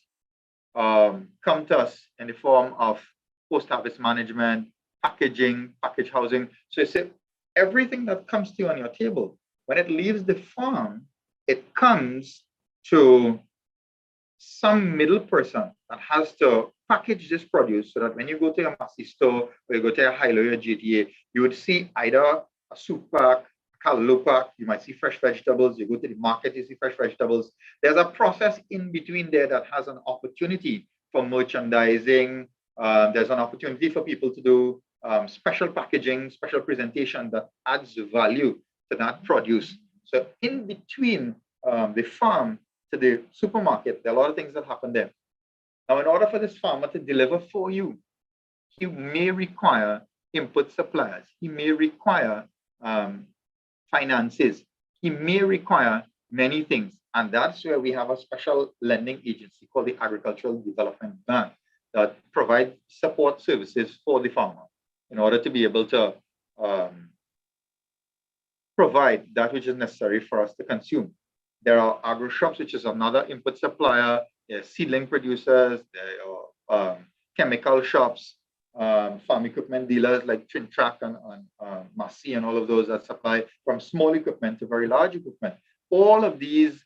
come to us in the form of post-harvest management, packaging, package housing. So it's everything that comes to you on your table, when it leaves the farm, it comes to some middle person that has to package this produce so that when you go to a Massey store or you go to a Hilo or GTA, you would see either a soup pack, a callaloo pack, you might see fresh vegetables, you go to the market, you see fresh vegetables. There's a process in between there that has an opportunity for merchandising. There's an opportunity for people to do special packaging, special presentation that adds value to that produce. So in between the farm to the supermarket, there are a lot of things that happen there. Now, in order for this farmer to deliver for you, he may require input suppliers. He may require finances. He may require many things. And that's where we have a special lending agency called the Agricultural Development Bank that provides support services for the farmer in order to be able to provide that which is necessary for us to consume. There are agro shops, which is another input supplier. There are seedling producers. There are chemical shops, farm equipment dealers like Trintrac and Massey and all of those that supply from small equipment to very large equipment. All of these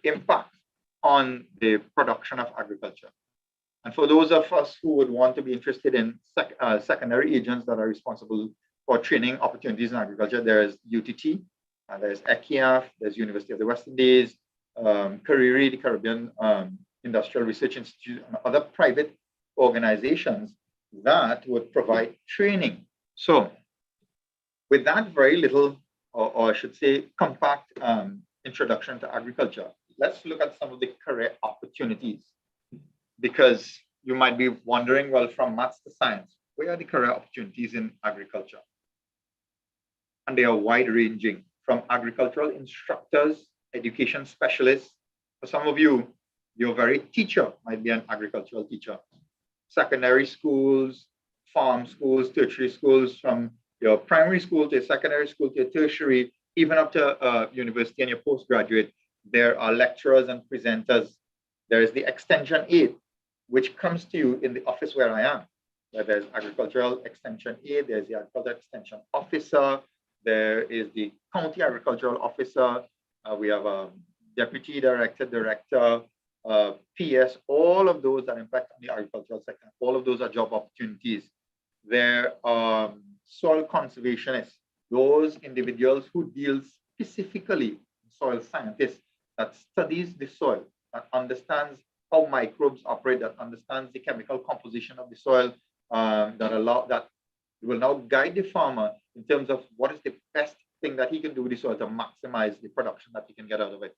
impact on the production of agriculture. And for those of us who would want to be interested in secondary agents that are responsible for training opportunities in agriculture, there is UTT, there's ECIAF, there's University of the West Indies, CARIRI, the Caribbean Industrial Research Institute, and other private organizations that would provide training. So with that very little, or I should say compact introduction to agriculture, let's look at some of the career opportunities. Because you might be wondering, well, from maths to science, where are the career opportunities in agriculture? And they are wide-ranging, from agricultural instructors, education specialists. For some of you, your very teacher might be an agricultural teacher. Secondary schools, farm schools, tertiary schools, from your primary school to your secondary school to your tertiary, even up to university and your postgraduate, there are lecturers and presenters. There is the extension aide, which comes to you in the office where I am. Where there's agricultural extension aide, there's the agricultural extension officer, there is the county agricultural officer, we have a deputy director, PS, all of those are impact on the agricultural sector. All of those are job opportunities. There are soil conservationists, those individuals who deal specifically, soil scientists, that studies the soil, that understands how microbes operate, that understands the chemical composition of the soil, that will now guide the farmer in terms of what is the best thing that he can do with the soil to maximize the production that he can get out of it.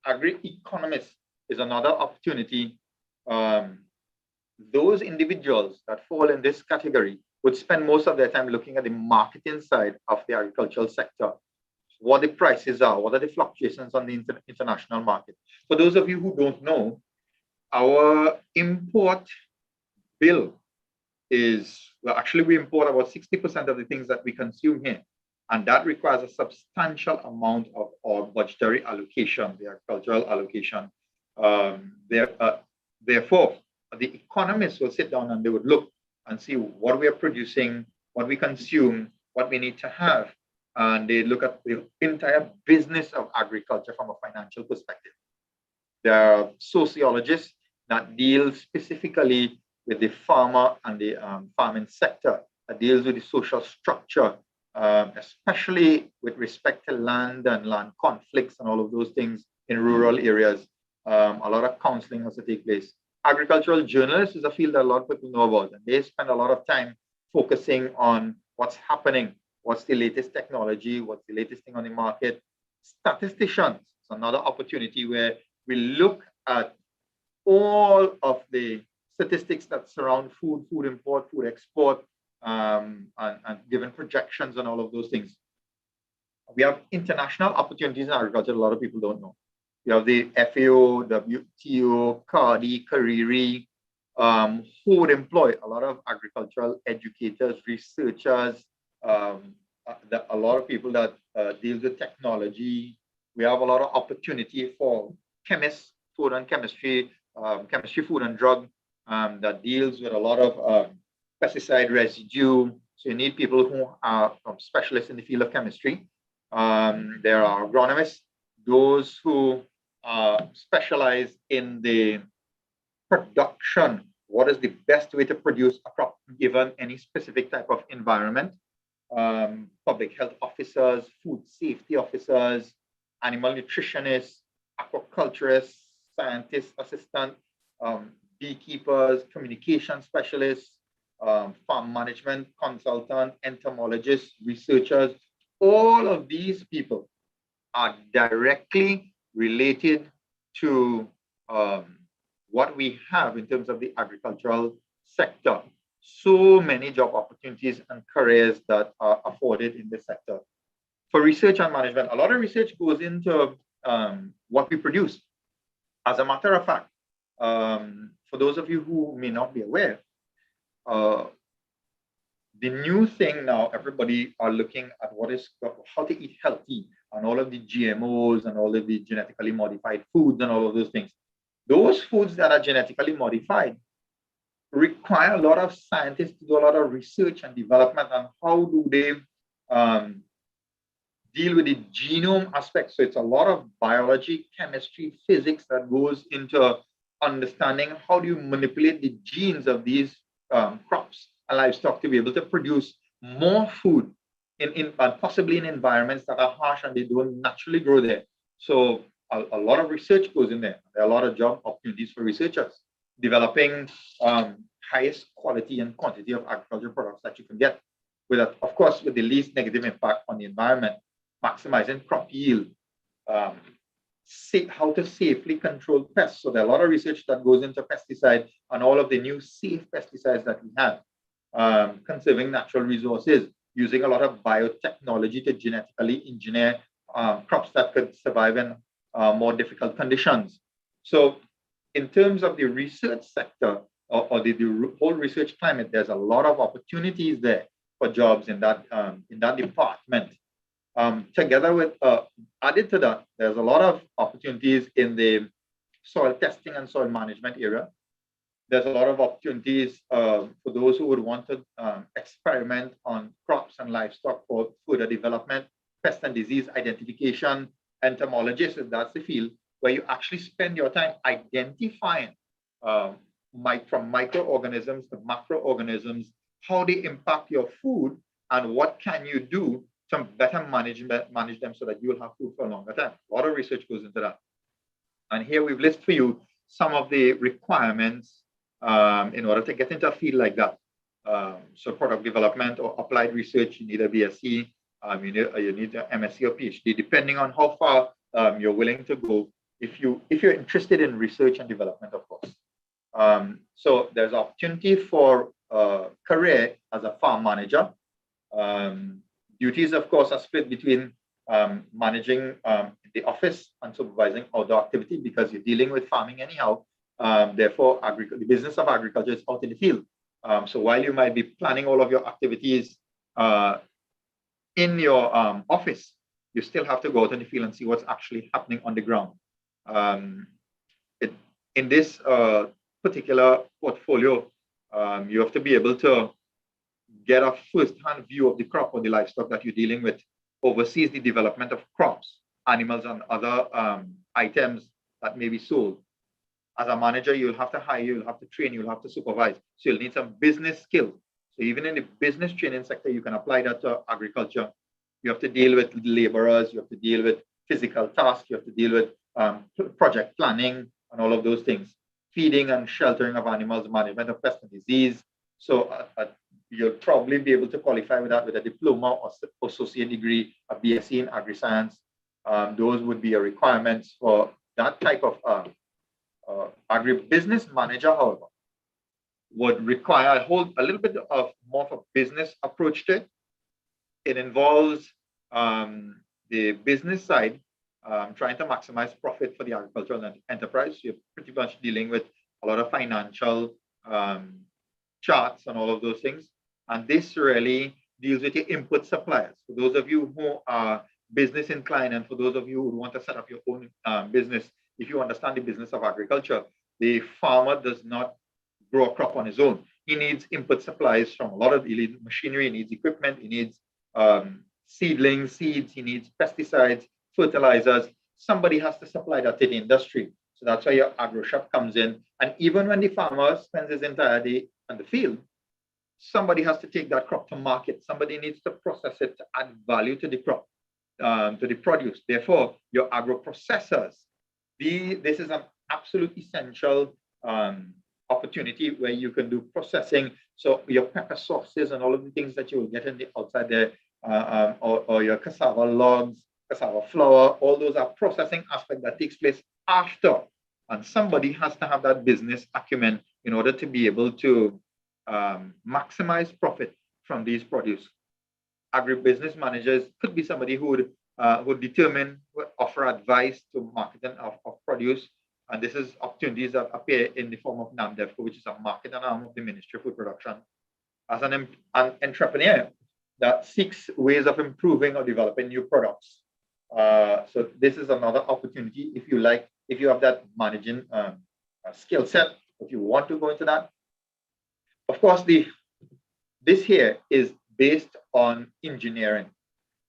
Agri-economists is another opportunity. Those individuals that fall in this category would spend most of their time looking at the marketing side of the agricultural sector, what the prices are, what are the fluctuations on the international market. For those of you who don't know, our import bill is, well, actually we import about 60% of the things that we consume here. And that requires a substantial amount of our budgetary allocation, the agricultural allocation. Therefore, the economists will sit down and they would look and see what we are producing, what we consume, what we need to have. And they look at the entire business of agriculture from a financial perspective. There are sociologists that deal specifically with the farmer and the farming sector, that deals with the social structure, especially with respect to land and land conflicts and all of those things in rural areas. A lot of counseling has to take place. Agricultural journalists is a field that a lot of people know about, and they spend a lot of time focusing on what's happening, what's the latest technology, what's the latest thing on the market. Statisticians is another opportunity where we look at all of the statistics that surround food, food import, food export, and given projections and all of those things. We have international opportunities in agriculture a lot of people don't know. You have the FAO, WTO, CARDI, CARIRI, who would employ a lot of agricultural educators, researchers, a lot of people that deal with technology. We have a lot of opportunity for chemists, food and chemistry, chemistry, food and drug, that deals with a lot of pesticide residue. So you need people who are specialists in the field of chemistry. There are agronomists, those who specialize in the production. What is the best way to produce a crop given any specific type of environment? Public health officers, food safety officers, animal nutritionists, aquaculturists, scientists, assistant, beekeepers, communication specialists, farm management consultant, entomologists, researchers. All of these people are directly related to what we have in terms of the agricultural sector. So many job opportunities and careers that are afforded in this sector. For research and management, a lot of research goes into what we produce. As a matter of fact, for those of you who may not be aware, the new thing now, everybody are looking at how to eat healthy and all of the GMOs and all of the genetically modified foods and all of those things. Those foods that are genetically modified require a lot of scientists to do a lot of research and development on how do they deal with the genome aspect. So it's a lot of biology, chemistry, physics that goes into understanding how do you manipulate the genes of these crops and livestock to be able to produce more food and possibly in environments that are harsh and they don't naturally grow there. So a lot of research goes in there. There are a lot of job opportunities for researchers developing highest quality and quantity of agricultural products that you can get, with, of course, with the least negative impact on the environment, maximizing crop yield, how to safely control pests. So there are a lot of research that goes into pesticide and all of the new safe pesticides that we have, conserving natural resources, using a lot of biotechnology to genetically engineer crops that could survive in more difficult conditions. So in terms of the research sector or the whole research climate, there's a lot of opportunities there for jobs in that department. Together with, added to that, there's a lot of opportunities in the soil testing and soil management area. There's a lot of opportunities for those who would want to experiment on crops and livestock for further development, pest and disease identification, entomologists, if that's the field, where you actually spend your time identifying from microorganisms to macroorganisms, how they impact your food and what can you do to better manage them so that you will have food for a longer time. A lot of research goes into that. And here we've listed for you some of the requirements in order to get into a field like that. So product development or applied research, you need a BSc, you need an MSc or PhD, depending on how far you're willing to go, if you're interested in research and development, of course. So there's opportunity for career as a farm manager. Duties, of course, are split between managing the office and supervising outdoor activity, because you're dealing with farming anyhow. Therefore, the business of agriculture is out in the field. So while you might be planning all of your activities in your office, you still have to go out in the field and see what's actually happening on the ground. In this particular portfolio, you have to be able to get a first-hand view of the crop or the livestock that you're dealing with, oversees the development of crops, animals, and other items that may be sold. As a manager, you'll have to hire, you'll have to train, you'll have to supervise. So you'll need some business skills. So even in the business training sector, you can apply that to agriculture. You have to deal with laborers, you have to deal with physical tasks, you have to deal with project planning and all of those things. Feeding and sheltering of animals, management of pest and disease. So you'll probably be able to qualify with that with a diploma or associate degree, a BSc in agri-science. Those would be your requirements for that type of agribusiness manager, however, would require a little bit of more of a business approach to it. It involves the business side, trying to maximize profit for the agricultural enterprise. You're pretty much dealing with a lot of financial charts and all of those things. And this really deals with your input suppliers. For those of you who are business inclined, and for those of you who want to set up your own business, if you understand the business of agriculture, the farmer does not grow a crop on his own. He needs input supplies from a lot of machinery, he needs equipment, he needs seedlings, seeds, he needs pesticides, fertilizers. Somebody has to supply that to the industry. So that's why your agro shop comes in. And even when the farmer spends his entire day in the field, somebody has to take that crop to market. Somebody needs to process it to add value to the crop, to the produce. Therefore, your agro processors, this is an absolute essential opportunity where you can do processing. So your pepper sauces and all of the things that you will get in the outside there, or your cassava logs, cassava flour, all those are processing aspect that takes place after. And somebody has to have that business acumen in order to be able to maximize profit from these produce. Agribusiness managers could be somebody who would determine, would offer advice to marketing of produce. And this is opportunities that appear in the form of NAMDEFCO, which is a marketing arm of the Ministry of Food Production. As an entrepreneur that seeks ways of improving or developing new products. So this is another opportunity if you have that managing skill set, if you want to go into that. Of course, this here is based on engineering.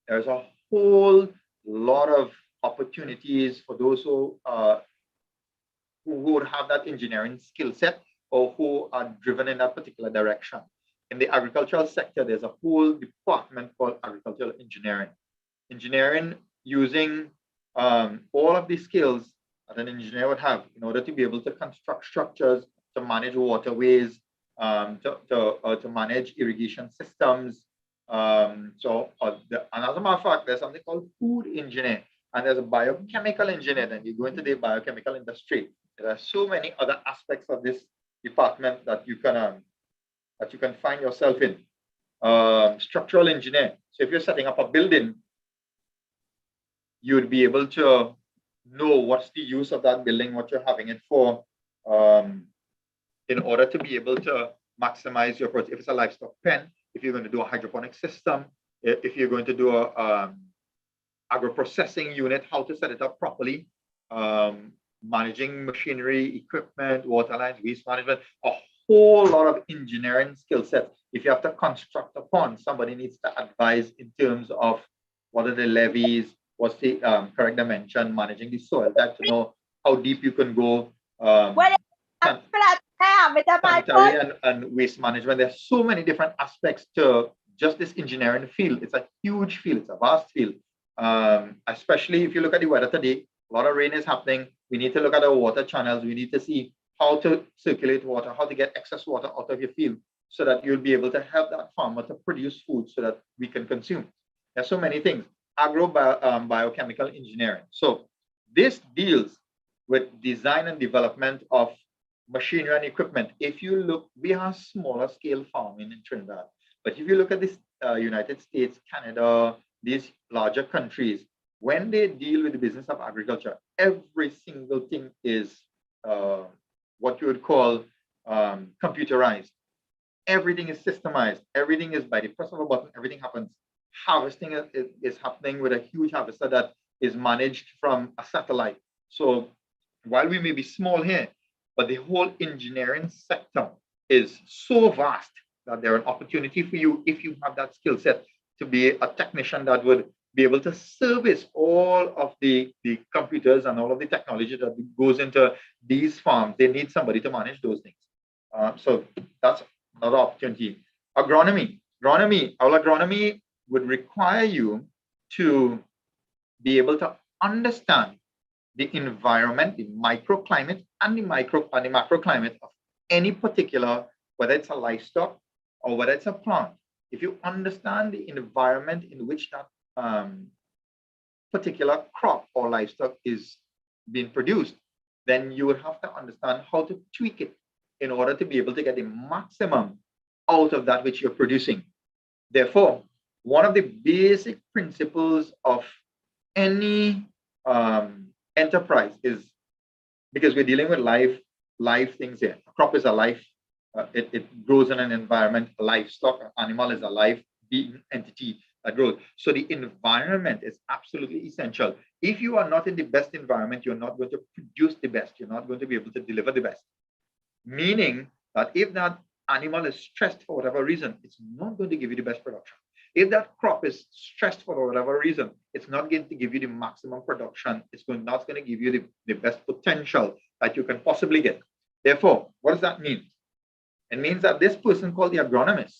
There's a whole lot of opportunities for those who would have that engineering skill set or who are driven in that particular direction. In the agricultural sector, there's a whole department called agricultural engineering. Engineering using all of the skills that an engineer would have in order to be able to construct structures, to manage waterways, to manage irrigation systems. And as a matter of fact, there's something called food engineer, and there's a biochemical engineer. Then you go into the biochemical industry. There are so many other aspects of this department that you can find yourself in. Structural engineer. So if you're setting up a building, you would be able to know what's the use of that building, what you're having it for, in order to be able to maximize your product. If it's a livestock pen, if you're going to do a hydroponic system, if you're going to do agro-processing unit, how to set it up properly, managing machinery, equipment, water lines, waste management, a whole lot of engineering skill sets. If you have to construct a pond, somebody needs to advise in terms of what are the levees, what's the correct dimension, managing the soil type to know how deep you can go, sanitary and waste management. There's so many different aspects to just this engineering field. It's a huge field, it's a vast field. Especially if you look at the weather today, a lot of rain is happening. We need to look at our water channels. We need to see how to circulate water, how to get excess water out of your field so that you'll be able to help that farmer to produce food so that we can consume. There's so many things. Biochemical engineering. So this deals with design and development of machinery and equipment. If you look, we have smaller scale farming in Trinidad, but if you look at this United States, Canada, these larger countries, when they deal with the business of agriculture, every single thing is what you would call computerized. Everything is systemized. Everything is by the press of a button. Everything happens. Harvesting is happening with a huge harvester that is managed from a satellite. So while we may be small here, but the whole engineering sector is so vast that there are an opportunity for you, if you have that skill set, to be a technician that would be able to service all of the computers and all of the technology that goes into these farms. They need somebody to manage those things. So that's another opportunity. Agronomy. Our agronomy would require you to be able to understand the environment, the microclimate and the macroclimate of any particular, whether it's a livestock or whether it's a plant. If you understand the environment in which that particular crop or livestock is being produced, then you would have to understand how to tweak it in order to be able to get the maximum out of that which you're producing. Therefore, one of the basic principles of any enterprise is, because we're dealing with live things here. A crop is a life. It grows in an environment. A livestock, an animal is a live being entity that grows. So the environment is absolutely essential. If you are not in the best environment, you're not going to produce the best. You're not going to be able to deliver the best. Meaning that if that animal is stressed for whatever reason, it's not going to give you the best production. If that crop is stressed for whatever reason, it's not going to give you the maximum production. It's not going to give you the best potential that you can possibly get. Therefore, what does that mean? It means that this person called the agronomist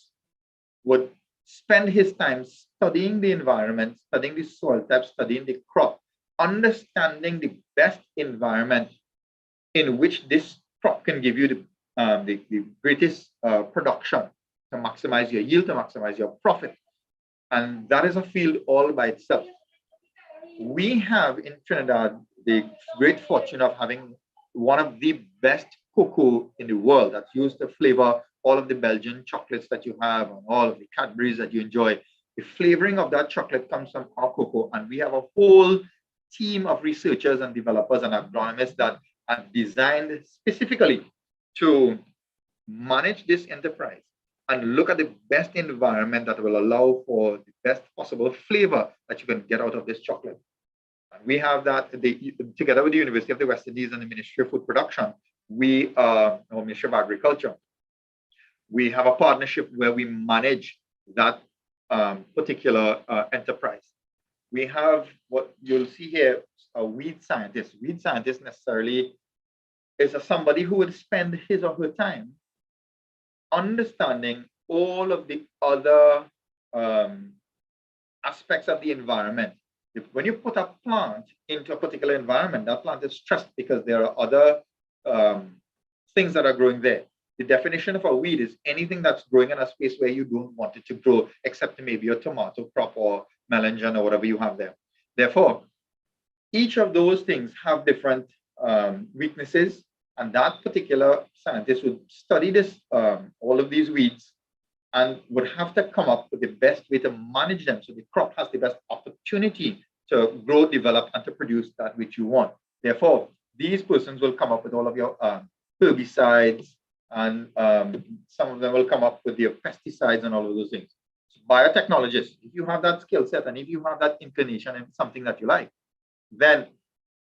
would spend his time studying the environment, studying the soil type, studying the crop, understanding the best environment in which this crop can give you the greatest production to maximize your yield, to maximize your profit. And that is a field all by itself. We have in Trinidad the great fortune of having one of the best cocoa in the world that's used to flavor all of the Belgian chocolates that you have and all of the Cadbury's that you enjoy. The flavoring of that chocolate comes from our cocoa, and we have a whole team of researchers and developers and agronomists that are designed specifically to manage this enterprise and look at the best environment that will allow for the best possible flavor that you can get out of this chocolate. And we have that together with the University of the West Indies and the Ministry of Food Production, or Ministry of Agriculture, we have a partnership where we manage that particular enterprise. We have what you'll see here, a weed scientist. Weed scientist necessarily is somebody who would spend his or her time understanding all of the other aspects of the environment. When you put a plant into a particular environment, that plant is stressed because there are other things that are growing there. The definition of a weed is anything that's growing in a space where you don't want it to grow, except maybe a tomato crop or melangen or whatever you have there. Therefore, each of those things have different weaknesses, and that particular scientist would study this, all of these weeds, and would have to come up with the best way to manage them so the crop has the best opportunity to grow, develop, and to produce that which you want. Therefore, these persons will come up with all of your herbicides, and some of them will come up with their pesticides and all of those things. So biotechnologist, if you have that skill set and if you have that inclination and something that you like, then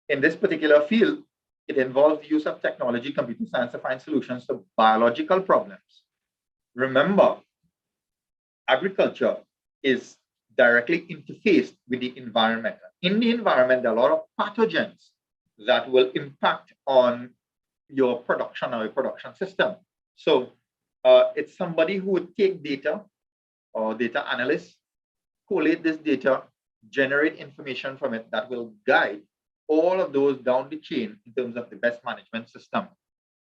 in this particular field, it involves the use of technology, computer science to find solutions to biological problems. Remember, agriculture is directly interfaced with the environment. In the environment, there are a lot of pathogens that will impact on your production or your production system. So it's somebody who would take data or data analysts, collate this data, generate information from it that will guide all of those down the chain in terms of the best management system.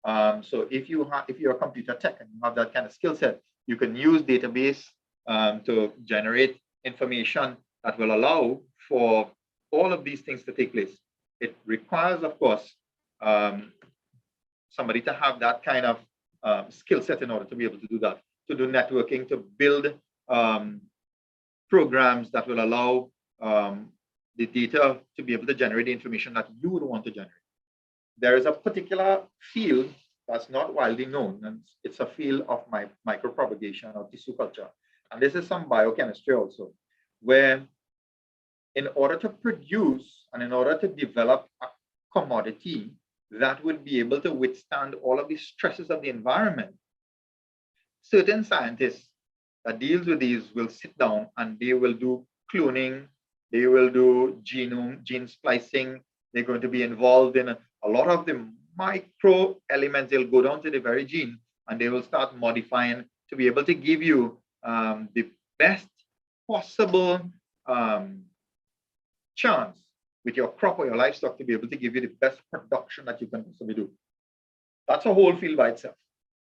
So if you're a computer tech and you have that kind of skill set, you can use database to generate information that will allow for all of these things to take place. It requires, of course, somebody to have that kind of skill set in order to be able to do that, to do networking, to build programs that will allow the data to be able to generate the information that you would want to generate. There is a particular field that's not widely known, and it's a field of micropropagation or tissue culture. And this is some biochemistry also, where in order to produce and in order to develop a commodity that would be able to withstand all of the stresses of the environment, certain scientists that deals with these will sit down and they will do cloning, they will do gene splicing, they're going to be involved in a lot of the micro elements. They'll go down to the very gene and they will start modifying to be able to give you the best possible chance with your crop or your livestock to be able to give you the best production that you can possibly do. That's a whole field by itself.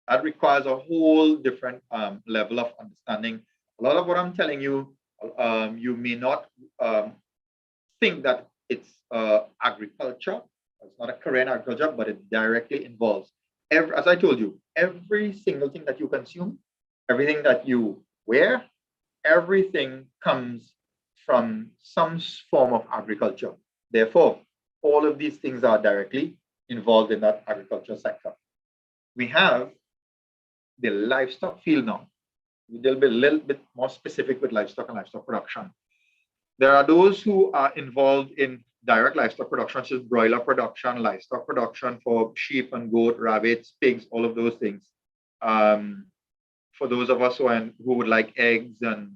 That requires a whole different level of understanding. A lot of what I'm telling you, you may not think that it's agriculture. It's not a career in agriculture, but it directly involves, as I told you, every single thing that you consume, everything that you wear, everything comes from some form of agriculture. Therefore, all of these things are directly involved in that agriculture sector. We have the livestock field now. We'll be a little bit more specific with livestock and livestock production. There are those who are involved in direct livestock production, such as broiler production, livestock production for sheep and goat, rabbits, pigs, all of those things. For those of us who would like eggs and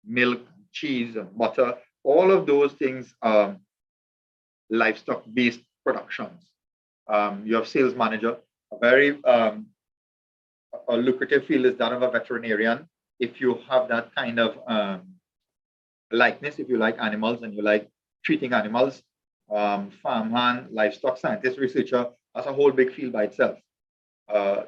milk, cheese and butter, all of those things are livestock-based productions. You have sales manager, a very a lucrative field is that of a veterinarian. If you have that kind of likeness, if you like animals and you like treating animals, farmhand, livestock scientist, researcher, that's a whole big field by itself.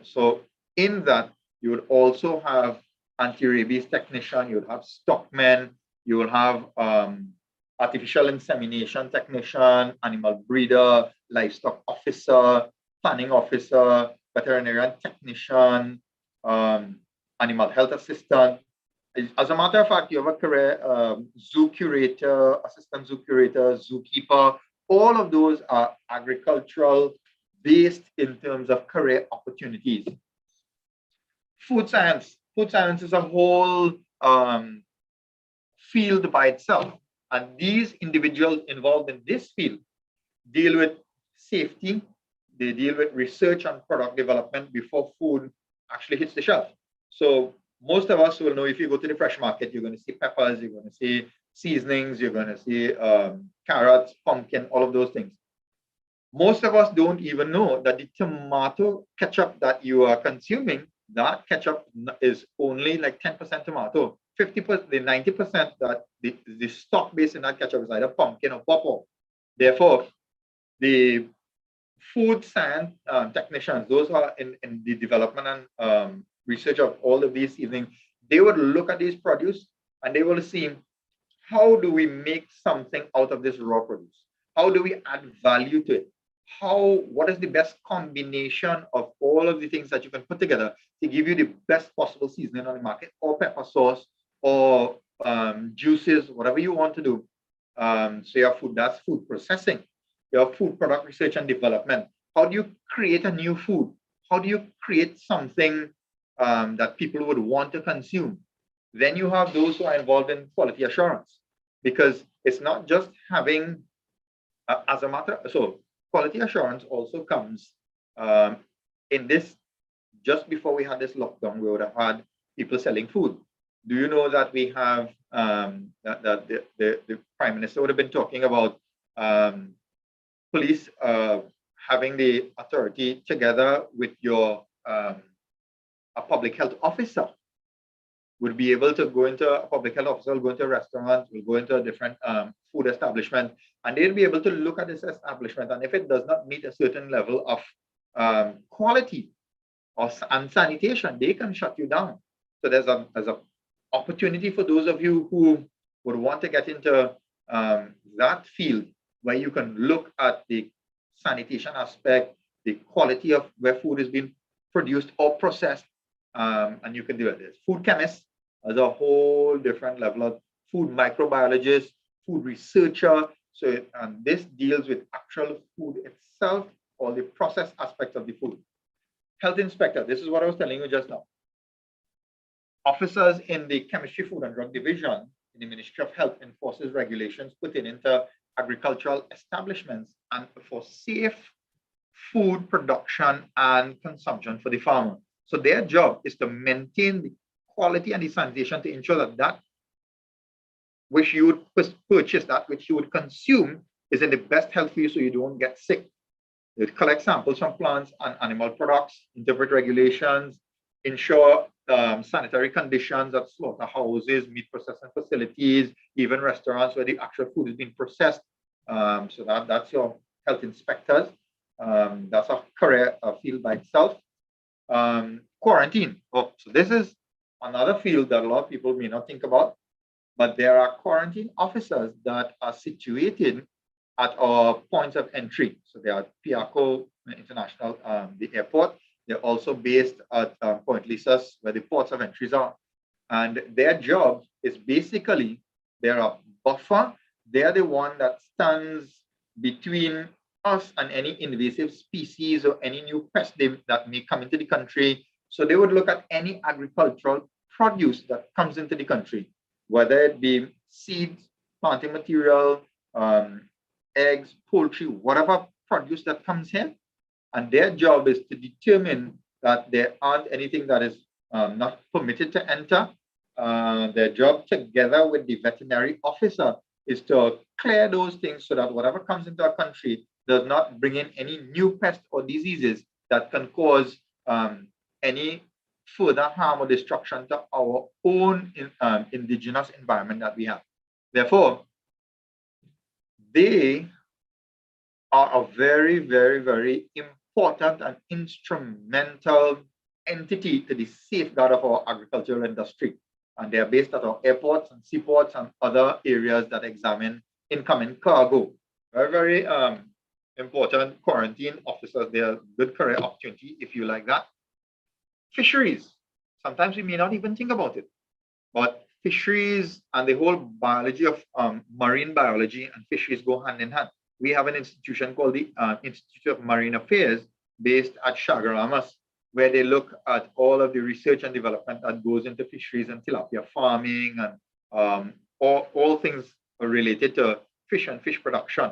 So in that, you would also have anti-rabies technician, you would have stockmen, you will have artificial insemination technician, animal breeder, livestock officer, planning officer, veterinarian technician, animal health assistant. As a matter of fact, you have a career zoo curator, assistant zoo curator, zookeeper. All of those are agricultural based in terms of career opportunities. Food science. Food science is a whole field by itself. And these individuals involved in this field deal with safety. They deal with research and product development before food actually hits the shelf. So most of us will know, if you go to the fresh market, you're going to see peppers, you're going to see seasonings, you're going to see carrots, pumpkin, all of those things. Most of us don't even know that the tomato ketchup that you are consuming, that ketchup is only like 10% tomato. 50%, the 90% that the stock base in that ketchup is either pumpkin or pawpaw. Therefore, the food science technicians, those are in the development and research of all of these things, they would look at these produce and they will see, how do we make something out of this raw produce? How do we add value to it? What is the best combination of all of the things that you can put together to give you the best possible seasoning on the market, or pepper sauce, or juices, whatever you want to do. So your food, that's food processing. Your food product research and development. How do you create a new food? How do you create something that people would want to consume? Then you have those who are involved in quality assurance, because it's not just having, as a matter, so quality assurance also comes in this, just before we had this lockdown, we would have had people selling food. Do you know that we have, that the Prime Minister would have been talking about police having the authority together with your, a public health officer would be able to go into a public health officer, will go into a restaurant, will go into a different food establishment, and they'll be able to look at this establishment. And if it does not meet a certain level of quality and sanitation, they can shut you down. So there's a opportunity for those of you who would want to get into that field, where you can look at the sanitation aspect, the quality of where food is being produced or processed, and you can do it. There's food chemists as a whole different level of food microbiologist, food researcher. So, and this deals with actual food itself, or the process aspect of the food. Health inspector, this is what I was telling you just now. Officers in the Chemistry, Food and Drug Division in the Ministry of Health enforces regulations pertaining to agricultural establishments and for safe food production and consumption for the farmer. So their job is to maintain the quality and the sanitation to ensure that that which you would purchase, that which you would consume, is in the best health for you, so you don't get sick. They collect samples from plants and animal products, interpret regulations, ensure sanitary conditions at slaughterhouses, meat processing facilities, even restaurants where the actual food is being processed. So that's your health inspectors. That's a career field by itself. Quarantine. Oh, so this is another field that a lot of people may not think about, but there are quarantine officers that are situated at our points of entry. So they are Piaco International, the airport. They're also based at Point Lisas, where the ports of entries are. And their job is basically, they're a buffer. They're the one that stands between us and any invasive species or any new pest that may come into the country. So they would look at any agricultural produce that comes into the country, whether it be seeds, planting material, eggs, poultry, whatever produce that comes in. And their job is to determine that there aren't anything that is not permitted to enter. Their job, together with the veterinary officer, is to clear those things so that whatever comes into our country does not bring in any new pests or diseases that can cause any further harm or destruction to our own indigenous environment that we have. Therefore, they are a very, very, very important and instrumental entity to the safeguard of our agricultural industry. And they are based at our airports and seaports and other areas that examine incoming cargo. Very, very important quarantine officers. They are good career opportunity if you like that. Fisheries. Sometimes we may not even think about it, but fisheries and the whole biology of marine biology and fisheries go hand in hand. We have an institution called the Institute of Marine Affairs based at Shagaramas, where they look at all of the research and development that goes into fisheries and tilapia farming and all things related to fish and fish production.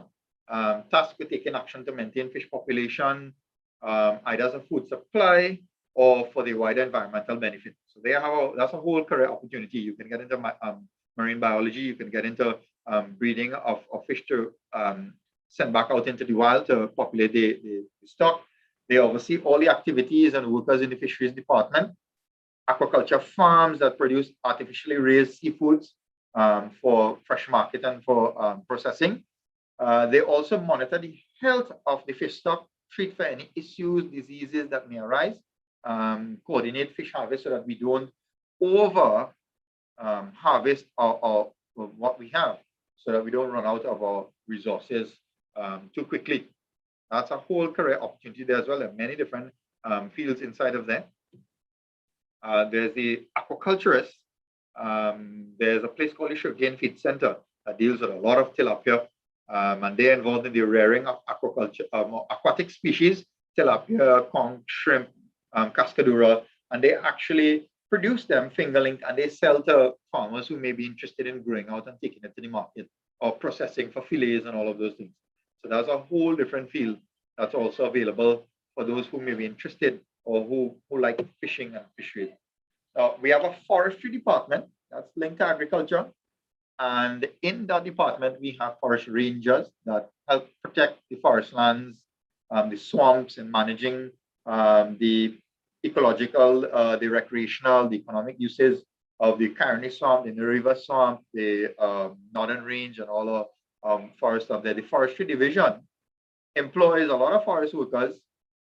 Tasked with taking action to maintain fish population, either as a food supply or for the wider environmental benefit. So they have that's a whole career opportunity. You can get into marine biology, you can get into breeding of fish to send back out into the wild to populate the stock. They oversee all the activities and workers in the fisheries department, aquaculture farms that produce artificially raised seafoods for fresh market and for processing. They also monitor the health of the fish stock, treat for any issues, diseases that may arise, coordinate fish harvest so that we don't over harvest or what we have, so that we don't run out of our resources too quickly. That's a whole career opportunity there as well. There are many different fields inside of there. There's the aquaculturist. There's a place called the Sugarcane Feed Center that deals with a lot of tilapia, and they're involved in the rearing of aquaculture, aquatic species, tilapia, conch, shrimp, cascadura, and they actually produce them finger-linked, and they sell to farmers who may be interested in growing out and taking it to the market, or processing for fillets and all of those things. So that's a whole different field that's also available for those who may be interested or who like fishing and fishery. We have a forestry department that's linked to agriculture. And in that department, we have forest rangers that help protect the forest lands, the swamps, and managing the ecological, the recreational, the economic uses of the Caroni swamp, the River swamp, the Northern Range, and all of forest up there. The forestry division employs a lot of forest workers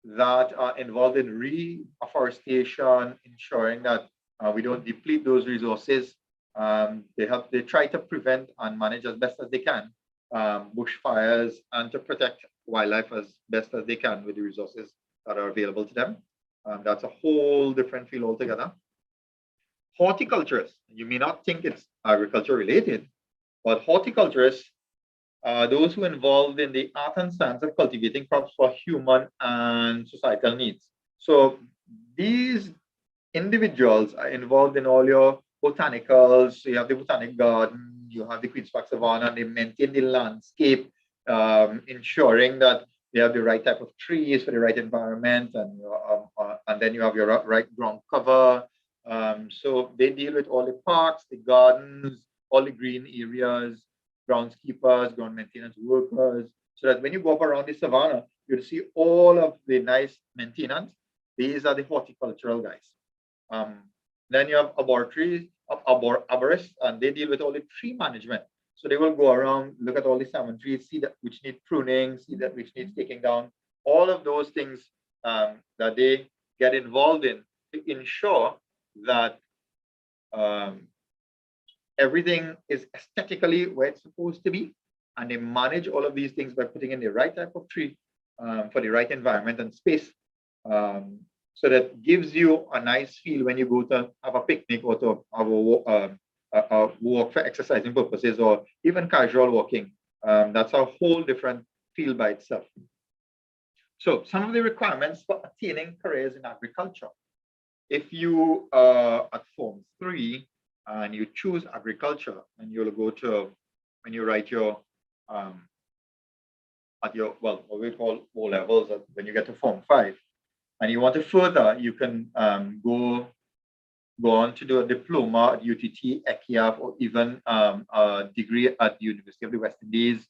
that are involved in reforestation, ensuring that we don't deplete those resources. They try to prevent and manage as best as they can bushfires, and to protect wildlife as best as they can with the resources that are available to them. That's a whole different field altogether. Horticulturists, you may not think it's agriculture related, but horticulturists are those who are involved in the art and science of cultivating crops for human and societal needs. So these individuals are involved in all your botanicals. So you have the botanic garden, you have the Queen's Park Savannah, and they maintain the landscape, ensuring that they have the right type of trees for the right environment, and then you have your right ground cover. So they deal with all the parks, the gardens, all the green areas, groundskeepers, ground maintenance workers, so that when you go up around the savannah, you'll see all of the nice maintenance. These are the horticultural guys. Then you have arborists, and they deal with all the tree management. So they will go around, look at all the salmon trees, see that which need pruning, see that which needs taking down, all of those things that they get involved in to ensure that everything is aesthetically where it's supposed to be. And they manage all of these things by putting in the right type of tree for the right environment and space. So that gives you a nice feel when you go to have a picnic or to have a walk for exercising purposes, or even casual walking. That's a whole different field by itself. So some of the requirements for attaining careers in agriculture. If you are at Form 3 and you choose agriculture, and you'll go to, when you write your, at your, well, what we call O levels, when you get to Form 5, and you want to further, you can go on to do a diploma at UTT, ECIAF, or even a degree at the University of the West Indies.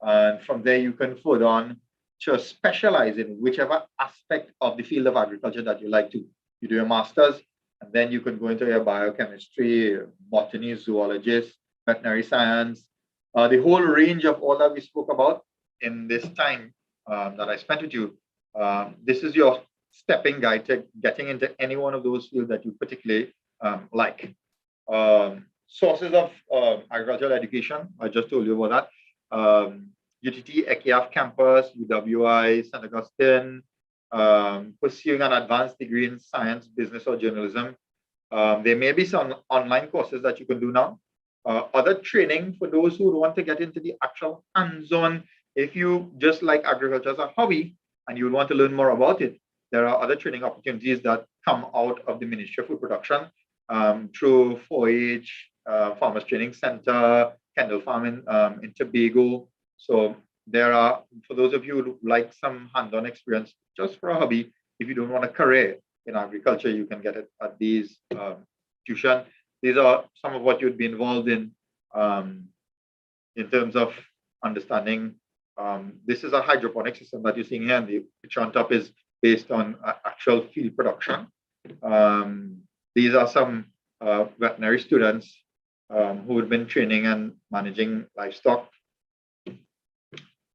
And from there, you can further on to specialize in whichever aspect of the field of agriculture that you like to. You do your master's, and then you can go into your biochemistry, botany, zoologist, veterinary science, the whole range of all that we spoke about in this time that I spent with you. This is your stepping guide to getting into any one of those fields that you particularly like. Sources of agricultural education, I just told you about that. UTT, ECIAF campus, UWI, St. Augustine, pursuing an advanced degree in science, business, or journalism. There may be some online courses that you can do now. Other training for those who want to get into the actual hands-on. If you just like agriculture as a hobby and you want to learn more about it, there are other training opportunities that come out of the Ministry of Food Production through 4-H, Farmers Training Center, Kendall Farm in Tobago. So there are, for those of you who like some hands-on experience just for a hobby, if you don't want a career in agriculture, you can get it at these tuition. These are some of what you'd be involved in terms of understanding. This is a hydroponic system that you're seeing here, and the picture on top is based on actual field production. These are some veterinary students who have been training and managing livestock.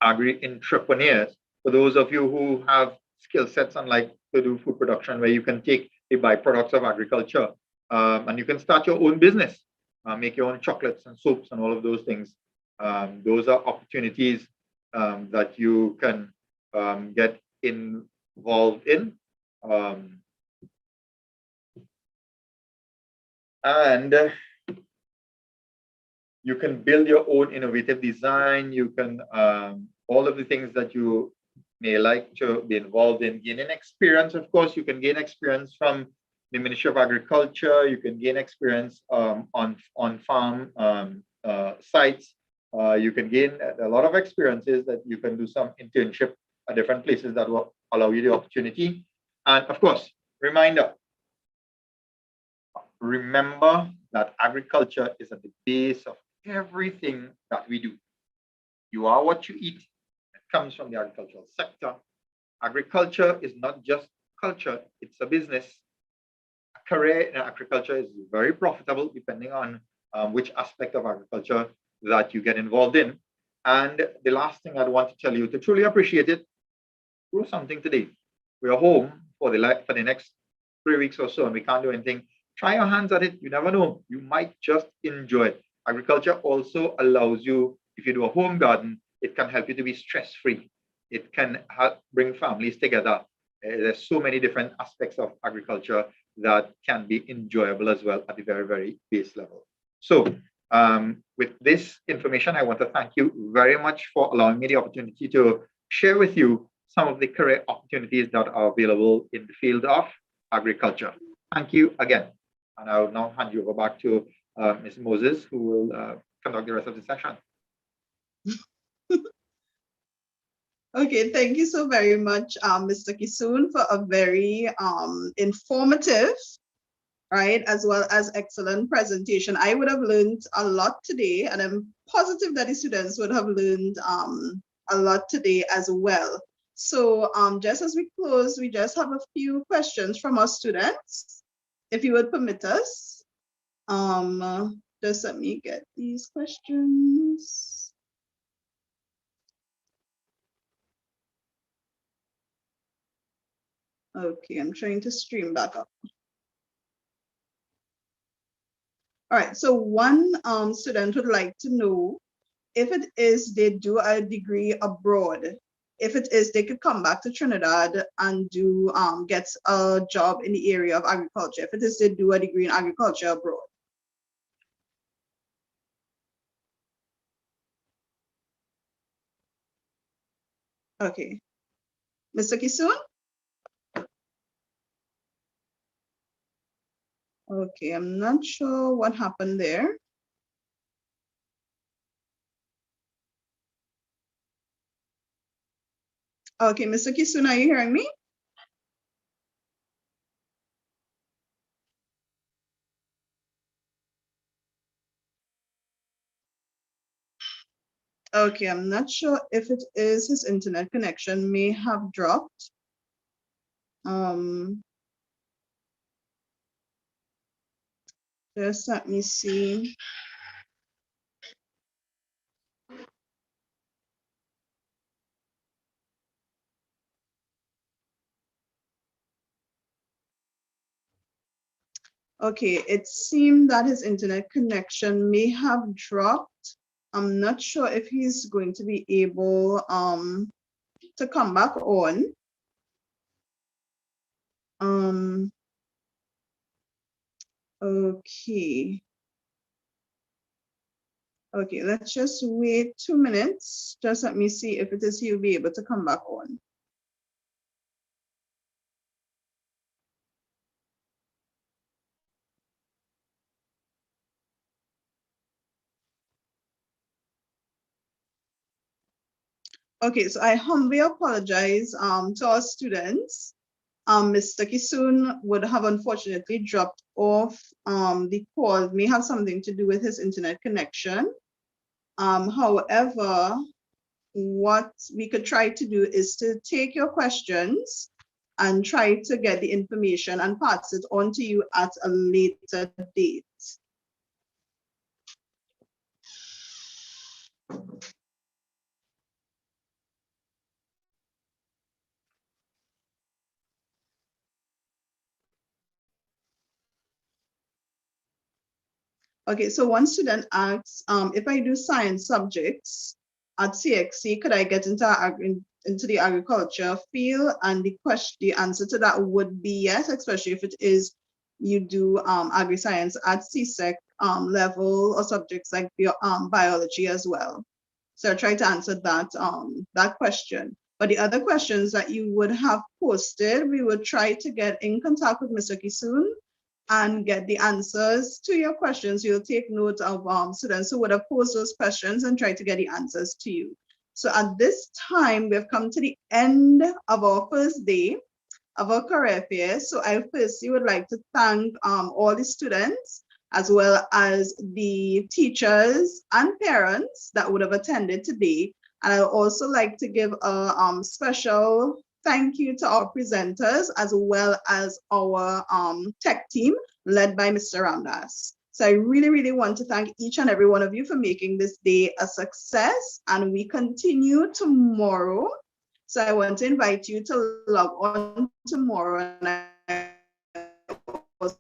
Agri-entrepreneurs, for those of you who have skill sets and like to do food production, where you can take the byproducts of agriculture and you can start your own business, make your own chocolates and soaps and all of those things. Those are opportunities that you can get involved in. And you can build your own innovative design. You can, all of the things that you may like to be involved in. Gaining experience, of course, you can gain experience from the Ministry of Agriculture. You can gain experience on farm sites. You can gain a lot of experiences that you can do some internship at different places that will allow you the opportunity. And of course, remember that agriculture is at the base of everything that we do. You are what you eat. It comes from the agricultural sector. Agriculture is not just culture, it's a business. A career in agriculture is very profitable depending on which aspect of agriculture that you get involved in. And the last thing I'd want to tell you, to truly appreciate it, grow something today. We are home for the next 3 weeks or so and we can't do anything. Try your hands at it. You never know. You might just enjoy it. Agriculture also allows you, if you do a home garden, it can help you to be stress-free. It can help bring families together. There's so many different aspects of agriculture that can be enjoyable as well at the very, very base level. So with this information, I want to thank you very much for allowing me the opportunity to share with you some of the career opportunities that are available in the field of agriculture. Thank you again. And I will now hand you over back to Ms. Moses, who will conduct the rest of the session. Okay, thank you so very much, Mr. Kisoon, for a very informative, right, as well as excellent presentation. I would have learned a lot today, and I'm positive that the students would have learned a lot today as well. So just as we close, we just have a few questions from our students, if you would permit us. Just let me get these questions. Okay, I'm trying to stream back up. All right, so one student would like to know if it is they do a degree abroad, if it is they could come back to Trinidad and do get a job in the area of agriculture, if it is they do a degree in agriculture abroad. Okay, Mr. Kisoon? Okay, I'm not sure what happened there. Okay, Mr. Kisoon, are you hearing me? Okay, I'm not sure if it is his internet connection may have dropped. Just let me see. Okay, it seemed that his internet connection may have dropped. I'm not sure if he's going to be able to come back on. Okay. Okay, let's just wait 2 minutes. Just let me see if it is he'll be able to come back on. Okay, so I humbly apologize to our students. Mr. Kisoon would have unfortunately dropped off the call. It may have something to do with his internet connection. However, what we could try to do is to take your questions and try to get the information and pass it on to you at a later date. Okay, so one student asks, if I do science subjects at CXC, could I get into the agriculture field? And the answer to that would be yes, especially if it is you do agri-science at CSEC level or subjects like biology as well. So I try to answer that that question. But the other questions that you would have posted, we would try to get in contact with Mr. Kisoon and get the answers to your questions. You'll take note of students who would have posed those questions and try to get the answers to you. So at this time, we've come to the end of our first day of our career fair. So I firstly would like to thank all the students as well as the teachers and parents that would have attended today. And I would also like to give a special thank you to our presenters as well as our tech team led by Mr. Ramdas. So I really, really want to thank each and every one of you for making this day a success, and we continue tomorrow. So I want to invite you to log on tomorrow, and I also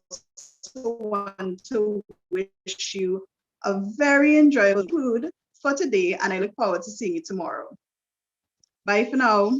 want to wish you a very enjoyable food for today, and I look forward to seeing you tomorrow. Bye for now.